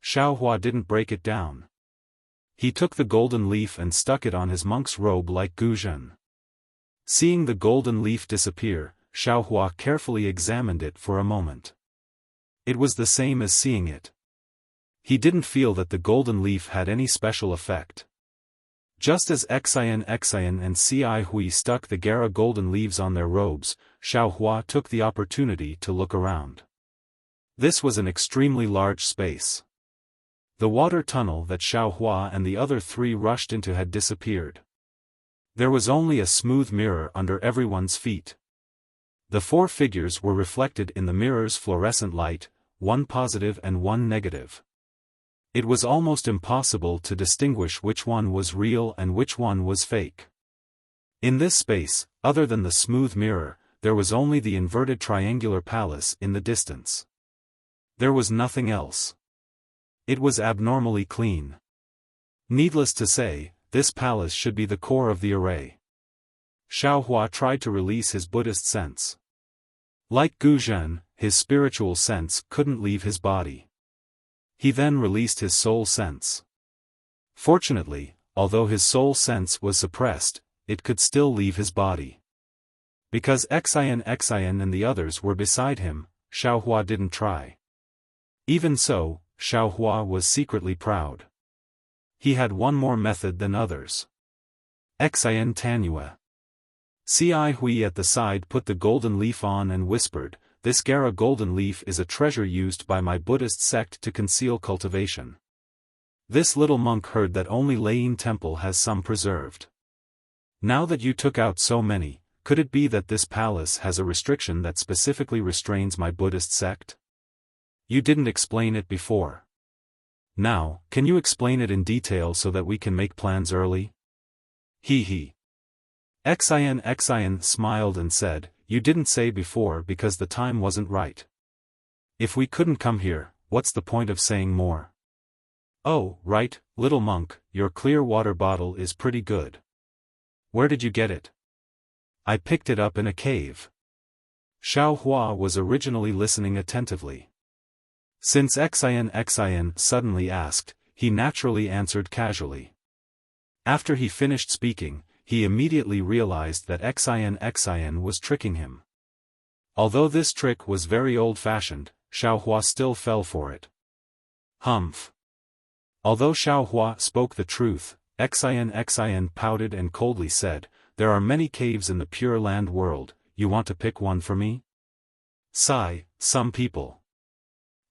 Xiaofan didn't break it down. He took the golden leaf and stuck it on his monk's robe like Gu Zhen. Seeing the golden leaf disappear, Xiaofan carefully examined it for a moment. It was the same as seeing it. He didn't feel that the golden leaf had any special effect. Just as Xian and Ci Hui stuck the Gara golden leaves on their robes, Xiaofan took the opportunity to look around. This was an extremely large space. The water tunnel that Xiaohua and the other three rushed into had disappeared. There was only a smooth mirror under everyone's feet. The four figures were reflected in the mirror's fluorescent light, one positive and one negative. It was almost impossible to distinguish which one was real and which one was fake. In this space, other than the smooth mirror, there was only the inverted triangular palace in the distance. There was nothing else. It was abnormally clean. Needless to say, this palace should be the core of the array. Xiaohua tried to release his Buddhist sense. Like Gu Zhen, his spiritual sense couldn't leave his body. He then released his soul sense. Fortunately, although his soul sense was suppressed, it could still leave his body. Because Xian and the others were beside him, Xiaohua didn't try. Even so, Xiaohua was secretly proud. He had one more method than others. Xian Tanue. Ci Hui at the side put the golden leaf on and whispered, "This Gara golden leaf is a treasure used by my Buddhist sect to conceal cultivation. This little monk heard that only Layin Temple has some preserved. Now that you took out so many, could it be that this palace has a restriction that specifically restrains my Buddhist sect? You didn't explain it before. Now, can you explain it in detail so that we can make plans early?" He. Xian smiled and said, "You didn't say before because the time wasn't right. If we couldn't come here, what's the point of saying more? Oh, right, little monk, your clear water bottle is pretty good. Where did you get it?" "I picked it up in a cave." Xiaohua was originally listening attentively. Since Xian suddenly asked, he naturally answered casually. After he finished speaking, he immediately realized that Xian was tricking him. Although this trick was very old-fashioned, Xiaohua still fell for it. Humph. Although Xiaohua spoke the truth, Xian pouted and coldly said, "There are many caves in the Pure Land world, you want to pick one for me?" Sigh, some people.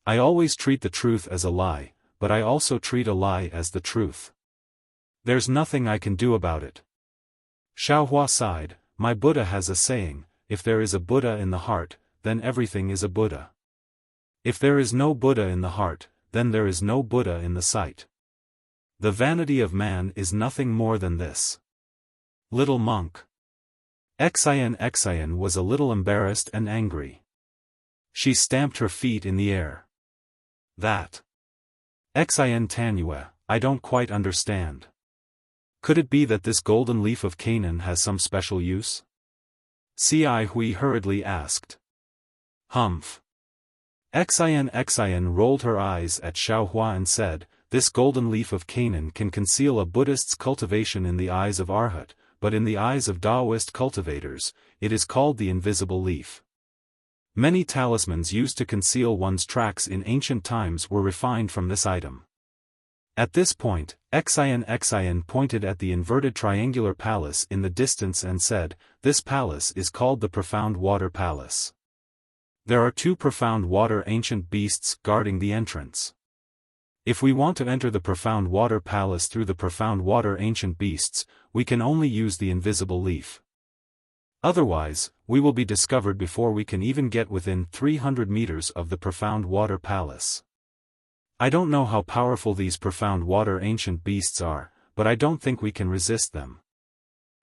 I always treat the truth as a lie, but I also treat a lie as the truth. There's nothing I can do about it. Xiaohua sighed, "My Buddha has a saying, if there is a Buddha in the heart, then everything is a Buddha. If there is no Buddha in the heart, then there is no Buddha in the sight. The vanity of man is nothing more than this." Little monk. Xian was a little embarrassed and angry. She stamped her feet in the air. That. Xian Tanue, I don't quite understand. Could it be that this golden leaf of Canaan has some special use? Ci Hui hurriedly asked. Humph. Xian rolled her eyes at Xiaohua and said, "This golden leaf of Canaan can conceal a Buddhist's cultivation in the eyes of Arhat, but in the eyes of Taoist cultivators, it is called the invisible leaf. Many talismans used to conceal one's tracks in ancient times were refined from this item." At this point, Xian pointed at the inverted triangular palace in the distance and said, "This palace is called the Profound Water Palace. There are 2 profound water ancient beasts guarding the entrance. If we want to enter the Profound Water Palace through the Profound Water ancient beasts, we can only use the invisible leaf. Otherwise, we will be discovered before we can even get within 300 meters of the Profound Water Palace. I don't know how powerful these Profound Water ancient beasts are, but I don't think we can resist them."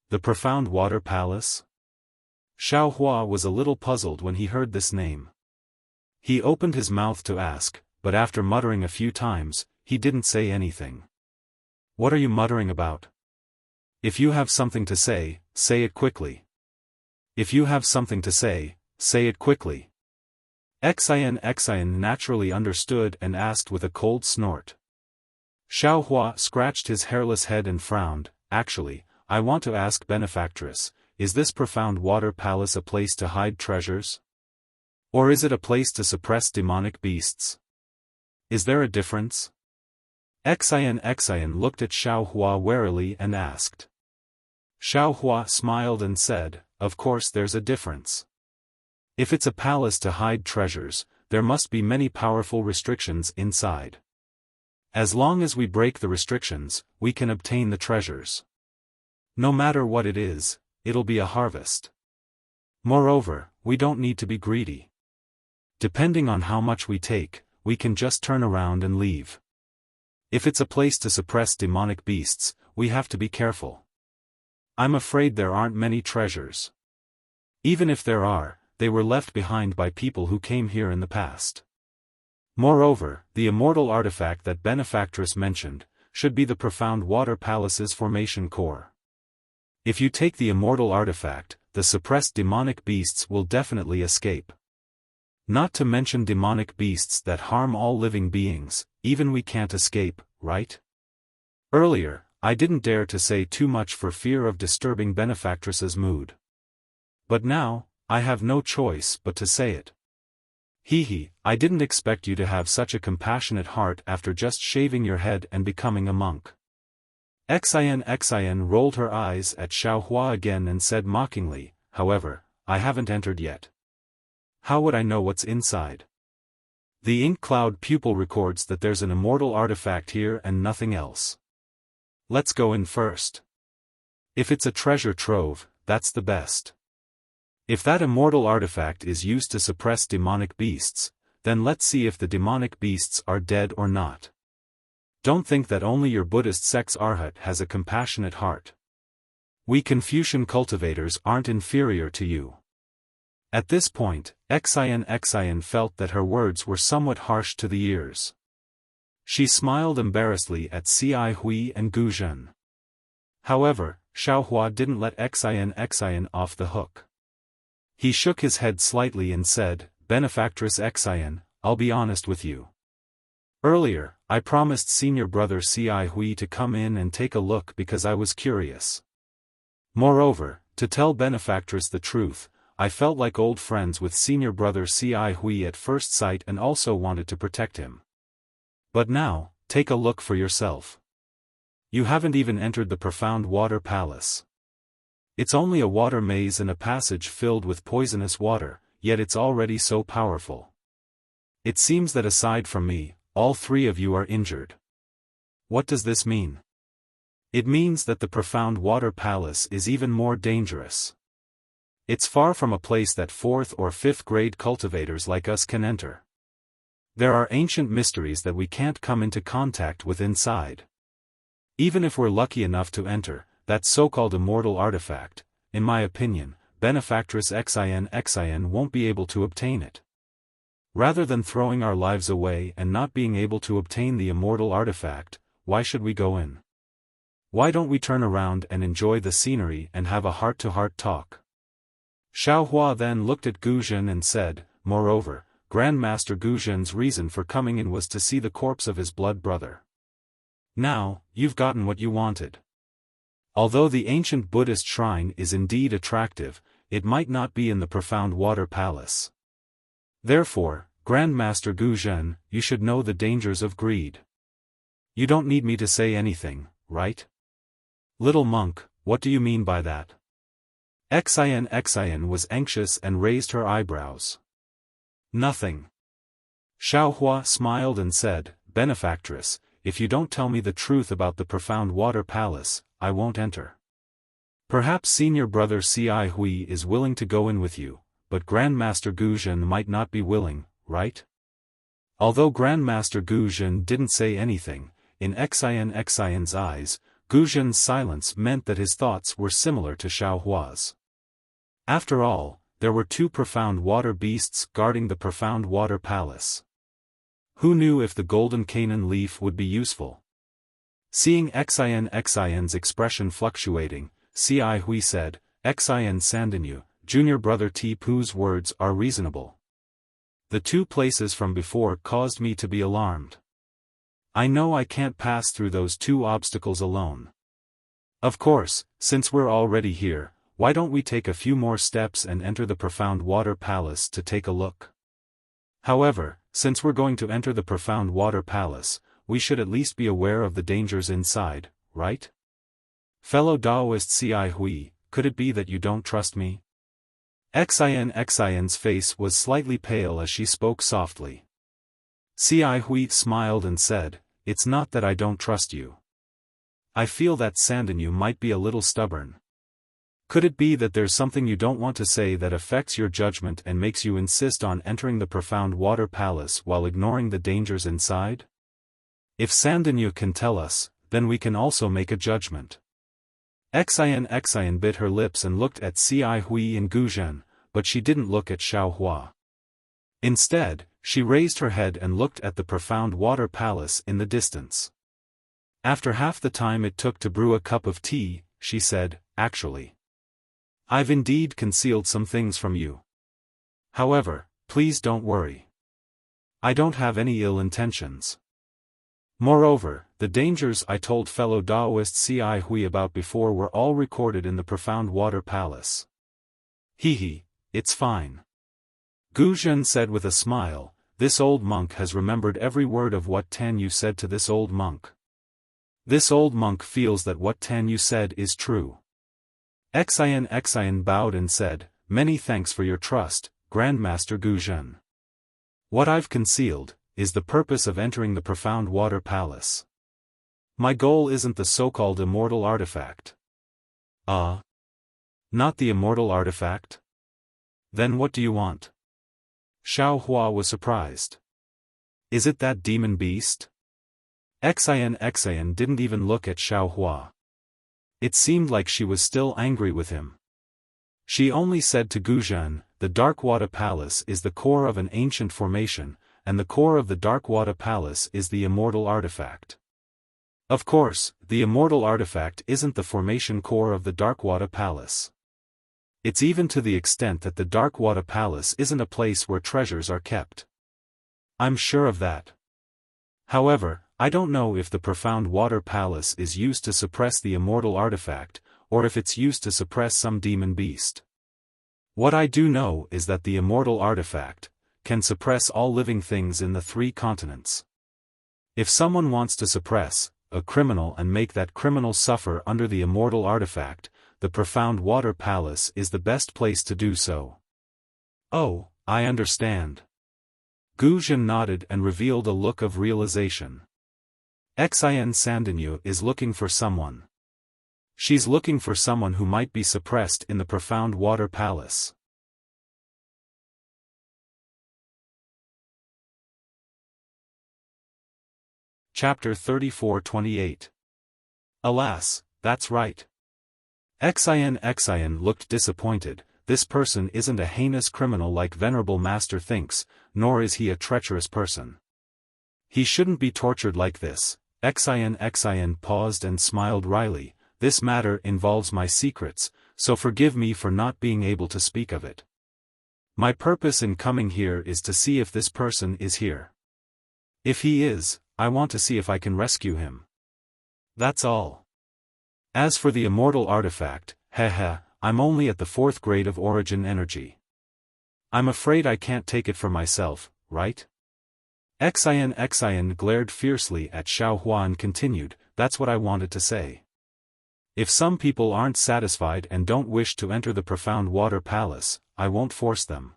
The Profound Water Palace? Xiaohua was a little puzzled when he heard this name. He opened his mouth to ask, but after muttering a few times, he didn't say anything. "What are you muttering about? If you have something to say, say it quickly. If you have something to say, say it quickly." Xian naturally understood and asked with a cold snort. Xiaohua scratched his hairless head and frowned, "Actually, I want to ask benefactress, is this Profound Water Palace a place to hide treasures? Or is it a place to suppress demonic beasts? Is there a difference?" Xian looked at Xiaohua warily and asked. Xiaohua smiled and said, "Of course there's a difference. If it's a palace to hide treasures, there must be many powerful restrictions inside. As long as we break the restrictions, we can obtain the treasures. No matter what it is, it'll be a harvest. Moreover, we don't need to be greedy. Depending on how much we take, we can just turn around and leave. If it's a place to suppress demonic beasts, we have to be careful. I'm afraid there aren't many treasures. Even if there are, they were left behind by people who came here in the past. Moreover, the immortal artifact that Benefactress mentioned, should be the Profound Water Palace's formation core. If you take the immortal artifact, the suppressed demonic beasts will definitely escape. Not to mention demonic beasts that harm all living beings, even we can't escape, right? Earlier, I didn't dare to say too much for fear of disturbing Benefactress's mood. But now, I have no choice but to say it. I didn't expect you to have such a compassionate heart after just shaving your head and becoming a monk. Xin rolled her eyes at Xiaohua again and said mockingly, however, I haven't entered yet. How would I know what's inside? The ink cloud pupil records that there's an immortal artifact here and nothing else. Let's go in first. If it's a treasure trove, that's the best. If that immortal artifact is used to suppress demonic beasts, then let's see if the demonic beasts are dead or not. Don't think that only your Buddhist sect's Arhat has a compassionate heart. We Confucian cultivators aren't inferior to you. At this point, Xin felt that her words were somewhat harsh to the ears. She smiled embarrassedly at Ci Hui and Gu Zhen. However, Xiaohua didn't let Xin off the hook. He shook his head slightly and said, Benefactress Xin, I'll be honest with you. Earlier, I promised senior brother Ci Hui to come in and take a look because I was curious. Moreover, to tell Benefactress the truth, I felt like old friends with senior brother Ci Hui at first sight and also wanted to protect him. But now, take a look for yourself. You haven't even entered the Profound Water Palace. It's only a water maze and a passage filled with poisonous water, yet it's already so powerful. It seems that aside from me, all three of you are injured. What does this mean? It means that the Profound Water Palace is even more dangerous. It's far from a place that 4th or 5th grade cultivators like us can enter. There are ancient mysteries that we can't come into contact with inside. Even if we're lucky enough to enter, that so-called immortal artifact, in my opinion, Benefactress Xin won't be able to obtain it. Rather than throwing our lives away and not being able to obtain the immortal artifact, why should we go in? Why don't we turn around and enjoy the scenery and have a heart-to-heart talk? Xiaohua then looked at Gu Zhen and said, moreover, Grandmaster Gu Zhen's reason for coming in was to see the corpse of his blood brother. Now, you've gotten what you wanted. Although the ancient Buddhist shrine is indeed attractive, it might not be in the Profound Water Palace. Therefore, Grandmaster Gu Zhen, you should know the dangers of greed. You don't need me to say anything, right? Little monk, what do you mean by that? Xin was anxious and raised her eyebrows. Nothing. Xiaohua smiled and said, Benefactress, if you don't tell me the truth about the Profound Water Palace, I won't enter. Perhaps senior brother Ci Hui is willing to go in with you, but Grandmaster Gu Zhen might not be willing, right? Although Grandmaster Gu Zhen didn't say anything, in Xin's eyes, Gu Zhen's silence meant that his thoughts were similar to Xiaohua's. After all, there were two profound water beasts guarding the Profound Water Palace. Who knew if the golden Canaan leaf would be useful? Seeing Xin's expression fluctuating, Ci Hui said, Xin Sandinyu, junior brother Tipu's words are reasonable. The two places from before caused me to be alarmed. I know I can't pass through those two obstacles alone. Of course, since we're already here, why don't we take a few more steps and enter the Profound Water Palace to take a look? However, since we're going to enter the Profound Water Palace, we should at least be aware of the dangers inside, right? Fellow Taoist Ci Hui, could it be that you don't trust me? Xian's face was slightly pale as she spoke softly. Ci Hui smiled and said, "It's not that I don't trust you. I feel that Sandinyu might be a little stubborn. Could it be that there's something you don't want to say that affects your judgment and makes you insist on entering the profound water palace while ignoring the dangers inside? If Sandinyu can tell us, then we can also make a judgment." Xian bit her lips and looked at Ci Hui and Guzhen, but she didn't look at Xiaohua. Instead, she raised her head and looked at the profound water palace in the distance. After half the time it took to brew a cup of tea, she said, "Actually, I've indeed concealed some things from you. However, please don't worry. I don't have any ill intentions. Moreover, the dangers I told fellow Daoist Ci Hui about before were all recorded in the profound water palace." "Hee, it's fine," Guzhen said with a smile. "This old monk has remembered every word of what Tanyu said to this old monk. This old monk feels that what Tanyu said is true." Xian bowed and said, "Many thanks for your trust, Grandmaster Guzhen. What I've concealed is the purpose of entering the profound water palace. My goal isn't the so-called immortal artifact." Not the immortal artifact? Then what do you want?" Xiaohua was surprised. "Is it that demon beast?" Xian didn't even look at Xiaohua. It seemed like she was still angry with him. She only said to Guzhen, "The Dark Water Palace is the core of an ancient formation, and the core of the Dark Water Palace is the immortal artifact. Of course, the immortal artifact isn't the formation core of the Dark Water Palace. It's even to the extent that the Dark Water Palace isn't a place where treasures are kept. I'm sure of that. However, I don't know if the Profound Water Palace is used to suppress the immortal artifact, or if it's used to suppress some demon beast. What I do know is that the immortal artifact can suppress all living things in the 3 continents. If someone wants to suppress a criminal and make that criminal suffer under the immortal artifact, the Profound Water Palace is the best place to do so." "Oh, I understand." Guzhen nodded and revealed a look of realization. Xian Sandinyu is looking for someone. She's looking for someone who might be suppressed in the Profound Water Palace. Chapter 34-28. Alas, that's right. Xian looked disappointed. This person isn't a heinous criminal like Venerable Master thinks, nor is he a treacherous person. He shouldn't be tortured like this. Xian paused and smiled wryly. "This matter involves my secrets, so forgive me for not being able to speak of it. My purpose in coming here is to see if this person is here. If he is, I want to see if I can rescue him. That's all. As for the immortal artifact, I'm only at the 4th grade of origin energy. I'm afraid I can't take it for myself, right?" Xian glared fiercely at Xiaohua and continued, "That's what I wanted to say. If some people aren't satisfied and don't wish to enter the Profound Water Palace, I won't force them.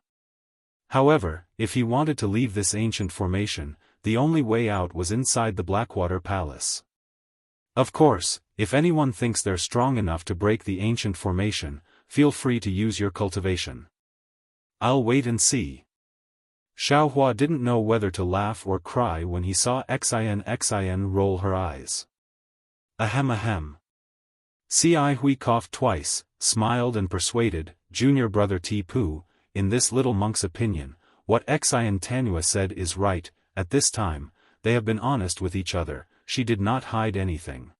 However, if he wanted to leave this ancient formation, the only way out was inside the Blackwater Palace. Of course, if anyone thinks they're strong enough to break the ancient formation, feel free to use your cultivation. I'll wait and see." Xiaohua didn't know whether to laugh or cry when he saw Xian roll her eyes. Ahem. Ci Hui coughed twice, smiled and persuaded, "Junior brother Tipu, in this little monk's opinion, what Xian Tanua said is right. At this time, they have been honest with each other. She did not hide anything.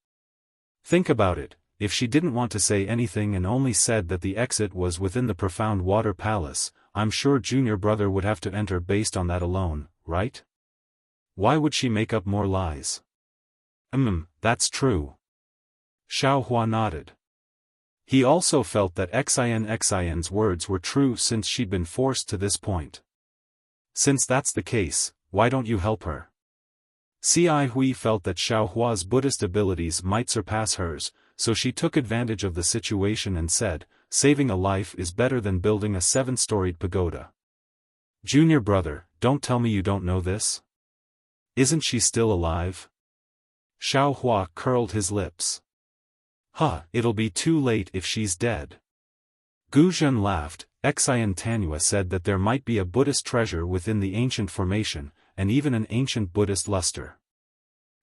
Think about it, if she didn't want to say anything and only said that the exit was within the Profound Water Palace, I'm sure Junior brother would have to enter based on that alone, right? Why would she make up more lies?" That's true." Xiaohua nodded. He also felt that Xian's words were true since she'd been forced to this point. "Since that's the case, why don't you help her?" Ci Hui felt that Xiaohua's Buddhist abilities might surpass hers, so she took advantage of the situation and said, saving a life is better than building a 7-storied pagoda. Junior brother, don't tell me you don't know this? Isn't she still alive? Xiaofan curled his lips. It'll be too late if she's dead. Gu Zhen laughed. Xian Tanua said that there might be a Buddhist treasure within the ancient formation, and even an ancient Buddhist luster.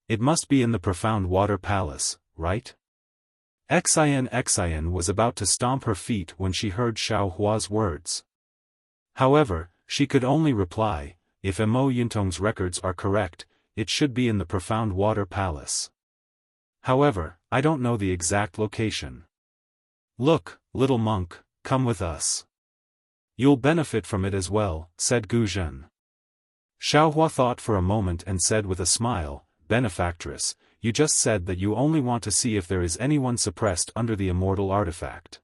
It must be in the profound water palace, right? Xian was about to stomp her feet when she heard Xiaohua's words. However, she could only reply, if Mo Yuntong's records are correct, it should be in the profound water palace. However, I don't know the exact location. Look, little monk, come with us. You'll benefit from it as well, said Gu Zhen. Xiaohua thought for a moment and said with a smile, benefactress, you just said that you only want to see if there is anyone suppressed under the immortal artifact.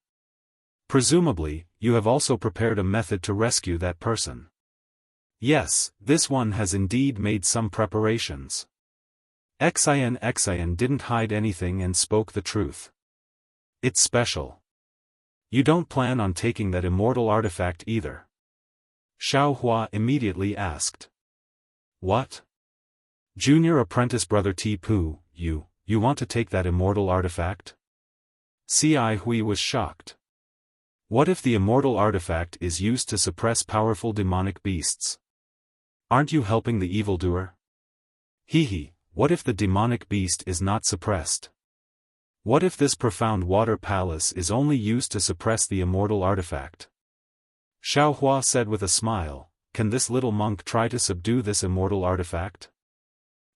Presumably, you have also prepared a method to rescue that person. Yes, this one has indeed made some preparations. Xian didn't hide anything and spoke the truth. It's special. You don't plan on taking that immortal artifact either? Xiaohua immediately asked. What? Junior apprentice brother Tipu, you want to take that immortal artifact? Ci Hui was shocked. What if the immortal artifact is used to suppress powerful demonic beasts? Aren't you helping the evildoer? What if the demonic beast is not suppressed? What if this profound water palace is only used to suppress the immortal artifact? Xiaohua said with a smile, can this little monk try to subdue this immortal artifact?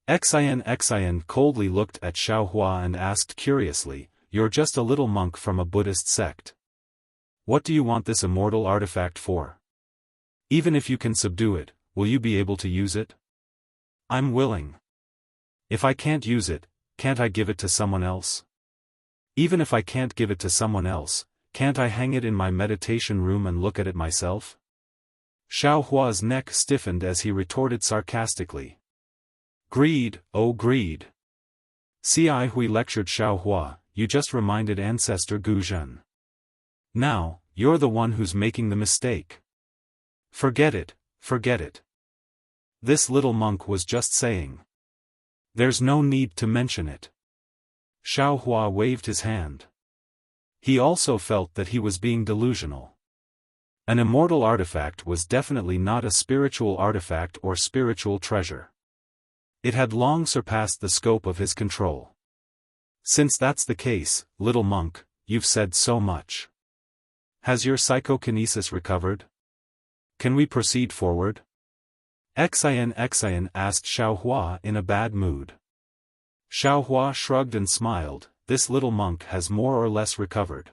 Xian coldly looked at Xiaohua and asked curiously, you're just a little monk from a Buddhist sect. What do you want this immortal artifact for? Even if you can subdue it, will you be able to use it? I'm willing. If I can't use it, can't I give it to someone else? Even if I can't give it to someone else, can't I hang it in my meditation room and look at it myself? Xiaohua's neck stiffened as he retorted sarcastically. Greed, oh greed. Ci Hui lectured Xiaohua, you just reminded ancestor Gu Zhen. Now, you're the one who's making the mistake. Forget it, forget it. This little monk was just saying. There's no need to mention it. Xiaohua waved his hand. He also felt that he was being delusional. An immortal artifact was definitely not a spiritual artifact or spiritual treasure. It had long surpassed the scope of his control. Since that's the case, little monk, you've said so much. Has your psychokinesis recovered? Can we proceed forward? Xian asked Xiaohua in a bad mood. Xiaohua shrugged and smiled, this little monk has more or less recovered.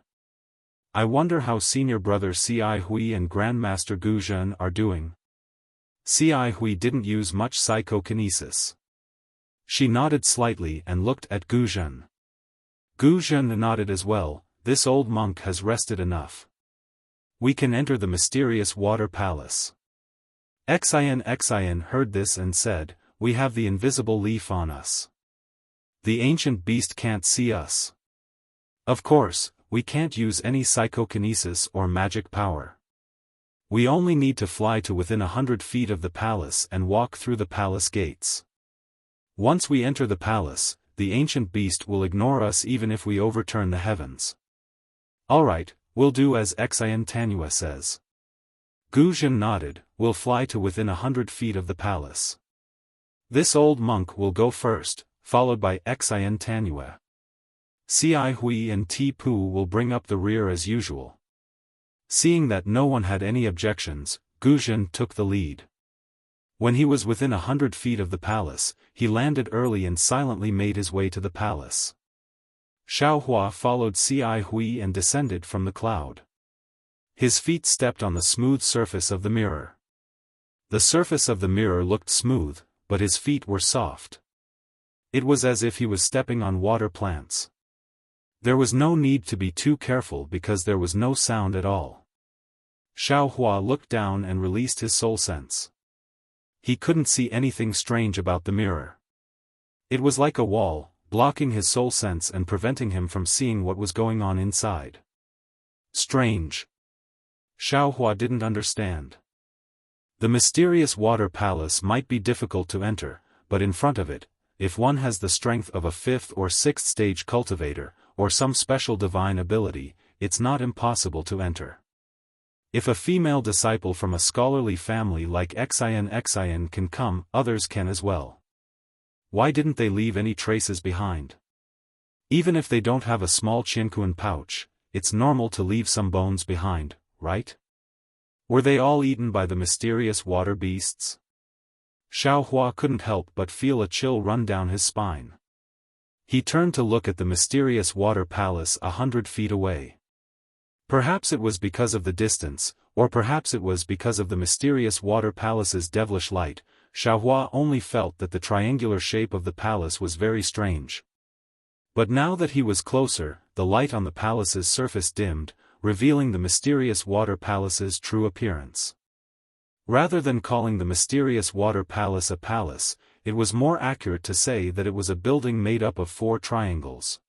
I wonder how senior brother Ci Hui and Grandmaster Gu Zhen are doing. Ci Hui didn't use much psychokinesis. She nodded slightly and looked at Gu Zhen. Gu Zhen nodded as well, this old monk has rested enough. We can enter the mysterious water palace. Xian heard this and said, we have the invisible leaf on us. The ancient beast can't see us. Of course, we can't use any psychokinesis or magic power. We only need to fly to within 100 feet of the palace and walk through the palace gates. Once we enter the palace, the ancient beast will ignore us even if we overturn the heavens. Alright, we'll do as Xian Tanua says. Gu Zhen nodded, we'll fly to within 100 feet of the palace. This old monk will go first, followed by Xian Tanua. Ci Hui and Tipu will bring up the rear as usual. Seeing that no one had any objections, Gu Zhen took the lead. When he was within 100 feet of the palace, he landed early and silently made his way to the palace. Xiaohua followed Ci Hui and descended from the cloud. His feet stepped on the smooth surface of the mirror. The surface of the mirror looked smooth, but his feet were soft. It was as if he was stepping on water plants. There was no need to be too careful because there was no sound at all. Xiaohua looked down and released his soul sense. He couldn't see anything strange about the mirror. It was like a wall, blocking his soul sense and preventing him from seeing what was going on inside. Strange. Xiaofan didn't understand. The mysterious water palace might be difficult to enter, but in front of it, if one has the strength of a 5th or 6th stage cultivator, or some special divine ability, it's not impossible to enter. If a female disciple from a scholarly family like Xian can come, others can as well. Why didn't they leave any traces behind? Even if they don't have a small Qianquan pouch, it's normal to leave some bones behind, right? Were they all eaten by the mysterious water beasts? Xiaofan couldn't help but feel a chill run down his spine. He turned to look at the mysterious water palace 100 feet away. Perhaps it was because of the distance, or perhaps it was because of the mysterious water palace's devilish light. Xiaofan only felt that the triangular shape of the palace was very strange. But now that he was closer, the light on the palace's surface dimmed, revealing the mysterious water palace's true appearance. Rather than calling the mysterious water palace a palace, it was more accurate to say that it was a building made up of 4 triangles.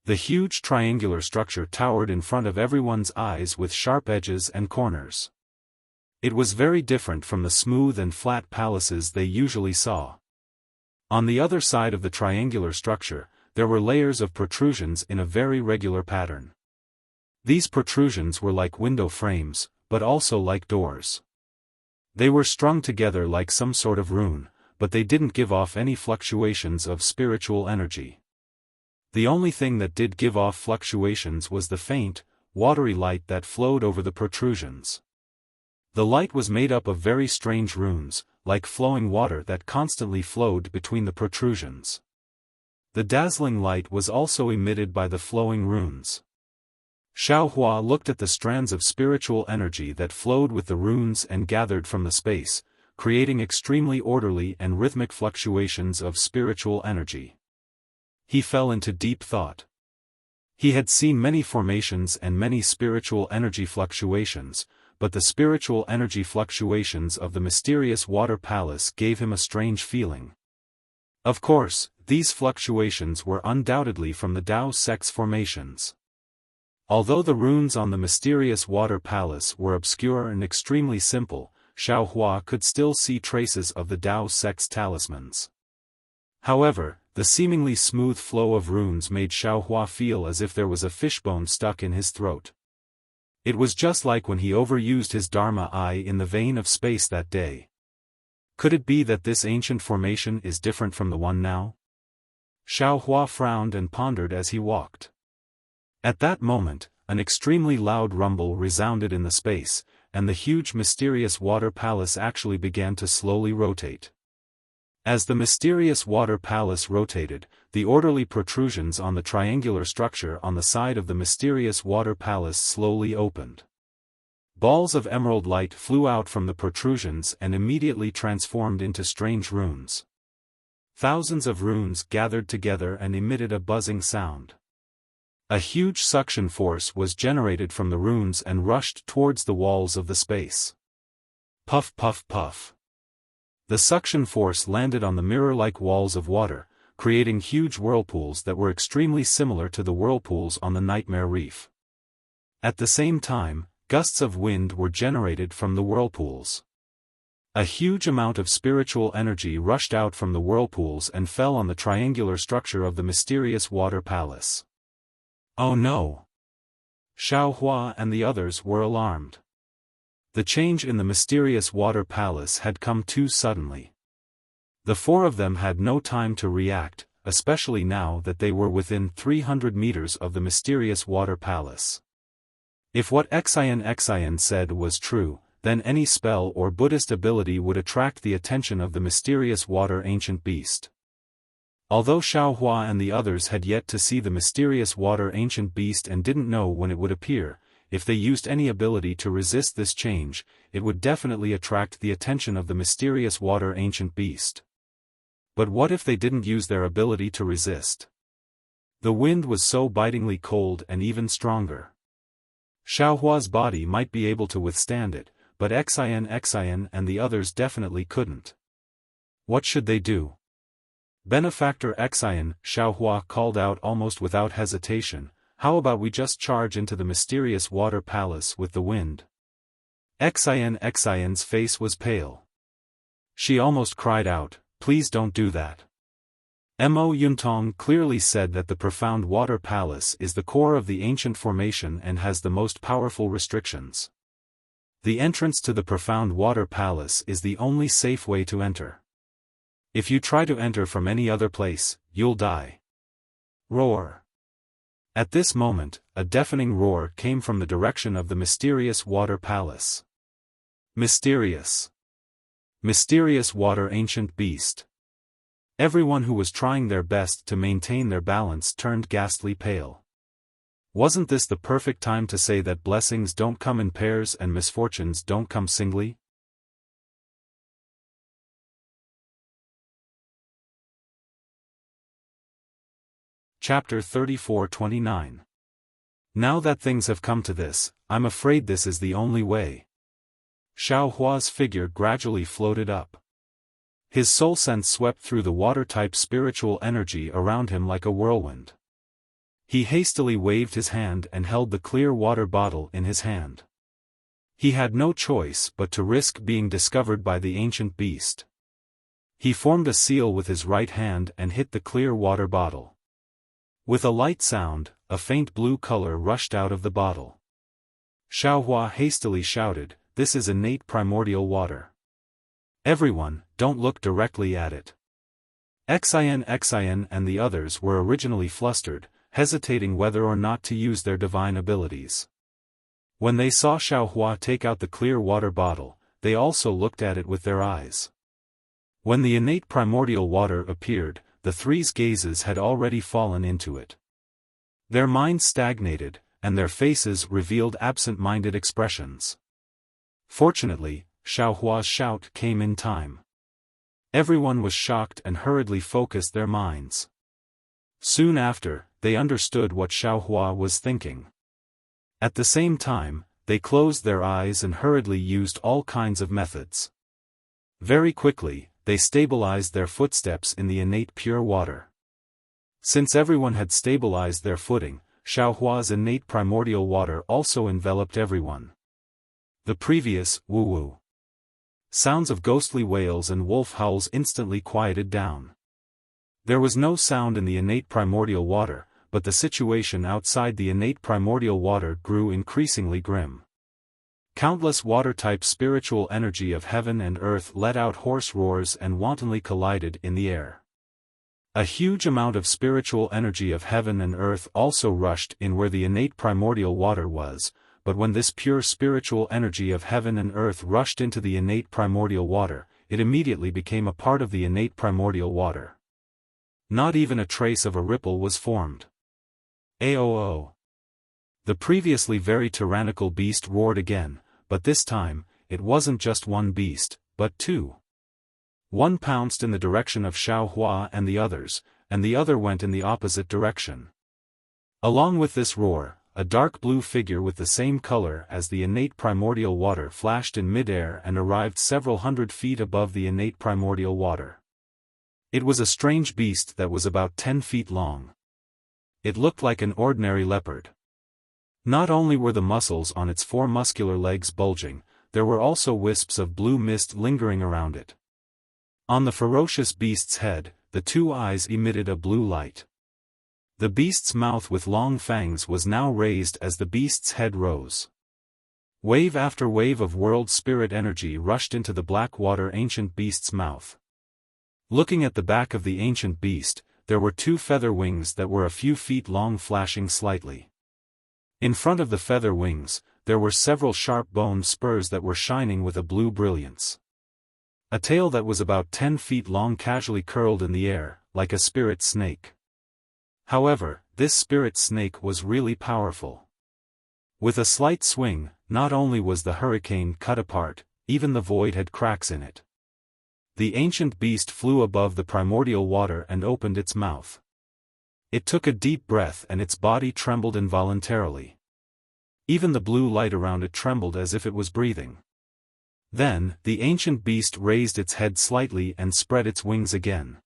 The huge triangular structure towered in front of everyone's eyes with sharp edges and corners. It was very different from the smooth and flat palaces they usually saw. On the other side of the triangular structure, there were layers of protrusions in a very regular pattern. These protrusions were like window frames, but also like doors. They were strung together like some sort of rune, but they didn't give off any fluctuations of spiritual energy. The only thing that did give off fluctuations was the faint, watery light that flowed over the protrusions. The light was made up of very strange runes, like flowing water that constantly flowed between the protrusions. The dazzling light was also emitted by the flowing runes. Xiaofan looked at the strands of spiritual energy that flowed with the runes and gathered from the space, creating extremely orderly and rhythmic fluctuations of spiritual energy. He fell into deep thought. He had seen many formations and many spiritual energy fluctuations, but the spiritual energy fluctuations of the mysterious water palace gave him a strange feeling. Of course, these fluctuations were undoubtedly from the Dao Sect's formations. Although the runes on the mysterious water palace were obscure and extremely simple, Xiaofan could still see traces of the Dao Sect's talismans. However, the seemingly smooth flow of runes made Xiaofan feel as if there was a fishbone stuck in his throat. It was just like when he overused his Dharma eye in the vein of space that day. Could it be that this ancient formation is different from the one now? Xiaofan frowned and pondered as he walked. At that moment, an extremely loud rumble resounded in the space, and the huge mysterious water palace actually began to slowly rotate. As the mysterious water palace rotated, the orderly protrusions on the triangular structure on the side of the mysterious water palace slowly opened. Balls of emerald light flew out from the protrusions and immediately transformed into strange runes. Thousands of runes gathered together and emitted a buzzing sound. A huge suction force was generated from the runes and rushed towards the walls of the space. Puff puff puff. The suction force landed on the mirror-like walls of water, creating huge whirlpools that were extremely similar to the whirlpools on the Nightmare Reef. At the same time, gusts of wind were generated from the whirlpools. A huge amount of spiritual energy rushed out from the whirlpools and fell on the triangular structure of the mysterious water palace. Oh no! Xiaofan and the others were alarmed. The change in the mysterious water palace had come too suddenly. The 4 of them had no time to react, especially now that they were within 300 meters of the mysterious water palace. If what Xian said was true, then any spell or Buddhist ability would attract the attention of the mysterious water ancient beast. Although Xiaofan and the others had yet to see the mysterious water ancient beast and didn't know when it would appear, if they used any ability to resist this change, it would definitely attract the attention of the mysterious water ancient beast. But what if they didn't use their ability to resist? The wind was so bitingly cold and even stronger. Xiaohua's body might be able to withstand it, but Xian and the others definitely couldn't. What should they do? Benefactor Xian, Xiaohua called out almost without hesitation, how about we just charge into the mysterious water palace with the wind? Xian's face was pale. She almost cried out, please don't do that. Mo Yuntong clearly said that the profound water palace is the core of the ancient formation and has the most powerful restrictions. The entrance to the profound water palace is the only safe way to enter. If you try to enter from any other place, you'll die. Roar. At this moment, a deafening roar came from the direction of the mysterious water palace. Mysterious. Mysterious water ancient beast. Everyone who was trying their best to maintain their balance turned ghastly pale. Wasn't this the perfect time to say that blessings don't come in pairs and misfortunes don't come singly? Chapter 34-29. Now that things have come to this, I'm afraid this is the only way. Xiaohua's figure gradually floated up. His soul sense swept through the water-type spiritual energy around him like a whirlwind. He hastily waved his hand and held the clear water bottle in his hand. He had no choice but to risk being discovered by the ancient beast. He formed a seal with his right hand and hit the clear water bottle. With a light sound, a faint blue color rushed out of the bottle. Xiaohua hastily shouted, "This is innate primordial water. Everyone, don't look directly at it." Xian and the others were originally flustered, hesitating whether or not to use their divine abilities. When they saw Xiaohua take out the clear water bottle, they also looked at it with their eyes. When the innate primordial water appeared, the three's gazes had already fallen into it. Their minds stagnated, and their faces revealed absent-minded expressions. Fortunately, Xiaohua's shout came in time. Everyone was shocked and hurriedly focused their minds. Soon after, they understood what Xiaohua was thinking. At the same time, they closed their eyes and hurriedly used all kinds of methods. Very quickly, they stabilized their footsteps in the innate pure water. Since everyone had stabilized their footing, Xiaohua's innate primordial water also enveloped everyone. The previous woo-woo sounds of ghostly wails and wolf howls instantly quieted down. There was no sound in the innate primordial water, but the situation outside the innate primordial water grew increasingly grim. Countless water-type spiritual energy of heaven and earth let out hoarse roars and wantonly collided in the air. A huge amount of spiritual energy of heaven and earth also rushed in where the innate primordial water was, but when this pure spiritual energy of heaven and earth rushed into the innate primordial water, it immediately became a part of the innate primordial water. Not even a trace of a ripple was formed. Aoo! The previously very tyrannical beast roared again, but this time, it wasn't just one beast, but two. One pounced in the direction of Xiaohua and the other went in the opposite direction. Along with this roar, a dark blue figure with the same color as the innate primordial water flashed in midair and arrived several hundred feet above the innate primordial water. It was a strange beast that was about 10 feet long. It looked like an ordinary leopard. Not only were the muscles on its 4 muscular legs bulging, there were also wisps of blue mist lingering around it. On the ferocious beast's head, the 2 eyes emitted a blue light. The beast's mouth with long fangs was now raised as the beast's head rose. Wave after wave of world spirit energy rushed into the black water ancient beast's mouth. Looking at the back of the ancient beast, there were 2 feather wings that were a few feet long flashing slightly. In front of the feather wings, there were several sharp bone spurs that were shining with a blue brilliance. A tail that was about 10 feet long casually curled in the air, like a spirit snake. However, this spirit snake was really powerful. With a slight swing, not only was the hurricane cut apart, even the void had cracks in it. The ancient beast flew above the primordial water and opened its mouth. It took a deep breath and its body trembled involuntarily. Even the blue light around it trembled as if it was breathing. Then, the ancient beast raised its head slightly and spread its wings again.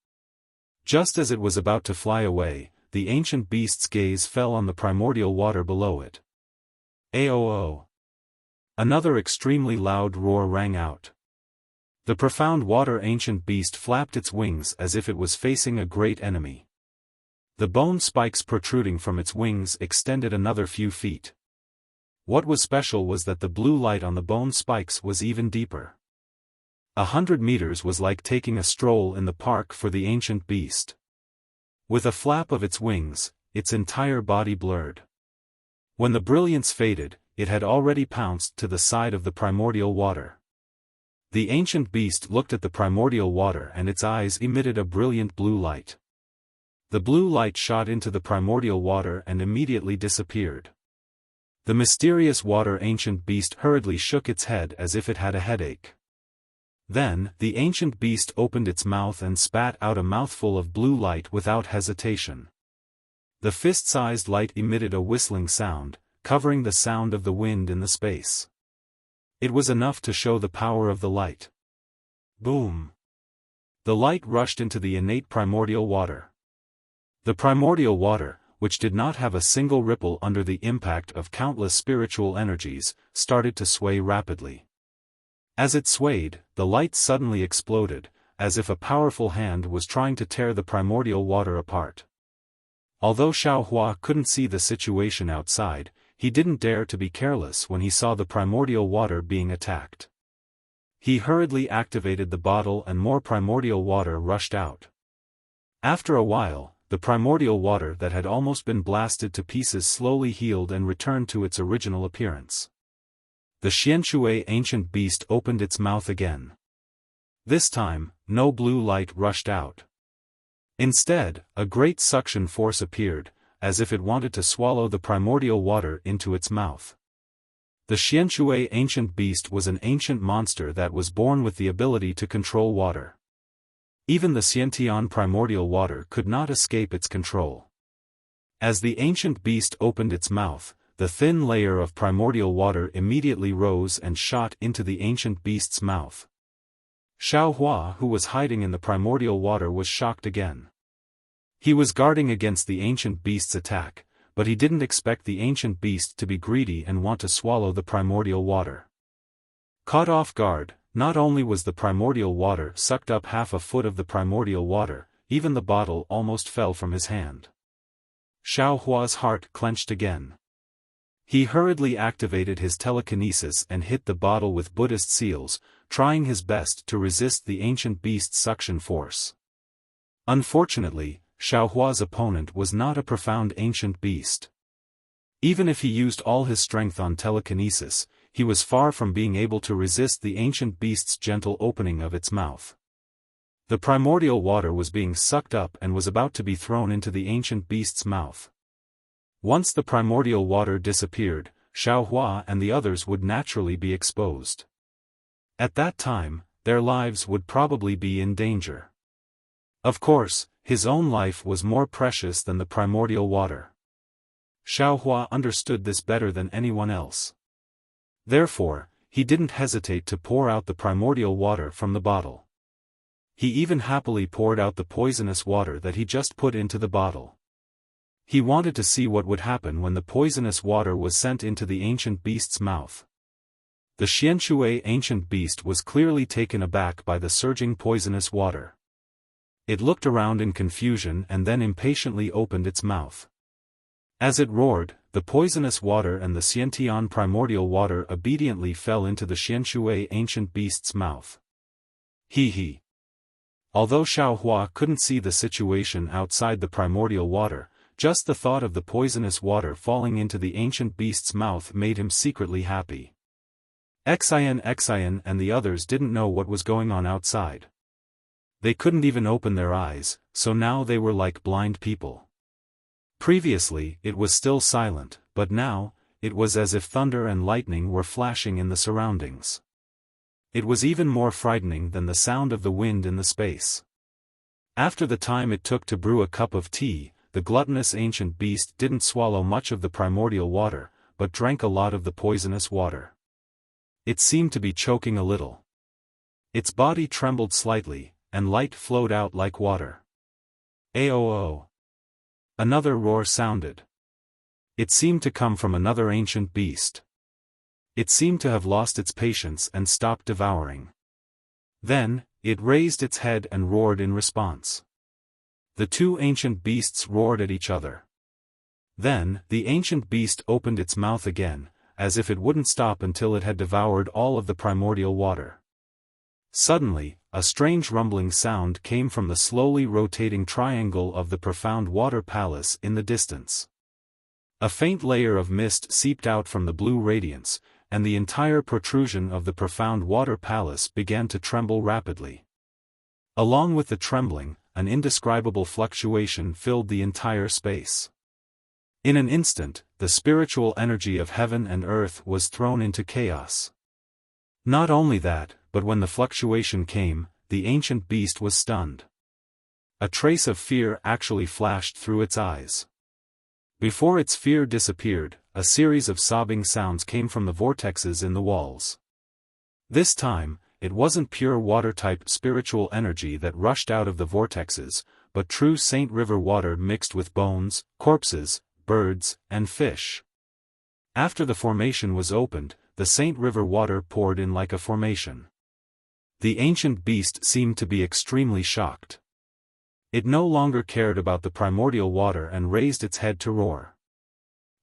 Just as it was about to fly away, the ancient beast's gaze fell on the primordial water below it. Aoo! Another extremely loud roar rang out. The profound water ancient beast flapped its wings as if it was facing a great enemy. The bone spikes protruding from its wings extended another few feet. What was special was that the blue light on the bone spikes was even deeper. 100 meters was like taking a stroll in the park for the ancient beast. With a flap of its wings, its entire body blurred. When the brilliance faded, it had already pounced to the side of the primordial water. The ancient beast looked at the primordial water and its eyes emitted a brilliant blue light. The blue light shot into the primordial water and immediately disappeared. The mysterious water ancient beast hurriedly shook its head as if it had a headache. Then, the ancient beast opened its mouth and spat out a mouthful of blue light without hesitation. The fist-sized light emitted a whistling sound, covering the sound of the wind in the space. It was enough to show the power of the light. Boom! The light rushed into the innate primordial water. The primordial water, which did not have a single ripple under the impact of countless spiritual energies, started to sway rapidly. As it swayed, the light suddenly exploded, as if a powerful hand was trying to tear the primordial water apart. Although Xiaofan couldn't see the situation outside, he didn't dare to be careless when he saw the primordial water being attacked. He hurriedly activated the bottle and more primordial water rushed out. After a while, the primordial water that had almost been blasted to pieces slowly healed and returned to its original appearance. The Xianshui ancient beast opened its mouth again. This time, no blue light rushed out. Instead, a great suction force appeared, as if it wanted to swallow the primordial water into its mouth. The Xianshui ancient beast was an ancient monster that was born with the ability to control water. Even the Xiantian primordial water could not escape its control. As the ancient beast opened its mouth, the thin layer of primordial water immediately rose and shot into the ancient beast's mouth. Xiaofan, who was hiding in the primordial water, was shocked again. He was guarding against the ancient beast's attack, but he didn't expect the ancient beast to be greedy and want to swallow the primordial water. Caught off guard, not only was the primordial water sucked up half a foot of the primordial water, even the bottle almost fell from his hand. Xiaohua's heart clenched again. He hurriedly activated his telekinesis and hit the bottle with Buddhist seals, trying his best to resist the ancient beast's suction force. Unfortunately, Xiaohua's opponent was not a profound ancient beast. Even if he used all his strength on telekinesis, he was far from being able to resist the ancient beast's gentle opening of its mouth. The primordial water was being sucked up and was about to be thrown into the ancient beast's mouth. Once the primordial water disappeared, Xiaohua and the others would naturally be exposed. At that time, their lives would probably be in danger. Of course, his own life was more precious than the primordial water. Xiaohua understood this better than anyone else. Therefore, he didn't hesitate to pour out the primordial water from the bottle. He even happily poured out the poisonous water that he just put into the bottle. He wanted to see what would happen when the poisonous water was sent into the ancient beast's mouth. The Xianshui ancient beast was clearly taken aback by the surging poisonous water. It looked around in confusion and then impatiently opened its mouth. As it roared, the poisonous water and the Xiantian primordial water obediently fell into the Xianshui ancient beast's mouth. He. Although Xiaohua couldn't see the situation outside the primordial water, just the thought of the poisonous water falling into the ancient beast's mouth made him secretly happy. Xian and the others didn't know what was going on outside. They couldn't even open their eyes, so now they were like blind people. Previously, it was still silent, but now, it was as if thunder and lightning were flashing in the surroundings. It was even more frightening than the sound of the wind in the space. After the time it took to brew a cup of tea, the gluttonous ancient beast didn't swallow much of the primordial water, but drank a lot of the poisonous water. It seemed to be choking a little. Its body trembled slightly, and light flowed out like water. Aoo! Another roar sounded. It seemed to come from another ancient beast. It seemed to have lost its patience and stopped devouring. Then, it raised its head and roared in response. The two ancient beasts roared at each other. Then, the ancient beast opened its mouth again, as if it wouldn't stop until it had devoured all of the primordial water. Suddenly, a strange rumbling sound came from the slowly rotating triangle of the profound water palace in the distance. A faint layer of mist seeped out from the blue radiance, and the entire protrusion of the profound water palace began to tremble rapidly. Along with the trembling, an indescribable fluctuation filled the entire space. In an instant, the spiritual energy of heaven and earth was thrown into chaos. Not only that, but when the fluctuation came, the ancient beast was stunned. A trace of fear actually flashed through its eyes. Before its fear disappeared, a series of sobbing sounds came from the vortexes in the walls. This time, it wasn't pure water-type spiritual energy that rushed out of the vortexes, but true Saint River water mixed with bones, corpses, birds, and fish. After the formation was opened, the Saint River water poured in like a formation. The ancient beast seemed to be extremely shocked. It no longer cared about the primordial water and raised its head to roar.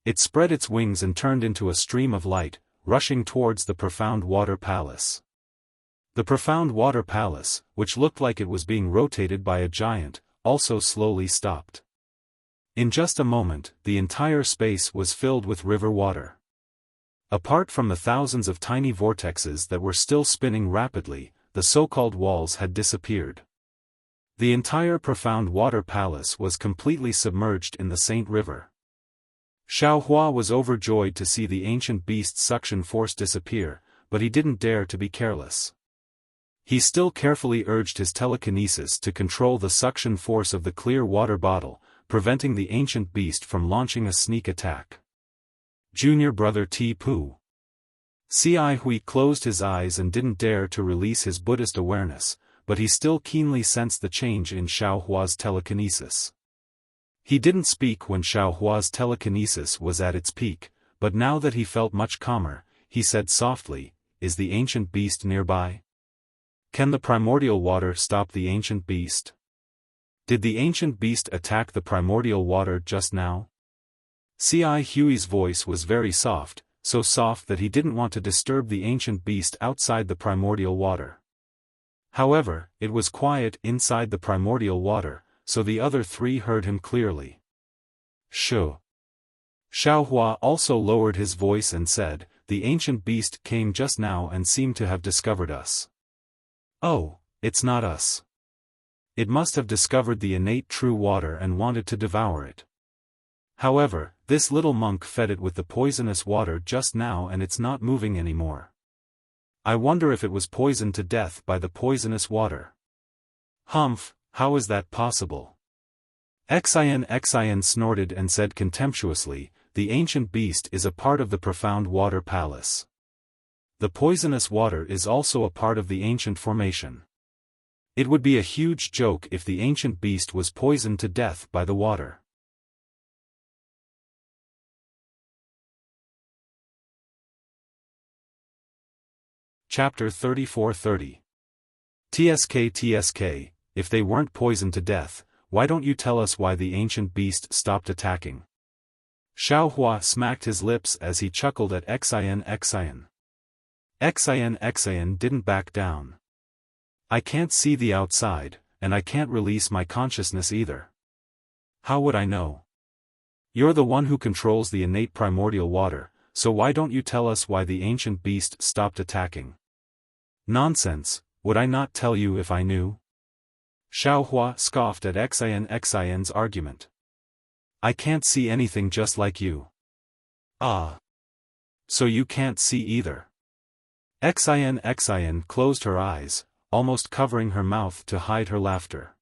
It spread its wings and turned into a stream of light, rushing towards the profound water palace. The profound water palace, which looked like it was being rotated by a giant, also slowly stopped. In just a moment, the entire space was filled with river water. Apart from the thousands of tiny vortexes that were still spinning rapidly, the so-called walls had disappeared. The entire profound water palace was completely submerged in the Saint River. Xiaofan was overjoyed to see the ancient beast's suction force disappear, but he didn't dare to be careless. He still carefully urged his telekinesis to control the suction force of the clear water bottle, preventing the ancient beast from launching a sneak attack. Junior brother Ti-Pu. Ci Hui closed his eyes and didn't dare to release his Buddhist awareness, but he still keenly sensed the change in Xiaohua's telekinesis. He didn't speak when Xiaohua's telekinesis was at its peak, but now that he felt much calmer, he said softly, "Is the ancient beast nearby? Can the primordial water stop the ancient beast? Did the ancient beast attack the primordial water just now?" Ci Hui's voice was very soft, so soft that he didn't want to disturb the ancient beast outside the primordial water. However, it was quiet inside the primordial water, so the other three heard him clearly. "Shoo." Xiaohua also lowered his voice and said, "The ancient beast came just now and seemed to have discovered us." "Oh, it's not us. It must have discovered the innate true water and wanted to devour it. However, this little monk fed it with the poisonous water just now and it's not moving anymore. I wonder if it was poisoned to death by the poisonous water." "Humph, how is that possible?" Xian snorted and said contemptuously, "The ancient beast is a part of the profound water palace. The poisonous water is also a part of the ancient formation. It would be a huge joke if the ancient beast was poisoned to death by the water." Chapter 34:30. TSK, if they weren't poisoned to death, why don't you tell us why the ancient beast stopped attacking? Xiaohua smacked his lips as he chuckled at Xian. Xian didn't back down. "I can't see the outside, and I can't release my consciousness either. How would I know? You're the one who controls the innate primordial water, so why don't you tell us why the ancient beast stopped attacking?" "Nonsense, would I not tell you if I knew?" Xiaohua scoffed at Xian's argument. "I can't see anything just like you." "Ah. So you can't see either." Xian closed her eyes, almost covering her mouth to hide her laughter.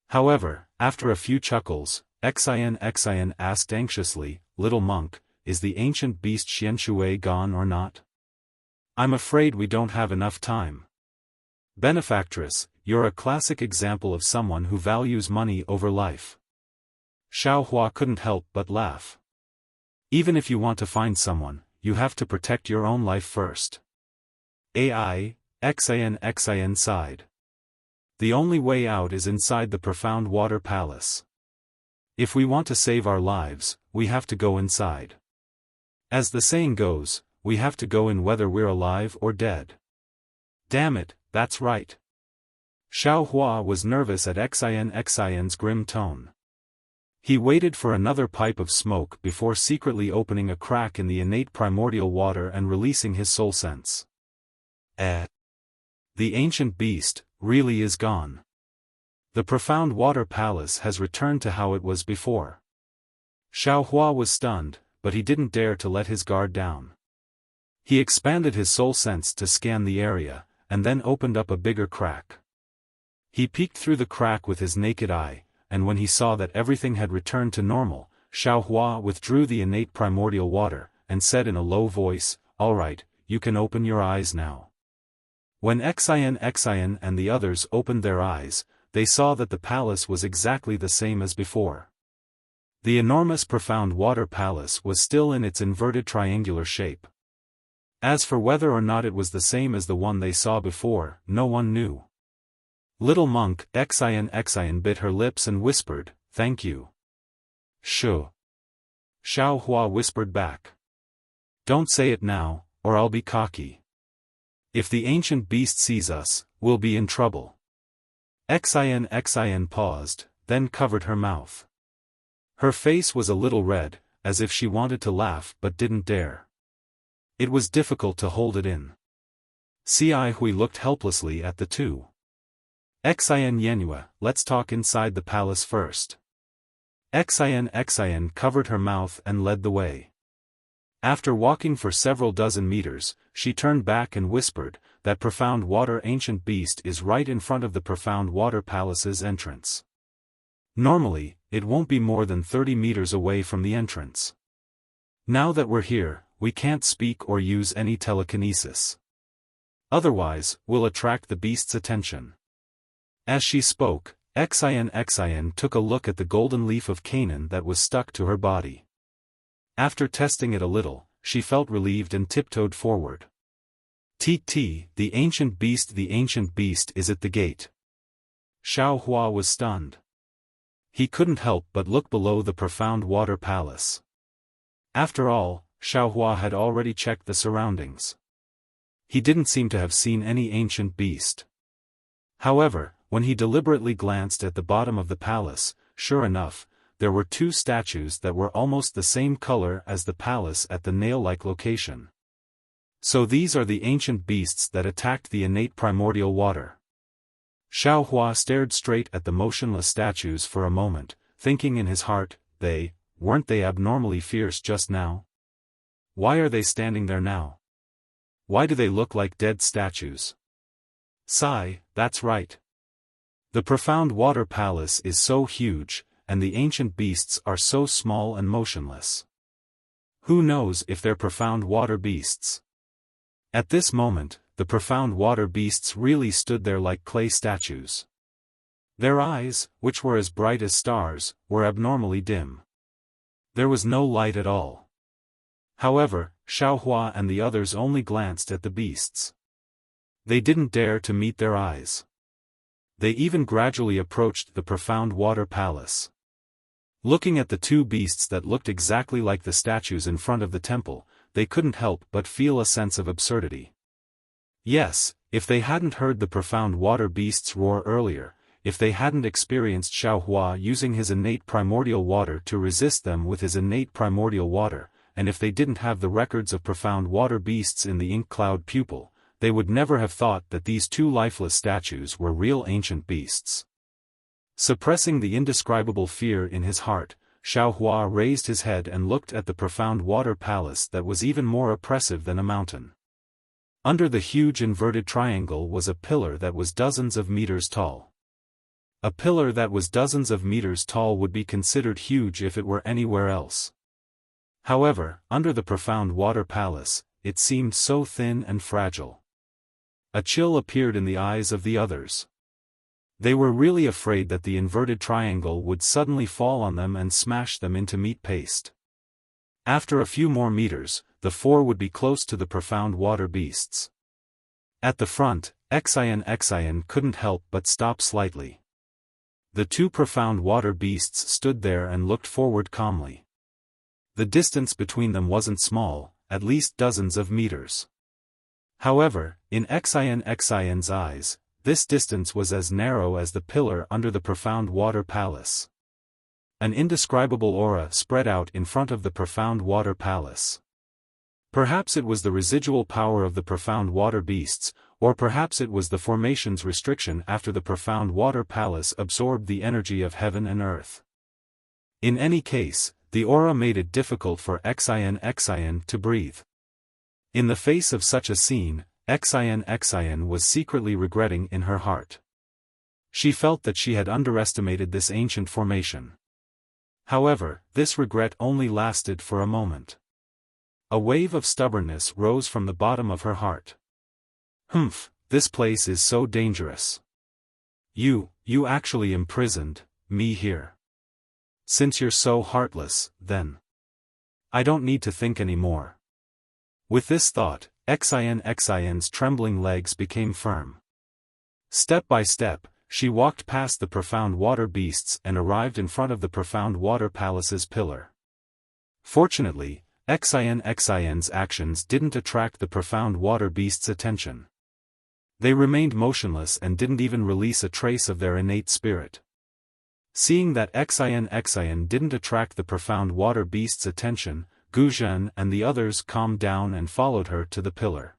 However, after a few chuckles, Xian asked anxiously, "Little monk, is the ancient beast Xianshui gone or not? I'm afraid we don't have enough time." "Benefactress, you're a classic example of someone who values money over life." Xiaohua couldn't help but laugh. Even if you want to find someone, you have to protect your own life first. Xin sighed. The only way out is inside the profound water palace. If we want to save our lives, we have to go inside. As the saying goes, we have to go in whether we're alive or dead. Damn it, that's right. Xiaohua was nervous at Xin's grim tone. He waited for another pipe of smoke before secretly opening a crack in the innate primordial water and releasing his soul sense. The ancient beast really is gone. The profound water palace has returned to how it was before. Xiaohua was stunned, but he didn't dare to let his guard down. He expanded his soul sense to scan the area, and then opened up a bigger crack. He peeked through the crack with his naked eye, and when he saw that everything had returned to normal, Xiaohua withdrew the innate primordial water, and said in a low voice, "All right, you can open your eyes now." When Xin and the others opened their eyes, they saw that the palace was exactly the same as before. The enormous profound water palace was still in its inverted triangular shape. As for whether or not it was the same as the one they saw before, no one knew. Little monk Xin bit her lips and whispered, "Thank you." "Shoo." Xiaohua whispered back. "Don't say it now, or I'll be cocky. If the ancient beast sees us, we'll be in trouble." Xin paused, then covered her mouth. Her face was a little red, as if she wanted to laugh but didn't dare. It was difficult to hold it in. Cai Hui looked helplessly at the two. "Xin Yenhua, let's talk inside the palace first." Xin covered her mouth and led the way. After walking for several dozen meters, she turned back and whispered, "That profound water ancient beast is right in front of the profound water palace's entrance. Normally, it won't be more than 30 meters away from the entrance. Now that we're here, we can't speak or use any telekinesis. Otherwise, we'll attract the beast's attention." As she spoke, Xin took a look at the golden leaf of Canaan that was stuck to her body. After testing it a little, she felt relieved and tiptoed forward. The ancient beast is at the gate." Xiaohua was stunned. He couldn't help but look below the profound water palace. After all, Xiaohua had already checked the surroundings. He didn't seem to have seen any ancient beast. However, when he deliberately glanced at the bottom of the palace, sure enough, there were two statues that were almost the same color as the palace at the nail-like location. So these are the ancient beasts that attacked the innate primordial water. Xiaohua stared straight at the motionless statues for a moment, thinking in his heart, weren't they abnormally fierce just now? Why are they standing there now? Why do they look like dead statues? Sigh, that's right. The profound water palace is so huge, and the ancient beasts are so small and motionless. Who knows if they're profound water beasts? At this moment, the profound water beasts really stood there like clay statues. Their eyes, which were as bright as stars, were abnormally dim. There was no light at all. However, Xiaohua and the others only glanced at the beasts. They didn't dare to meet their eyes. They even gradually approached the profound water palace. Looking at the two beasts that looked exactly like the statues in front of the temple, they couldn't help but feel a sense of absurdity. Yes, if they hadn't heard the profound water beasts roar earlier, if they hadn't experienced Xiaohua using his innate primordial water to resist them with his innate primordial water, and if they didn't have the records of profound water beasts in the ink cloud pupil, they would never have thought that these two lifeless statues were real ancient beasts. Suppressing the indescribable fear in his heart, Xiaohua raised his head and looked at the profound water palace that was even more oppressive than a mountain. Under the huge inverted triangle was a pillar that was dozens of meters tall. A pillar that was dozens of meters tall would be considered huge if it were anywhere else. However, under the profound water palace, it seemed so thin and fragile. A chill appeared in the eyes of the others. They were really afraid that the inverted triangle would suddenly fall on them and smash them into meat paste. After a few more meters, the four would be close to the profound water beasts. At the front, Xian couldn't help but stop slightly. The two profound water beasts stood there and looked forward calmly. The distance between them wasn't small, at least dozens of meters. However, in Xian's eyes, this distance was as narrow as the pillar under the profound water palace. An indescribable aura spread out in front of the profound water palace. Perhaps it was the residual power of the profound water beasts, or perhaps it was the formation's restriction after the profound water palace absorbed the energy of heaven and earth. In any case, the aura made it difficult for Xian to breathe. In the face of such a scene, Xian was secretly regretting in her heart. She felt that she had underestimated this ancient formation. However, this regret only lasted for a moment. A wave of stubbornness rose from the bottom of her heart. This place is so dangerous. You actually imprisoned me here. Since you're so heartless, then I don't need to think anymore. With this thought, Xian's trembling legs became firm. Step by step, she walked past the profound water beasts and arrived in front of the profound water palace's pillar. Fortunately, Xian's actions didn't attract the profound water beasts' attention. They remained motionless and didn't even release a trace of their innate spirit. Seeing that Xian didn't attract the profound water beasts' attention, Guzhen and the others calmed down and followed her to the pillar.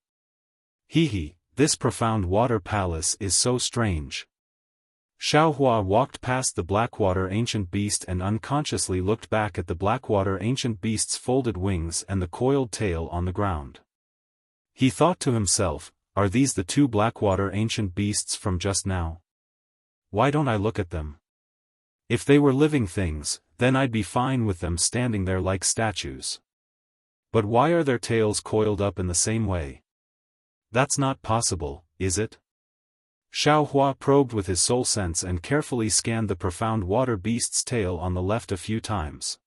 This profound water palace is so strange. Xiaohua walked past the Blackwater ancient beast and unconsciously looked back at the Blackwater ancient beast's folded wings and the coiled tail on the ground. He thought to himself, are these the two Blackwater ancient beasts from just now? Why don't I look at them? If they were living things, then I'd be fine with them standing there like statues. But why are their tails coiled up in the same way? That's not possible, is it? Xiaohua probed with his soul sense and carefully scanned the profound water beast's tail on the left a few times.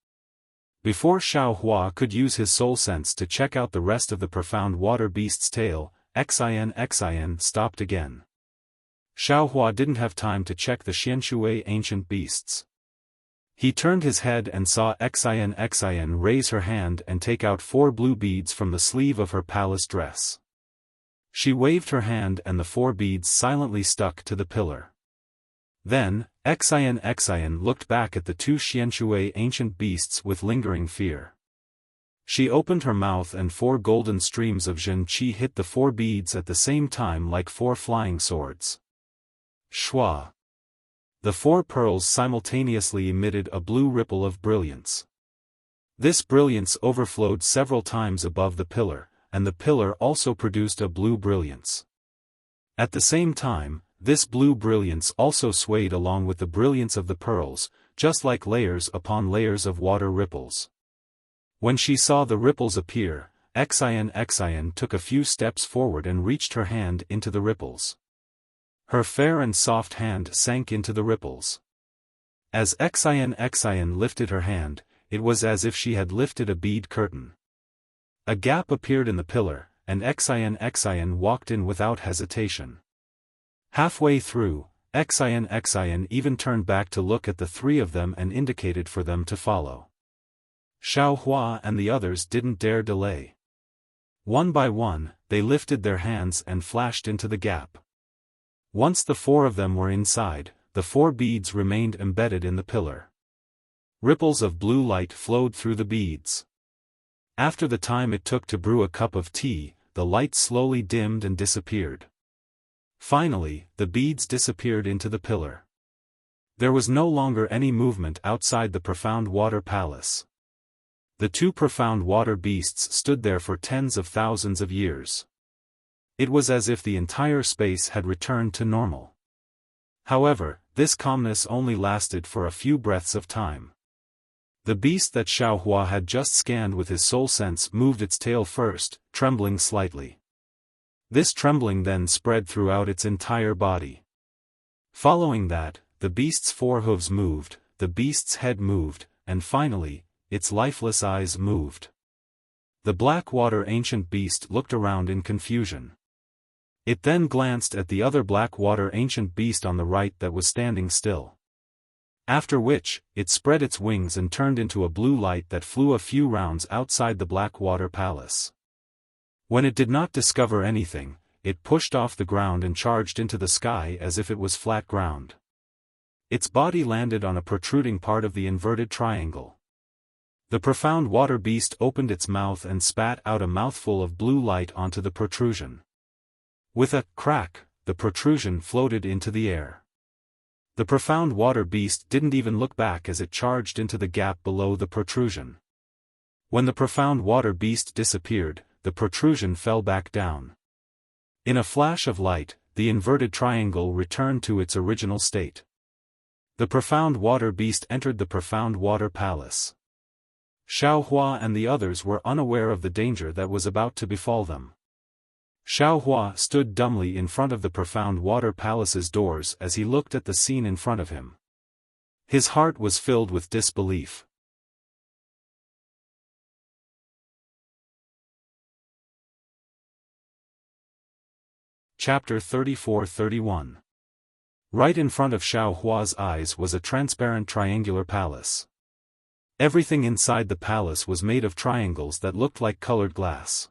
Before Xiaohua could use his soul sense to check out the rest of the profound water beast's tail, Xian stopped again. Xiaohua didn't have time to check the Xianshui ancient beasts. He turned his head and saw Xian raise her hand and take out 4 blue beads from the sleeve of her palace dress. She waved her hand and the 4 beads silently stuck to the pillar. Then, Xian looked back at the 2 Xianshui ancient beasts with lingering fear. She opened her mouth and 4 golden streams of Zhen Qi hit the 4 beads at the same time like 4 flying swords. Shua! The 4 pearls simultaneously emitted a blue ripple of brilliance. This brilliance overflowed several times above the pillar, and the pillar also produced a blue brilliance. At the same time, this blue brilliance also swayed along with the brilliance of the pearls, just like layers upon layers of water ripples. When she saw the ripples appear, Xian took a few steps forward and reached her hand into the ripples. Her fair and soft hand sank into the ripples. As Xian lifted her hand, it was as if she had lifted a bead curtain. A gap appeared in the pillar, and Xian walked in without hesitation. Halfway through, Xian even turned back to look at the 3 of them and indicated for them to follow. Xiaohua and the others didn't dare delay. One by one, they lifted their hands and flashed into the gap. Once the 4 of them were inside, the 4 beads remained embedded in the pillar. Ripples of blue light flowed through the beads. After the time it took to brew a cup of tea, the light slowly dimmed and disappeared. Finally, the beads disappeared into the pillar. There was no longer any movement outside the profound water palace. The 2 profound water beasts stood there for tens of thousands of years. It was as if the entire space had returned to normal. However, this calmness only lasted for a few breaths of time. The beast that Xiaohua had just scanned with his soul sense moved its tail first, trembling slightly. This trembling then spread throughout its entire body. Following that, the beast's four hooves moved, the beast's head moved, and finally, its lifeless eyes moved. The black water ancient beast looked around in confusion. It then glanced at the other black water ancient beast on the right that was standing still. After which, it spread its wings and turned into a blue light that flew a few rounds outside the black water palace. When it did not discover anything, it pushed off the ground and charged into the sky as if it was flat ground. Its body landed on a protruding part of the inverted triangle. The profound water beast opened its mouth and spat out a mouthful of blue light onto the protrusion. With a crack, the protrusion floated into the air. The profound water beast didn't even look back as it charged into the gap below the protrusion. When the profound water beast disappeared, the protrusion fell back down. In a flash of light, the inverted triangle returned to its original state. The profound water beast entered the profound water palace. Xiaofan and the others were unaware of the danger that was about to befall them. Xiaofan stood dumbly in front of the profound water palace's doors as he looked at the scene in front of him. His heart was filled with disbelief. Chapter 34-31. Right in front of Xiaohua's eyes was a transparent triangular palace. Everything inside the palace was made of triangles that looked like colored glass.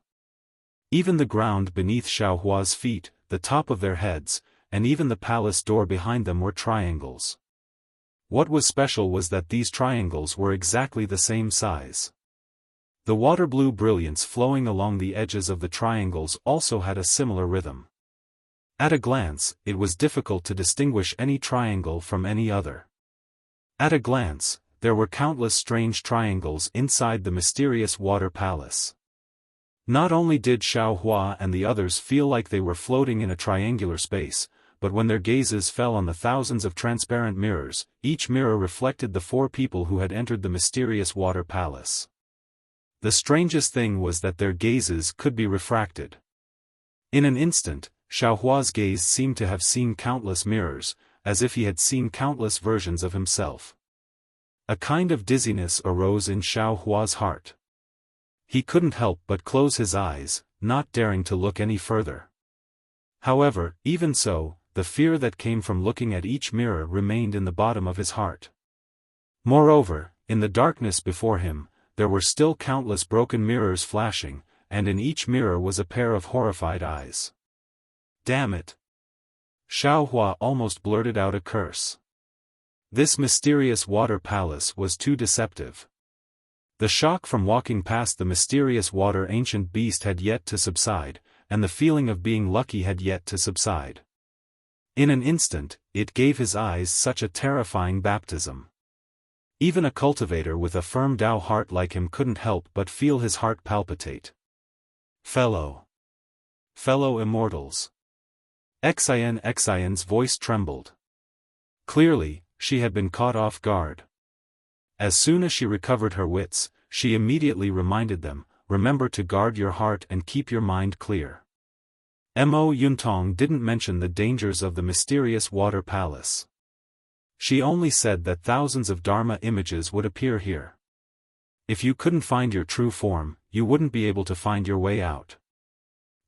Even the ground beneath Xiaohua's feet, the top of their heads, and even the palace door behind them were triangles. What was special was that these triangles were exactly the same size. The water blue brilliance flowing along the edges of the triangles also had a similar rhythm. At a glance, it was difficult to distinguish any triangle from any other. At a glance, there were countless strange triangles inside the mysterious water palace. Not only did Xiaohua and the others feel like they were floating in a triangular space, but when their gazes fell on the thousands of transparent mirrors, each mirror reflected the four people who had entered the mysterious water palace. The strangest thing was that their gazes could be refracted. In an instant, Xiaohua's gaze seemed to have seen countless mirrors, as if he had seen countless versions of himself. A kind of dizziness arose in Xiaohua's heart. He couldn't help but close his eyes, not daring to look any further. However, even so, the fear that came from looking at each mirror remained in the bottom of his heart. Moreover, in the darkness before him, there were still countless broken mirrors flashing, and in each mirror was a pair of horrified eyes. Damn it! Xiaohua almost blurted out a curse. This mysterious water palace was too deceptive. The shock from walking past the mysterious water ancient beast had yet to subside, and the feeling of being lucky had yet to subside. In an instant, it gave his eyes such a terrifying baptism. Even a cultivator with a firm Tao heart like him couldn't help but feel his heart palpitate. Fellow immortals. Xian's voice trembled. Clearly, she had been caught off guard. As soon as she recovered her wits, she immediately reminded them, remember to guard your heart and keep your mind clear. Mo Yuntong didn't mention the dangers of the mysterious water palace. She only said that thousands of Dharma images would appear here. If you couldn't find your true form, you wouldn't be able to find your way out.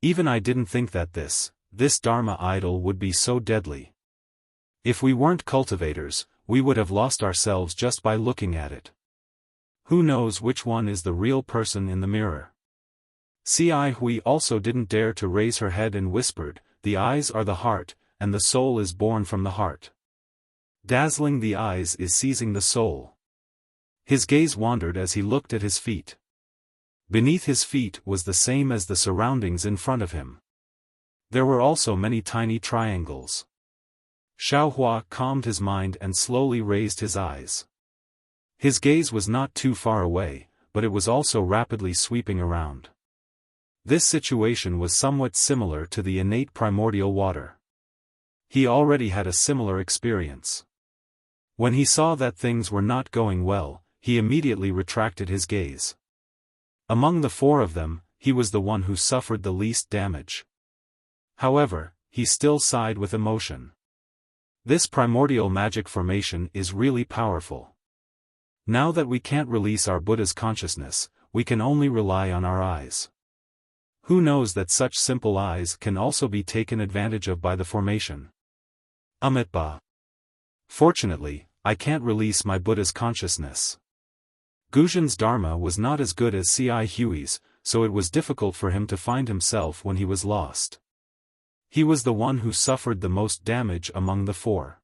Even I didn't think that this Dharma idol would be so deadly. If we weren't cultivators, we would have lost ourselves just by looking at it. Who knows which one is the real person in the mirror? Ci Hui also didn't dare to raise her head and whispered, the eyes are the heart, and the soul is born from the heart. Dazzling the eyes is seizing the soul. His gaze wandered as he looked at his feet. Beneath his feet was the same as the surroundings in front of him. There were also many tiny triangles. Xiaohua calmed his mind and slowly raised his eyes. His gaze was not too far away, but it was also rapidly sweeping around. This situation was somewhat similar to the innate primordial water. He already had a similar experience. When he saw that things were not going well, he immediately retracted his gaze. Among the four of them, he was the one who suffered the least damage. However, he still sighed with emotion. This primordial magic formation is really powerful. Now that we can't release our Buddha's consciousness, we can only rely on our eyes. Who knows that such simple eyes can also be taken advantage of by the formation? Amitabha. Fortunately, I can't release my Buddha's consciousness. Guzhan's Dharma was not as good as C.I. Hui's, so it was difficult for him to find himself when he was lost. He was the one who suffered the most damage among the four.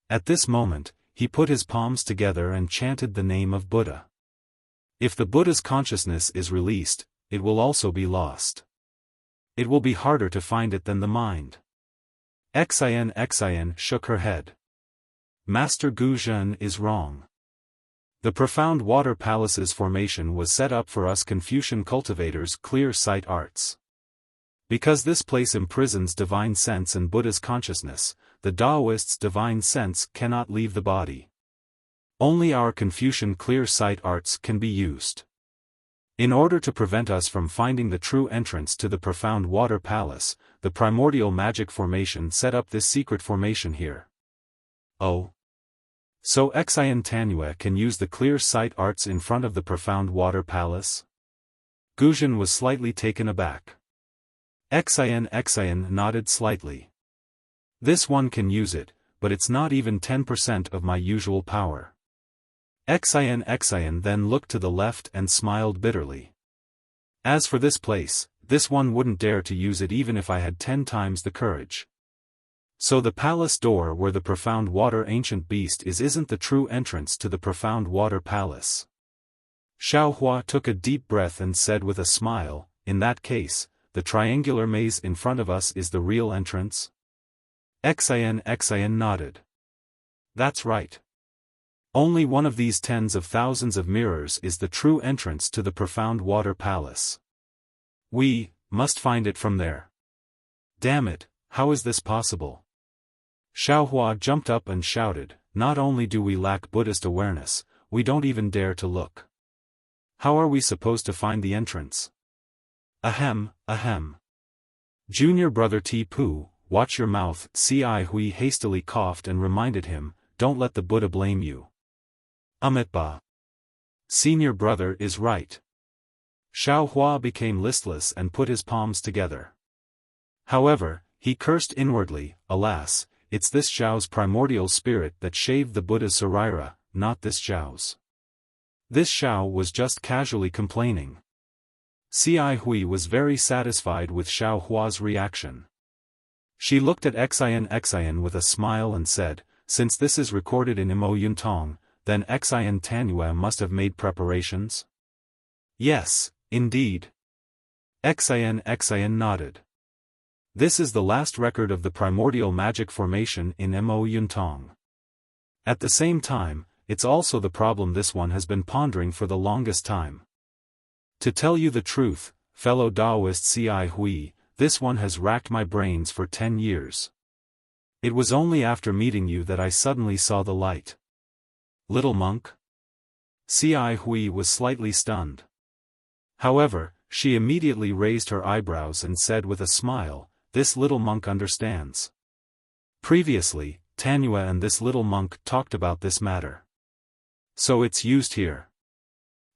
At this moment, he put his palms together and chanted the name of Buddha. If the Buddha's consciousness is released, it will also be lost. It will be harder to find it than the mind. Xian shook her head. Master Guzhan is wrong. The profound water palace's formation was set up for us Confucian cultivators' clear sight arts. Because this place imprisons divine sense and Buddha's consciousness, the Taoists' divine sense cannot leave the body. Only our Confucian clear sight arts can be used. In order to prevent us from finding the true entrance to the profound water palace, the primordial magic formation set up this secret formation here. Oh. So Xian Tanue can use the clear sight arts in front of the profound water palace? Guzhan was slightly taken aback. Xian nodded slightly. This one can use it, but it's not even 10% of my usual power. Xian then looked to the left and smiled bitterly. As for this place, this one wouldn't dare to use it even if I had 10 times the courage. So the palace door where the profound water ancient beast isn't the true entrance to the profound water palace. Xiaohua took a deep breath and said with a smile, in that case, the triangular maze in front of us is the real entrance? Xian nodded. That's right. Only one of these tens of thousands of mirrors is the true entrance to the profound water palace. We must find it from there. Damn it, how is this possible? Xiaohua jumped up and shouted, not only do we lack Buddhist awareness, we don't even dare to look. How are we supposed to find the entrance? Ahem. Junior brother Tipu, watch your mouth. C.I. Hui hastily coughed and reminded him, don't let the Buddha blame you. Amitabha. Senior brother is right. Xiaohua became listless and put his palms together. However, he cursed inwardly, alas, it's this Xiao's primordial spirit that shaved the Buddha's Sarira, not this Xiao's. This Xiao was just casually complaining. C.I. Hui was very satisfied with Xiaohua's reaction. She looked at Xian with a smile and said, since this is recorded in Imo Yuntong, then Xian Tanue must have made preparations? Yes, indeed. Xian nodded. This is the last record of the primordial magic formation in Imo Yuntong. At the same time, it's also the problem this one has been pondering for the longest time. To tell you the truth, fellow Taoist C.I. Hui, this one has racked my brains for 10 years. It was only after meeting you that I suddenly saw the light. Little monk? C.I. Hui was slightly stunned. However, she immediately raised her eyebrows and said with a smile, this little monk understands. Previously, Tanue and this little monk talked about this matter. So it's used here.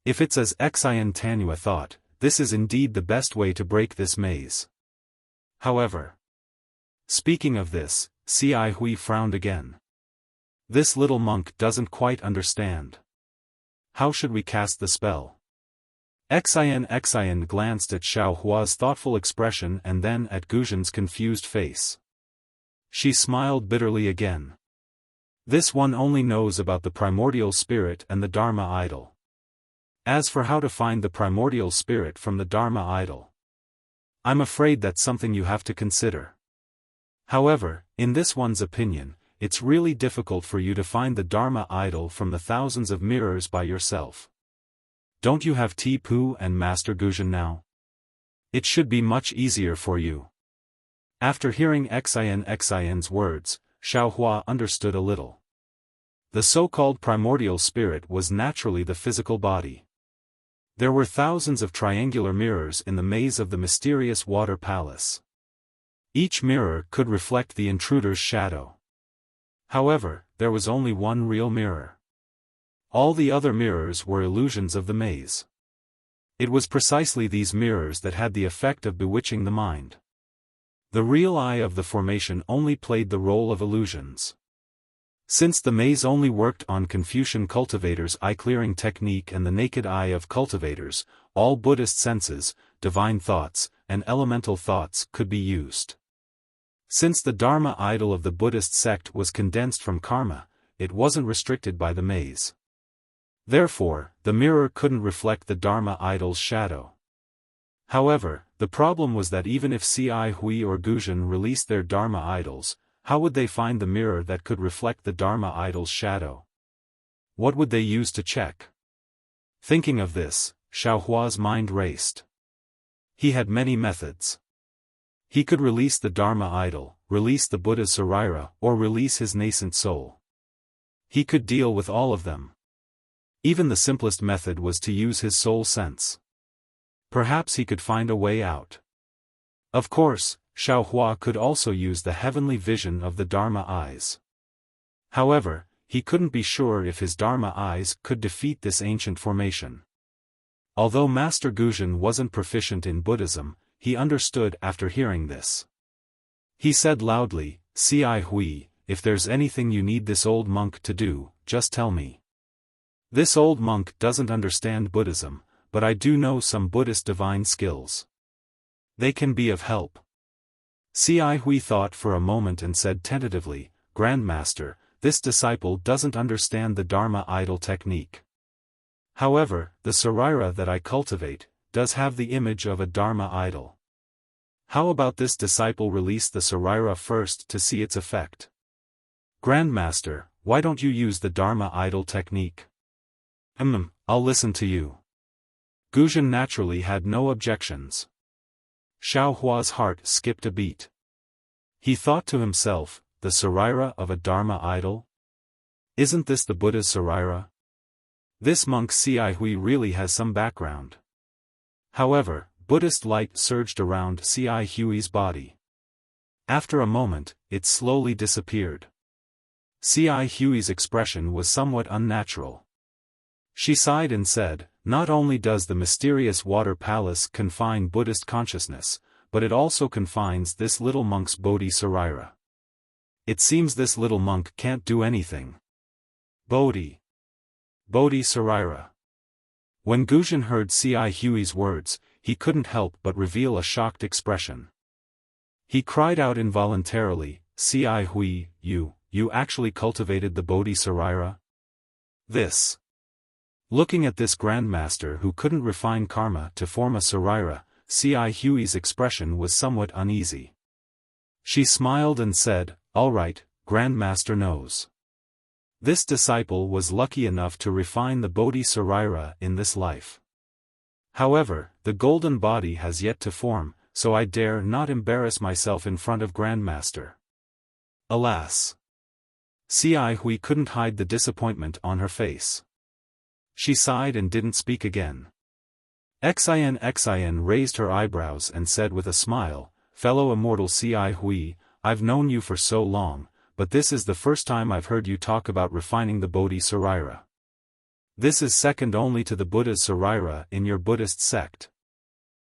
If it's as Xian Tanue thought, this is indeed the best way to break this maze. However, speaking of this, C.I. Hui frowned again. This little monk doesn't quite understand. How should we cast the spell? Xian glanced at Xiaohua's thoughtful expression and then at Guzhan's confused face. She smiled bitterly again. This one only knows about the primordial spirit and the Dharma idol. As for how to find the primordial spirit from the Dharma idol, I'm afraid that's something you have to consider. However, in this one's opinion, it's really difficult for you to find the Dharma idol from the thousands of mirrors by yourself. Don't you have Tipu and Master Guzhan now? It should be much easier for you. After hearing Xian's words, Xiaohua understood a little. The so-called primordial spirit was naturally the physical body. There were thousands of triangular mirrors in the maze of the mysterious water palace. Each mirror could reflect the intruder's shadow. However, there was only one real mirror. All the other mirrors were illusions of the maze. It was precisely these mirrors that had the effect of bewitching the mind. The real eye of the formation only played the role of illusions. Since the maze only worked on Confucian cultivators' eye-clearing technique and the naked eye of cultivators, all Buddhist senses, divine thoughts, and elemental thoughts could be used. Since the Dharma idol of the Buddhist sect was condensed from karma, it wasn't restricted by the maze. Therefore, the mirror couldn't reflect the Dharma idol's shadow. However, the problem was that even if Ci Hui or Guzhen released their Dharma idols, how would they find the mirror that could reflect the Dharma idol's shadow? What would they use to check? Thinking of this, Xiaohua's mind raced. He had many methods. He could release the Dharma idol, release the Buddha's Sarira, or release his nascent soul. He could deal with all of them. Even the simplest method was to use his soul sense. Perhaps he could find a way out. Of course, Xiaohua could also use the heavenly vision of the Dharma eyes. However, he couldn't be sure if his Dharma eyes could defeat this ancient formation. Although Master Guzhen wasn't proficient in Buddhism, he understood after hearing this. He said loudly, "Ci Hui, if there's anything you need this old monk to do, just tell me. This old monk doesn't understand Buddhism, but I do know some Buddhist divine skills. They can be of help." Ci Hui thought for a moment and said tentatively, "Grandmaster, this disciple doesn't understand the Dharma idol technique. However, the Sarira that I cultivate does have the image of a Dharma idol. How about this disciple release the Sarira first to see its effect? Grandmaster, why don't you use the Dharma idol technique?" I'll listen to you." Guzhen naturally had no objections. Xiaohua's heart skipped a beat. He thought to himself, the Sarira of a Dharma idol? Isn't this the Buddha's Sarira? This monk Ci Hui really has some background. However, Buddhist light surged around Ci Hui's body. After a moment, it slowly disappeared. Ci Hui's expression was somewhat unnatural. She sighed and said, "Not only does the mysterious water palace confine Buddhist consciousness, but it also confines this little monk's Bodhi Sarira. It seems this little monk can't do anything." Bodhi Sarira. When Guzhen heard Ci Hui's words, he couldn't help but reveal a shocked expression. He cried out involuntarily, "Ci Hui, you actually cultivated the Bodhi Sarira? This." Looking at this grandmaster who couldn't refine karma to form a Sarira, Ci Hui's expression was somewhat uneasy. She smiled and said, "All right, grandmaster knows. This disciple was lucky enough to refine the Bodhi Sarira in this life. However, the golden body has yet to form, so I dare not embarrass myself in front of grandmaster." Alas! Ci Hui couldn't hide the disappointment on her face. She sighed and didn't speak again. Xin raised her eyebrows and said with a smile, "Fellow immortal Ci Hui, I've known you for so long, but this is the first time I've heard you talk about refining the Bodhi Sarira. This is second only to the Buddha's Sarira in your Buddhist sect.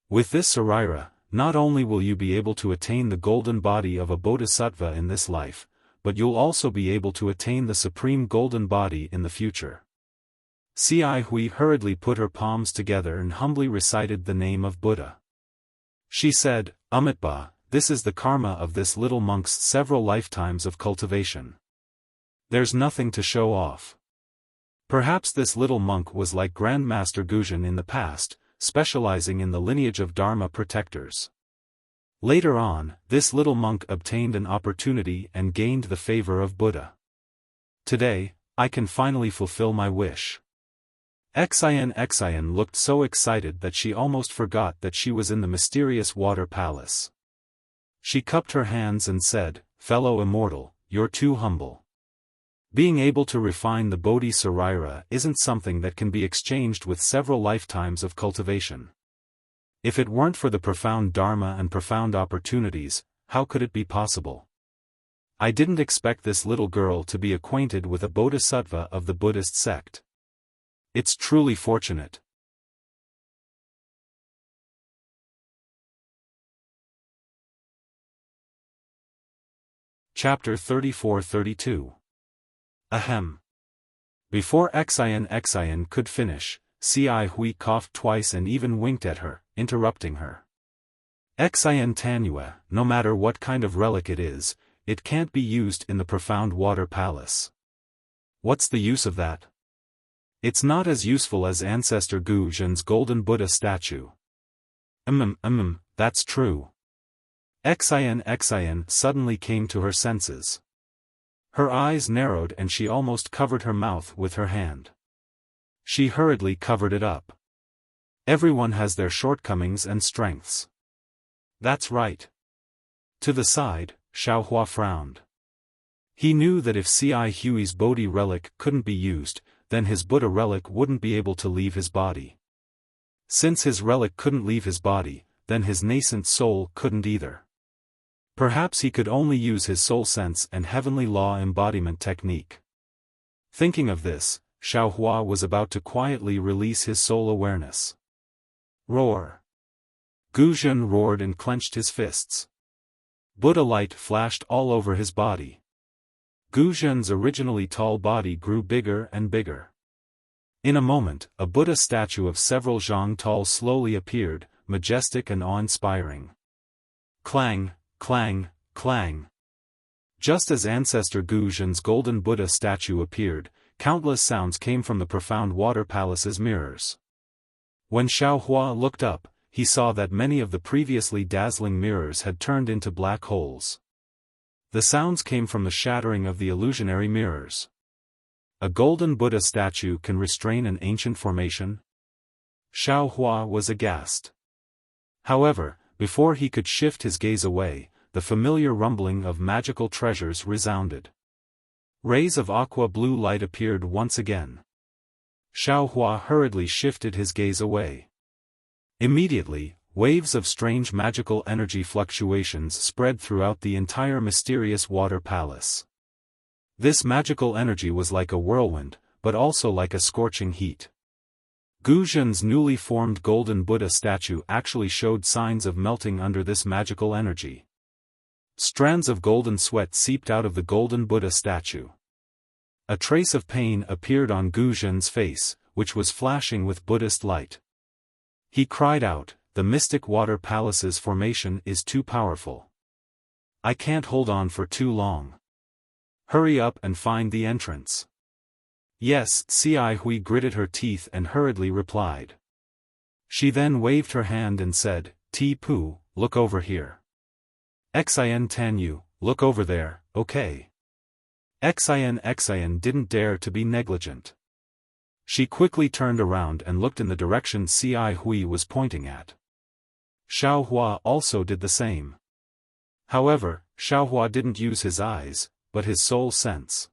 With this Sarira, not only will you be able to attain the golden body of a bodhisattva in this life, but you'll also be able to attain the supreme golden body in the future." Ci Hui hurriedly put her palms together and humbly recited the name of Buddha. She said, "Amitabha, this is the karma of this little monk's several lifetimes of cultivation. There's nothing to show off. Perhaps this little monk was like Grandmaster Guzhen in the past, specializing in the lineage of Dharma protectors. Later on, this little monk obtained an opportunity and gained the favor of Buddha. Today, I can finally fulfill my wish." Xin looked so excited that she almost forgot that she was in the mysterious water palace. She cupped her hands and said, "Fellow immortal, you're too humble. Being able to refine the Bodhi Sarira isn't something that can be exchanged with several lifetimes of cultivation. If it weren't for the profound Dharma and profound opportunities, how could it be possible?" I didn't expect this little girl to be acquainted with a bodhisattva of the Buddhist sect. It's truly fortunate. Chapter 34-32. Ahem. Before Xian could finish, Ci Hui coughed twice and even winked at her, interrupting her. Xian Tanue, no matter what kind of relic it is, it can't be used in the profound water palace. What's the use of that? It's not as useful as Ancestor Gu Zhen's golden Buddha statue. That's true. Xian suddenly came to her senses. Her eyes narrowed and she almost covered her mouth with her hand. She hurriedly covered it up. Everyone has their shortcomings and strengths. That's right. To the side, Xiaofan frowned. He knew that if Ci Hui's Bodhi relic couldn't be used, then his Buddha relic wouldn't be able to leave his body. Since his relic couldn't leave his body, then his nascent soul couldn't either. Perhaps he could only use his soul sense and heavenly law embodiment technique. Thinking of this, Xiaofan was about to quietly release his soul awareness. Roar! Gu Zhen roared and clenched his fists. Buddha light flashed all over his body. Gu Zhen's originally tall body grew bigger and bigger. In a moment, a Buddha statue of several zhang tall slowly appeared, majestic and awe-inspiring. Clang, clang, clang. Just as Ancestor Gu Zhen's golden Buddha statue appeared, countless sounds came from the profound water palace's mirrors. When Xiaofan looked up, he saw that many of the previously dazzling mirrors had turned into black holes. The sounds came from the shattering of the illusionary mirrors. A golden Buddha statue can restrain an ancient formation? Xiaofan was aghast. However, before he could shift his gaze away, the familiar rumbling of magical treasures resounded. Rays of aqua-blue light appeared once again. Xiaofan hurriedly shifted his gaze away. Immediately, waves of strange magical energy fluctuations spread throughout the entire mysterious water palace. This magical energy was like a whirlwind, but also like a scorching heat. Gu Zhen's newly formed golden Buddha statue actually showed signs of melting under this magical energy. Strands of golden sweat seeped out of the golden Buddha statue. A trace of pain appeared on Gu Zhen's face, which was flashing with Buddhist light. He cried out, "The mystic water palace's formation is too powerful. I can't hold on for too long. Hurry up and find the entrance." Yes, Ci Hui gritted her teeth and hurriedly replied. She then waved her hand and said, "Ti Pu, look over here. Xian Tanyu, look over there, okay." Xian didn't dare to be negligent. She quickly turned around and looked in the direction Ci Hui was pointing at. Xiaofan also did the same. However, Xiaofan didn't use his eyes, but his soul sense.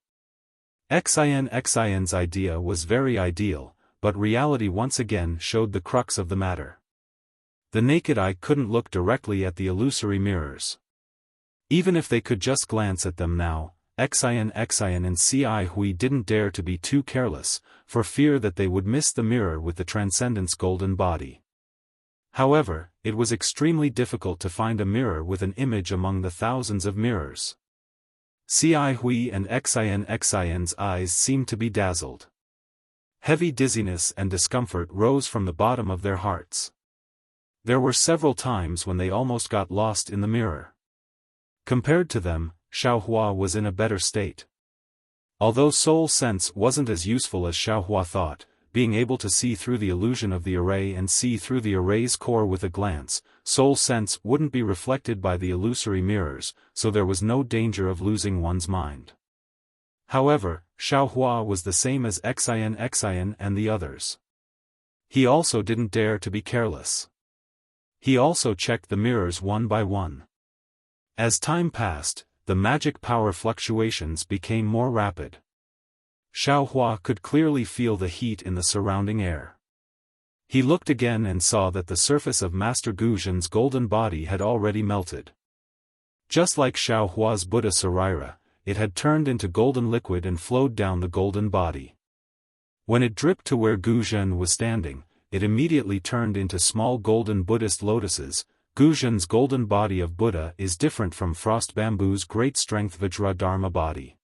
Xian's idea was very ideal, but reality once again showed the crux of the matter. The naked eye couldn't look directly at the illusory mirrors. Even if they could just glance at them now, Xian and Ci Hui didn't dare to be too careless, for fear that they would miss the mirror with the Transcendent's golden body. However, it was extremely difficult to find a mirror with an image among the thousands of mirrors. Ci Hui and Xian's eyes seemed to be dazzled. Heavy dizziness and discomfort rose from the bottom of their hearts. There were several times when they almost got lost in the mirror. Compared to them, Xiaofan was in a better state. Although soul sense wasn't as useful as Xiaofan thought, being able to see through the illusion of the array and see through the array's core with a glance, soul sense wouldn't be reflected by the illusory mirrors, so there was no danger of losing one's mind. However, Xiaofan was the same as Xian and the others. He also didn't dare to be careless. He also checked the mirrors one by one. As time passed, the magic power fluctuations became more rapid. Xiaofan could clearly feel the heat in the surrounding air. He looked again and saw that the surface of Master Gu Zhen's golden body had already melted. Just like Xiao Hua's Buddha Sarira, it had turned into golden liquid and flowed down the golden body. When it dripped to where Gu Zhen was standing, it immediately turned into small golden Buddhist lotuses. Gu Zhen's golden body of Buddha is different from Frost Bamboo's great strength Vajra Dharma body.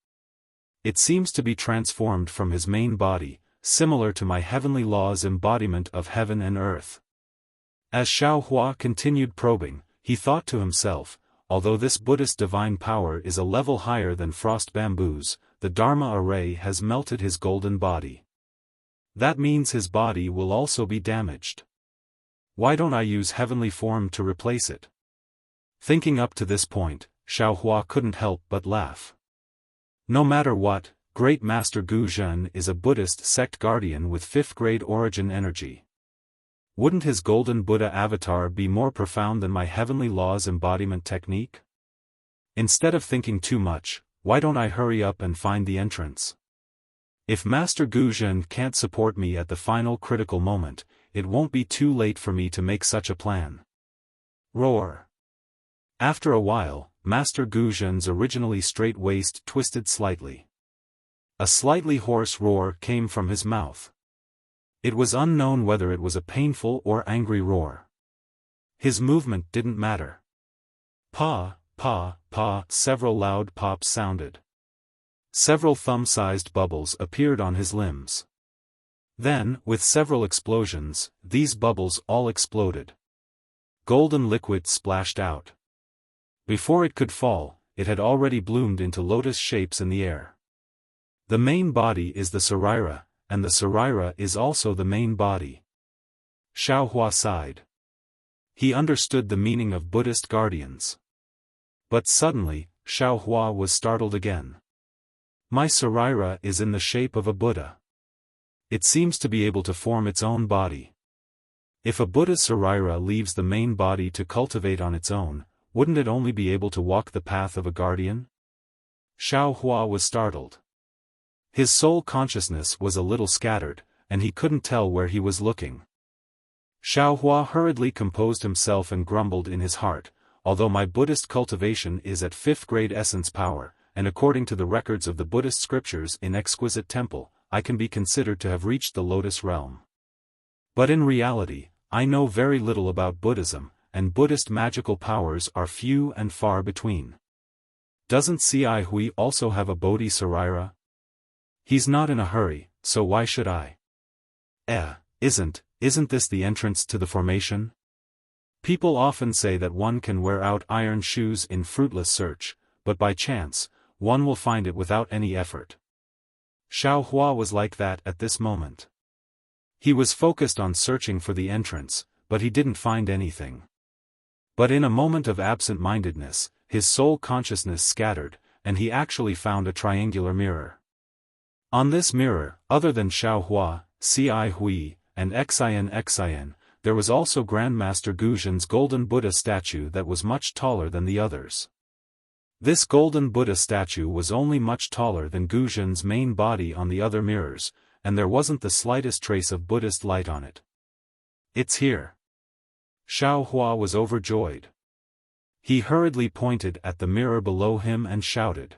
It seems to be transformed from his main body, similar to my heavenly law's embodiment of heaven and earth. As Xiao Hua continued probing, he thought to himself, although this Buddhist divine power is a level higher than Frost Bamboo's, the Dharma array has melted his golden body. That means his body will also be damaged. Why don't I use heavenly form to replace it? Thinking up to this point, Xiao Hua couldn't help but laugh. No matter what, Great Master Gu Zhen is a Buddhist sect guardian with 5th-grade origin energy. Wouldn't his golden Buddha avatar be more profound than my heavenly law's embodiment technique? Instead of thinking too much, why don't I hurry up and find the entrance? If Master Gu Zhen can't support me at the final critical moment, it won't be too late for me to make such a plan. Roar. After a while, Master Gu Zhen's originally straight waist twisted slightly. A slightly hoarse roar came from his mouth. It was unknown whether it was a painful or angry roar. His movement didn't matter. Pa, pa, pa, several loud pops sounded. Several thumb-sized bubbles appeared on his limbs. Then, with several explosions, these bubbles all exploded. Golden liquid splashed out. Before it could fall, it had already bloomed into lotus shapes in the air. The main body is the Sarira, and the Sarira is also the main body. Xiao Hua sighed. He understood the meaning of Buddhist guardians. But suddenly, Xiao Hua was startled again. My Sarira is in the shape of a Buddha. It seems to be able to form its own body. If a Buddha's Sarira leaves the main body to cultivate on its own, wouldn't it only be able to walk the path of a guardian? Xiao Hua was startled. His soul consciousness was a little scattered, and he couldn't tell where he was looking. Xiao Hua hurriedly composed himself and grumbled in his heart, although my Buddhist cultivation is at 5th-grade essence power, and according to the records of the Buddhist scriptures in Exquisite Temple, I can be considered to have reached the Lotus realm. But in reality, I know very little about Buddhism, and Buddhist magical powers are few and far between. Doesn't Cai Hui also have a Bodhi Sarira? He's not in a hurry, so why should I? Isn't this the entrance to the formation? People often say that one can wear out iron shoes in fruitless search, but by chance, one will find it without any effort. Xiao Hua was like that at this moment. He was focused on searching for the entrance, but he didn't find anything. But in a moment of absent-mindedness, his soul consciousness scattered, and he actually found a triangular mirror. On this mirror, other than Xiao Hua, Cai Hui, and Xian, there was also Grandmaster Gu Zhen's golden Buddha statue that was much taller than the others. This golden Buddha statue was only much taller than Gu Zhen's main body on the other mirrors, and there wasn't the slightest trace of Buddhist light on it. It's here. Xiao Hua was overjoyed. He hurriedly pointed at the mirror below him and shouted.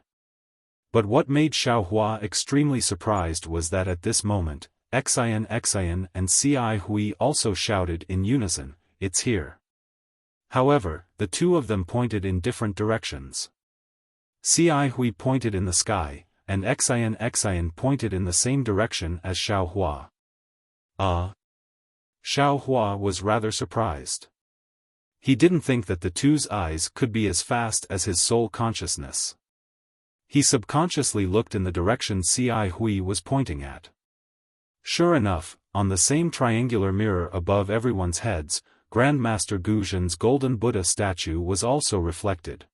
But what made Xiao Hua extremely surprised was that at this moment, Xian and Cai Hui also shouted in unison, "It's here." However, the two of them pointed in different directions. Cai Hui pointed in the sky, and Xian pointed in the same direction as Xiao Hua. Xiao Hua was rather surprised. He didn't think that the two's eyes could be as fast as his soul consciousness. He subconsciously looked in the direction Cai Hui was pointing at. Sure enough, on the same triangular mirror above everyone's heads, Grandmaster Gu Zhen's golden Buddha statue was also reflected.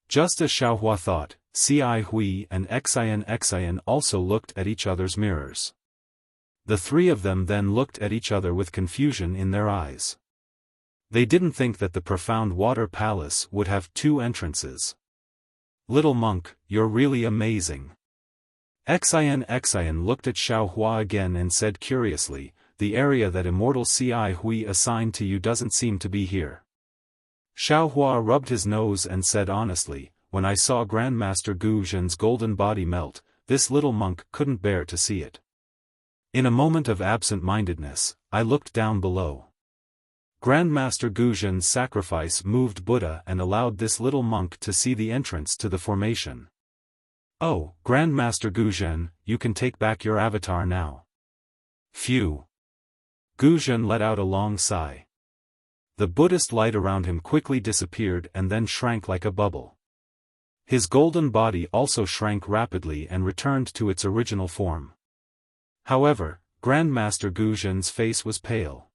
Just as Xiao Hua thought, Cai Hui and Xian also looked at each other's mirrors. The three of them then looked at each other with confusion in their eyes. They didn't think that the profound water palace would have two entrances. "Little monk, you're really amazing." Xian looked at Xiao Hua again and said curiously, "The area that immortal Cai Hui assigned to you doesn't seem to be here." Xiaohua rubbed his nose and said honestly, when I saw Grandmaster Gu Zhen's golden body melt, this little monk couldn't bear to see it. In a moment of absent-mindedness, I looked down below. Grandmaster Gu Zhen's sacrifice moved Buddha and allowed this little monk to see the entrance to the formation. Oh, Grandmaster Gu Zhen, you can take back your avatar now. Phew. Gu Zhen let out a long sigh. The Buddhist light around him quickly disappeared and then shrank like a bubble. His golden body also shrank rapidly and returned to its original form. However, Grandmaster Gu Zhen's face was pale.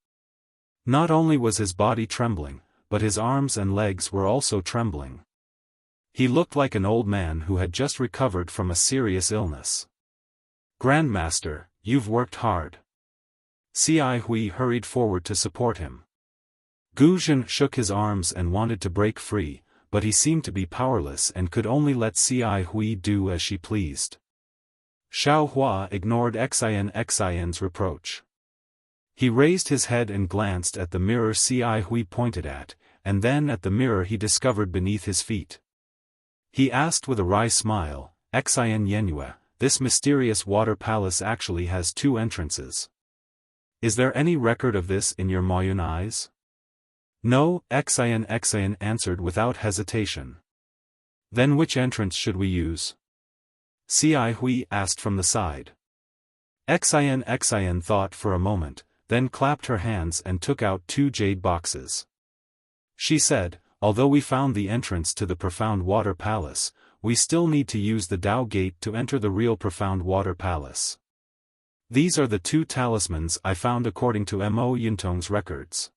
Not only was his body trembling, but his arms and legs were also trembling. He looked like an old man who had just recovered from a serious illness. Grandmaster, you've worked hard. Cai Hui hurried forward to support him. Gu Zhen shook his arms and wanted to break free, but he seemed to be powerless and could only let Cai Hui do as she pleased. Xiaohua ignored Xian's reproach. He raised his head and glanced at the mirror Cai Hui pointed at, and then at the mirror he discovered beneath his feet. He asked with a wry smile, Xian Yenue, this mysterious water palace actually has 2 entrances. Is there any record of this in your Maoyun eyes? No, Xian answered without hesitation. Then which entrance should we use? Cai Hui asked from the side. Xian thought for a moment, then clapped her hands and took out 2 jade boxes. She said, although we found the entrance to the Profound Water Palace, we still need to use the Dao Gate to enter the real Profound Water Palace. These are the 2 talismans I found according to Mo Yintong's records.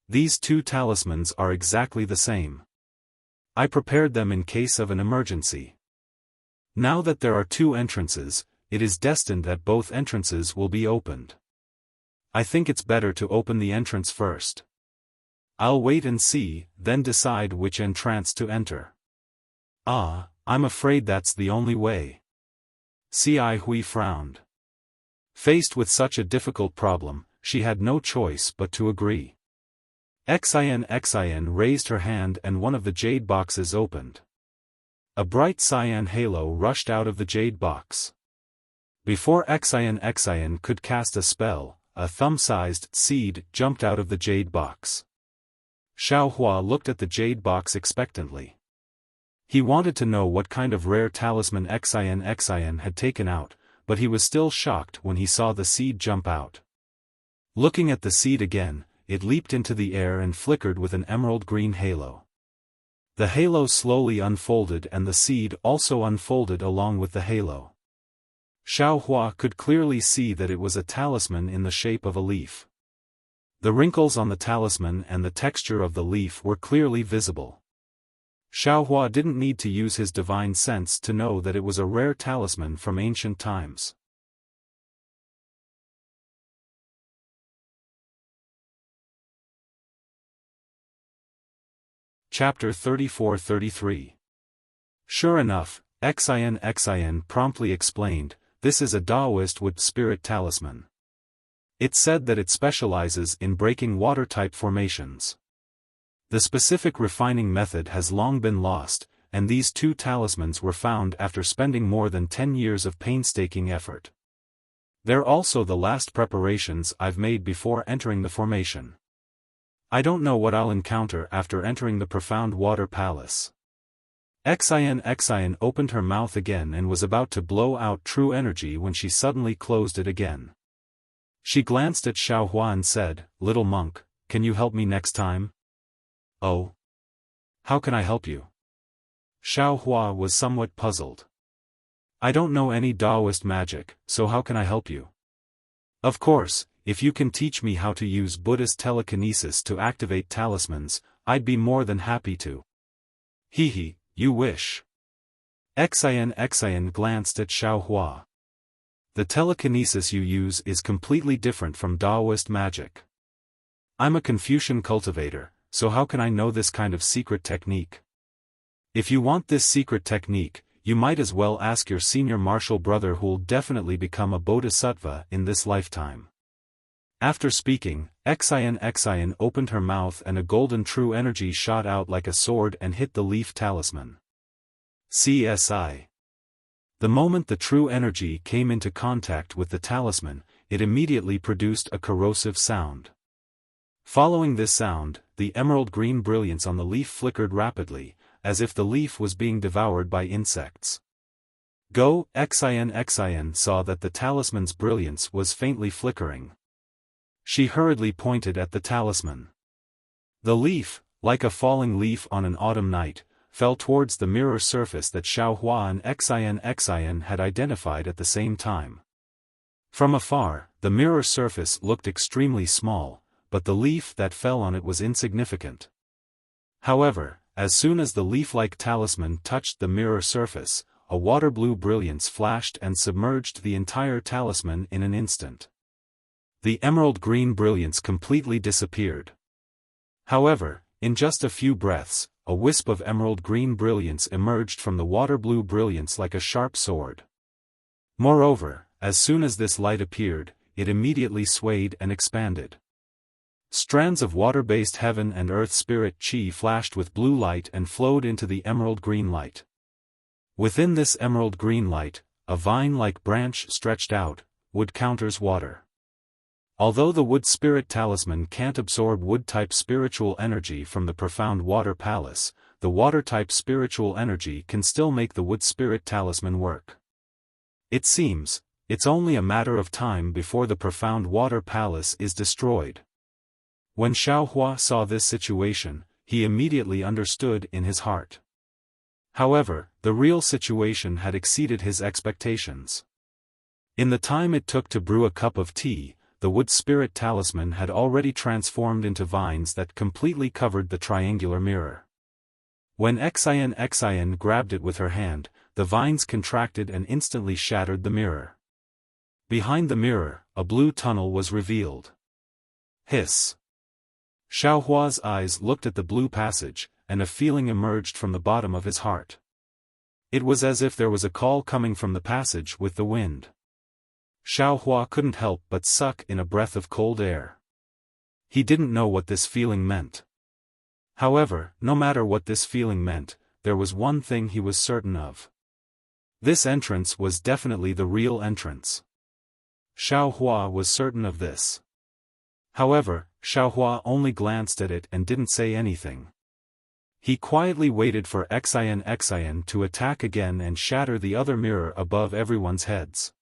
These 2 talismans are exactly the same. I prepared them in case of an emergency. Now that there are 2 entrances, it is destined that both entrances will be opened. I think it's better to open the entrance first. I'll wait and see, then decide which entrance to enter. Ah, I'm afraid that's the only way. Cai Hui frowned. Faced with such a difficult problem, she had no choice but to agree. Xian raised her hand and one of the jade boxes opened. A bright cyan halo rushed out of the jade box. Before Xian could cast a spell, a thumb-sized seed jumped out of the jade box. Xiaohua looked at the jade box expectantly. He wanted to know what kind of rare talisman Xian had taken out, but he was still shocked when he saw the seed jump out. Looking at the seed again, it leaped into the air and flickered with an emerald green halo. The halo slowly unfolded and the seed also unfolded along with the halo. Xiaohua could clearly see that it was a talisman in the shape of a leaf. The wrinkles on the talisman and the texture of the leaf were clearly visible. Xiaohua didn't need to use his divine sense to know that it was a rare talisman from ancient times. Chapter 34-33. Sure enough, Xian promptly explained, this is a Taoist wood spirit talisman. It said that it specializes in breaking water-type formations. The specific refining method has long been lost, and these 2 talismans were found after spending more than 10 years of painstaking effort. They're also the last preparations I've made before entering the formation. I don't know what I'll encounter after entering the Profound Water Palace. Xian opened her mouth again and was about to blow out true energy when she suddenly closed it again. She glanced at Xiaohua and said, Little monk, can you help me next time? Oh? How can I help you? Xiaohua was somewhat puzzled. I don't know any Taoist magic, so how can I help you? Of course, if you can teach me how to use Buddhist telekinesis to activate talismans, I'd be more than happy to. Hehe, you wish. Xian glanced at Xiaohua. The telekinesis you use is completely different from Taoist magic. I'm a Confucian cultivator, so how can I know this kind of secret technique? If you want this secret technique, you might as well ask your senior martial brother who'll definitely become a bodhisattva in this lifetime. After speaking, Xian opened her mouth and a golden true energy shot out like a sword and hit the leaf talisman. CSI. The moment the true energy came into contact with the talisman, it immediately produced a corrosive sound. Following this sound, the emerald green brilliance on the leaf flickered rapidly, as if the leaf was being devoured by insects. Xian saw that the talisman's brilliance was faintly flickering. She hurriedly pointed at the talisman. The leaf, like a falling leaf on an autumn night, fell towards the mirror surface that Xiaofan and Xian had identified at the same time. From afar, the mirror surface looked extremely small, but the leaf that fell on it was insignificant. However, as soon as the leaf-like talisman touched the mirror surface, a water-blue brilliance flashed and submerged the entire talisman in an instant. The emerald green brilliance completely disappeared. However, in just a few breaths, a wisp of emerald green brilliance emerged from the water-blue brilliance like a sharp sword. Moreover, as soon as this light appeared, it immediately swayed and expanded. Strands of water-based heaven and earth spirit chi flashed with blue light and flowed into the emerald green light. Within this emerald green light, a vine-like branch stretched out, wood counters water. Although the wood spirit talisman can't absorb wood-type spiritual energy from the profound water palace, the water-type spiritual energy can still make the wood spirit talisman work. It seems, it's only a matter of time before the profound water palace is destroyed. When Xiaohua saw this situation, he immediately understood in his heart. However, the real situation had exceeded his expectations. In the time it took to brew a cup of tea, the wood spirit talisman had already transformed into vines that completely covered the triangular mirror. When Xian grabbed it with her hand, the vines contracted and instantly shattered the mirror. Behind the mirror, a blue tunnel was revealed. Hiss. Xiaohua's eyes looked at the blue passage, and a feeling emerged from the bottom of his heart. It was as if there was a call coming from the passage with the wind. Xiaohua couldn't help but suck in a breath of cold air. He didn't know what this feeling meant. However, no matter what this feeling meant, there was one thing he was certain of. This entrance was definitely the real entrance. Xiaohua was certain of this. However, Xiaohua only glanced at it and didn't say anything. He quietly waited for Xian to attack again and shatter the other mirror above everyone's heads.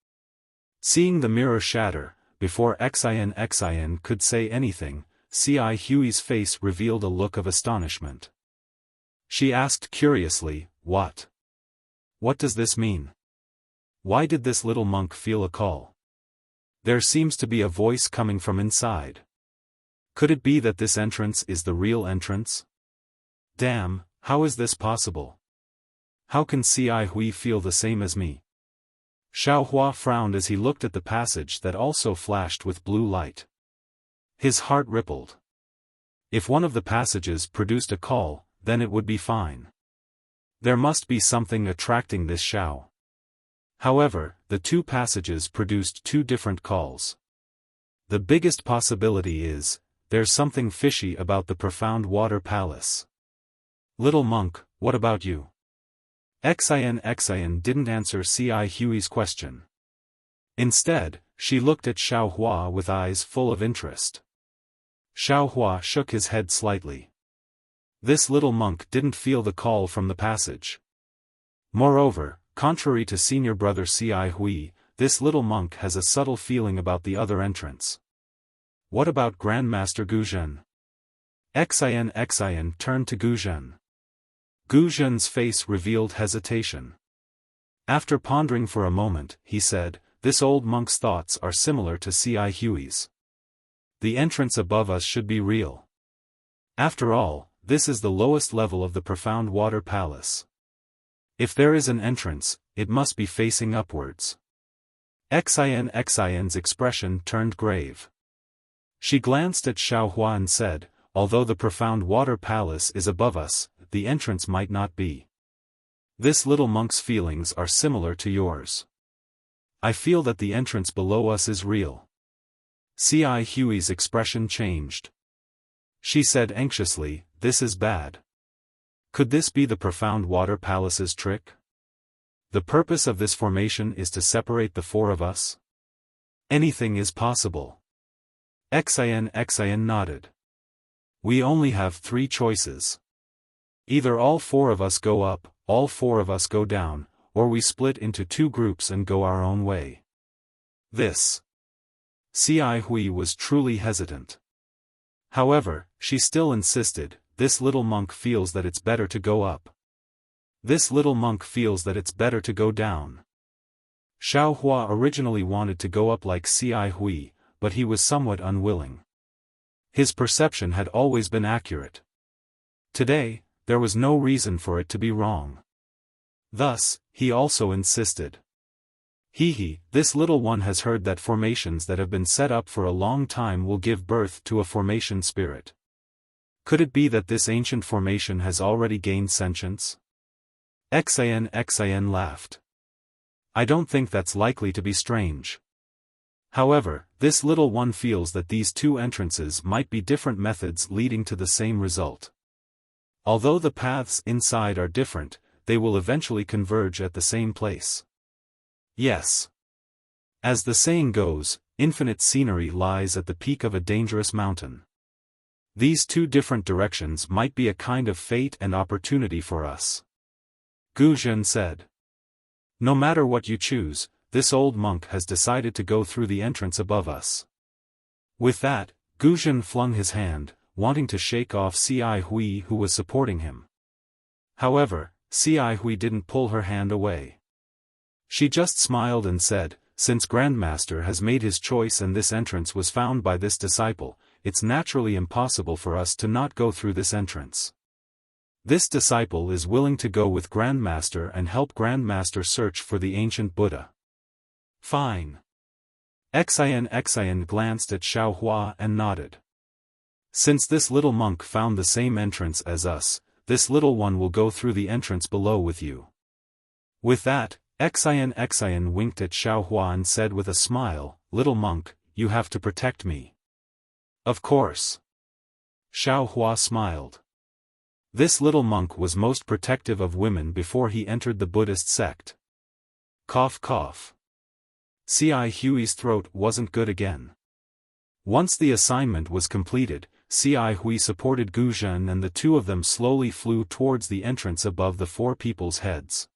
Seeing the mirror shatter, before Xian could say anything, Ci Hui's face revealed a look of astonishment. She asked curiously, "What? What does this mean? Why did this little monk feel a call? There seems to be a voice coming from inside. Could it be that this entrance is the real entrance? Damn, how is this possible? How can Ci Hui feel the same as me?" Xiaohua frowned as he looked at the passage that also flashed with blue light. His heart rippled. If one of the passages produced a call, then it would be fine. There must be something attracting this Xiao. However, the two passages produced two different calls. The biggest possibility is, there's something fishy about the profound water palace. Little monk, what about you? Xian didn't answer Ci Hui's question. Instead, she looked at Xiaohua with eyes full of interest. Xiaohua shook his head slightly. This little monk didn't feel the call from the passage. Moreover, contrary to senior brother Ci Hui, this little monk has a subtle feeling about the other entrance. What about Grandmaster Guzhen? Xian turned to Guzhen. Guzhen's face revealed hesitation. After pondering for a moment, he said, "This old monk's thoughts are similar to Ci Hui's. The entrance above us should be real. After all, this is the lowest level of the profound water palace. If there is an entrance, it must be facing upwards." Xian's expression turned grave. She glanced at Xiaohua and said, "Although the profound water palace is above us, the entrance might not be. This little monk's feelings are similar to yours. I feel that the entrance below us is real. C.I. Huey's expression changed. She said anxiously, "This is bad. Could this be the profound water palace's trick? The purpose of this formation is to separate the four of us? Anything is possible." Xian nodded. "We only have three choices. Either all four of us go up, all four of us go down, or we split into two groups and go our own way." This. C.I. Hui was truly hesitant. However, she still insisted, "This little monk feels that it's better to go up. This little monk feels that it's better to go down." Xiao Hua originally wanted to go up like C.I. Hui, but he was somewhat unwilling. His perception had always been accurate. Today, there was no reason for it to be wrong. Thus, he also insisted. This little one has heard that formations that have been set up for a long time will give birth to a formation spirit. Could it be that this ancient formation has already gained sentience? Xian laughed. "I don't think that's likely to be strange. However, this little one feels that these two entrances might be different methods leading to the same result. Although the paths inside are different, they will eventually converge at the same place. Yes. As the saying goes, infinite scenery lies at the peak of a dangerous mountain. These two different directions might be a kind of fate and opportunity for us." Gu Zhen said. "No matter what you choose, this old monk has decided to go through the entrance above us." With that, Gu Zhen flung his hand, wanting to shake off C.I. Hui who was supporting him. However, C.I. Hui didn't pull her hand away. She just smiled and said, "Since Grandmaster has made his choice and this entrance was found by this disciple, it's naturally impossible for us to not go through this entrance. This disciple is willing to go with Grandmaster and help Grandmaster search for the ancient Buddha." "Fine." Xian glanced at Xiao Hua and nodded. "Since this little monk found the same entrance as us, this little one will go through the entrance below with you." With that, Xian winked at Xiao Hua and said with a smile, "Little monk, you have to protect me." "Of course." Xiao Hua smiled. This little monk was most protective of women before he entered the Buddhist sect. Cough cough. C.I. Hui's throat wasn't good again. Once the assignment was completed, C.I. Hui supported Gu Zhen and the two of them slowly flew towards the entrance above the four people's heads.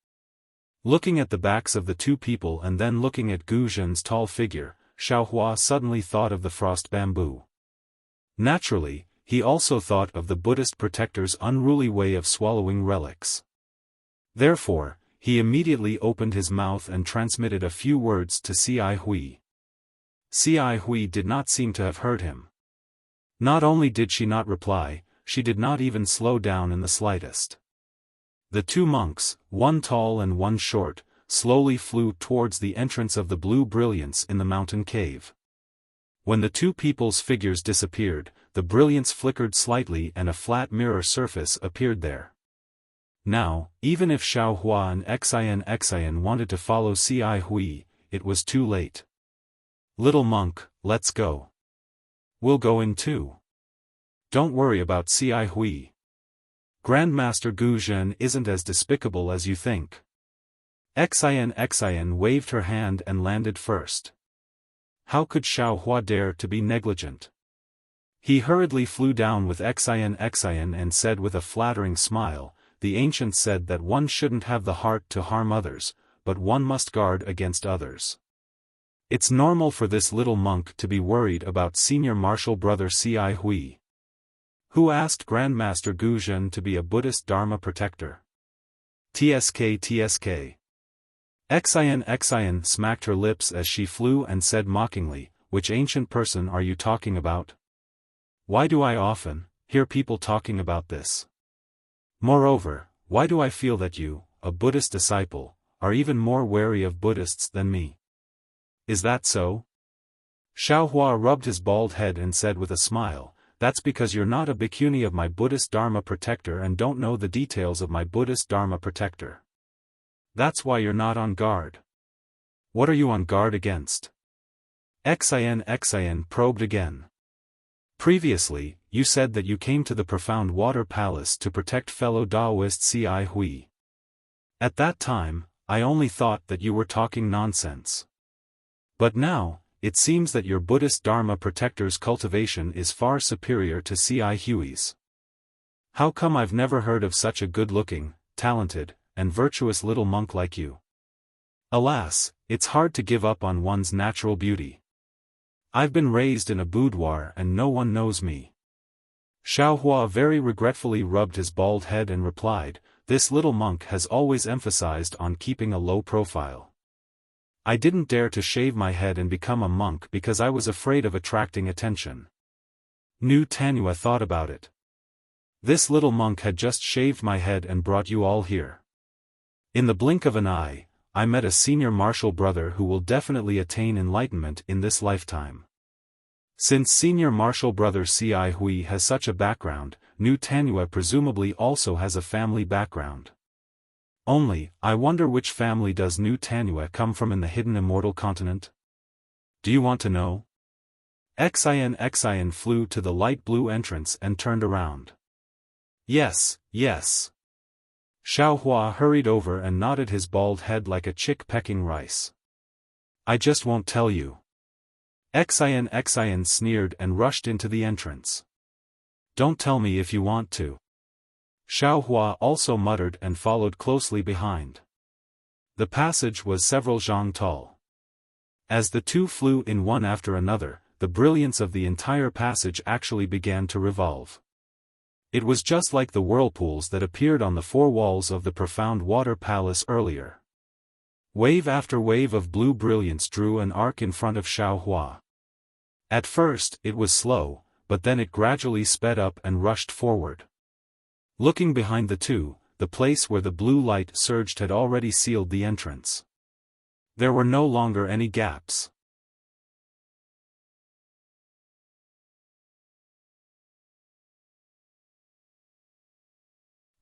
Looking at the backs of the two people and then looking at Gu Zhen's tall figure, Xiao Hua suddenly thought of the frost bamboo. Naturally, he also thought of the Buddhist protector's unruly way of swallowing relics. Therefore, he immediately opened his mouth and transmitted a few words to C.I. Hui. C.I. Hui did not seem to have heard him. Not only did she not reply, she did not even slow down in the slightest. The two monks, one tall and one short, slowly flew towards the entrance of the blue brilliance in the mountain cave. When the two people's figures disappeared, the brilliance flickered slightly and a flat mirror surface appeared there. Now, even if Xiao Hua and Xian wanted to follow C.I. Hui, it was too late. "Little monk, let's go. We'll go in too. Don't worry about C.I. Hui. Grandmaster Gu Zhen isn't as despicable as you think." Xian waved her hand and landed first. How could Xiao Hua dare to be negligent? He hurriedly flew down with Xian and said with a flattering smile, "The ancients said that one shouldn't have the heart to harm others, but one must guard against others. It's normal for this little monk to be worried about senior martial brother C.I. Hui. Who asked Grandmaster Gu Zhen to be a Buddhist Dharma protector? TSK. Xian smacked her lips as she flew and said mockingly, "Which ancient person are you talking about? Why do I often hear people talking about this? Moreover, why do I feel that you, a Buddhist disciple, are even more wary of Buddhists than me? Is that so?" Xiao Hua rubbed his bald head and said with a smile, "That's because you're not a bhikkhuni of my Buddhist Dharma protector and don't know the details of my Buddhist Dharma protector. That's why you're not on guard. What are you on guard against?" Xin probed again. Previously, you said that you came to the Profound Water Palace to protect fellow Daoist Ci Hui. At that time, I only thought that you were talking nonsense. But now, it seems that your Buddhist Dharma protector's cultivation is far superior to Ci Hui's. How come I've never heard of such a good-looking, talented, and virtuous little monk like you? Alas, it's hard to give up on one's natural beauty. I've been raised in a boudoir and no one knows me. Xiaohua very regretfully rubbed his bald head and replied, "This little monk has always emphasized on keeping a low profile. I didn't dare to shave my head and become a monk because I was afraid of attracting attention." Nu Tanua thought about it. This little monk had just shaved my head and brought you all here. In the blink of an eye, I met a senior martial brother who will definitely attain enlightenment in this lifetime. Since senior martial brother Ci Hui has such a background, Nu Tanua presumably also has a family background. Only, I wonder which family does Nu Tanua come from in the hidden immortal continent? Do you want to know? Xin flew to the light blue entrance and turned around. Yes, yes. Xiaohua hurried over and nodded his bald head like a chick pecking rice. I just won't tell you. Xin sneered and rushed into the entrance. Don't tell me if you want to. Xiaohua also muttered and followed closely behind. The passage was several zhang tall. As the two flew in one after another, the brilliance of the entire passage actually began to revolve. It was just like the whirlpools that appeared on the four walls of the Profound Water Palace earlier. Wave after wave of blue brilliance drew an arc in front of Xiaohua. At first, it was slow, but then it gradually sped up and rushed forward. Looking behind the two, the place where the blue light surged had already sealed the entrance. There were no longer any gaps.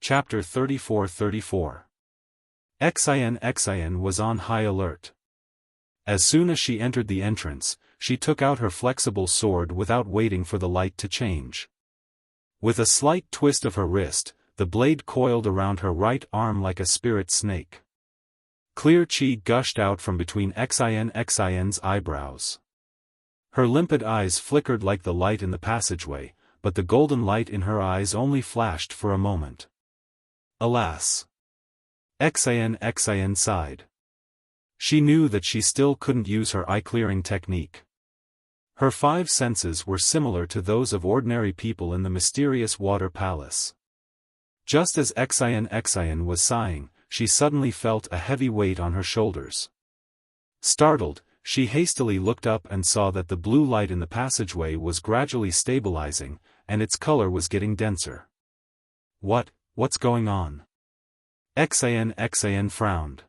Chapter 34-34. Xin was on high alert. As soon as she entered the entrance, she took out her flexible sword without waiting for the light to change. With a slight twist of her wrist, the blade coiled around her right arm like a spirit snake. Clear chi gushed out from between Xin's eyebrows. Her limpid eyes flickered like the light in the passageway, but the golden light in her eyes only flashed for a moment. Alas! Xin sighed. She knew that she still couldn't use her eye-clearing technique. Her five senses were similar to those of ordinary people in the mysterious water palace. Just as Xin was sighing, she suddenly felt a heavy weight on her shoulders. Startled, she hastily looked up and saw that the blue light in the passageway was gradually stabilizing, and its color was getting denser. What's going on? Xin frowned.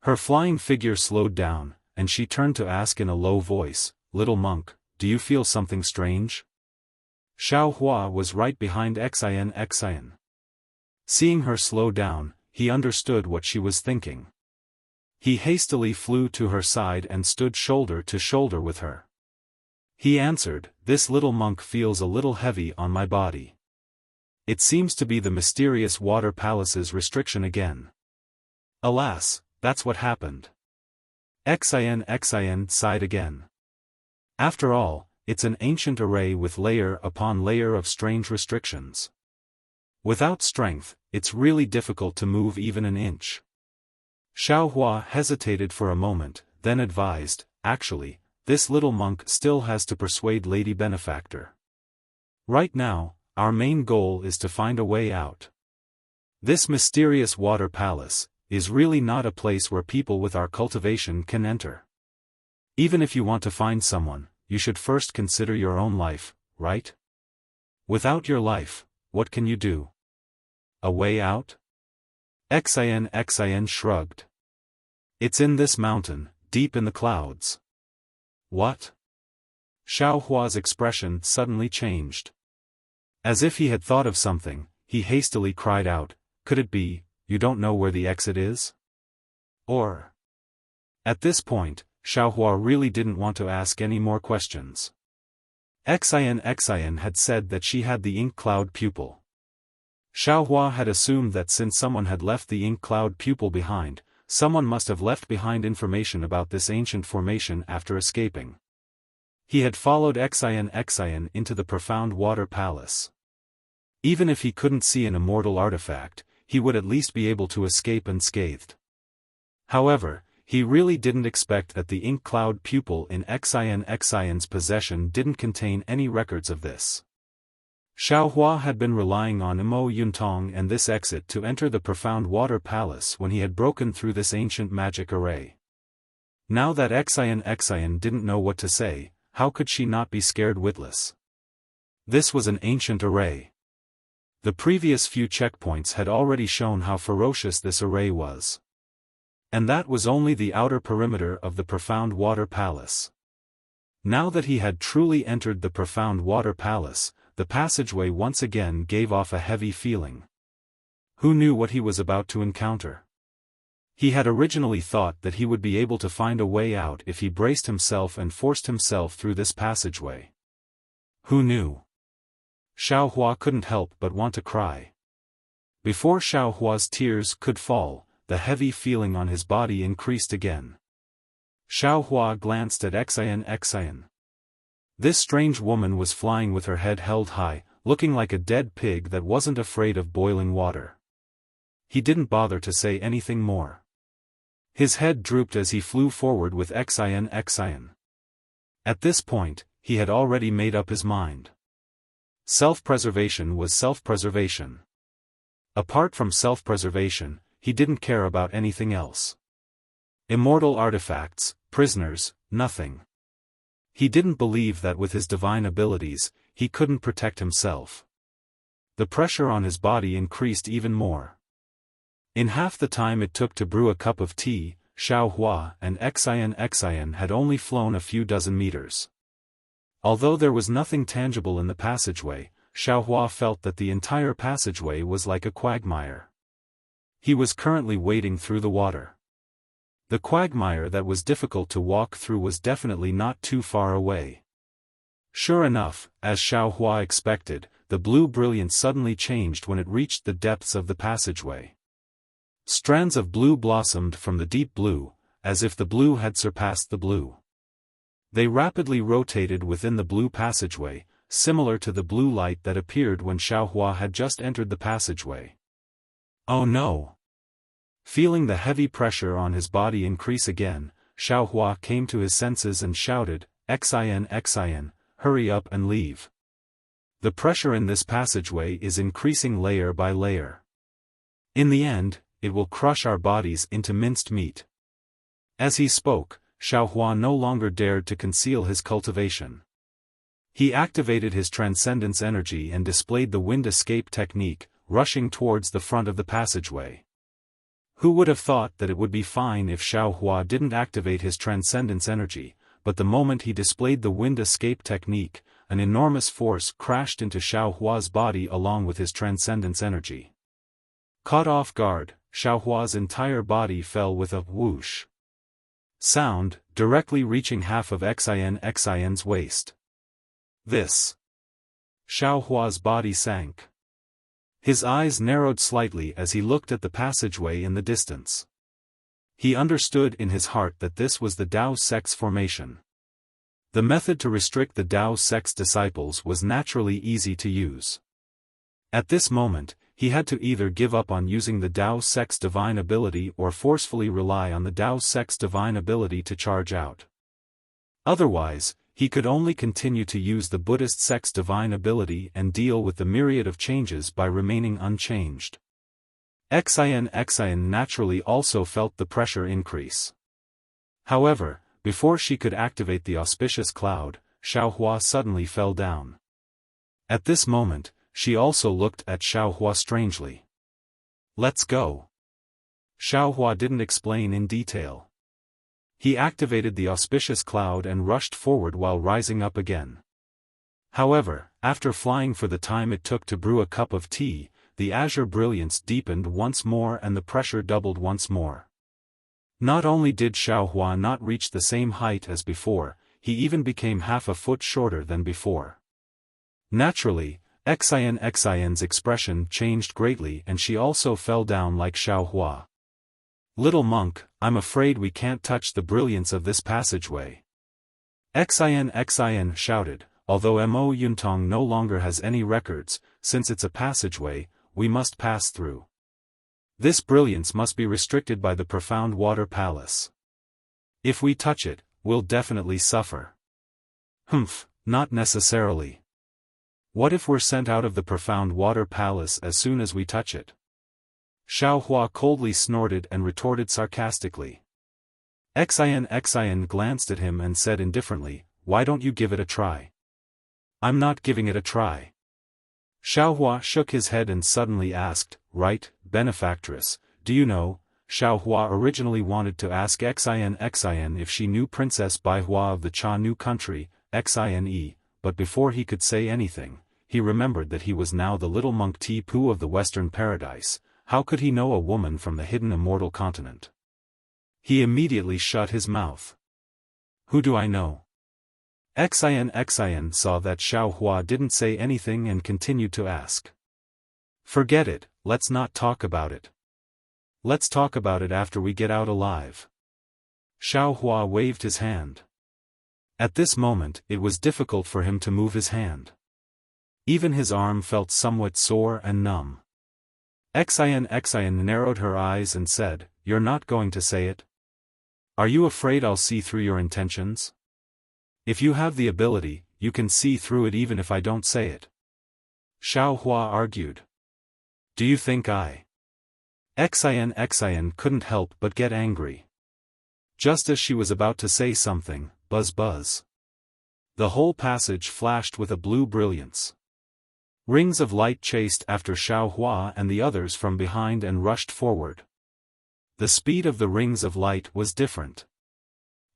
Her flying figure slowed down, and she turned to ask in a low voice, "Little monk, do you feel something strange?" Xiaohua was right behind Xin. Seeing her slow down, he understood what she was thinking. He hastily flew to her side and stood shoulder to shoulder with her. He answered, "This little monk feels a little heavy on my body. It seems to be the mysterious water palace's restriction again." Alas, that's what happened. Xin sighed again. After all, it's an ancient array with layer upon layer of strange restrictions. Without strength, it's really difficult to move even an inch. Xiaohua hesitated for a moment, then advised, "Actually, this little monk still has to persuade Lady Benefactor. Right now, our main goal is to find a way out. This mysterious water palace is really not a place where people with our cultivation can enter. Even if you want to find someone, you should first consider your own life, right? Without your life, what can you do? A way out?" Xin shrugged. "It's in this mountain, deep in the clouds." "What?" Xiaohua's expression suddenly changed. As if he had thought of something, he hastily cried out, "Could it be, you don't know where the exit is?" Or... At this point, Xiaohua really didn't want to ask any more questions. Xian had said that she had the ink cloud pupil. Xiaohua had assumed that since someone had left the ink cloud pupil behind, someone must have left behind information about this ancient formation after escaping. He had followed Xian into the profound water palace. Even if he couldn't see an immortal artifact, he would at least be able to escape unscathed. However, he really didn't expect that the ink cloud pupil in Xian's possession didn't contain any records of this. Xiaohua had been relying on Mo Yuntong and this exit to enter the profound water palace when he had broken through this ancient magic array. Now that Xian didn't know what to say, how could she not be scared witless? This was an ancient array. The previous few checkpoints had already shown how ferocious this array was. And that was only the outer perimeter of the profound water palace. Now that he had truly entered the profound water palace, the passageway once again gave off a heavy feeling. Who knew what he was about to encounter? He had originally thought that he would be able to find a way out if he braced himself and forced himself through this passageway. Who knew? Xiaohua couldn't help but want to cry. Before Xiaohua's tears could fall, the heavy feeling on his body increased again. Xiaohua glanced at Xian. This strange woman was flying with her head held high, looking like a dead pig that wasn't afraid of boiling water. He didn't bother to say anything more. His head drooped as he flew forward with Xian. At this point, he had already made up his mind. Self-preservation was self-preservation. Apart from self-preservation, he didn't care about anything else. Immortal artifacts, prisoners, nothing. He didn't believe that with his divine abilities, he couldn't protect himself. The pressure on his body increased even more. In half the time it took to brew a cup of tea, Xiaohua and Xian had only flown a few dozen meters. Although there was nothing tangible in the passageway, Xiaohua felt that the entire passageway was like a quagmire. He was currently wading through the water. The quagmire that was difficult to walk through was definitely not too far away. Sure enough, as Xiaohua expected, the blue brilliance suddenly changed when it reached the depths of the passageway. Strands of blue blossomed from the deep blue, as if the blue had surpassed the blue. They rapidly rotated within the blue passageway, similar to the blue light that appeared when Xiaohua had just entered the passageway. Oh no! Feeling the heavy pressure on his body increase again, Xiaohua came to his senses and shouted, Xian, hurry up and leave. The pressure in this passageway is increasing layer by layer. In the end, it will crush our bodies into minced meat. As he spoke, Xiaohua no longer dared to conceal his cultivation. He activated his transcendence energy and displayed the wind escape technique, rushing towards the front of the passageway. Who would have thought that it would be fine if Xiaohua didn't activate his transcendence energy, but the moment he displayed the wind escape technique, an enormous force crashed into Xiaohua's body along with his transcendence energy. Caught off guard, Xiaohua's entire body fell with a whoosh sound, directly reaching half of Xian's waist. This. Xiaohua's body sank. His eyes narrowed slightly as he looked at the passageway in the distance. He understood in his heart that this was the Dao sect's formation. The method to restrict the Dao sect's disciples was naturally easy to use. At this moment, he had to either give up on using the Dao sect's divine ability or forcefully rely on the Dao sect's divine ability to charge out. Otherwise, he could only continue to use the Buddhist sect's divine ability and deal with the myriad of changes by remaining unchanged. Xian naturally also felt the pressure increase. However, before she could activate the auspicious cloud, Xiaohua suddenly fell down. At this moment, she also looked at Xiaohua strangely. Let's go. Xiaohua didn't explain in detail. He activated the auspicious cloud and rushed forward while rising up again. However, after flying for the time it took to brew a cup of tea, the azure brilliance deepened once more and the pressure doubled once more. Not only did Xiaohua not reach the same height as before, he even became half a foot shorter than before. Naturally, Xian's expression changed greatly and she also fell down like Xiaohua. "Little monk, I'm afraid we can't touch the brilliance of this passageway." Xian shouted, "Although Mo Yuntong no longer has any records, since it's a passageway, we must pass through. This brilliance must be restricted by the profound water palace. If we touch it, we'll definitely suffer." "Humph, not necessarily. What if we're sent out of the profound water palace as soon as we touch it?" Xiaohua coldly snorted and retorted sarcastically. Xian glanced at him and said indifferently, "Why don't you give it a try?" "I'm not giving it a try." Xiaohua shook his head and suddenly asked, "Right, benefactress, do you know, Xiaohua originally wanted to ask Xian if she knew Princess Baihua of the Cha Nu country, Xine, but before he could say anything, he remembered that he was now the little monk Ti-Pu of the Western Paradise. How could he know a woman from the hidden immortal continent? He immediately shut his mouth. "Who do I know?" Xian saw that Xiaohua didn't say anything and continued to ask. "Forget it, let's not talk about it. Let's talk about it after we get out alive." Xiaohua waved his hand. At this moment it was difficult for him to move his hand. Even his arm felt somewhat sore and numb. Xian narrowed her eyes and said, "You're not going to say it? Are you afraid I'll see through your intentions? If you have the ability, you can see through it even if I don't say it." Xiaohua argued. "Do you think I?" Xian couldn't help but get angry. Just as she was about to say something, buzz buzz. The whole passage flashed with a blue brilliance. Rings of light chased after Xiaohua and the others from behind and rushed forward. The speed of the rings of light was different.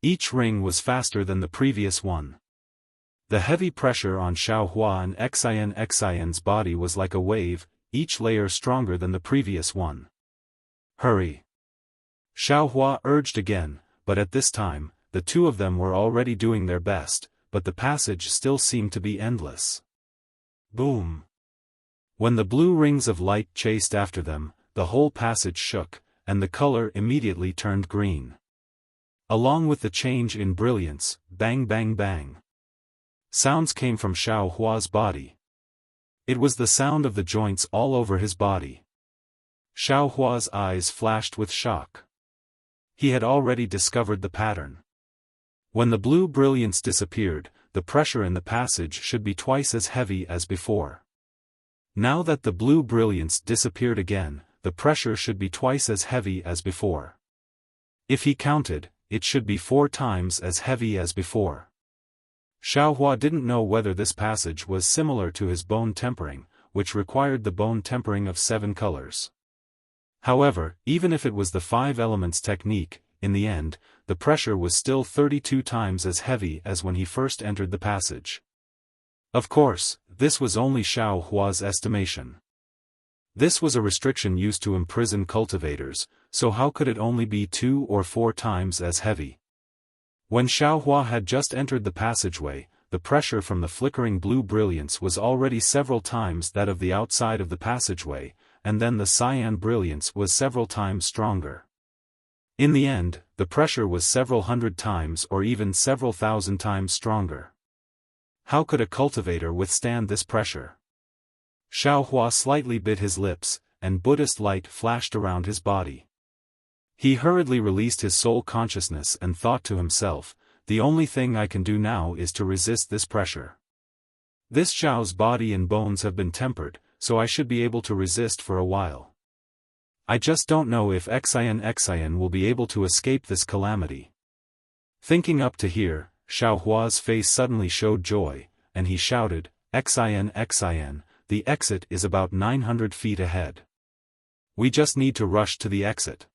Each ring was faster than the previous one. The heavy pressure on Xiaohua and Xian's body was like a wave, each layer stronger than the previous one. "Hurry!" Xiaohua urged again, but at this time, the two of them were already doing their best, but the passage still seemed to be endless. Boom! When the blue rings of light chased after them, the whole passage shook, and the color immediately turned green. Along with the change in brilliance, bang bang bang. Sounds came from Xiaohua's body. It was the sound of the joints all over his body. Xiaohua's eyes flashed with shock. He had already discovered the pattern. When the blue brilliance disappeared, the pressure in the passage should be twice as heavy as before. Now that the blue brilliance disappeared again, the pressure should be twice as heavy as before. If he counted, it should be 4 times as heavy as before. Xiaohua didn't know whether this passage was similar to his bone tempering, which required the bone tempering of 7 colors. However, even if it was the 5 elements technique, in the end, the pressure was still 32 times as heavy as when he first entered the passage. Of course, this was only Xiaohua's estimation. This was a restriction used to imprison cultivators, so how could it only be 2 or 4 times as heavy? When Xiaohua had just entered the passageway, the pressure from the flickering blue brilliance was already several times that of the outside of the passageway, and then the cyan brilliance was several times stronger. In the end, the pressure was several hundred times or even several thousand times stronger. How could a cultivator withstand this pressure? Xiaohua slightly bit his lips, and Buddhist light flashed around his body. He hurriedly released his soul consciousness and thought to himself, "The only thing I can do now is to resist this pressure. This Xiao's body and bones have been tempered, so I should be able to resist for a while. I just don't know if Xian will be able to escape this calamity." Thinking up to here, Xiaohua's face suddenly showed joy, and he shouted, Xian, the exit is about 900 feet ahead. We just need to rush to the exit."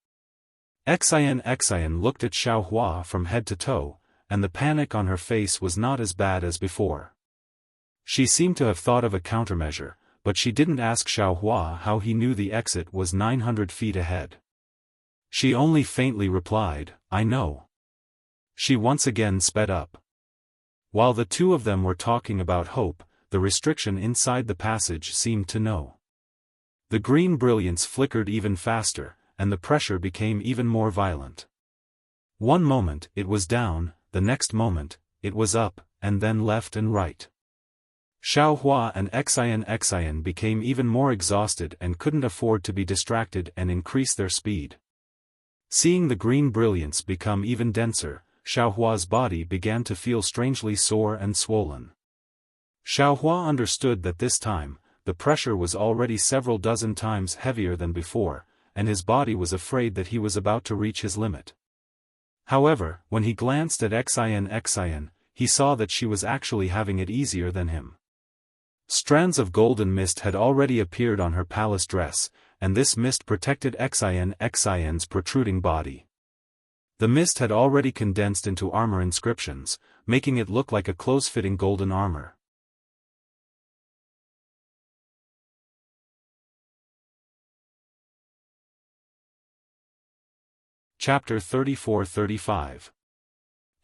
Xian looked at Xiaohua from head to toe, and the panic on her face was not as bad as before. She seemed to have thought of a countermeasure, but she didn't ask Xiaohua how he knew the exit was 900 feet ahead. She only faintly replied, "I know." She once again sped up. While the two of them were talking about hope, the restriction inside the passage seemed to know. The green brilliance flickered even faster, and the pressure became even more violent. One moment it was down, the next moment it was up, and then left and right. Xiaohua and Xian became even more exhausted and couldn't afford to be distracted and increase their speed. Seeing the green brilliance become even denser, Xiaohua's body began to feel strangely sore and swollen. Xiaohua understood that this time, the pressure was already several dozen times heavier than before, and his body was afraid that he was about to reach his limit. However, when he glanced at Xian, he saw that she was actually having it easier than him. Strands of golden mist had already appeared on her palace dress, and this mist protected Xian's protruding body. The mist had already condensed into armor inscriptions, making it look like a close-fitting golden armor. Chapter 34-35.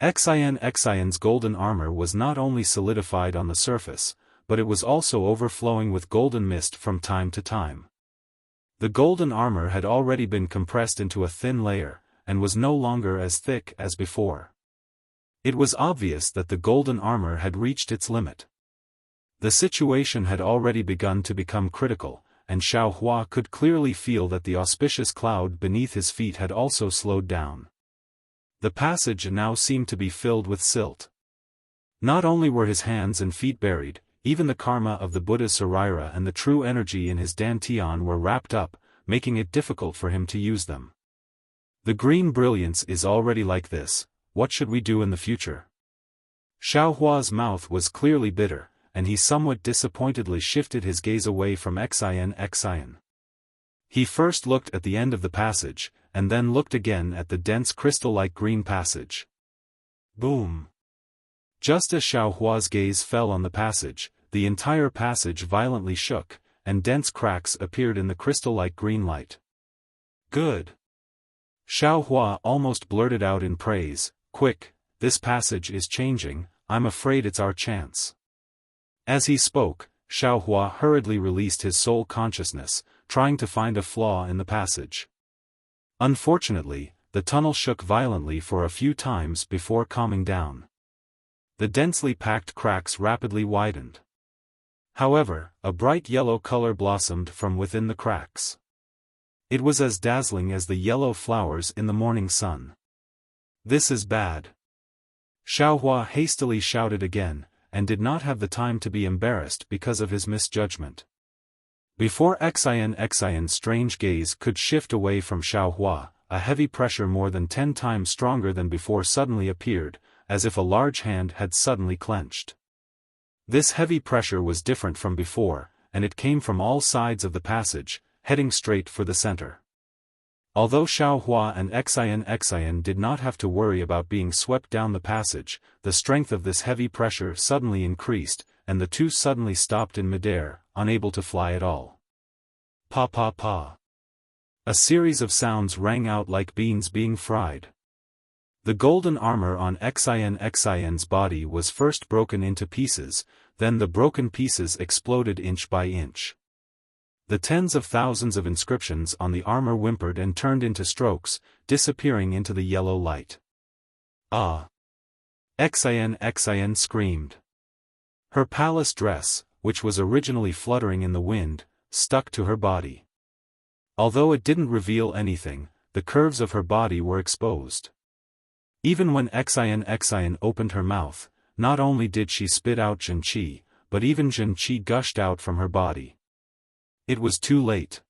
Xian's golden armor was not only solidified on the surface, but it was also overflowing with golden mist from time to time. The golden armor had already been compressed into a thin layer, and was no longer as thick as before. It was obvious that the golden armor had reached its limit. The situation had already begun to become critical, and Xiaohua could clearly feel that the auspicious cloud beneath his feet had also slowed down. The passage now seemed to be filled with silt. Not only were his hands and feet buried, even the karma of the Buddha's Saraira and the true energy in his dantian were wrapped up, making it difficult for him to use them. The green brilliance is already like this, what should we do in the future? Xiaohua's mouth was clearly bitter, and he somewhat disappointedly shifted his gaze away from Xian. He first looked at the end of the passage, and then looked again at the dense crystal-like green passage. Boom! Just as Xiaohua's gaze fell on the passage, the entire passage violently shook, and dense cracks appeared in the crystal-like green light. Good! Xiaohua almost blurted out in praise, "Quick, this passage is changing, I'm afraid it's our chance." As he spoke, Xiaohua hurriedly released his soul consciousness, trying to find a flaw in the passage. Unfortunately, the tunnel shook violently for a few times before calming down. The densely packed cracks rapidly widened. However, a bright yellow color blossomed from within the cracks. It was as dazzling as the yellow flowers in the morning sun. "This is bad." Xiaohua hastily shouted again, and did not have the time to be embarrassed because of his misjudgment. Before Xian's strange gaze could shift away from Xiaohua, a heavy pressure more than 10 times stronger than before suddenly appeared, as if a large hand had suddenly clenched. This heavy pressure was different from before, and it came from all sides of the passage, heading straight for the center. Although Xiaohua and Xian did not have to worry about being swept down the passage, the strength of this heavy pressure suddenly increased, and the two suddenly stopped in midair, unable to fly at all. Pa pa pa. A series of sounds rang out like beans being fried. The golden armor on Xian's body was first broken into pieces, then the broken pieces exploded inch by inch. The tens of thousands of inscriptions on the armor whimpered and turned into strokes, disappearing into the yellow light. Ah! Xian screamed. Her palace dress, which was originally fluttering in the wind, stuck to her body. Although it didn't reveal anything, the curves of her body were exposed. Even when Xian opened her mouth, not only did she spit out Zhenqi, but even Zhenqi gushed out from her body. It was too late.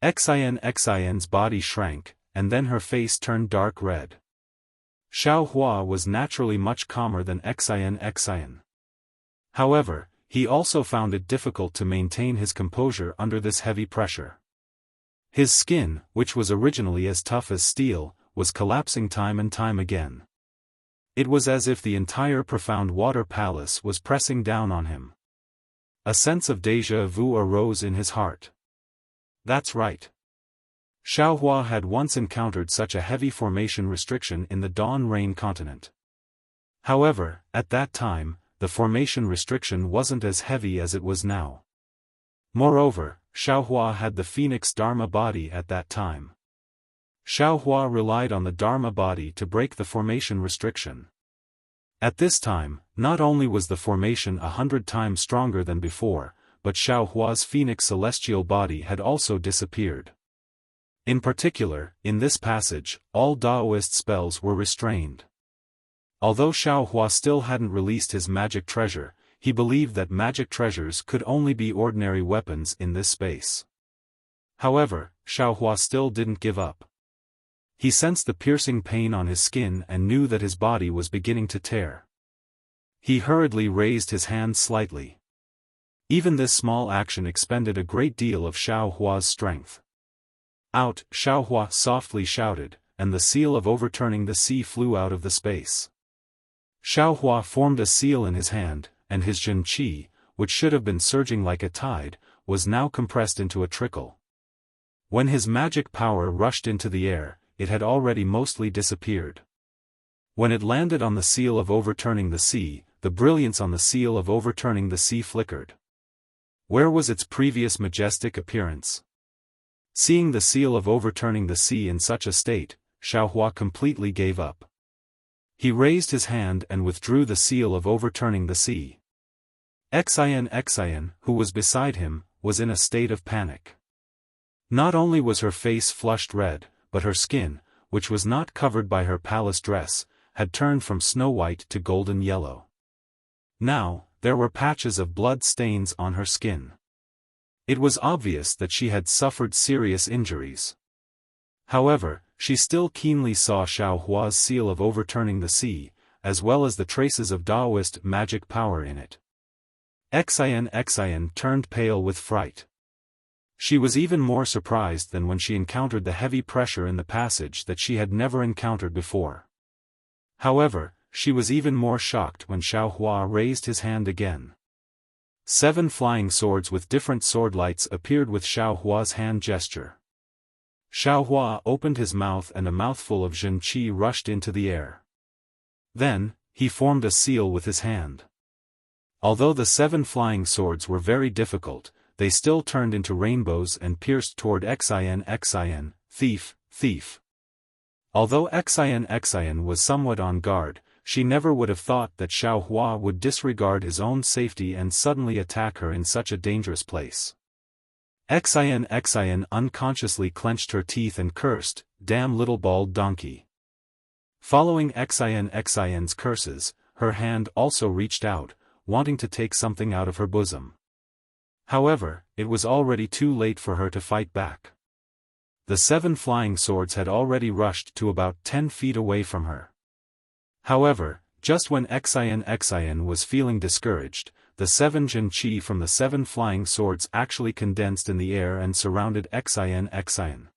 Xian's body shrank, and then her face turned dark red. Xiaohua was naturally much calmer than Xian. However, he also found it difficult to maintain his composure under this heavy pressure. His skin, which was originally as tough as steel, was collapsing time and time again. It was as if the entire profound water palace was pressing down on him. A sense of déjà vu arose in his heart. That's right. Xiaohua had once encountered such a heavy formation restriction in the Dawn Rain continent. However, at that time, the formation restriction wasn't as heavy as it was now. Moreover, Xiaohua had the Phoenix Dharma body at that time. Xiaohua relied on the Dharma body to break the formation restriction. At this time, not only was the formation 100 times stronger than before, but Xiaohua's Phoenix celestial body had also disappeared. In particular, in this passage, all Daoist spells were restrained. Although Xiaohua still hadn't released his magic treasure, he believed that magic treasures could only be ordinary weapons in this space. However, Xiaohua still didn't give up. He sensed the piercing pain on his skin and knew that his body was beginning to tear. He hurriedly raised his hand slightly. Even this small action expended a great deal of Xiaohua's strength. "Out!" Xiaohua softly shouted, and the seal of overturning the sea flew out of the space. Xiaohua formed a seal in his hand, and his Jin Qi, which should have been surging like a tide, was now compressed into a trickle. When his magic power rushed into the air, it had already mostly disappeared. When it landed on the seal of overturning the sea, the brilliance on the seal of overturning the sea flickered. Where was its previous majestic appearance? Seeing the seal of overturning the sea in such a state, Xiaohua completely gave up. He raised his hand and withdrew the seal of overturning the sea. Xian, who was beside him, was in a state of panic. Not only was her face flushed red, but her skin, which was not covered by her palace dress, had turned from snow-white to golden yellow. Now, there were patches of blood stains on her skin. It was obvious that she had suffered serious injuries. However, she still keenly saw Xiaohua's seal of overturning the sea, as well as the traces of Daoist magic power in it. Xian turned pale with fright. She was even more surprised than when she encountered the heavy pressure in the passage that she had never encountered before. However, she was even more shocked when Xiaohua raised his hand again. 7 flying swords with different sword lights appeared with Xiaohua's hand gesture. Xiaohua opened his mouth and a mouthful of Jin Qi rushed into the air. Then, he formed a seal with his hand. Although the 7 flying swords were very difficult, they still turned into rainbows and pierced toward Xian, thief. Although Xian was somewhat on guard, she never would have thought that Xiaohua would disregard his own safety and suddenly attack her in such a dangerous place. Xian unconsciously clenched her teeth and cursed, "Damn little bald donkey." Following Xian's curses, her hand also reached out, wanting to take something out of her bosom. However, it was already too late for her to fight back. The 7 flying swords had already rushed to about 10 feet away from her. However, just when Xian was feeling discouraged, the 7 Jin Qi from the 7 flying swords actually condensed in the air and surrounded Xian.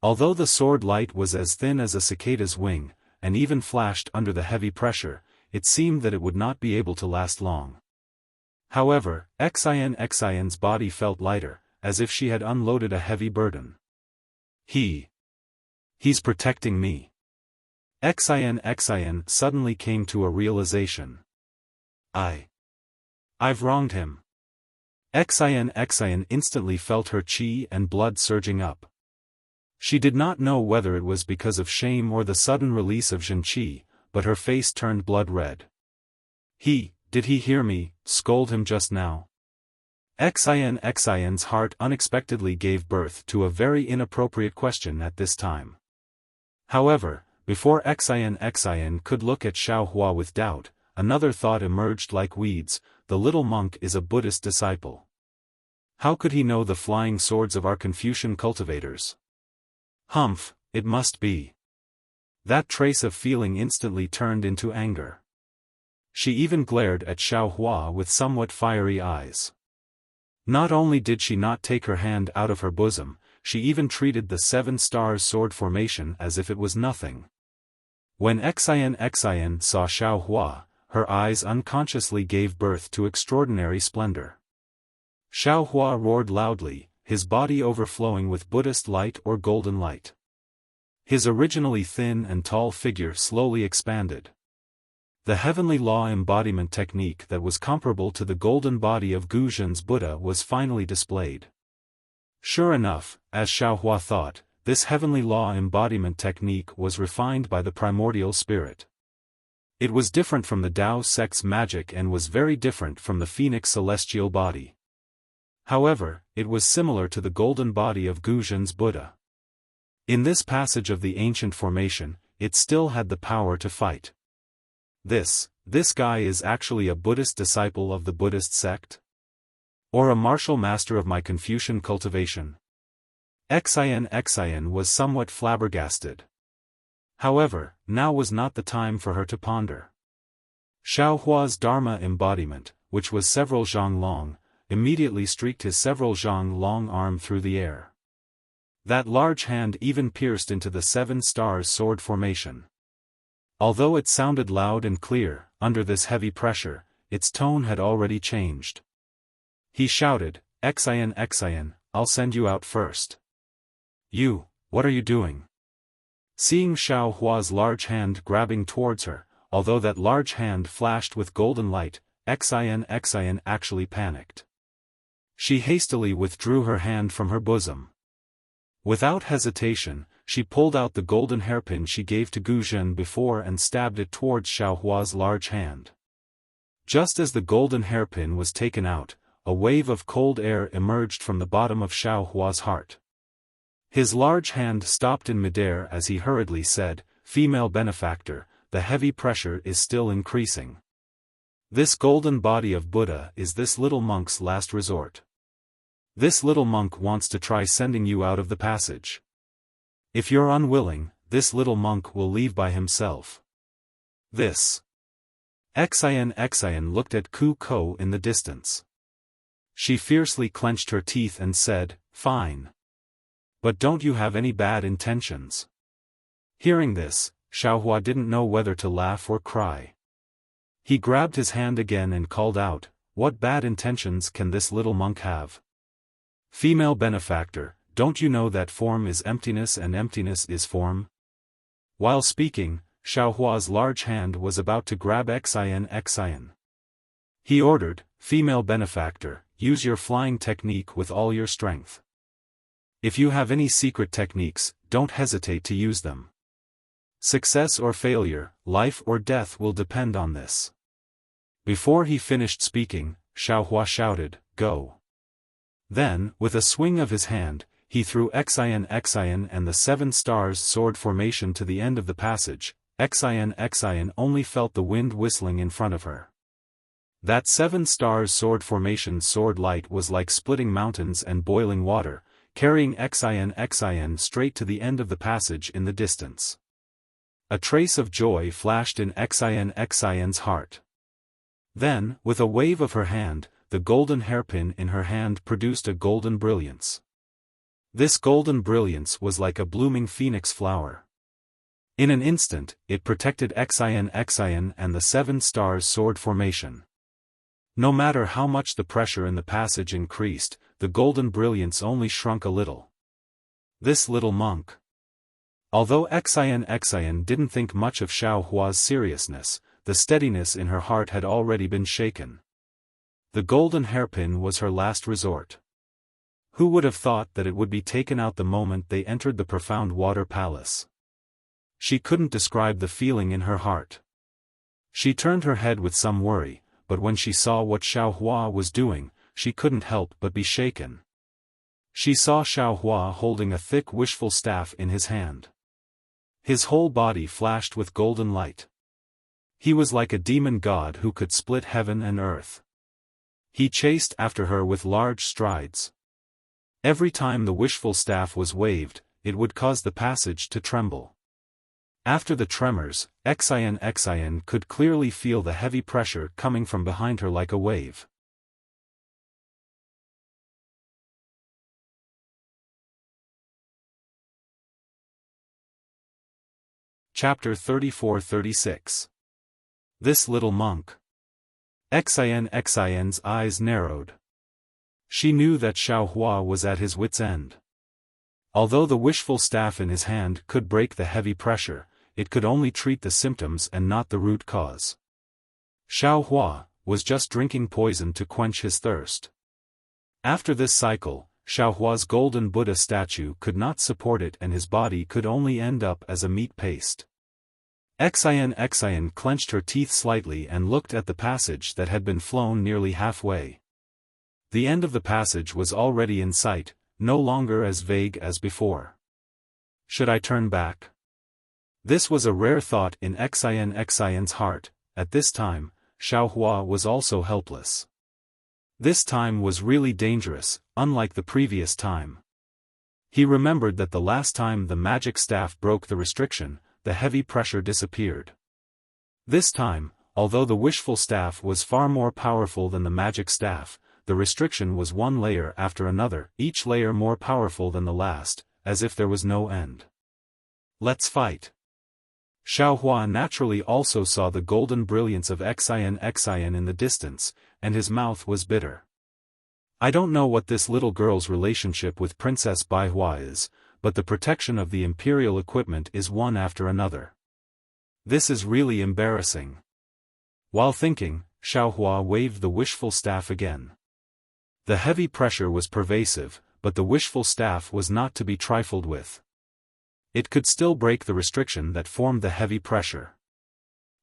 Although the sword light was as thin as a cicada's wing, and even flashed under the heavy pressure, it seemed that it would not be able to last long. However, Xian's body felt lighter, as if she had unloaded a heavy burden. He's protecting me. Xian suddenly came to a realization. I've wronged him. Xian instantly felt her qi and blood surging up. She did not know whether it was because of shame or the sudden release of Jin Qi, but her face turned blood red. Did he hear me scold him just now? Xian's heart unexpectedly gave birth to a very inappropriate question at this time. However, before Xian could look at Xiaohua with doubt, another thought emerged like weeds: the little monk is a Buddhist disciple. How could he know the flying swords of our Confucian cultivators? Humph, it must be. That trace of feeling instantly turned into anger. She even glared at Xiaohua with somewhat fiery eyes. Not only did she not take her hand out of her bosom, she even treated the 7 stars sword formation as if it was nothing. When Xian saw Xiaohua, her eyes unconsciously gave birth to extraordinary splendor. Xiaohua roared loudly, his body overflowing with Buddhist light or golden light. His originally thin and tall figure slowly expanded. The heavenly law embodiment technique that was comparable to the golden body of Guzhen's Buddha was finally displayed. Sure enough, as Xiaohua thought, this heavenly law embodiment technique was refined by the primordial spirit. It was different from the Tao sect's magic and was very different from the phoenix celestial body. However, it was similar to the golden body of Guzhen's Buddha. In this passage of the ancient formation, it still had the power to fight. This guy is actually a Buddhist disciple of the Buddhist sect? Or a martial master of my Confucian cultivation? Xian was somewhat flabbergasted. However, now was not the time for her to ponder. Xiaohua's Dharma embodiment, which was several zhang long, immediately streaked his several zhang long arm through the air. That large hand even pierced into the 7 stars sword formation. Although it sounded loud and clear, under this heavy pressure, its tone had already changed. He shouted, Xian, I'll send you out first. You, what are you doing? Seeing Xiaohua's large hand grabbing towards her, although that large hand flashed with golden light, Xian actually panicked. She hastily withdrew her hand from her bosom. Without hesitation, she pulled out the golden hairpin she gave to Guzhen before and stabbed it towards Xiaohua's large hand. Just as the golden hairpin was taken out, a wave of cold air emerged from the bottom of Xiaohua's heart. His large hand stopped in midair as he hurriedly said, "Female benefactor, the heavy pressure is still increasing. This golden body of Buddha is this little monk's last resort. This little monk wants to try sending you out of the passage. If you're unwilling, this little monk will leave by himself." This. Xian looked at Ku Ko in the distance. She fiercely clenched her teeth and said, "Fine. But don't you have any bad intentions?" Hearing this, Xiaohua didn't know whether to laugh or cry. He grabbed his hand again and called out, "What bad intentions can this little monk have? Female benefactor, don't you know that form is emptiness and emptiness is form?" While speaking, Xiaohua's large hand was about to grab Xian. He ordered, "Female benefactor, use your flying technique with all your strength. If you have any secret techniques, don't hesitate to use them. Success or failure, life or death will depend on this." Before he finished speaking, Xiaohua shouted, "Go." Then, with a swing of his hand, he threw Xian and the 7 stars sword formation to the end of the passage. Xian only felt the wind whistling in front of her. That 7 stars sword formation sword light was like splitting mountains and boiling water, carrying Xian straight to the end of the passage in the distance. A trace of joy flashed in Xian's heart. Then, with a wave of her hand, the golden hairpin in her hand produced a golden brilliance. This golden brilliance was like a blooming phoenix flower. In an instant, it protected Xian and the 7 stars sword formation. No matter how much the pressure in the passage increased, the golden brilliance only shrunk a little. This little monk. Although Xian didn't think much of Xiaohua's seriousness, the steadiness in her heart had already been shaken. The golden hairpin was her last resort. Who would have thought that it would be taken out the moment they entered the profound water palace? She couldn't describe the feeling in her heart. She turned her head with some worry, but when she saw what Xiaohua was doing, she couldn't help but be shaken. She saw Xiaohua holding a thick wishful staff in his hand. His whole body flashed with golden light. He was like a demon god who could split heaven and earth. He chased after her with large strides. Every time the wishful staff was waved, it would cause the passage to tremble. After the tremors, Xian could clearly feel the heavy pressure coming from behind her like a wave. Chapter 34-36. This little monk. Xian's eyes narrowed. She knew that Xiaohua was at his wit's end. Although the wishful staff in his hand could break the heavy pressure, it could only treat the symptoms and not the root cause. Xiaohua was just drinking poison to quench his thirst. After this cycle, Xiaohua's golden Buddha statue could not support it and his body could only end up as a meat paste. Xian clenched her teeth slightly and looked at the passage that had been flown nearly halfway. The end of the passage was already in sight, no longer as vague as before. Should I turn back? This was a rare thought in Xian's heart. At this time, Xiaohua was also helpless. This time was really dangerous, unlike the previous time. He remembered that the last time the magic staff broke the restriction, the heavy pressure disappeared. This time, although the wishful staff was far more powerful than the magic staff, the restriction was one layer after another, each layer more powerful than the last, as if there was no end. Let's fight. Xiaohua naturally also saw the golden brilliance of Xian in the distance, and his mouth was bitter. I don't know what this little girl's relationship with Princess Baihua is, but the protection of the imperial equipment is one after another. This is really embarrassing. While thinking, Xiaohua waved the wishful staff again. The heavy pressure was pervasive, but the wishful staff was not to be trifled with. It could still break the restriction that formed the heavy pressure.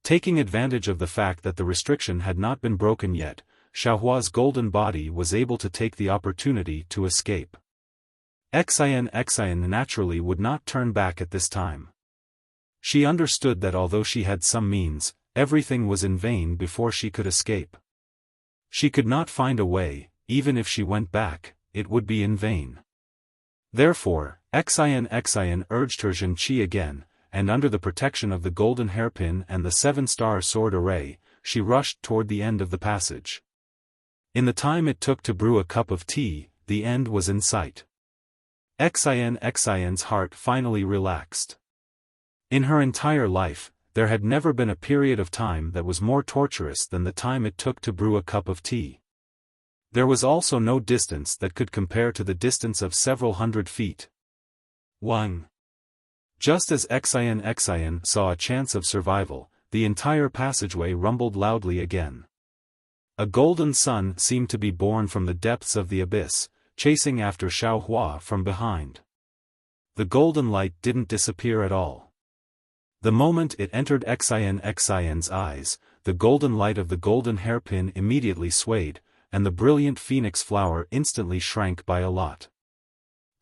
Taking advantage of the fact that the restriction had not been broken yet, Xiaohua's golden body was able to take the opportunity to escape. Xian naturally would not turn back at this time. She understood that although she had some means, everything was in vain before she could escape. She could not find a way, even if she went back, it would be in vain. Therefore, Xian urged her Zhenqi again, and under the protection of the golden hairpin and the 7-star sword array, she rushed toward the end of the passage. In the time it took to brew a cup of tea, the end was in sight. Xian's heart finally relaxed. In her entire life, there had never been a period of time that was more torturous than the time it took to brew a cup of tea. There was also no distance that could compare to the distance of several hundred feet. 1. Just as Xian saw a chance of survival, the entire passageway rumbled loudly again. A golden sun seemed to be born from the depths of the abyss, chasing after Xiaohua from behind. The golden light didn't disappear at all. The moment it entered Xian's eyes, the golden light of the golden hairpin immediately swayed, and the brilliant phoenix flower instantly shrank by a lot.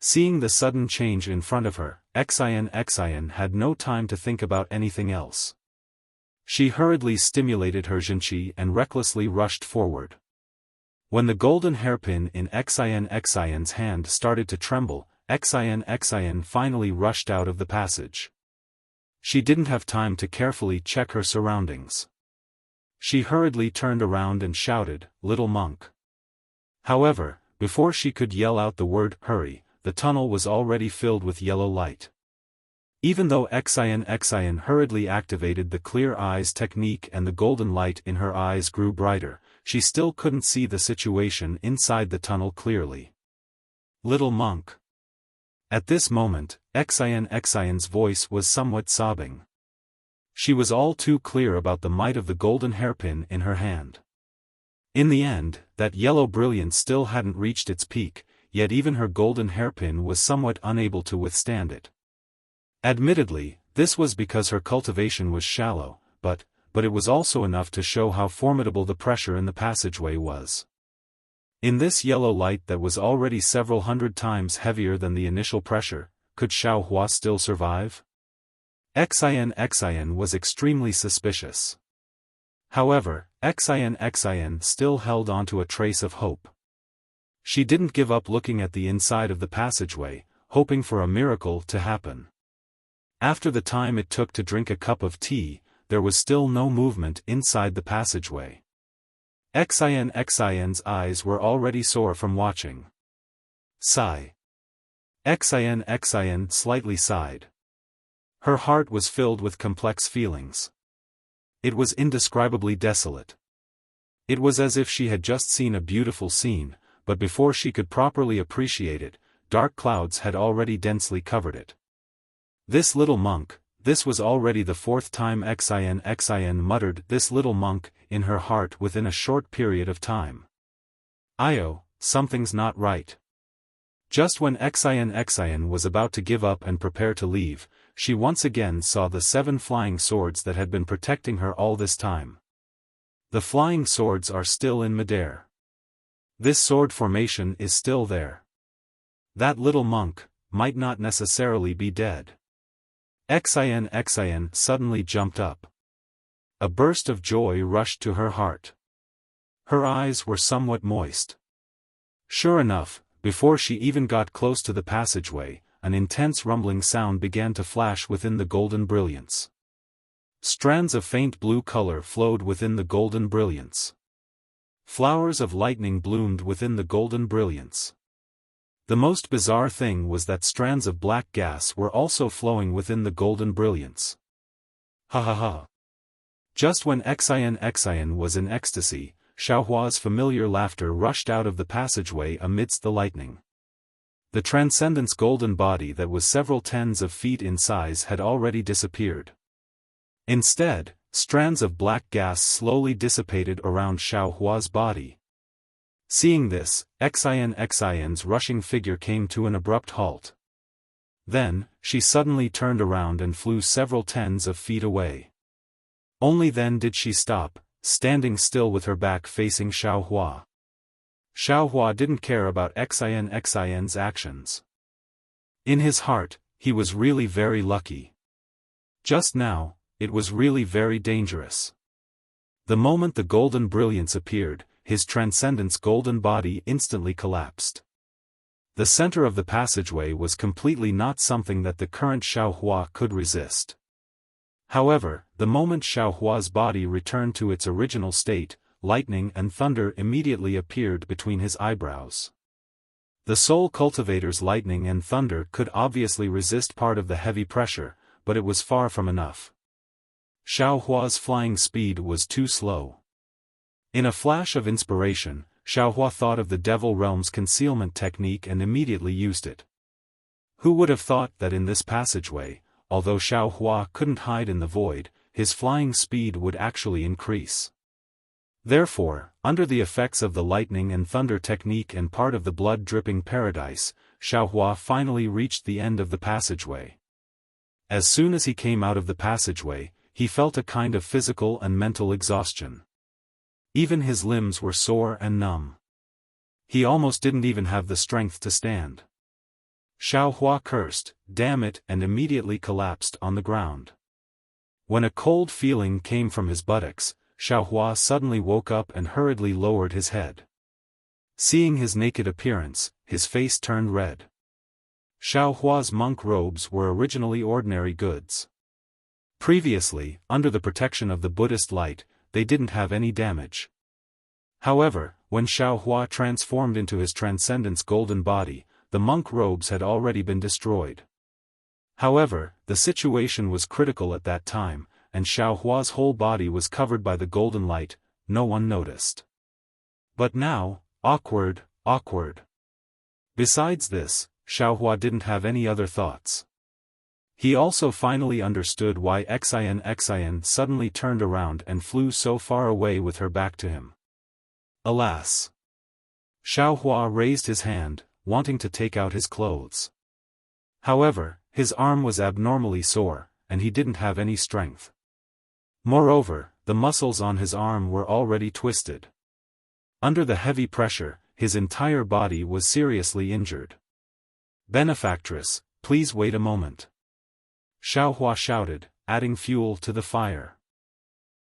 Seeing the sudden change in front of her, Xian had no time to think about anything else. She hurriedly stimulated her Zhenqi and recklessly rushed forward. When the golden hairpin in Xian's hand started to tremble, Xian finally rushed out of the passage. She didn't have time to carefully check her surroundings. She hurriedly turned around and shouted, "Little monk." However, before she could yell out the word, "Hurry," the tunnel was already filled with yellow light. Even though Xian hurriedly activated the clear eyes technique and the golden light in her eyes grew brighter, she still couldn't see the situation inside the tunnel clearly. "Little monk." At this moment, Xian's voice was somewhat sobbing. She was all too clear about the might of the golden hairpin in her hand. In the end, that yellow brilliance still hadn't reached its peak, yet even her golden hairpin was somewhat unable to withstand it. Admittedly, this was because her cultivation was shallow, but it was also enough to show how formidable the pressure in the passageway was. In this yellow light that was already several hundred times heavier than the initial pressure, could Xiaohua still survive? Xian was extremely suspicious. However, Xian still held on to a trace of hope. She didn't give up looking at the inside of the passageway, hoping for a miracle to happen. After the time it took to drink a cup of tea, there was still no movement inside the passageway. Xian's eyes were already sore from watching. Sigh. Xian slightly sighed. Her heart was filled with complex feelings. It was indescribably desolate. It was as if she had just seen a beautiful scene, but before she could properly appreciate it, dark clouds had already densely covered it. This little monk, this was already the fourth time Xin muttered this little monk, in her heart within a short period of time. Io, something's not right. Just when Xin was about to give up and prepare to leave, she once again saw the 7 flying swords that had been protecting her all this time. The flying swords are still in midair. This sword formation is still there. That little monk might not necessarily be dead. Xin suddenly jumped up. A burst of joy rushed to her heart. Her eyes were somewhat moist. Sure enough, before she even got close to the passageway, an intense rumbling sound began to flash within the golden brilliance. Strands of faint blue color flowed within the golden brilliance. Flowers of lightning bloomed within the golden brilliance. The most bizarre thing was that strands of black gas were also flowing within the golden brilliance. Ha ha ha. Just when Xin was in ecstasy, Xiaohua's familiar laughter rushed out of the passageway amidst the lightning. The Transcendent's golden body that was several tens of feet in size had already disappeared. Instead, strands of black gas slowly dissipated around Xiaohua's body. Seeing this, Xin's rushing figure came to an abrupt halt. Then, she suddenly turned around and flew several tens of feet away. Only then did she stop, standing still with her back facing Xiaohua. Xiaohua didn't care about Xin's actions. In his heart, he was really very lucky. Just now, it was really very dangerous. The moment the golden brilliance appeared, his Transcendent's golden body instantly collapsed. The center of the passageway was completely not something that the current Xiaohua could resist. However, the moment Xiaohua's body returned to its original state, lightning and thunder immediately appeared between his eyebrows. The Soul Cultivator's lightning and thunder could obviously resist part of the heavy pressure, but it was far from enough. Xiaohua's flying speed was too slow. In a flash of inspiration, Xiaohua thought of the Devil Realm's concealment technique and immediately used it. Who would have thought that in this passageway, although Xiaohua couldn't hide in the void, his flying speed would actually increase. Therefore, under the effects of the lightning and thunder technique and part of the blood-dripping paradise, Xiaohua finally reached the end of the passageway. As soon as he came out of the passageway, he felt a kind of physical and mental exhaustion. Even his limbs were sore and numb. He almost didn't even have the strength to stand. Xiaohua cursed, "Damn it," and immediately collapsed on the ground. When a cold feeling came from his buttocks, Xiaohua suddenly woke up and hurriedly lowered his head. Seeing his naked appearance, his face turned red. Xiaohua's monk robes were originally ordinary goods. Previously, under the protection of the Buddhist light, they didn't have any damage. However, when Xiaohua transformed into his Transcendent's golden body, the monk robes had already been destroyed. However, the situation was critical at that time, and Xiaohua's whole body was covered by the golden light. No one noticed. But now, awkward. Besides this, Xiaohua didn't have any other thoughts. He also finally understood why Xin suddenly turned around and flew so far away with her back to him. Alas! Xiaohua raised his hand, wanting to take out his clothes. However, his arm was abnormally sore, and he didn't have any strength. Moreover, the muscles on his arm were already twisted. Under the heavy pressure, his entire body was seriously injured. "Benefactress, please wait a moment," Xiaohua shouted, adding fuel to the fire.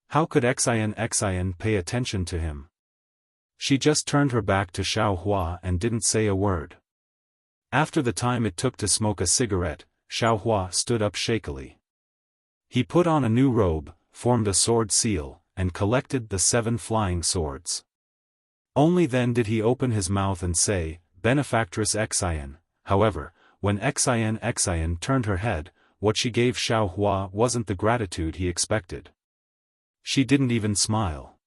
How could Xin pay attention to him? She just turned her back to Xiaohua and didn't say a word. After the time it took to smoke a cigarette, Xiaohua stood up shakily. He put on a new robe, formed a sword seal, and collected the 7 flying swords. Only then did he open his mouth and say, "Benefactress Xin." However, when Xin turned her head, what she gave Xiaohua wasn't the gratitude he expected. She didn't even smile.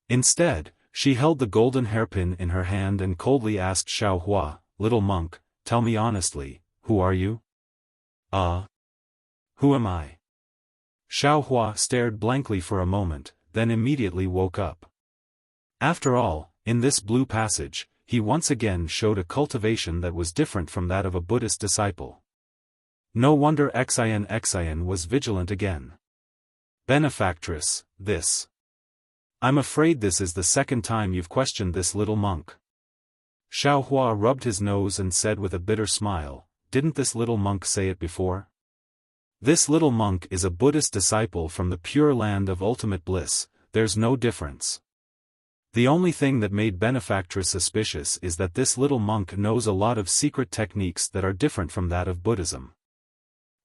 Instead, She held the golden hairpin in her hand and coldly asked Xiao Hua, "Little monk, tell me honestly, who are you?" Who am I?" Xiao Hua stared blankly for a moment, then immediately woke up. After all, in this blue passage, he once again showed a cultivation that was different from that of a Buddhist disciple. No wonder Xian was vigilant again. "Benefactress, this. I'm afraid this is the second time you've questioned this little monk." Xiao Hua rubbed his nose and said with a bitter smile, "Didn't this little monk say it before? This little monk is a Buddhist disciple from the pure land of ultimate bliss, there's no difference. The only thing that made Benefactress suspicious is that this little monk knows a lot of secret techniques that are different from that of Buddhism.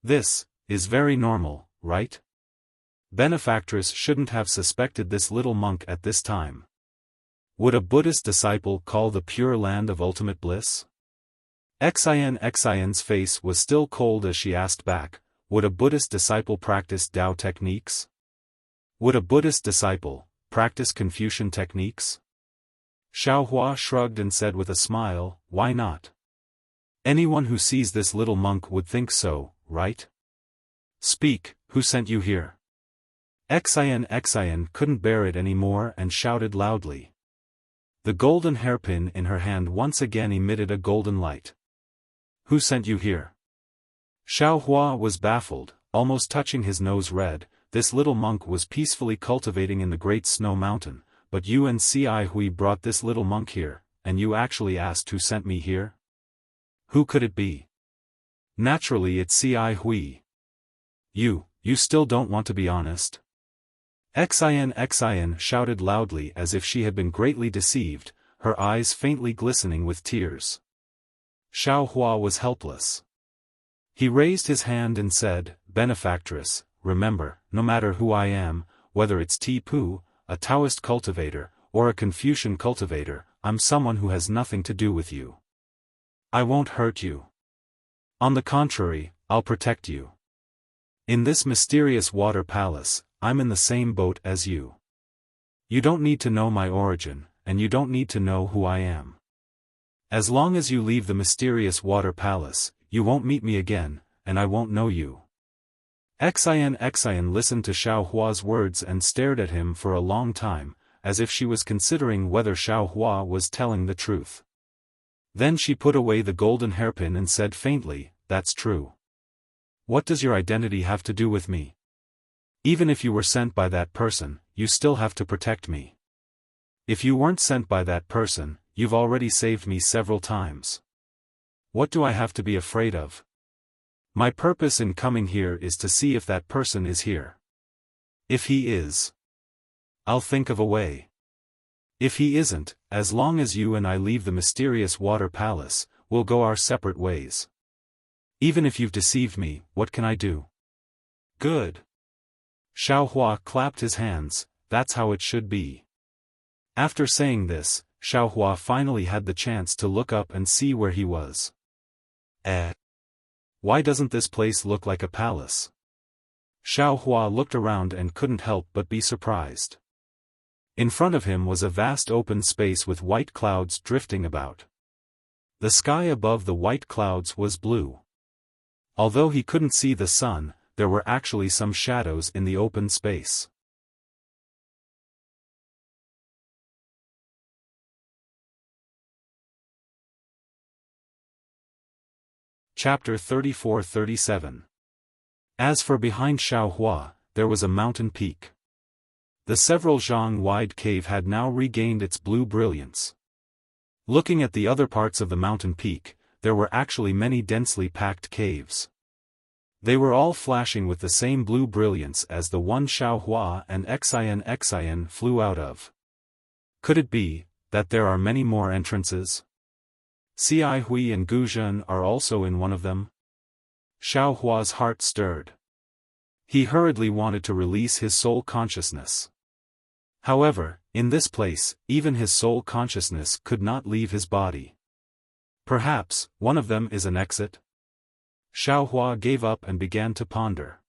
This is very normal, right? Benefactress shouldn't have suspected this little monk at this time. Would a Buddhist disciple call the pure land of ultimate bliss?" Xian's face was still cold as she asked back, "Would a Buddhist disciple practice Tao techniques? Would a Buddhist disciple practice Confucian techniques?" Xiao Hua shrugged and said with a smile, "Why not? Anyone who sees this little monk would think so, right? Speak, who sent you here?" Xian couldn't bear it anymore and shouted loudly. The golden hairpin in her hand once again emitted a golden light. "Who sent you here?" Xiao Hua was baffled, almost touching his nose red. This little monk was peacefully cultivating in the Great Snow Mountain, but you and Ci Hui brought this little monk here, and you actually asked who sent me here? Who could it be? Naturally it's Ci Hui. You still don't want to be honest? Xian shouted loudly as if she had been greatly deceived, her eyes faintly glistening with tears. Xiao Hua was helpless. He raised his hand and said, "Benefactress, remember, no matter who I am, whether it's Tipu, a Taoist cultivator, or a Confucian cultivator, I'm someone who has nothing to do with you. I won't hurt you. On the contrary, I'll protect you. In this mysterious water palace, I'm in the same boat as you. You don't need to know my origin, and you don't need to know who I am. As long as you leave the mysterious water palace, you won't meet me again, and I won't know you." Xian listened to Xiao Hua's words and stared at him for a long time, as if she was considering whether Xiao Hua was telling the truth. Then she put away the golden hairpin and said faintly, "That's true. What does your identity have to do with me? Even if you were sent by that person, you still have to protect me. If you weren't sent by that person, you've already saved me several times. What do I have to be afraid of? My purpose in coming here is to see if that person is here. If he is, I'll think of a way. If he isn't, as long as you and I leave the mysterious water palace, we'll go our separate ways. Even if you've deceived me, what can I do?" "Good." Xiao Hua clapped his hands, "That's how it should be." After saying this, Xiao Hua finally had the chance to look up and see where he was. Why doesn't this place look like a palace?" Xiao Hua looked around and couldn't help but be surprised. In front of him was a vast open space with white clouds drifting about. The sky above the white clouds was blue. Although he couldn't see the sun, there were actually some shadows in the open space. Chapter 34-37. As for behind Xiao Hua, there was a mountain peak. The several zhang wide cave had now regained its blue brilliance. Looking at the other parts of the mountain peak, there were actually many densely packed caves. They were all flashing with the same blue brilliance as the one Xiao Hua and Xian flew out of. Could it be that there are many more entrances? Ci Hui and Guzhen are also in one of them? Xiao Hua's heart stirred. He hurriedly wanted to release his soul consciousness. However, in this place, even his soul consciousness could not leave his body. Perhaps, one of them is an exit? Xiao Hua gave up and began to ponder.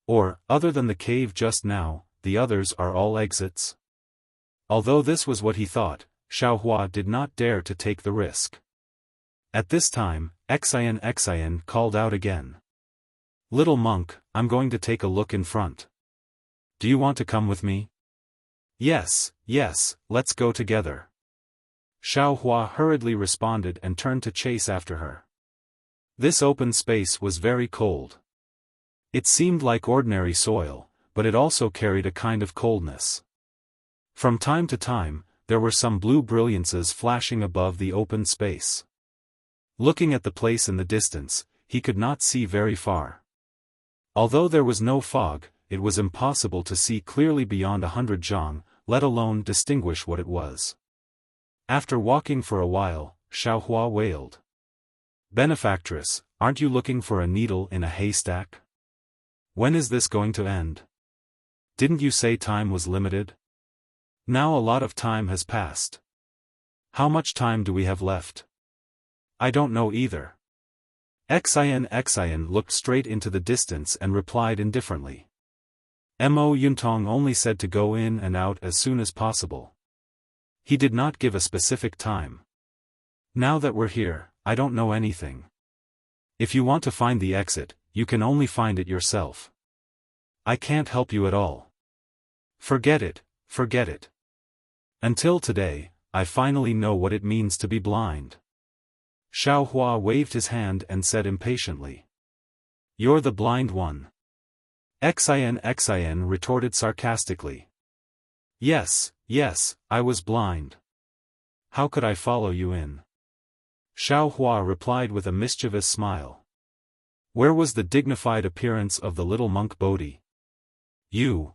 Or, other than the cave just now, the others are all exits? Although this was what he thought, Xiaohua did not dare to take the risk. At this time, Xian called out again. Little monk, I'm going to take a look in front. Do you want to come with me? Yes, let's go together. Xiaohua hurriedly responded and turned to chase after her. This open space was very cold. It seemed like ordinary soil, but it also carried a kind of coldness. From time to time, there were some blue brilliances flashing above the open space. Looking at the place in the distance, he could not see very far. Although there was no fog, it was impossible to see clearly beyond 100 zhang, let alone distinguish what it was. After walking for a while, Xiaohua wailed. Benefactress, aren't you looking for a needle in a haystack? When is this going to end? Didn't you say time was limited? Now a lot of time has passed. How much time do we have left? I don't know either. Xian looked straight into the distance and replied indifferently. Mo Yuntong only said to go in and out as soon as possible. He did not give a specific time. Now that we're here, I don't know anything. If you want to find the exit, you can only find it yourself. I can't help you at all. Forget it. Until today, I finally know what it means to be blind. Xiaohua waved his hand and said impatiently. You're the blind one. Xian retorted sarcastically. Yes, I was blind. How could I follow you in? Xiaohua replied with a mischievous smile. Where was the dignified appearance of the little monk Bodhi? You.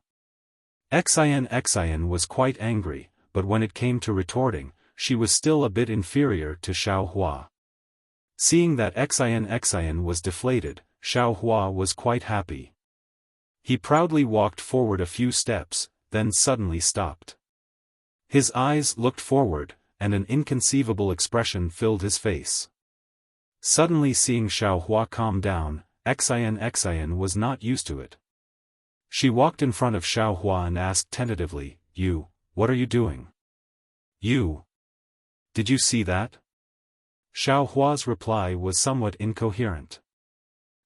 Xian was quite angry, but when it came to retorting, she was still a bit inferior to Xiaohua. Seeing that Xian was deflated, Xiaohua was quite happy. He proudly walked forward a few steps, then suddenly stopped. His eyes looked forward, and an inconceivable expression filled his face. Suddenly seeing Xiaohua calm down, Xian was not used to it. She walked in front of Xiaohua and asked tentatively, You, what are you doing? You. Did you see that? Xiaohua's reply was somewhat incoherent.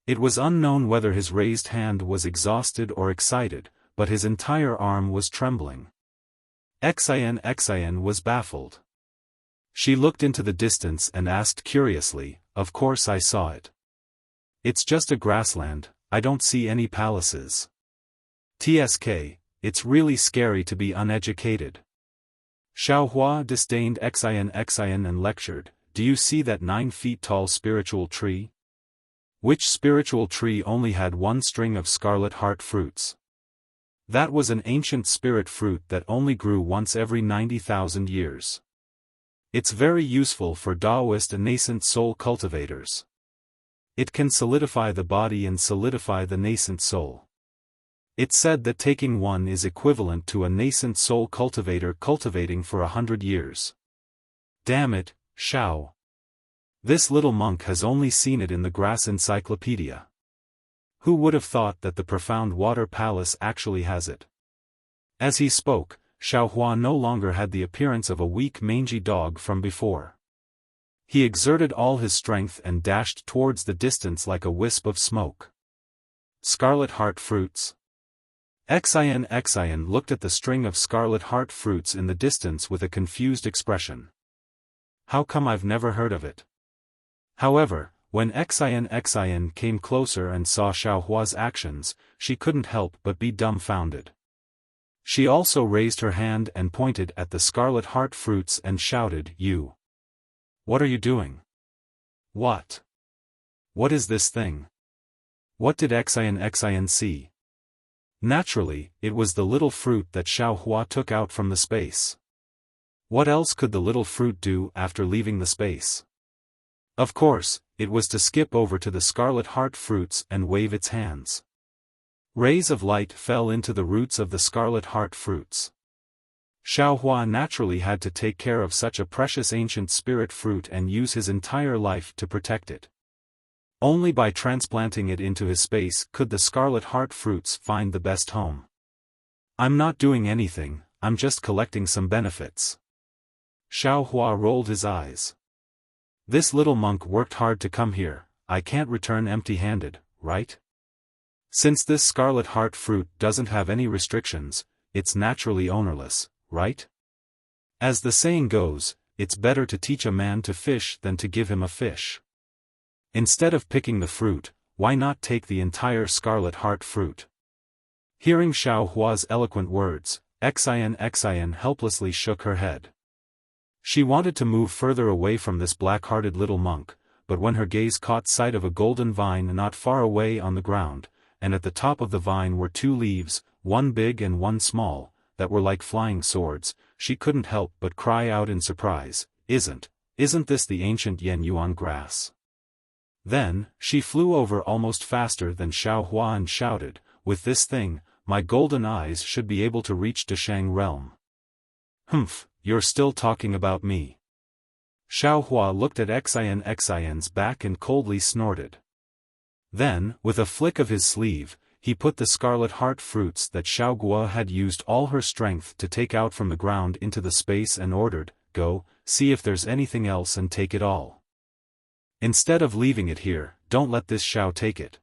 It was unknown whether his raised hand was exhausted or excited, but his entire arm was trembling. Xian was baffled. She looked into the distance and asked curiously, Of course I saw it. It's just a grassland, I don't see any palaces. TSK, it's really scary to be uneducated. Xiaohua disdained Xian and lectured, Do you see that 9 feet tall spiritual tree? Which spiritual tree only had 1 string of scarlet heart fruits? That was an ancient spirit fruit that only grew once every 90,000 years. It's very useful for Taoist and nascent soul cultivators. It can solidify the body and solidify the nascent soul. It's said that taking one is equivalent to a nascent soul cultivator cultivating for 100 years. Damn it, Xiao. This little monk has only seen it in the grass encyclopedia. Who would have thought that the profound water palace actually has it? As he spoke, Xiaohua no longer had the appearance of a weak mangy dog from before. He exerted all his strength and dashed towards the distance like a wisp of smoke. Scarlet heart fruits. Xian looked at the string of scarlet heart fruits in the distance with a confused expression. How come I've never heard of it? However, when Xian came closer and saw Xiaohua's actions, she couldn't help but be dumbfounded. She also raised her hand and pointed at the scarlet heart fruits and shouted, You! What are you doing? What? What is this thing? What did Xian see? Naturally, it was the little fruit that Xiaohua took out from the space. What else could the little fruit do after leaving the space? Of course, it was to skip over to the scarlet heart fruits and wave its hands. Rays of light fell into the roots of the scarlet heart fruits. Xiaohua naturally had to take care of such a precious ancient spirit fruit and use his entire life to protect it. Only by transplanting it into his space could the scarlet heart fruits find the best home. I'm not doing anything, I'm just collecting some benefits. Xiao Hua rolled his eyes. This little monk worked hard to come here, I can't return empty-handed, right? Since this scarlet heart fruit doesn't have any restrictions, it's naturally ownerless, right? As the saying goes, it's better to teach a man to fish than to give him a fish. Instead of picking the fruit, why not take the entire scarlet heart fruit? Hearing Xiao Hua's eloquent words, Xian helplessly shook her head. She wanted to move further away from this black-hearted little monk, but when her gaze caught sight of a golden vine not far away on the ground, and at the top of the vine were two leaves, one big and one small, that were like flying swords, she couldn't help but cry out in surprise, Isn't this the ancient Yen Yuan grass? Then, she flew over almost faster than Xiao Hua and shouted, with this thing, my golden eyes should be able to reach Deshang realm. Humph, you're still talking about me. Xiao Hua looked at Xian's back and coldly snorted. Then, with a flick of his sleeve, he put the scarlet heart fruits that Xiao Gua had used all her strength to take out from the ground into the space and ordered, Go, see if there's anything else and take it all. Instead of leaving it here, don't let this Xiao take it.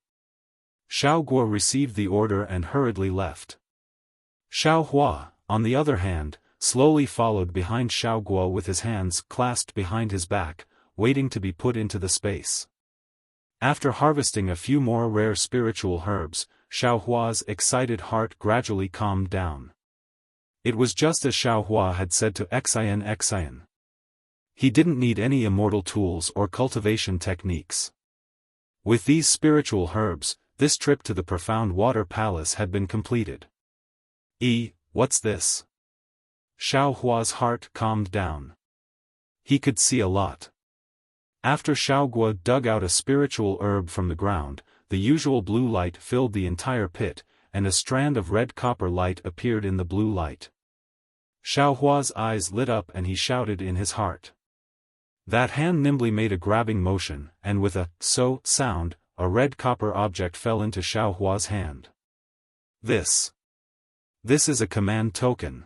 Xiao Gua received the order and hurriedly left. Xiao Hua, on the other hand, slowly followed behind Xiao Gua with his hands clasped behind his back, waiting to be put into the space. After harvesting a few more rare spiritual herbs, Xiao Hua's excited heart gradually calmed down. It was just as Xiao Hua had said to Xian. He didn't need any immortal tools or cultivation techniques. With these spiritual herbs, this trip to the profound water palace had been completed. What's this? Xiao Hua's heart calmed down. He could see a lot. After Xiao Gua dug out a spiritual herb from the ground, the usual blue light filled the entire pit, and a strand of red copper light appeared in the blue light. Xiao Hua's eyes lit up and he shouted in his heart. That hand nimbly made a grabbing motion, and with a sound, a red copper object fell into Xiao Hua's hand. This is a command token.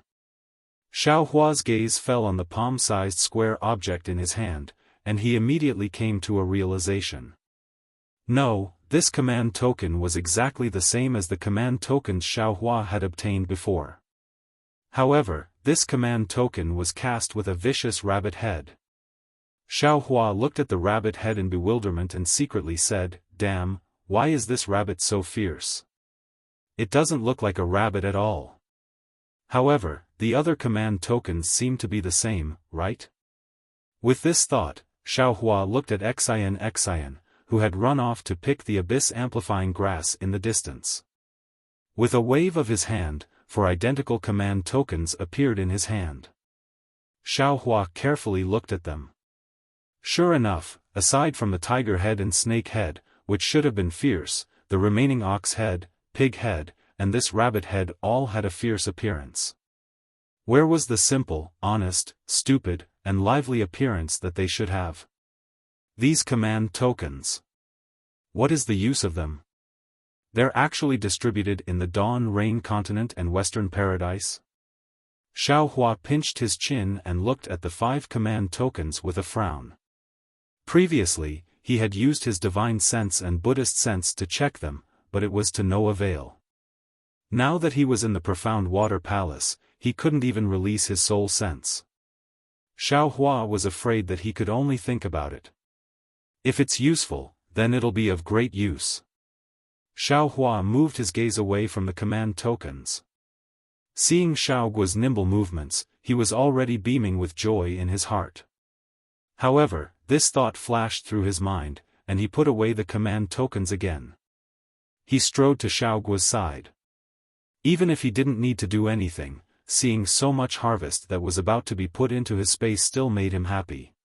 Xiao Hua's gaze fell on the palm-sized square object in his hand, and he immediately came to a realization. No, this command token was exactly the same as the command tokens Xiao Hua had obtained before. However, this command token was cast with a vicious rabbit head. Xiao Hua looked at the rabbit head in bewilderment and secretly said, Damn, why is this rabbit so fierce? It doesn't look like a rabbit at all. However, the other command tokens seem to be the same, right? With this thought, Xiao Hua looked at Xian, who had run off to pick the abyss-amplifying grass in the distance. With a wave of his hand, 4 identical command tokens appeared in his hand. Xiao Hua carefully looked at them. Sure enough, aside from the tiger head and snake head, which should have been fierce, the remaining ox head, pig head, and this rabbit head all had a fierce appearance. Where was the simple, honest, stupid, and lively appearance that they should have? These command tokens. What is the use of them? They're actually distributed in the Dawn Rain continent and Western Paradise? Xiao Hua pinched his chin and looked at the 5 command tokens with a frown. Previously, he had used his divine sense and Buddhist sense to check them, but it was to no avail. Now that he was in the profound water palace, he couldn't even release his soul sense. Xiao Hua was afraid that he could only think about it. If it's useful, then it'll be of great use. Xiao Hua moved his gaze away from the command tokens. Seeing Xiao Gua's nimble movements, he was already beaming with joy in his heart. However, this thought flashed through his mind, and he put away the command tokens again. He strode to Xiao Gua's side. Even if he didn't need to do anything, seeing so much harvest that was about to be put into his space still made him happy.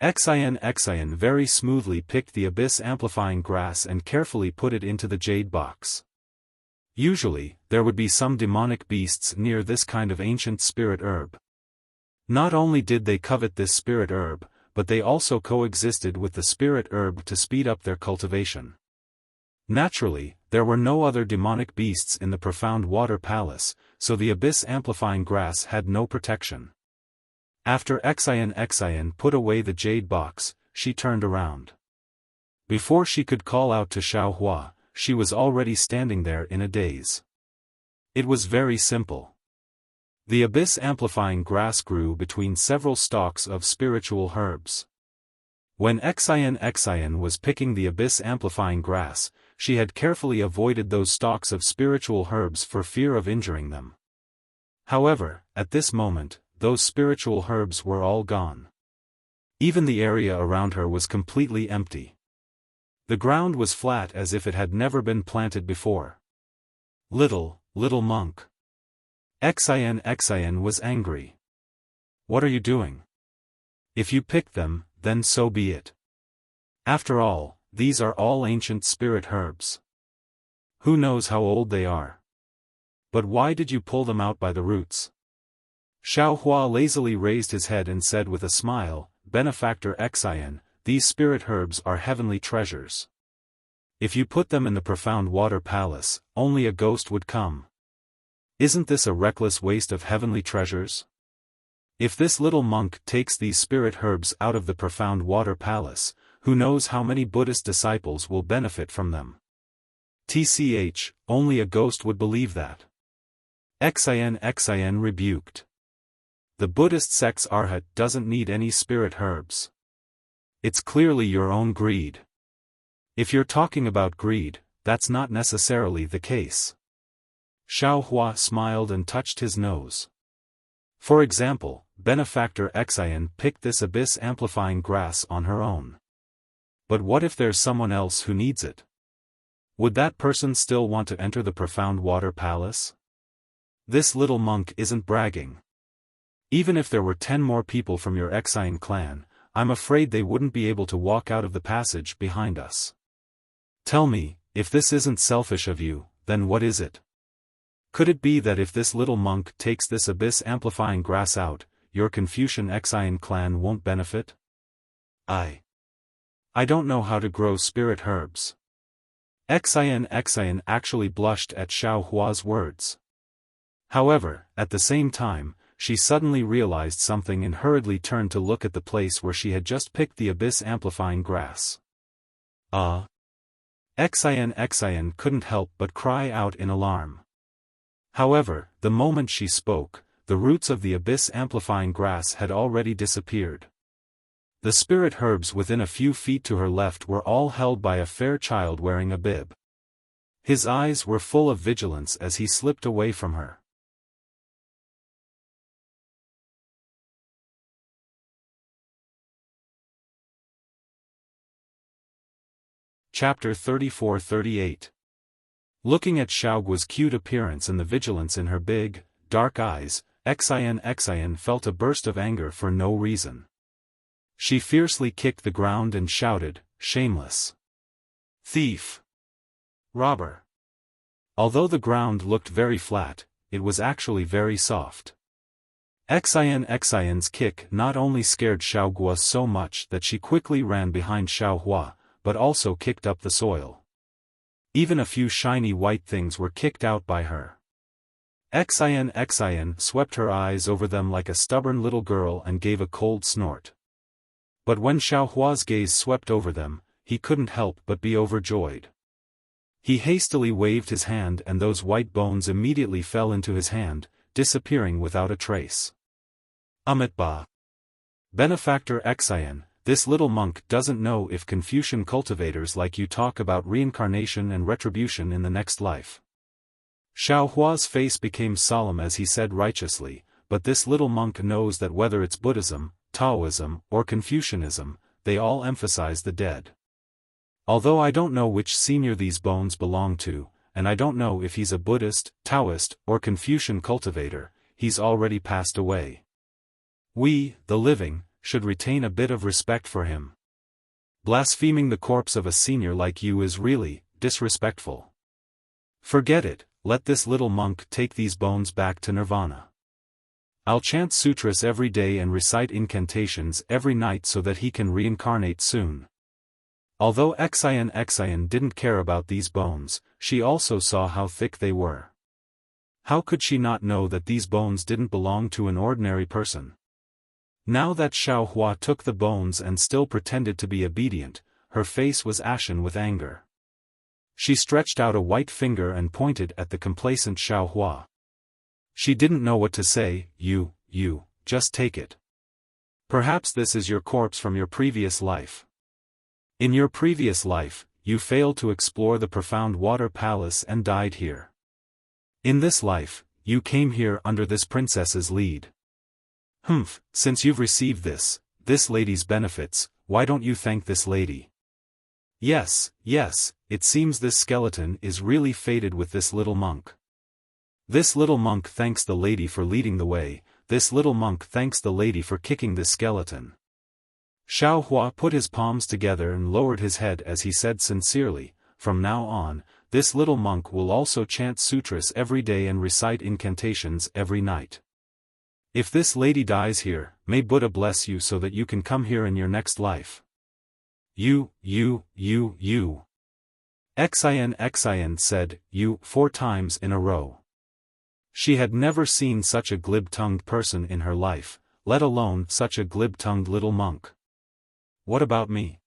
Xian very smoothly picked the abyss-amplifying grass and carefully put it into the jade box. Usually, there would be some demonic beasts near this kind of ancient spirit herb. Not only did they covet this spirit herb, but they also coexisted with the spirit herb to speed up their cultivation. Naturally, there were no other demonic beasts in the profound water palace, so the abyss-amplifying grass had no protection. After Xian put away the jade box, she turned around. Before she could call out to Xiaohua, she was already standing there in a daze. It was very simple. The abyss-amplifying grass grew between several stalks of spiritual herbs. When Xian was picking the abyss-amplifying grass, she had carefully avoided those stalks of spiritual herbs for fear of injuring them. However, at this moment, those spiritual herbs were all gone. Even the area around her was completely empty. The ground was flat as if it had never been planted before. Little monk. Xian was angry. What are you doing? If you picked them, then so be it. After all, these are all ancient spirit herbs. Who knows how old they are? But why did you pull them out by the roots? Xiaohua lazily raised his head and said with a smile, Benefactor Xian, these spirit herbs are heavenly treasures. If you put them in the profound water palace, only a ghost would come. Isn't this a reckless waste of heavenly treasures? If this little monk takes these spirit herbs out of the profound water palace, who knows how many Buddhist disciples will benefit from them? TCH, only a ghost would believe that. Xian rebuked. The Buddhist sect's arhat doesn't need any spirit herbs. It's clearly your own greed. If you're talking about greed, that's not necessarily the case. Xiaohua smiled and touched his nose. For example, Benefactor Xian picked this abyss-amplifying grass on her own. But what if there's someone else who needs it? Would that person still want to enter the profound water palace? This little monk isn't bragging. Even if there were 10 more people from your Xian clan, I'm afraid they wouldn't be able to walk out of the passage behind us. Tell me, if this isn't selfish of you, then what is it? Could it be that if this little monk takes this abyss-amplifying grass out, your Confucian Xian clan won't benefit? I don't know how to grow spirit herbs. Xian actually blushed at Xiaohua's words. However, at the same time, she suddenly realized something and hurriedly turned to look at the place where she had just picked the abyss-amplifying grass. Xian couldn't help but cry out in alarm. However, the moment she spoke, the roots of the abyss-amplifying grass had already disappeared. The spirit herbs within a few feet to her left were all held by a fair child wearing a bib. His eyes were full of vigilance as he slipped away from her. Chapter 34-38. Looking at Xiaoguo's cute appearance and the vigilance in her big, dark eyes, Xian felt a burst of anger for no reason. She fiercely kicked the ground and shouted, "Shameless! Thief! Robber!" Although the ground looked very flat, it was actually very soft. Xian's kick not only scared Xiaoguo so much that she quickly ran behind Xiaohua, but also kicked up the soil. Even a few shiny white things were kicked out by her. Xian swept her eyes over them like a stubborn little girl and gave a cold snort. But when Xiaohua's gaze swept over them, he couldn't help but be overjoyed. He hastily waved his hand and those white bones immediately fell into his hand, disappearing without a trace. Amitabha! Benefactor Xian, this little monk doesn't know if Confucian cultivators like you talk about reincarnation and retribution in the next life. Xiaohua's face became solemn as he said righteously, but this little monk knows that whether it's Buddhism, Taoism, or Confucianism, they all emphasize the dead. Although I don't know which senior these bones belong to, and I don't know if he's a Buddhist, Taoist, or Confucian cultivator, he's already passed away. We, the living, should retain a bit of respect for him. Blaspheming the corpse of a senior like you is really disrespectful. Forget it, let this little monk take these bones back to nirvana. I'll chant sutras every day and recite incantations every night so that he can reincarnate soon. Although Xian didn't care about these bones, she also saw how thick they were. How could she not know that these bones didn't belong to an ordinary person? Now that Xiaohua took the bones and still pretended to be obedient, her face was ashen with anger. She stretched out a white finger and pointed at the complacent Xiaohua. She didn't know what to say. You, just take it. Perhaps this is your corpse from your previous life. In your previous life, you failed to explore the profound water palace and died here. In this life, you came here under this princess's lead. Since you've received this lady's benefits, why don't you thank this lady? Yes, it seems this skeleton is really fated with this little monk. This little monk thanks the lady for leading the way, this little monk thanks the lady for kicking this skeleton. Xiaohua put his palms together and lowered his head as he said sincerely, from now on, this little monk will also chant sutras every day and recite incantations every night. If this lady dies here, may Buddha bless you so that you can come here in your next life. You. Xian said, you, 4 times in a row. She had never seen such a glib-tongued person in her life, let alone such a glib-tongued little monk. What about me?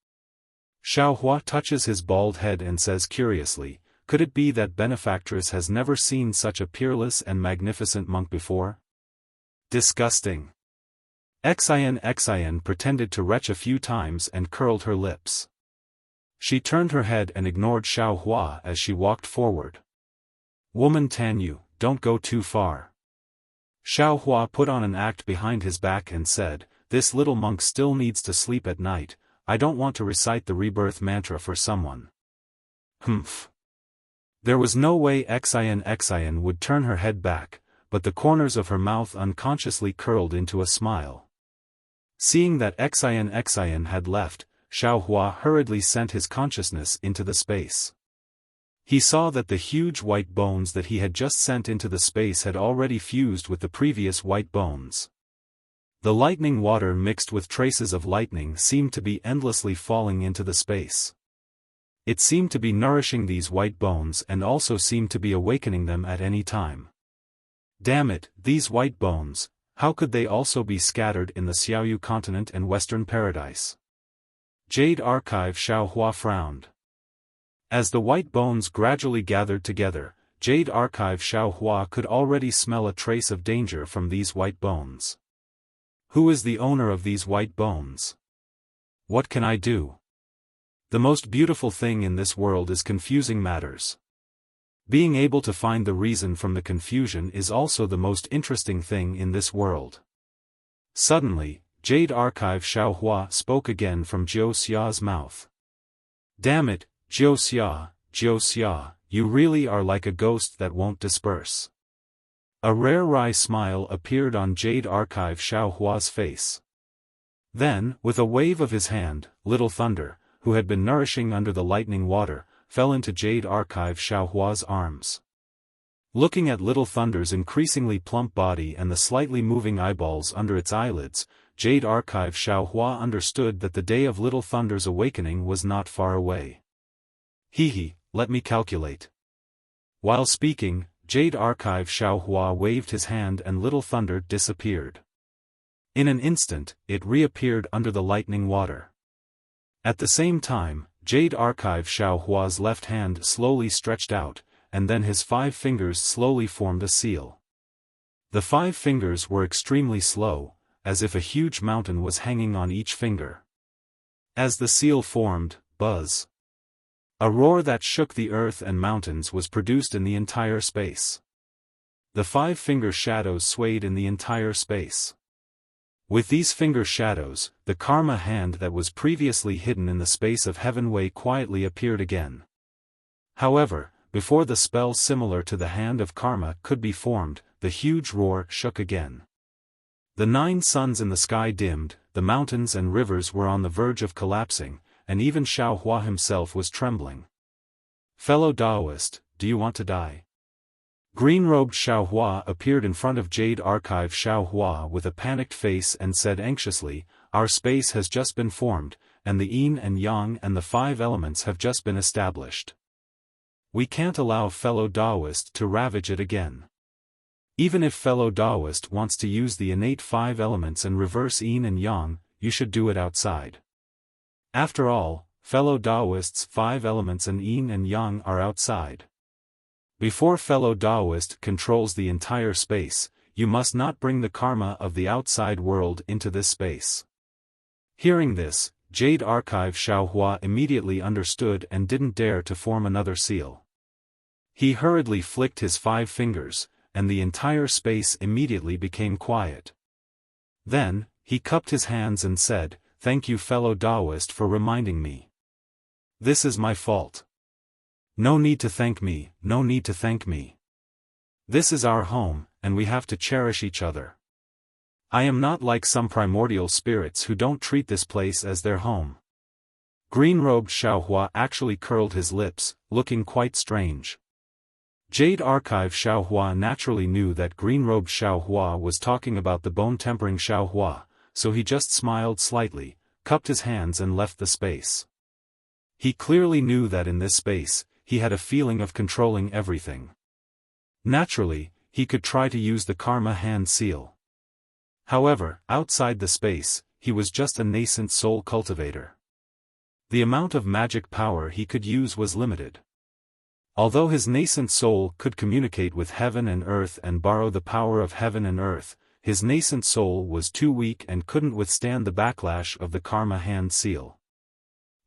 Xiaohua touches his bald head and says curiously, could it be that benefactress has never seen such a peerless and magnificent monk before? Disgusting. Xian pretended to retch a few times and curled her lips. She turned her head and ignored Xiaohua as she walked forward. Woman Tanyu, don't go too far. Xiaohua put on an act behind his back and said, this little monk still needs to sleep at night, I don't want to recite the rebirth mantra for someone. There was no way Xian would turn her head back, but the corners of her mouth unconsciously curled into a smile. Seeing that Xian had left, Xiaohua hurriedly sent his consciousness into the space. He saw that the huge white bones that he had just sent into the space had already fused with the previous white bones. The lightning water mixed with traces of lightning seemed to be endlessly falling into the space. It seemed to be nourishing these white bones and also seemed to be awakening them at any time. Damn it, these white bones, how could they also be scattered in the Xiaoyu continent and Western Paradise? Jade Archive. Xiaohua frowned. As the white bones gradually gathered together, Jade Archive Xiaohua could already smell a trace of danger from these white bones. Who is the owner of these white bones? What can I do? The most beautiful thing in this world is confusing matters. Being able to find the reason from the confusion is also the most interesting thing in this world. Suddenly, Jade Archive Xiaohua spoke again from Jiu Xia's mouth. Damn it, Jiu Xia, you really are like a ghost that won't disperse. A rare wry smile appeared on Jade Archive Xiaohua's face. Then, with a wave of his hand, Little Thunder, who had been nourishing under the lightning water, fell into Jade Archive Xiaohua's arms. Looking at Little Thunder's increasingly plump body and the slightly moving eyeballs under its eyelids, Jade Archive Xiaohua understood that the day of Little Thunder's awakening was not far away. Let me calculate. While speaking, Jade Archive Xiaohua waved his hand and Little Thunder disappeared. In an instant, it reappeared under the lightning water. At the same time, Jade Archive Xiaohua's left hand slowly stretched out, and then his 5 fingers slowly formed a seal. The 5 fingers were extremely slow, as if a huge mountain was hanging on each finger. As the seal formed, buzz. A roar that shook the earth and mountains was produced in the entire space. The 5 finger shadows swayed in the entire space. With these finger shadows, the karma hand that was previously hidden in the space of Heavenway quietly appeared again. However, before the spell similar to the hand of karma could be formed, the huge roar shook again. The 9 suns in the sky dimmed, the mountains and rivers were on the verge of collapsing, and even Xiaohua himself was trembling. Fellow Taoist, do you want to die? Green-robed Xiaohua appeared in front of Jade Archive Xiaohua with a panicked face and said anxiously, "Our space has just been formed, and the yin and yang and the 5 elements have just been established. We can't allow fellow Taoist to ravage it again. Even if fellow Taoist wants to use the innate 5 elements and reverse yin and yang, you should do it outside. After all, fellow Taoists' 5 elements and yin and yang are outside. Before fellow Taoist controls the entire space, you must not bring the karma of the outside world into this space." Hearing this, Jade Archive Xiaohua immediately understood and didn't dare to form another seal. He hurriedly flicked his 5 fingers, and the entire space immediately became quiet. Then, he cupped his hands and said, "Thank you fellow Taoist for reminding me. This is my fault. No need to thank me, no need to thank me. This is our home, and we have to cherish each other. I am not like some primordial spirits who don't treat this place as their home." Green-robed Xiaohua actually curled his lips, looking quite strange. Jade Archive Xiaohua naturally knew that green-robed Xiaohua was talking about the bone-tempering Xiaohua, so he just smiled slightly, cupped his hands and left the space. He clearly knew that in this space, he had a feeling of controlling everything. Naturally, he could try to use the karma hand seal. However, outside the space, he was just a nascent soul cultivator. The amount of magic power he could use was limited. Although his nascent soul could communicate with heaven and earth and borrow the power of heaven and earth, his nascent soul was too weak and couldn't withstand the backlash of the karma hand seal.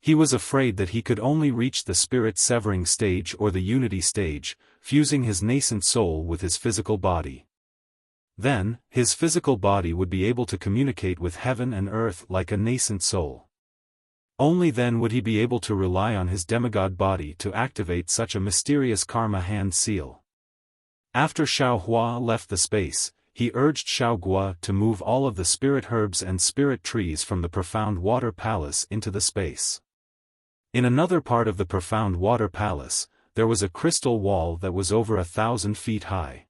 He was afraid that he could only reach the spirit-severing stage or the unity stage, fusing his nascent soul with his physical body. Then, his physical body would be able to communicate with heaven and earth like a nascent soul. Only then would he be able to rely on his demigod body to activate such a mysterious karma hand seal. After Xiaohua left the space, he urged Xiaoguo to move all of the spirit herbs and spirit trees from the profound water palace into the space. In another part of the profound water palace, there was a crystal wall that was over 1,000 feet high.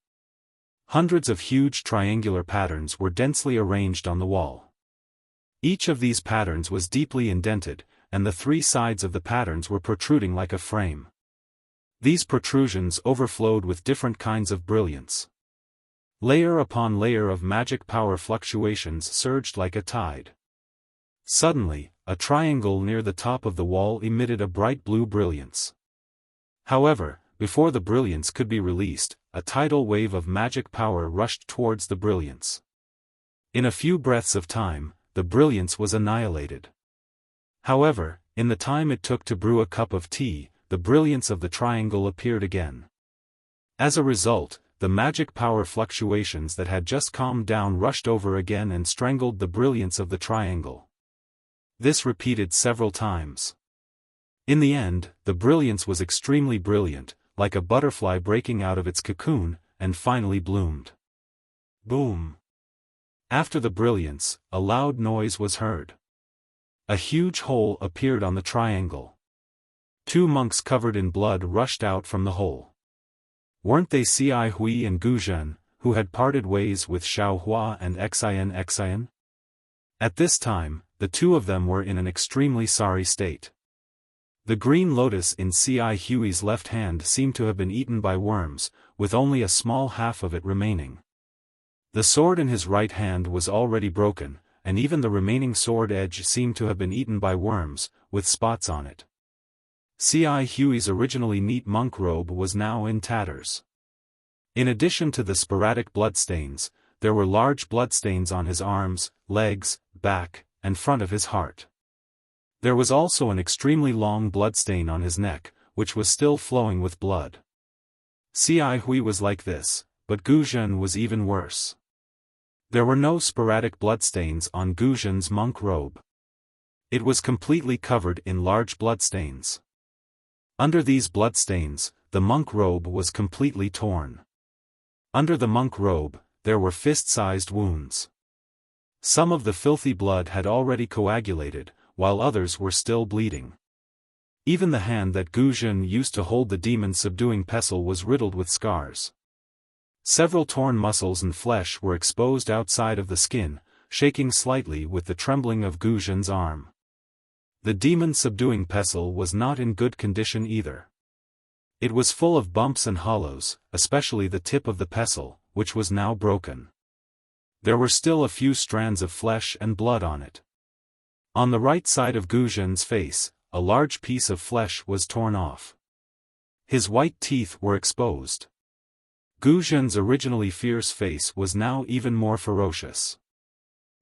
Hundreds of huge triangular patterns were densely arranged on the wall. Each of these patterns was deeply indented, and the 3 sides of the patterns were protruding like a frame. These protrusions overflowed with different kinds of brilliance. Layer upon layer of magic power fluctuations surged like a tide. Suddenly, a triangle near the top of the wall emitted a bright blue brilliance. However, before the brilliance could be released, a tidal wave of magic power rushed towards the brilliance. In a few breaths of time, the brilliance was annihilated. However, in the time it took to brew a cup of tea, the brilliance of the triangle appeared again. As a result, the magic power fluctuations that had just calmed down rushed over again and strangled the brilliance of the triangle. This repeated several times. In the end, the brilliance was extremely brilliant, like a butterfly breaking out of its cocoon, and finally bloomed. Boom! After the brilliance, a loud noise was heard. A huge hole appeared on the triangle. 2 monks covered in blood rushed out from the hole. Weren't they Cai Hui and Gu Zhen, who had parted ways with Xiaohua and Xian? At this time, the 2 of them were in an extremely sorry state. The green lotus in Cai Hui's left hand seemed to have been eaten by worms, with only a small half of it remaining. The sword in his right hand was already broken, and even the remaining sword edge seemed to have been eaten by worms, with spots on it. Cai Hui's originally neat monk robe was now in tatters. In addition to the sporadic bloodstains, there were large bloodstains on his arms, legs, back, and front of his heart. There was also an extremely long bloodstain on his neck, which was still flowing with blood. Cai Hui was like this, but Gu Zhen was even worse. There were no sporadic bloodstains on Gu Zhen's monk robe. It was completely covered in large bloodstains. Under these bloodstains, the monk robe was completely torn. Under the monk robe, there were fist-sized wounds. Some of the filthy blood had already coagulated, while others were still bleeding. Even the hand that Gu Zhen used to hold the demon-subduing pestle was riddled with scars. Several torn muscles and flesh were exposed outside of the skin, shaking slightly with the trembling of Gu Zhen's arm. The demon-subduing pestle was not in good condition either. It was full of bumps and hollows, especially the tip of the pestle, which was now broken. There were still a few strands of flesh and blood on it. On the right side of Gu Zhen's face, a large piece of flesh was torn off. His white teeth were exposed. Gu Zhen's originally fierce face was now even more ferocious.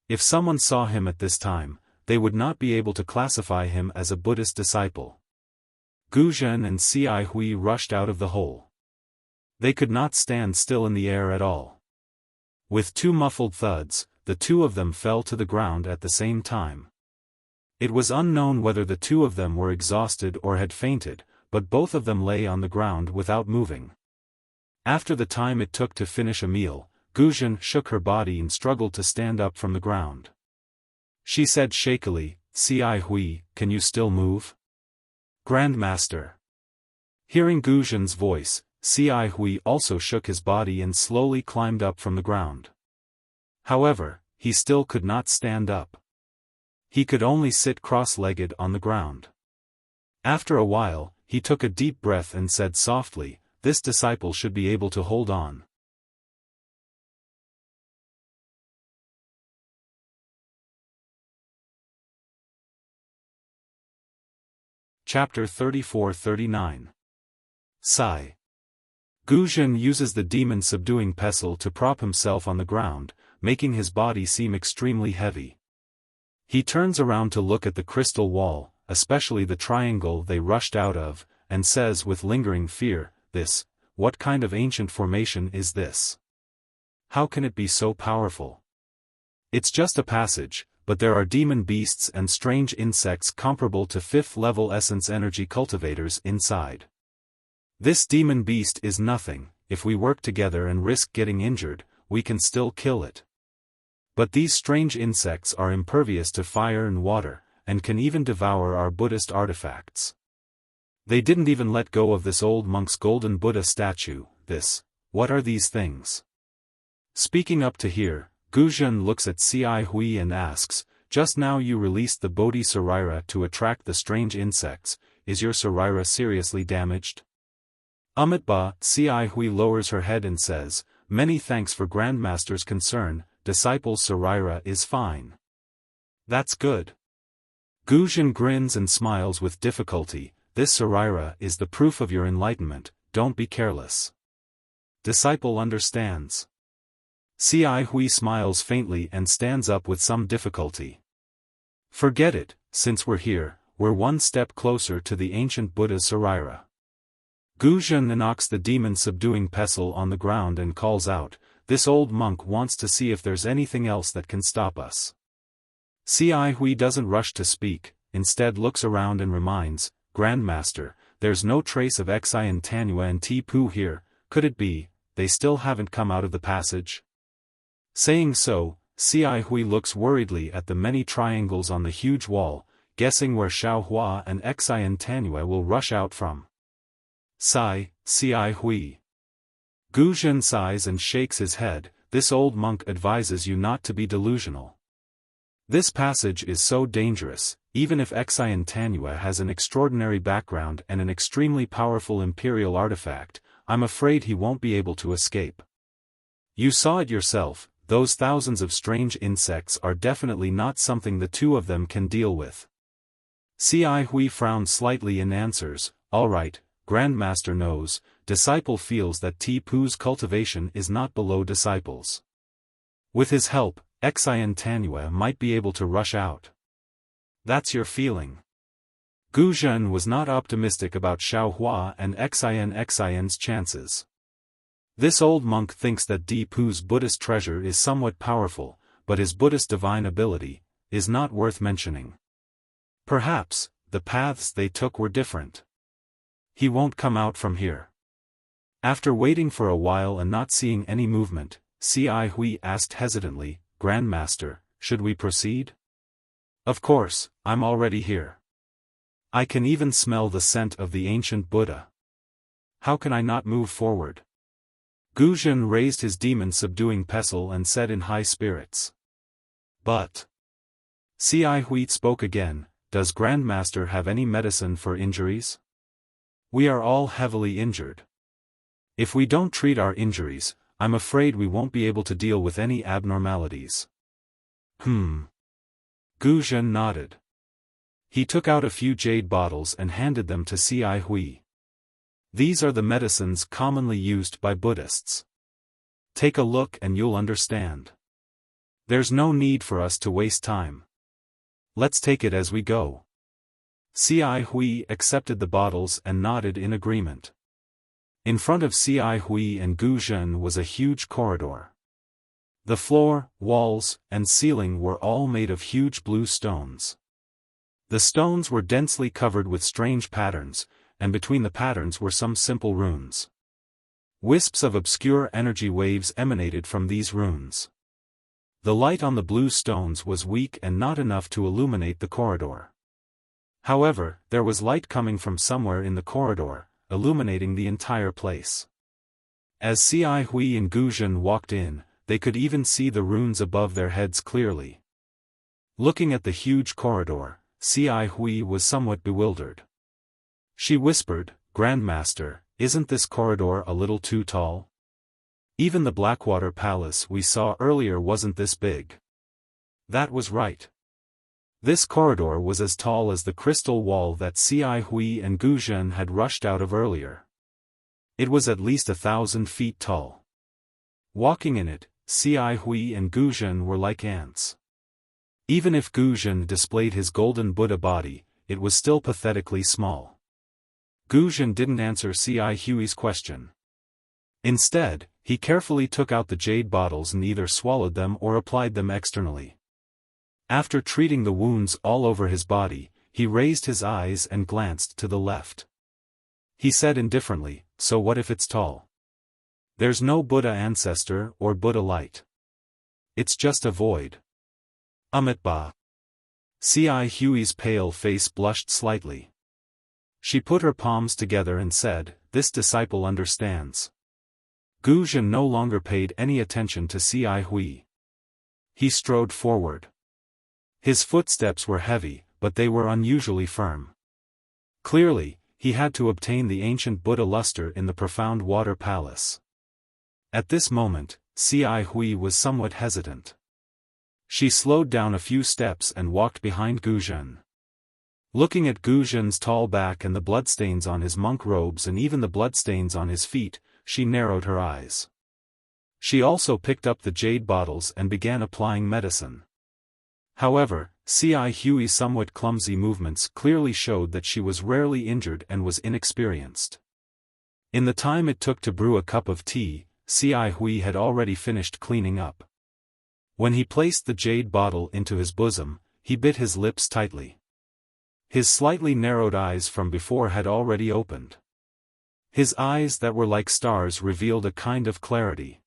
If someone saw him at this time, they would not be able to classify him as a Buddhist disciple. Gu Zhen and Xi Hui rushed out of the hole. They could not stand still in the air at all. With two muffled thuds, the two of them fell to the ground at the same time. It was unknown whether the two of them were exhausted or had fainted, but both of them lay on the ground without moving. After the time it took to finish a meal, Gu Zhen shook her body and struggled to stand up from the ground. She said shakily, "Xi Hui, can you still move?" "Grandmaster." Hearing Gu Zhen's voice, Xi Hui also shook his body and slowly climbed up from the ground. However, he still could not stand up. He could only sit cross-legged on the ground. After a while, he took a deep breath and said softly, "This disciple should be able to hold on." Chapter 34-39. Sigh. Gu Zhen uses the demon-subduing pestle to prop himself on the ground, making his body seem extremely heavy. He turns around to look at the crystal wall, especially the triangle they rushed out of, and says with lingering fear, "What kind of ancient formation is this? How can it be so powerful? It's just a passage, but there are demon beasts and strange insects comparable to 5th-level essence energy cultivators inside. This demon beast is nothing. If we work together and risk getting injured, we can still kill it. But these strange insects are impervious to fire and water, and can even devour our Buddhist artifacts. They didn't even let go of this old monk's golden Buddha statue. What are these things?" Speaking up to hear, Gu Zhen looks at Xi Hui and asks, "Just now you released the Bodhi Sarira to attract the strange insects. Is your Sarira seriously damaged?" Ba, Xi Hui lowers her head and says, "Many thanks for Grandmaster's concern. Disciple Sarira is fine." "That's good." Gu Zhen grins and smiles with difficulty. "This Sarira is the proof of your enlightenment, don't be careless." Disciple understands. Xi Hui smiles faintly and stands up with some difficulty. "Forget it, since we're here, we're one step closer to the ancient Buddha's Sarira." Gu Zhen knocks the demon-subduing pestle on the ground and calls out, "This old monk wants to see if there's anything else that can stop us." Xi Hui doesn't rush to speak, instead looks around and reminds, "Grandmaster, there's no trace of Xian Tanua and Tipu here. Could it be, they still haven't come out of the passage?" Saying so, Xi Hui looks worriedly at the many triangles on the huge wall, guessing where Xiaohua and Xian Tanua will rush out from. "Sigh, Xi Hui." Gu Zhen sighs and shakes his head. "This old monk advises you not to be delusional. This passage is so dangerous. Even if Xian Tanua has an extraordinary background and an extremely powerful imperial artifact, I'm afraid he won't be able to escape. You saw it yourself, those thousands of strange insects are definitely not something the two of them can deal with." Xi Hui frowns slightly and answers, "All right, Grandmaster knows, disciple feels that Tipu's cultivation is not below disciples. With his help, Xian Tanua might be able to rush out." "That's your feeling." Gu Zhen was not optimistic about Xiaohua and Xian's chances. This old monk thinks that Tipu's Buddhist treasure is somewhat powerful, but his Buddhist divine ability is not worth mentioning. Perhaps, the paths they took were different. He won't come out from here. After waiting for a while and not seeing any movement, Xi Hui asked hesitantly, "Grandmaster, should we proceed?" "Of course, I'm already here. I can even smell the scent of the ancient Buddha. How can I not move forward?" Gu Zhen raised his demon-subduing pestle and said in high spirits. But. Ci Hui spoke again, does Grandmaster have any medicine for injuries? We are all heavily injured. If we don't treat our injuries, I'm afraid we won't be able to deal with any abnormalities. Gu Zhen nodded. He took out a few jade bottles and handed them to Ci Hui. These are the medicines commonly used by Buddhists. Take a look and you'll understand. There's no need for us to waste time. Let's take it as we go. Ci Hui accepted the bottles and nodded in agreement. In front of Ci Hui and Gu Zhen was a huge corridor. The floor, walls, and ceiling were all made of huge blue stones. The stones were densely covered with strange patterns, and between the patterns were some simple runes. Wisps of obscure energy waves emanated from these runes. The light on the blue stones was weak and not enough to illuminate the corridor. However, there was light coming from somewhere in the corridor, illuminating the entire place. As Ci Hui and Gu Zhen walked in, they could even see the runes above their heads clearly. Looking at the huge corridor, Ci Hui was somewhat bewildered. She whispered, Grandmaster, isn't this corridor a little too tall? Even the Blackwater Palace we saw earlier wasn't this big. That was right. This corridor was as tall as the crystal wall that Ci Hui and Gu Zhen had rushed out of earlier. It was at least 1,000 feet tall. Walking in it, Ci Hui and Gu Zhen were like ants. Even if Gu Zhen displayed his golden Buddha body, it was still pathetically small. Gu Zhen didn't answer Ci Hui's question. Instead, he carefully took out the jade bottles and either swallowed them or applied them externally. After treating the wounds all over his body, he raised his eyes and glanced to the left. He said indifferently, so what if it's tall? There's no Buddha ancestor or Buddha light. It's just a void. Amitabha. Ci Hui's pale face blushed slightly. She put her palms together and said, this disciple understands. Gu Zhen no longer paid any attention to Ci Hui. He strode forward. His footsteps were heavy, but they were unusually firm. Clearly, he had to obtain the ancient Buddha luster in the profound water palace. At this moment, Ci Hui was somewhat hesitant. She slowed down a few steps and walked behind Gu Zhen. Looking at Gu Zhen's tall back and the bloodstains on his monk robes and even the bloodstains on his feet, she narrowed her eyes. She also picked up the jade bottles and began applying medicine. However, Ci Hui's somewhat clumsy movements clearly showed that she was rarely injured and was inexperienced. In the time it took to brew a cup of tea, Ci Hui had already finished cleaning up. When he placed the jade bottle into his bosom, he bit his lips tightly. His slightly narrowed eyes from before had already opened. His eyes that were like stars revealed a kind of clarity.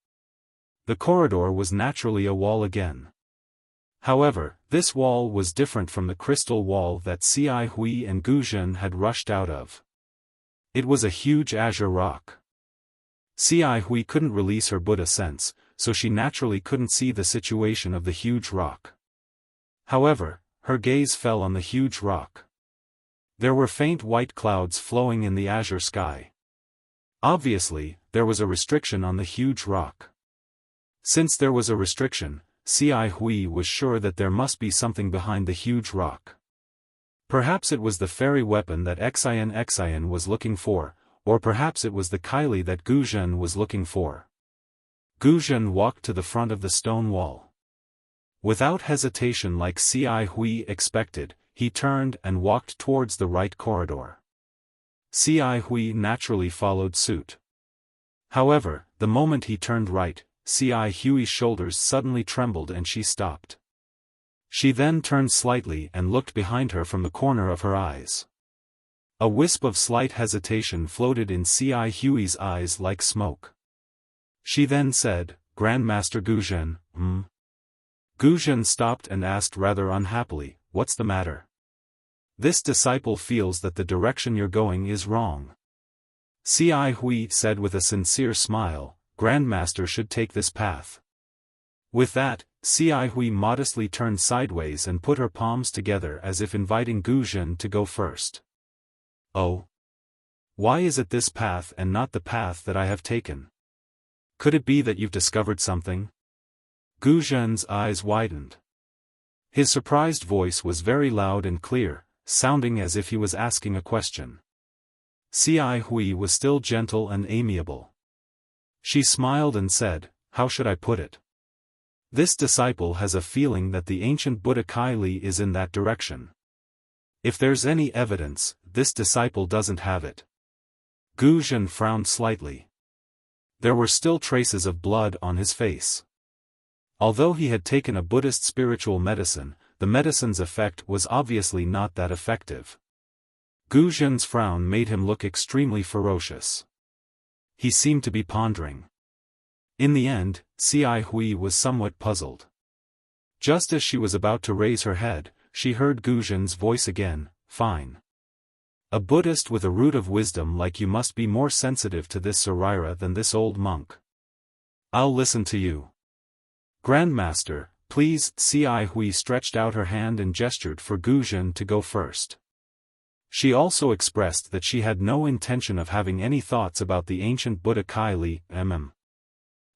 The corridor was naturally a wall again. However, this wall was different from the crystal wall that Ci Hui and Gu Zhen had rushed out of. It was a huge azure rock. Ci Hui couldn't release her Buddha sense, so she naturally couldn't see the situation of the huge rock. However, her gaze fell on the huge rock. There were faint white clouds flowing in the azure sky. Obviously, there was a restriction on the huge rock. Since there was a restriction, Ci Hui was sure that there must be something behind the huge rock. Perhaps it was the fairy weapon that Xian was looking for, or perhaps it was the Kylie that Gu Zhen was looking for. Gu Zhen walked to the front of the stone wall. Without hesitation like Ci Hui expected, he turned and walked towards the right corridor. Ci Hui naturally followed suit. However, the moment he turned right, Ci Hui's shoulders suddenly trembled and she stopped. She then turned slightly and looked behind her from the corner of her eyes. A wisp of slight hesitation floated in Ci Hui's eyes like smoke. She then said, Grandmaster Gu Zhen, Gu Zhen stopped and asked rather unhappily, what's the matter? This disciple feels that the direction you're going is wrong. Ci Hui said with a sincere smile, Grandmaster should take this path. With that, Xia Hui modestly turned sideways and put her palms together as if inviting Gu Zhen to go first. Oh. Why is it this path and not the path that I have taken? Could it be that you've discovered something? Gu Zhen's eyes widened. His surprised voice was very loud and clear, sounding as if he was asking a question. Xia Hui was still gentle and amiable. She smiled and said, "How should I put it? This disciple has a feeling that the ancient Buddha Kylie is in that direction. If there's any evidence, this disciple doesn't have it." Gu Zhen frowned slightly. There were still traces of blood on his face. Although he had taken a Buddhist spiritual medicine, the medicine's effect was obviously not that effective. Gu Zhen's frown made him look extremely ferocious. He seemed to be pondering. In the end, Xia Hui was somewhat puzzled. Just as she was about to raise her head, she heard Gu Zhen's voice again, "Fine. A Buddhist with a root of wisdom like you must be more sensitive to this Sarira than this old monk. I'll listen to you. Grandmaster, please." Xia Hui stretched out her hand and gestured for Gu Zhen to go first. She also expressed that she had no intention of having any thoughts about the ancient Buddha Kylie.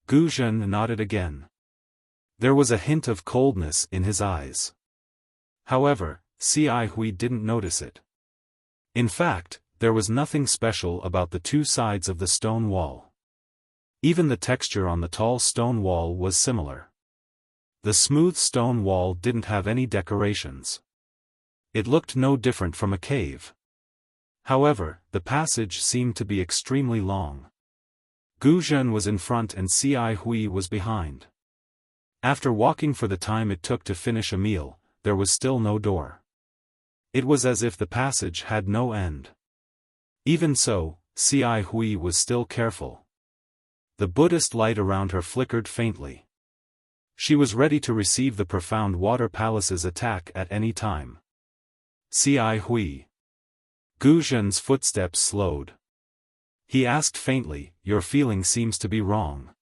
Gu Zhen nodded again. There was a hint of coldness in his eyes. However, Xia Hui didn't notice it. In fact, there was nothing special about the two sides of the stone wall. Even the texture on the tall stone wall was similar. The smooth stone wall didn't have any decorations. It looked no different from a cave. However, the passage seemed to be extremely long. Gu Zhen was in front and Xia Hui was behind. After walking for the time it took to finish a meal, there was still no door. It was as if the passage had no end. Even so, Xia Hui was still careful. The Buddhist light around her flickered faintly. She was ready to receive the profound water palace's attack at any time. Xia Hui. Gu Zhen's footsteps slowed. He asked faintly, "Your feeling seems to be wrong.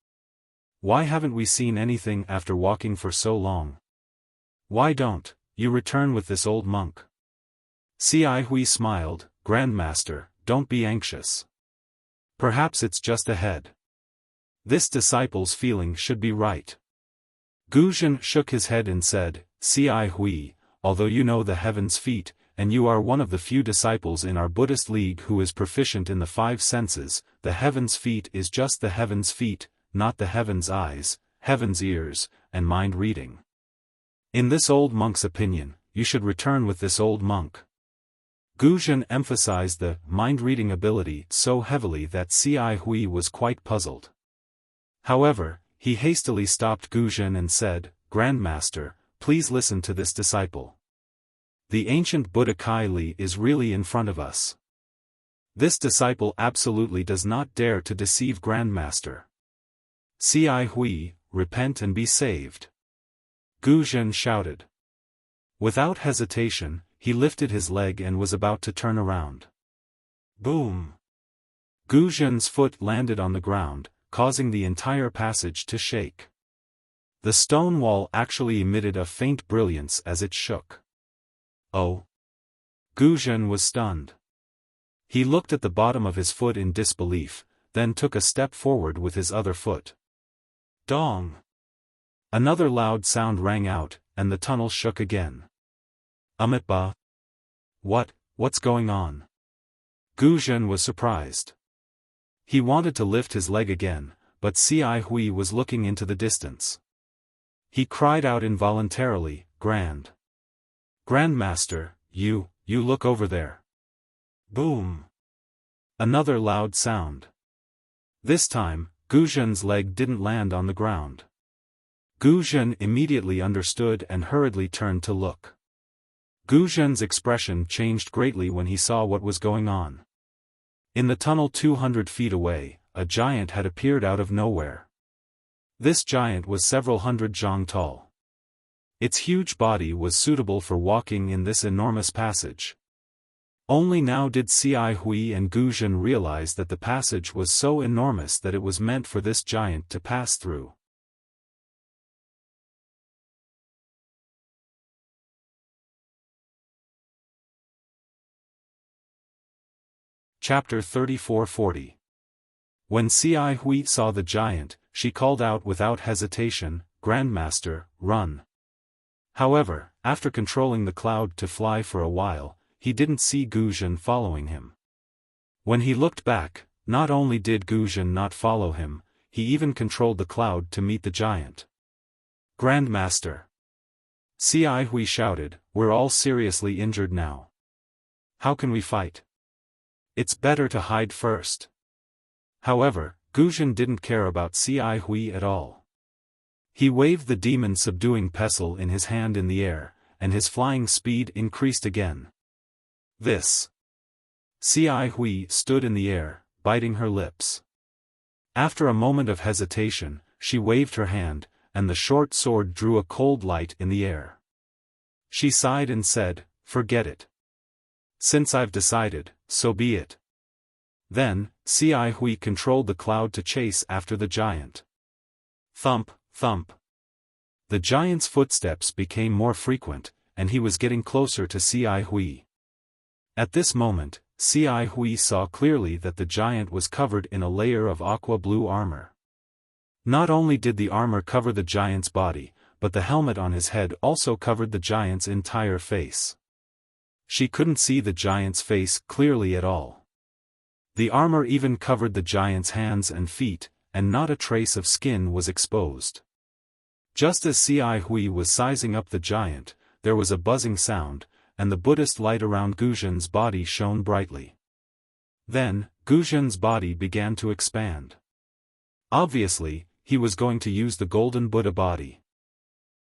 Why haven't we seen anything after walking for so long? Why don't you return with this old monk?" Xia Hui smiled, "Grandmaster, don't be anxious. Perhaps it's just a head. This disciple's feeling should be right." Gu Zhen shook his head and said, "Xia Hui, although you know the heaven's feet, and you are one of the few disciples in our Buddhist league who is proficient in the 5 senses, the heaven's feet is just the heaven's feet, not the heaven's eyes, heaven's ears, and mind reading. In this old monk's opinion, you should return with this old monk." Gu Zhen emphasized the mind-reading ability so heavily that Xia Hui was quite puzzled. However, he hastily stopped Gu Zhen and said, "Grandmaster, please listen to this disciple. The ancient Buddha Kylie is really in front of us. This disciple absolutely does not dare to deceive Grandmaster. Xia Hui, repent and be saved." Gu Zhen shouted. Without hesitation, he lifted his leg and was about to turn around. Boom! Gu Zhen's foot landed on the ground, causing the entire passage to shake. The stone wall actually emitted a faint brilliance as it shook. Oh! Gu Zhen was stunned. He looked at the bottom of his foot in disbelief, then took a step forward with his other foot. Dong! Another loud sound rang out, and the tunnel shook again. Amitba! What's going on? Gu Zhen was surprised. He wanted to lift his leg again, but Xia Hui was looking into the distance. He cried out involuntarily, Grandmaster, you look over there." Boom! Another loud sound. This time, Gu Zhen's leg didn't land on the ground. Gu Zhen immediately understood and hurriedly turned to look. Gu Zhen's expression changed greatly when he saw what was going on. In the tunnel 200 feet away, a giant had appeared out of nowhere. This giant was several hundred zhang tall. Its huge body was suitable for walking in this enormous passage. Only now did Ci Hui and Gu Zhen realize that the passage was so enormous that it was meant for this giant to pass through. Chapter 34-40. When Ci Hui saw the giant, she called out without hesitation, "Grandmaster, run!" However, after controlling the cloud to fly for a while, he didn't see Gu Zhen following him. When he looked back, not only did Gu Zhen not follow him, he even controlled the cloud to meet the giant. "Grandmaster!" Ci Hui shouted, "We're all seriously injured now. How can we fight? It's better to hide first." However, Gu Zhen didn't care about Ci Hui at all. He waved the demon-subduing pestle in his hand in the air, and his flying speed increased again. This. Ci Hui stood in the air, biting her lips. After a moment of hesitation, she waved her hand, and the short sword drew a cold light in the air. She sighed and said, "Forget it. Since I've decided, so be it." Then, Ci Hui controlled the cloud to chase after the giant. Thump, thump. The giant's footsteps became more frequent, and he was getting closer to Ci Hui. At this moment, Ci Hui saw clearly that the giant was covered in a layer of aqua-blue armor. Not only did the armor cover the giant's body, but the helmet on his head also covered the giant's entire face. She couldn't see the giant's face clearly at all. The armor even covered the giant's hands and feet, and not a trace of skin was exposed. Just as Ci Hui was sizing up the giant, there was a buzzing sound, and the Buddhist light around Gu Zhen's body shone brightly. Then, Gu Zhen's body began to expand. Obviously, he was going to use the golden Buddha body.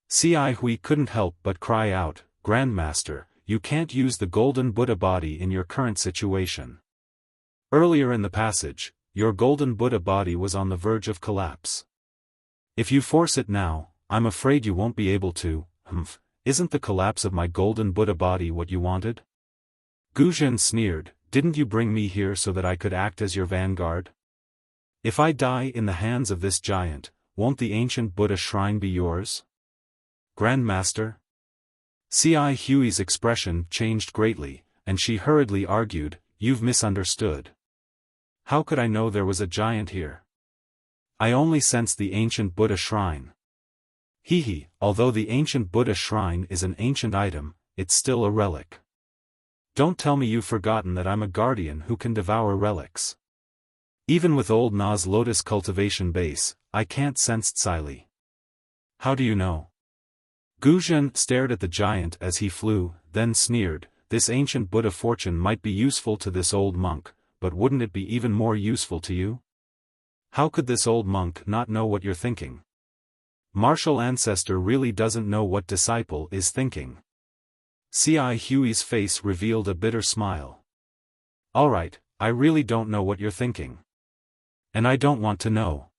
Ci Hui couldn't help but cry out, "Grandmaster, you can't use the golden Buddha body in your current situation. Earlier in the passage, your golden Buddha body was on the verge of collapse. If you force it now, I'm afraid you won't be able to." Isn't the collapse of my golden Buddha body what you wanted?" Gu Zhen sneered, "Didn't you bring me here so that I could act as your vanguard? If I die in the hands of this giant, won't the ancient Buddha shrine be yours?" "Grandmaster?" Ci Hui's expression changed greatly, and she hurriedly argued, "You've misunderstood. How could I know there was a giant here? I only sensed the ancient Buddha shrine." Although the ancient Buddha shrine is an ancient item, it's still a relic. Don't tell me you've forgotten that I'm a guardian who can devour relics. Even with old Na's lotus cultivation base, I can't sense Tsili. How do you know? Gu Zhen stared at the giant as he flew, then sneered, "This ancient Buddha fortune might be useful to this old monk, but wouldn't it be even more useful to you? How could this old monk not know what you're thinking? Martial ancestor really doesn't know what disciple is thinking." Ci Hui's face revealed a bitter smile. "Alright, I really don't know what you're thinking. And I don't want to know,"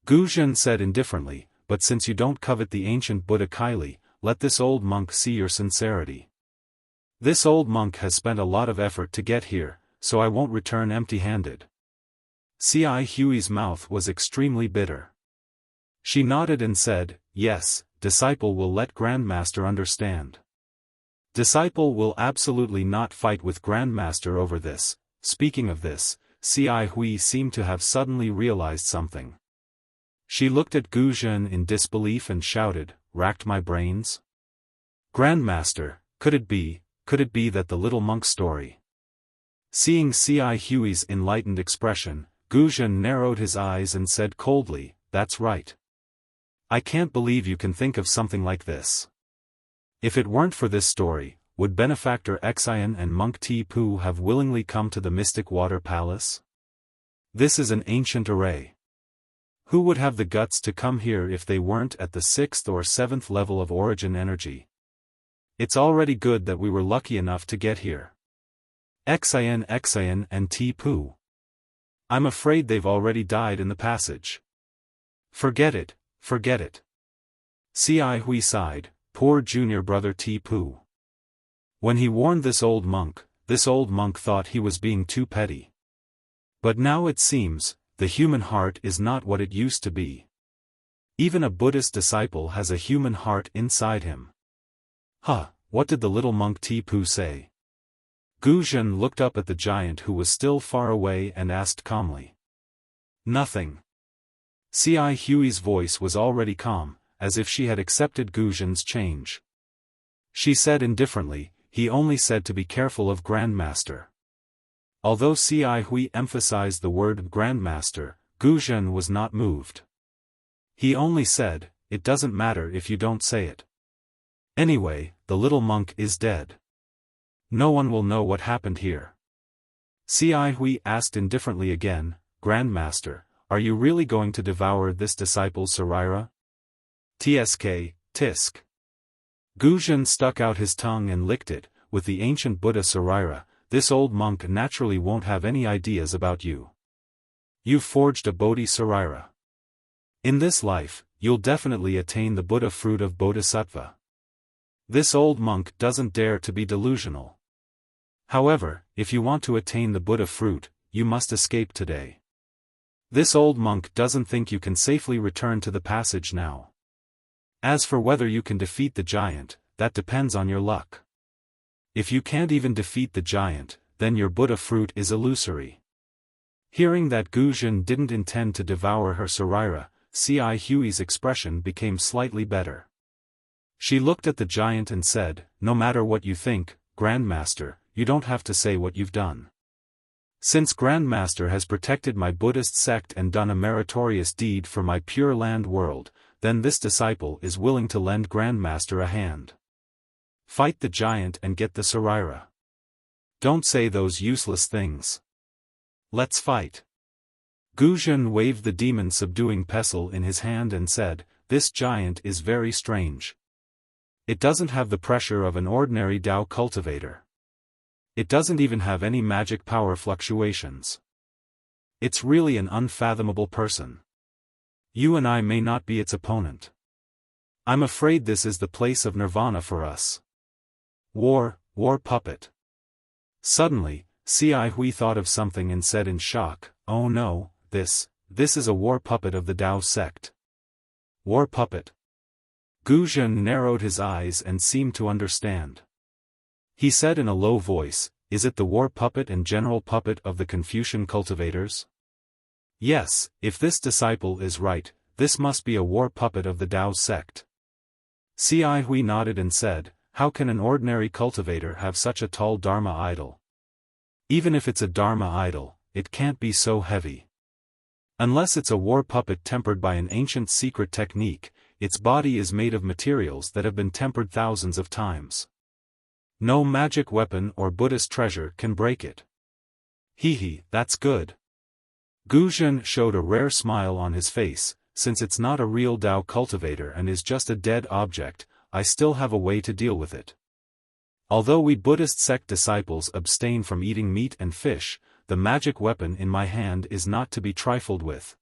Gu Zhen said indifferently, "but since you don't covet the ancient Buddha Kylie, let this old monk see your sincerity. This old monk has spent a lot of effort to get here, so I won't return empty-handed." Ci Hui's mouth was extremely bitter. She nodded and said, "Yes, disciple will let Grandmaster understand. Disciple will absolutely not fight with Grandmaster over this." Speaking of this, Ci Hui seemed to have suddenly realized something. She looked at Gu Zhen in disbelief and shouted, "Racked my brains? Grandmaster, could it be that the little monk story?" Seeing Ci Hui's enlightened expression, Gu Zhen narrowed his eyes and said coldly, "That's right. I can't believe you can think of something like this. If it weren't for this story, would Benefactor Xian and Monk Ti-Pu have willingly come to the Mystic Water Palace? This is an ancient array. Who would have the guts to come here if they weren't at the 6th or 7th level of origin energy? It's already good that we were lucky enough to get here. Xian and Ti-Pu. I'm afraid they've already died in the passage. Forget it. Forget it." Ci Hui sighed, "Poor junior brother Ti-Pu. When he warned this old monk, this old monk thought he was being too petty. But now it seems, the human heart is not what it used to be. Even a Buddhist disciple has a human heart inside him. Huh, what did the little monk Tipu say? Gu Zhen looked up at the giant who was still far away and asked calmly. Nothing. Ci Hui's voice was already calm, as if she had accepted Gu Zhen's change. She said indifferently, he only said to be careful of Grandmaster. Although Ci Hui emphasized the word Grandmaster, Gu Zhen was not moved. He only said, it doesn't matter if you don't say it. Anyway, the little monk is dead. No one will know what happened here. Ci Hui asked indifferently again, Grandmaster, are you really going to devour this disciple's sarira? Tsk, tisk. Gu Zhen stuck out his tongue and licked it. With the ancient Buddha sarira, this old monk naturally won't have any ideas about you. You've forged a Bodhi sarira. In this life, you'll definitely attain the Buddha fruit of Bodhisattva. This old monk doesn't dare to be delusional. However, if you want to attain the Buddha fruit, you must escape today. This old monk doesn't think you can safely return to the passage now. As for whether you can defeat the giant, that depends on your luck. If you can't even defeat the giant, then your Buddha fruit is illusory. Hearing that Gu Zhen didn't intend to devour her sarira, Ci Hui's expression became slightly better. She looked at the giant and said, no matter what you think, Grandmaster, you don't have to say what you've done. Since Grandmaster has protected my Buddhist sect and done a meritorious deed for my Pure Land world, then this disciple is willing to lend Grandmaster a hand. Fight the giant and get the sarira. Don't say those useless things. Let's fight. Gu Zhen waved the demon-subduing pestle in his hand and said, this giant is very strange. It doesn't have the pressure of an ordinary Tao cultivator. It doesn't even have any magic power fluctuations. It's really an unfathomable person. You and I may not be its opponent. I'm afraid this is the place of nirvana for us. War puppet. Suddenly, Ci Hui thought of something and said in shock, oh no, this is a war puppet of the Tao sect. War puppet. Gu Zhen narrowed his eyes and seemed to understand. He said in a low voice, is it the war puppet and general puppet of the Confucian cultivators? Yes, if this disciple is right, this must be a war puppet of the Tao sect. Ci Hui nodded and said, how can an ordinary cultivator have such a tall Dharma idol? Even if it's a Dharma idol, it can't be so heavy. Unless it's a war puppet tempered by an ancient secret technique, its body is made of materials that have been tempered thousands of times. No magic weapon or Buddhist treasure can break it. Hee, that's good. Gu Zhen showed a rare smile on his face, since it's not a real Tao cultivator and is just a dead object, I still have a way to deal with it. Although we Buddhist sect disciples abstain from eating meat and fish, the magic weapon in my hand is not to be trifled with.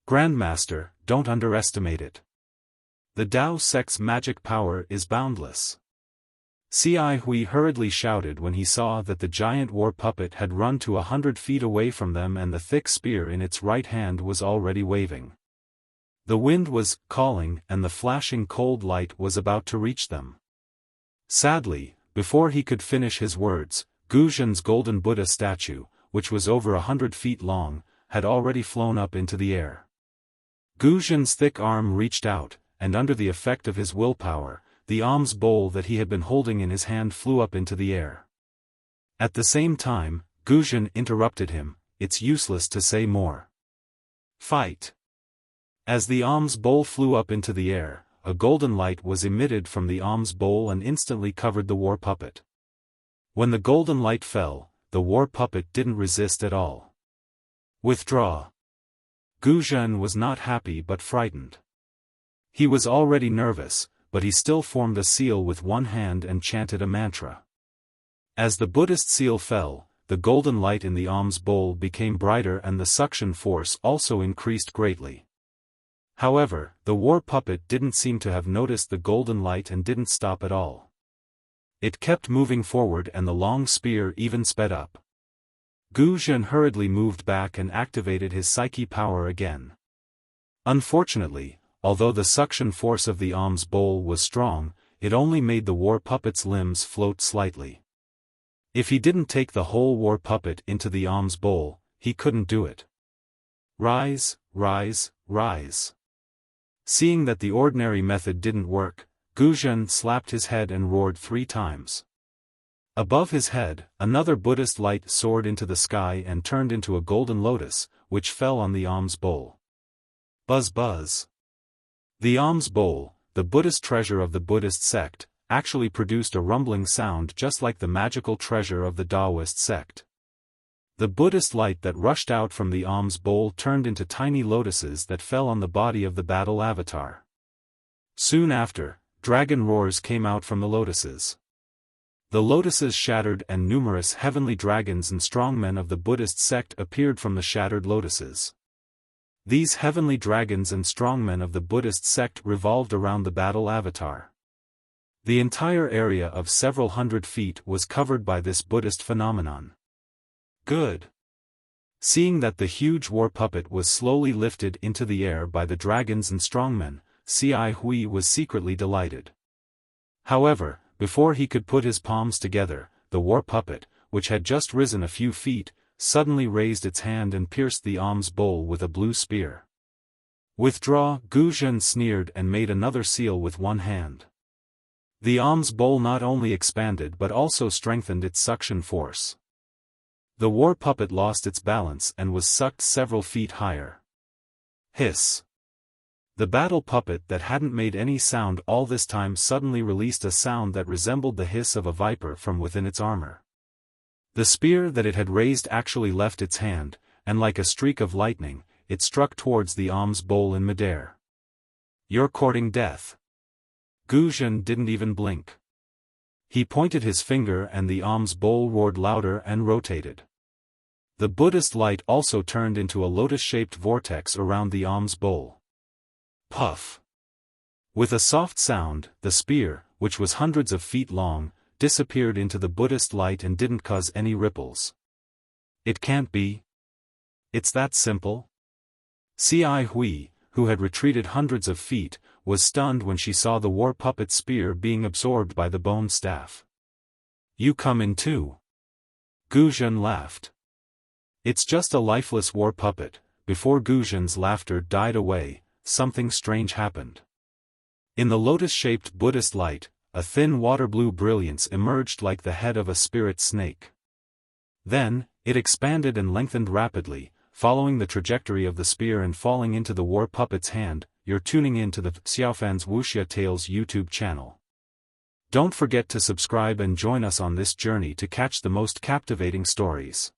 Grandmaster, don't underestimate it. The Tao sect's magic power is boundless. Ci Hui hurriedly shouted when he saw that the giant war puppet had run to 100 feet away from them and the thick spear in its right hand was already waving. The wind was calling and the flashing cold light was about to reach them. Sadly, before he could finish his words, Gu Zhen's golden Buddha statue, which was over 100 feet long, had already flown up into the air. Gu Zhen's thick arm reached out, and under the effect of his willpower, the alms bowl that he had been holding in his hand flew up into the air. At the same time, Gu Zhen interrupted him, it's useless to say more. Fight! As the alms bowl flew up into the air, a golden light was emitted from the alms bowl and instantly covered the war puppet. When the golden light fell, the war puppet didn't resist at all. Withdraw! Gu Zhen was not happy but frightened. He was already nervous, but he still formed a seal with one hand and chanted a mantra. As the Buddhist seal fell, the golden light in the alms bowl became brighter and the suction force also increased greatly. However, the war puppet didn't seem to have noticed the golden light and didn't stop at all. It kept moving forward and the long spear even sped up. Gu Zhen hurriedly moved back and activated his psyche power again. Unfortunately, although the suction force of the alms bowl was strong, it only made the war puppet's limbs float slightly. If he didn't take the whole war puppet into the alms bowl, he couldn't do it. Rise, rise, rise. Seeing that the ordinary method didn't work, Gu Zhen slapped his head and roared 3 times. Above his head, another Buddhist light soared into the sky and turned into a golden lotus, which fell on the alms bowl. Buzz buzz. The alms bowl, the Buddhist treasure of the Buddhist sect, actually produced a rumbling sound just like the magical treasure of the Taoist sect. The Buddhist light that rushed out from the alms bowl turned into tiny lotuses that fell on the body of the battle avatar. Soon after, dragon roars came out from the lotuses. The lotuses shattered and numerous heavenly dragons and strongmen of the Buddhist sect appeared from the shattered lotuses. These heavenly dragons and strongmen of the Buddhist sect revolved around the battle avatar. The entire area of several hundred feet was covered by this Buddhist phenomenon. Good. Seeing that the huge war puppet was slowly lifted into the air by the dragons and strongmen, Ci Hui was secretly delighted. However, before he could put his palms together, the war puppet, which had just risen a few feet, suddenly raised its hand and pierced the alms bowl with a blue spear. Withdraw, Gu Zhen sneered and made another seal with one hand. The alms bowl not only expanded but also strengthened its suction force. The war puppet lost its balance and was sucked several feet higher. Hiss. The battle puppet that hadn't made any sound all this time suddenly released a sound that resembled the hiss of a viper from within its armor. The spear that it had raised actually left its hand, and like a streak of lightning, it struck towards the alms bowl in midair. You're courting death. Gu Zhen didn't even blink. He pointed his finger and the alms bowl roared louder and rotated. The Buddhist light also turned into a lotus-shaped vortex around the alms bowl. Puff. With a soft sound, the spear, which was hundreds of feet long, disappeared into the Buddhist light and didn't cause any ripples. It can't be. It's that simple? Ci Hui, who had retreated hundreds of feet, was stunned when she saw the war puppet's spear being absorbed by the bone staff. You come in too. Gu Zhen laughed. It's just a lifeless war puppet. Before Gu Zhen's laughter died away, something strange happened. In the lotus-shaped Buddhist light, a thin water-blue brilliance emerged like the head of a spirit snake. Then, it expanded and lengthened rapidly, following the trajectory of the spear and falling into the war puppet's hand. You're tuning in to the Xiaofan's Wuxia Tales YouTube channel. Don't forget to subscribe and join us on this journey to catch the most captivating stories.